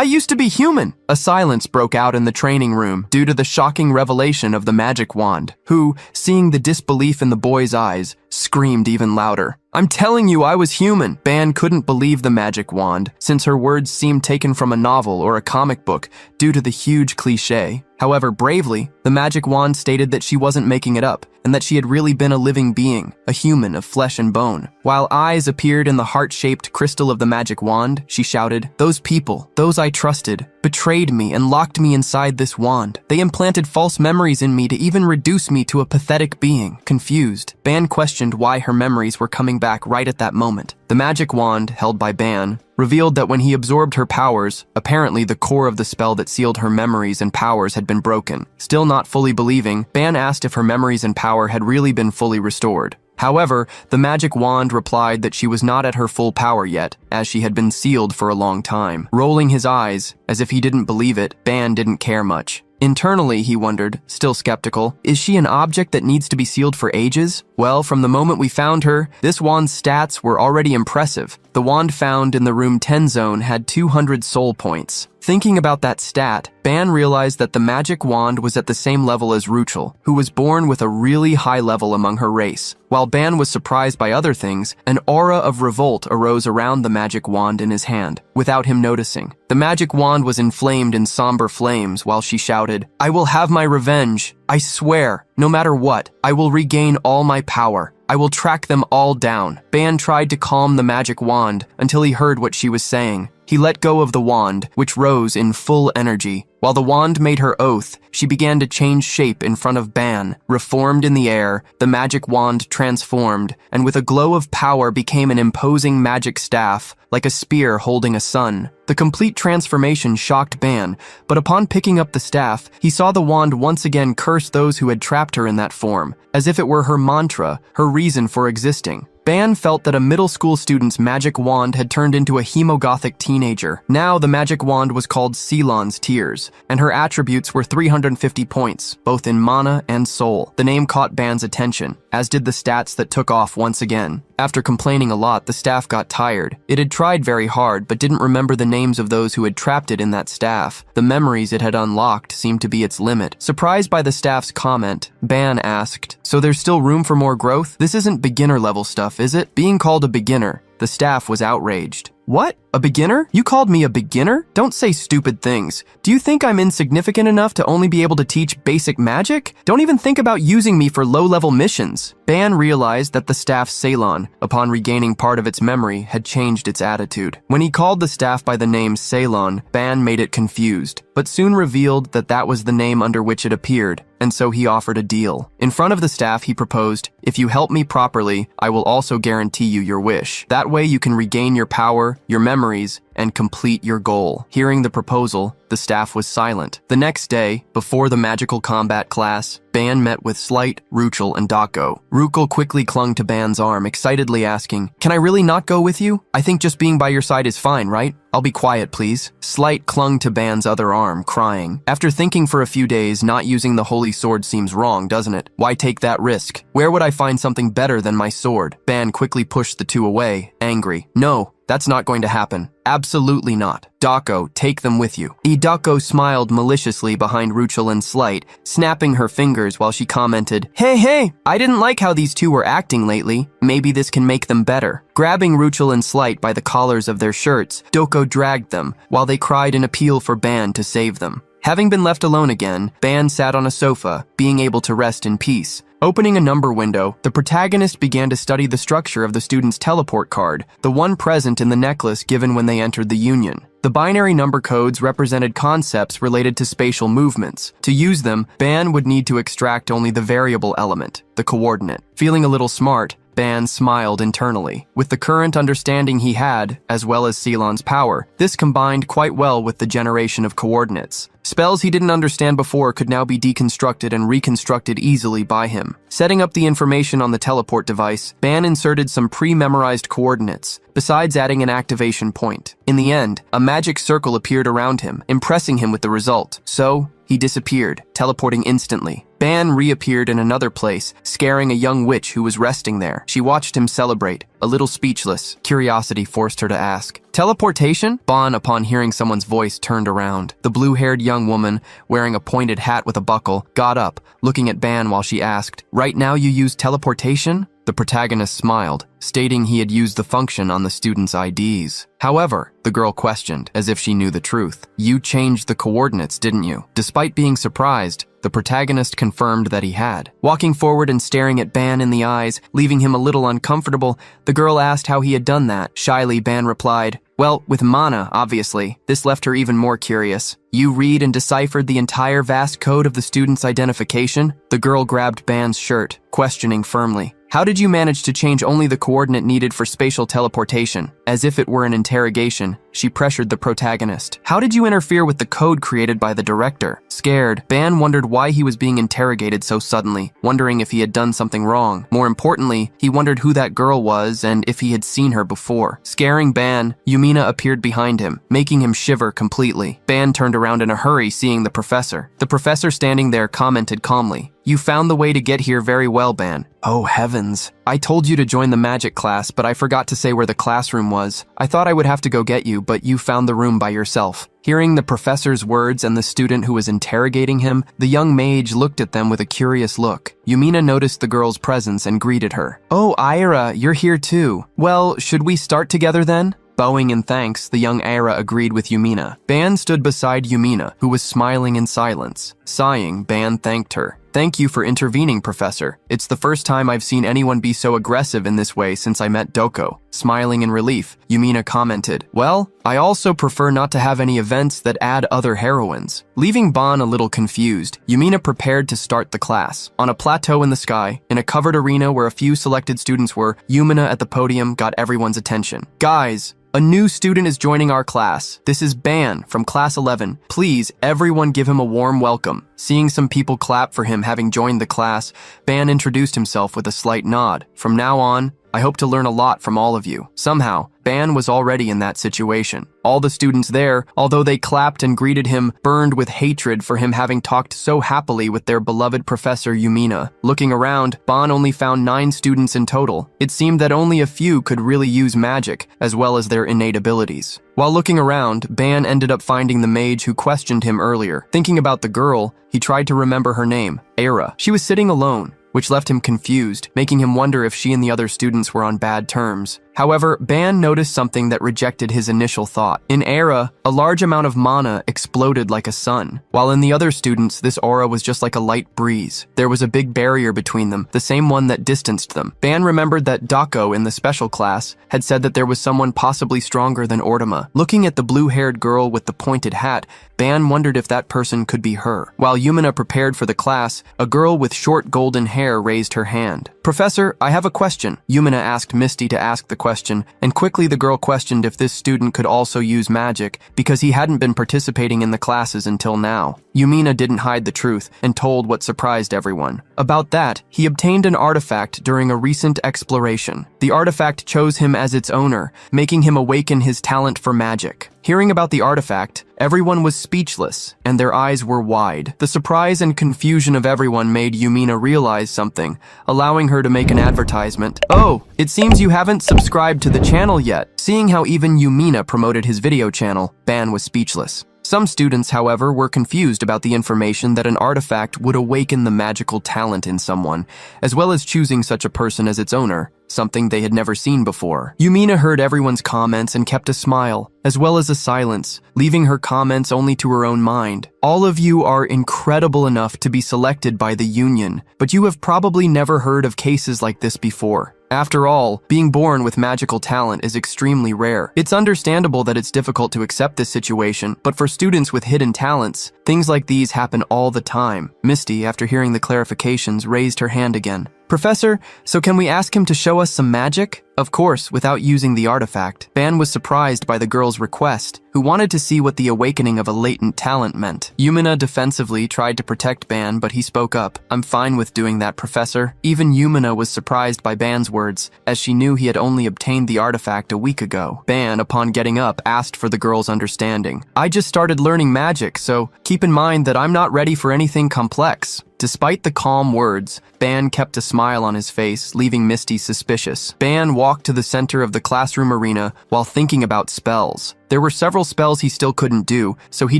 used to be human." A silence broke out in the training room due to the shocking revelation of the magic wand, who, seeing the disbelief in the boy's eyes, screamed even louder. "I'm telling you I was human." Ban couldn't believe the magic wand, since her words seemed taken from a novel or a comic book due to the huge cliché. However, bravely, the magic wand stated that she wasn't making it up, and that she had really been a living being, a human of flesh and bone. While eyes appeared in the heart-shaped crystal of the magic wand, she shouted, "Those people, those I trusted, betrayed me and locked me inside this wand. They implanted false memories in me to even reduce me to a pathetic being." Confused, Ban questioned why her memories were coming back right at that moment. The magic wand, held by Ban, revealed that when he absorbed her powers, apparently the core of the spell that sealed her memories and powers had been broken. Still not fully believing, Ban asked if her memories and power had really been fully restored. However, the magic wand replied that she was not at her full power yet, as she had been sealed for a long time. Rolling his eyes, as if he didn't believe it, Ban didn't care much. Internally, he wondered, still skeptical, is she an object that needs to be sealed for ages? Well, from the moment we found her, this wand's stats were already impressive. The wand found in the room 10 zone had 200 soul points. Thinking about that stat, Ban realized that the magic wand was at the same level as Ruchel, who was born with a really high level among her race. While Ban was surprised by other things, an aura of revolt arose around the magic wand in his hand, without him noticing. The magic wand was inflamed in somber flames while she shouted, "I will have my revenge. I swear, no matter what, I will regain all my power. I will track them all down." Ban tried to calm the magic wand until he heard what she was saying. He let go of the wand, which rose in full energy. While the wand made her oath, she began to change shape in front of Ban. Reformed in the air, the magic wand transformed, and with a glow of power became an imposing magic staff, like a spear holding a sun. The complete transformation shocked Ban, but upon picking up the staff, he saw the wand once again curse those who had trapped her in that form, as if it were her mantra, her reason for existing. Ban felt that a middle school student's magic wand had turned into a hemogothic teenager. Now the magic wand was called Ceylon's Tears, and her attributes were 350 points, both in mana and soul. The name caught Ban's attention, as did the stats that took off once again. After complaining a lot, the staff got tired. It had tried very hard, but didn't remember the names of those who had trapped it in that staff. The memories it had unlocked seemed to be its limit. Surprised by the staff's comment, Ban asked, "So there's still room for more growth? This isn't beginner level stuff, is it?" Being called a beginner, the staff was outraged. "What? A beginner? You called me a beginner? Don't say stupid things. Do you think I'm insignificant enough to only be able to teach basic magic? Don't even think about using me for low-level missions." Ban realized that the staff Ceylon, upon regaining part of its memory, had changed its attitude. When he called the staff by the name Ceylon, Ban made it confused, but soon revealed that that was the name under which it appeared, and so he offered a deal. In front of the staff, he proposed, "If you help me properly, I will also guarantee you your wish. That way you can regain your power, your memories, and complete your goal." Hearing the proposal, the staff was silent. The next day, before the magical combat class, Ban met with Slight, Ruchel, and Dako. Ruchel quickly clung to Ban's arm, excitedly asking, "Can I really not go with you? I think just being by your side is fine, right? I'll be quiet, please." Slight clung to Ban's other arm, crying. After thinking for a few days, not using the holy sword seems wrong, doesn't it? Why take that risk? Where would I find something better than my sword? Ban quickly pushed the two away, angry. "No, that's not going to happen. Absolutely not. Dako, take them with you." Dako smiled maliciously behind Ruchel and Slight, snapping her fingers while she commented, Hey, I didn't like how these two were acting lately. Maybe this can make them better." Grabbing Ruchel and Slight by the collars of their shirts, Dako dragged them, while they cried an appeal for Ban to save them. Having been left alone again, Ban sat on a sofa, being able to rest in peace. Opening a number window, the protagonist began to study the structure of the student's teleport card, the one present in the necklace given when they entered the Union. The binary number codes represented concepts related to spatial movements. To use them, Ban would need to extract only the variable element, the coordinate. Feeling a little smart, Ban smiled internally. With the current understanding he had, as well as Ceylon's power, this combined quite well with the generation of coordinates. Spells he didn't understand before could now be deconstructed and reconstructed easily by him. Setting up the information on the teleport device, Ban inserted some pre-memorized coordinates, besides adding an activation point. In the end, a magic circle appeared around him, impressing him with the result. So, he disappeared, teleporting instantly. Ban reappeared in another place, scaring a young witch who was resting there. She watched him celebrate, a little speechless. Curiosity forced her to ask, "Teleportation?" Ban, upon hearing someone's voice, turned around. The blue-haired young woman, wearing a pointed hat with a buckle, got up, looking at Ban while she asked, "Right now you use teleportation?" The protagonist smiled, stating he had used the function on the students' IDs. However, the girl questioned, as if she knew the truth. You changed the coordinates, didn't you? Despite being surprised, the protagonist confirmed that he had. Walking forward and staring at Ban in the eyes, leaving him a little uncomfortable, the girl asked how he had done that. Shyly, Ban replied, "Well, with mana, obviously." This left her even more curious. "You read and deciphered the entire vast code of the student's identification?" The girl grabbed Ban's shirt, questioning firmly. "How did you manage to change only the coordinate needed for spatial teleportation?" As if it were an interrogation, she pressured the protagonist. "How did you interfere with the code created by the director?" Scared, Ban wondered why he was being interrogated so suddenly, wondering if he had done something wrong. More importantly, he wondered who that girl was and if he had seen her before. Scaring Ban, Yumina appeared behind him, making him shiver completely. Ban turned around in a hurry, seeing the professor. The professor standing there commented calmly, "You found the way to get here very well, Ban." "Oh heavens. I told you to join the magic class, but I forgot to say where the classroom was. I thought I would have to go get you, but you found the room by yourself." Hearing the professor's words and the student who was interrogating him, the young mage looked at them with a curious look. Yumina noticed the girl's presence and greeted her. "Oh, Ira, you're here too. Well, should we start together then?" Bowing in thanks, the young Aira agreed with Yumina. Ban stood beside Yumina, who was smiling in silence. Sighing, Ban thanked her. "Thank you for intervening, Professor. It's the first time I've seen anyone be so aggressive in this way since I met Doko." Smiling in relief, Yumina commented, "Well, I also prefer not to have any events that add other heroines." Leaving Ban a little confused, Yumina prepared to start the class. On a plateau in the sky, in a covered arena where a few selected students were, Yumina at the podium got everyone's attention. "Guys, a new student is joining our class. This is Ban from Class 11. Please, everyone give him a warm welcome." Seeing some people clap for him having joined the class, Ban introduced himself with a slight nod. "From now on, I hope to learn a lot from all of you." Somehow, Ban was already in that situation. All the students there, although they clapped and greeted him, burned with hatred for him having talked so happily with their beloved Professor Yumina. Looking around, Ban only found 9 students in total. It seemed that only a few could really use magic, as well as their innate abilities. While looking around, Ban ended up finding the mage who questioned him earlier. Thinking about the girl, he tried to remember her name, Aira. She was sitting alone, which left him confused, making him wonder if she and the other students were on bad terms. However, Ban noticed something that rejected his initial thought. In Aira, a large amount of mana exploded like a sun, while in the other students, this aura was just like a light breeze. There was a big barrier between them, the same one that distanced them. Ban remembered that Dako in the special class had said that there was someone possibly stronger than Ortama. Looking at the blue-haired girl with the pointed hat, Ban wondered if that person could be her. While Yumina prepared for the class, a girl with short golden hair raised her hand. "Professor, I have a question." Yumina asked Misty to ask the question, and quickly the girl questioned if this student could also use magic because he hadn't been participating in the classes until now. Yumina didn't hide the truth and told what surprised everyone. About that, he obtained an artifact during a recent exploration. The artifact chose him as its owner, making him awaken his talent for magic. Hearing about the artifact, everyone was speechless, and their eyes were wide. The surprise and confusion of everyone made Yumina realize something, allowing her to make an advertisement. "Oh, it seems you haven't subscribed to the channel yet." Seeing how even Yumina promoted his video channel, Ban was speechless. Some students, however, were confused about the information that an artifact would awaken the magical talent in someone, as well as choosing such a person as its owner, something they had never seen before. Yumina heard everyone's comments and kept a smile, as well as a silence, leaving her comments only to her own mind. "All of you are incredible enough to be selected by the Union, but you have probably never heard of cases like this before. After all, being born with magical talent is extremely rare. It's understandable that it's difficult to accept this situation, but for students with hidden talents, things like these happen all the time." Misty, after hearing the clarifications, raised her hand again. "Professor, so can we ask him to show us some magic?" Of course, without using the artifact. Ban was surprised by the girl's request, who wanted to see what the awakening of a latent talent meant. Yumina defensively tried to protect Ban, but he spoke up. "I'm fine with doing that, Professor." Even Yumina was surprised by Ban's words, as she knew he had only obtained the artifact a week ago. Ban, upon getting up, asked for the girl's understanding. "I just started learning magic, so keep in mind that I'm not ready for anything complex." Despite the calm words, Ban kept a smile on his face, leaving Misty suspicious. Ban walked to the center of the classroom arena while thinking about spells. There were several spells he still couldn't do, so he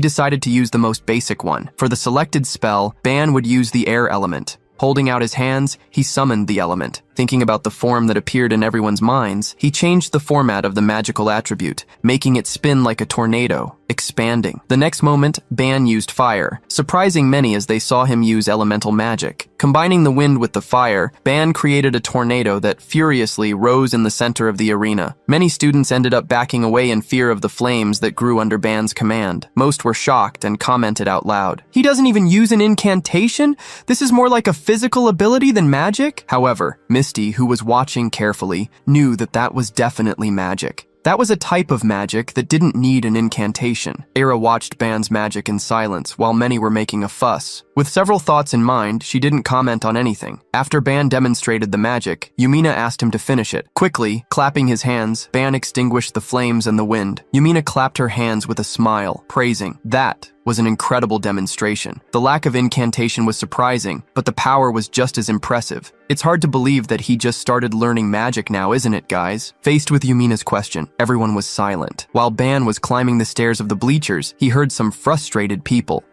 decided to use the most basic one. For the selected spell, Ban would use the air element. Holding out his hands, he summoned the element. Thinking about the form that appeared in everyone's minds, he changed the format of the magical attribute, making it spin like a tornado, expanding. The next moment, Ban used fire, surprising many as they saw him use elemental magic. Combining the wind with the fire, Ban created a tornado that furiously rose in the center of the arena. Many students ended up backing away in fear of the flames that grew under Ban's command. Most were shocked and commented out loud, "He doesn't even use an incantation? This is more like a physical ability than magic?" However, Misty, who was watching carefully, knew that that was definitely magic. That was a type of magic that didn't need an incantation. Era watched Ban's magic in silence while many were making a fuss. With several thoughts in mind, she didn't comment on anything. After Ban demonstrated the magic, Yumina asked him to finish it. Quickly, clapping his hands, Ban extinguished the flames and the wind. Yumina clapped her hands with a smile, praising. That was an incredible demonstration. The lack of incantation was surprising, but the power was just as impressive. It's hard to believe that he just started learning magic now, isn't it, guys? Faced with Yumina's question, everyone was silent. While Ban was climbing the stairs of the bleachers, he heard some frustrated people.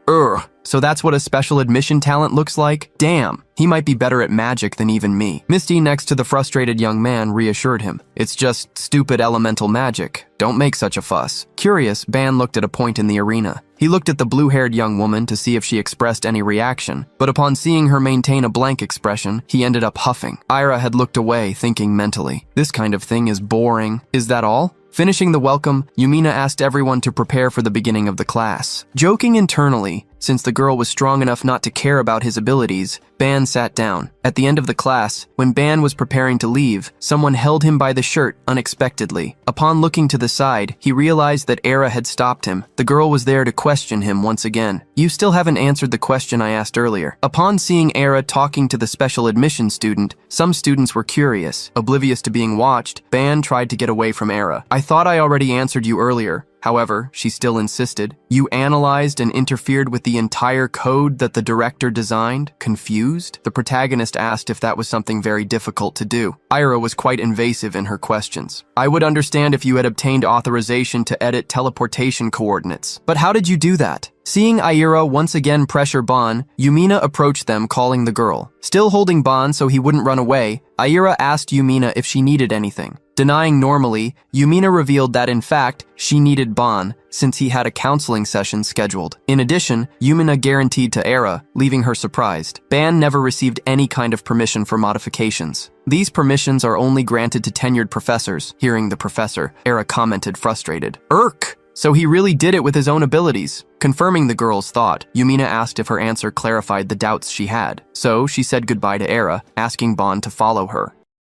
So that's what a special admission talent looks like? Damn, he might be better at magic than even me. Misty, next to the frustrated young man, reassured him. It's just stupid elemental magic. Don't make such a fuss. Curious, Ban looked at a point in the arena. He looked at the blue-haired young woman to see if she expressed any reaction, but upon seeing her maintain a blank expression, he ended up huffing. Ira had looked away, thinking mentally, this kind of thing is boring. Is that all? Finishing the welcome, Yumina asked everyone to prepare for the beginning of the class. Joking internally, since the girl was strong enough not to care about his abilities, Ban sat down. At the end of the class, when Ban was preparing to leave, someone held him by the shirt unexpectedly. Upon looking to the side, he realized that Era had stopped him. The girl was there to question him once again. You still haven't answered the question I asked earlier. Upon seeing Era talking to the special admission student, some students were curious. Oblivious to being watched, Ban tried to get away from Era. I thought I already answered you earlier. However, she still insisted. You analyzed and interfered with the entire code that the director designed? Confused? The protagonist asked if that was something very difficult to do. Ira was quite invasive in her questions. I would understand if you had obtained authorization to edit teleportation coordinates. But how did you do that? Seeing Ira once again pressure Ban, Yumina approached them, calling the girl. Still holding Ban so he wouldn't run away, Ira asked Yumina if she needed anything. Denying normally, Yumina revealed that in fact, she needed Ban, since he had a counseling session scheduled. In addition, Yumina guaranteed to Era, leaving her surprised. Ban never received any kind of permission for modifications. These permissions are only granted to tenured professors. Hearing the professor, Era commented frustrated. Irk! So he really did it with his own abilities. Confirming the girl's thought, Yumina asked if her answer clarified the doubts she had. So she said goodbye to Era, asking Ban to follow her.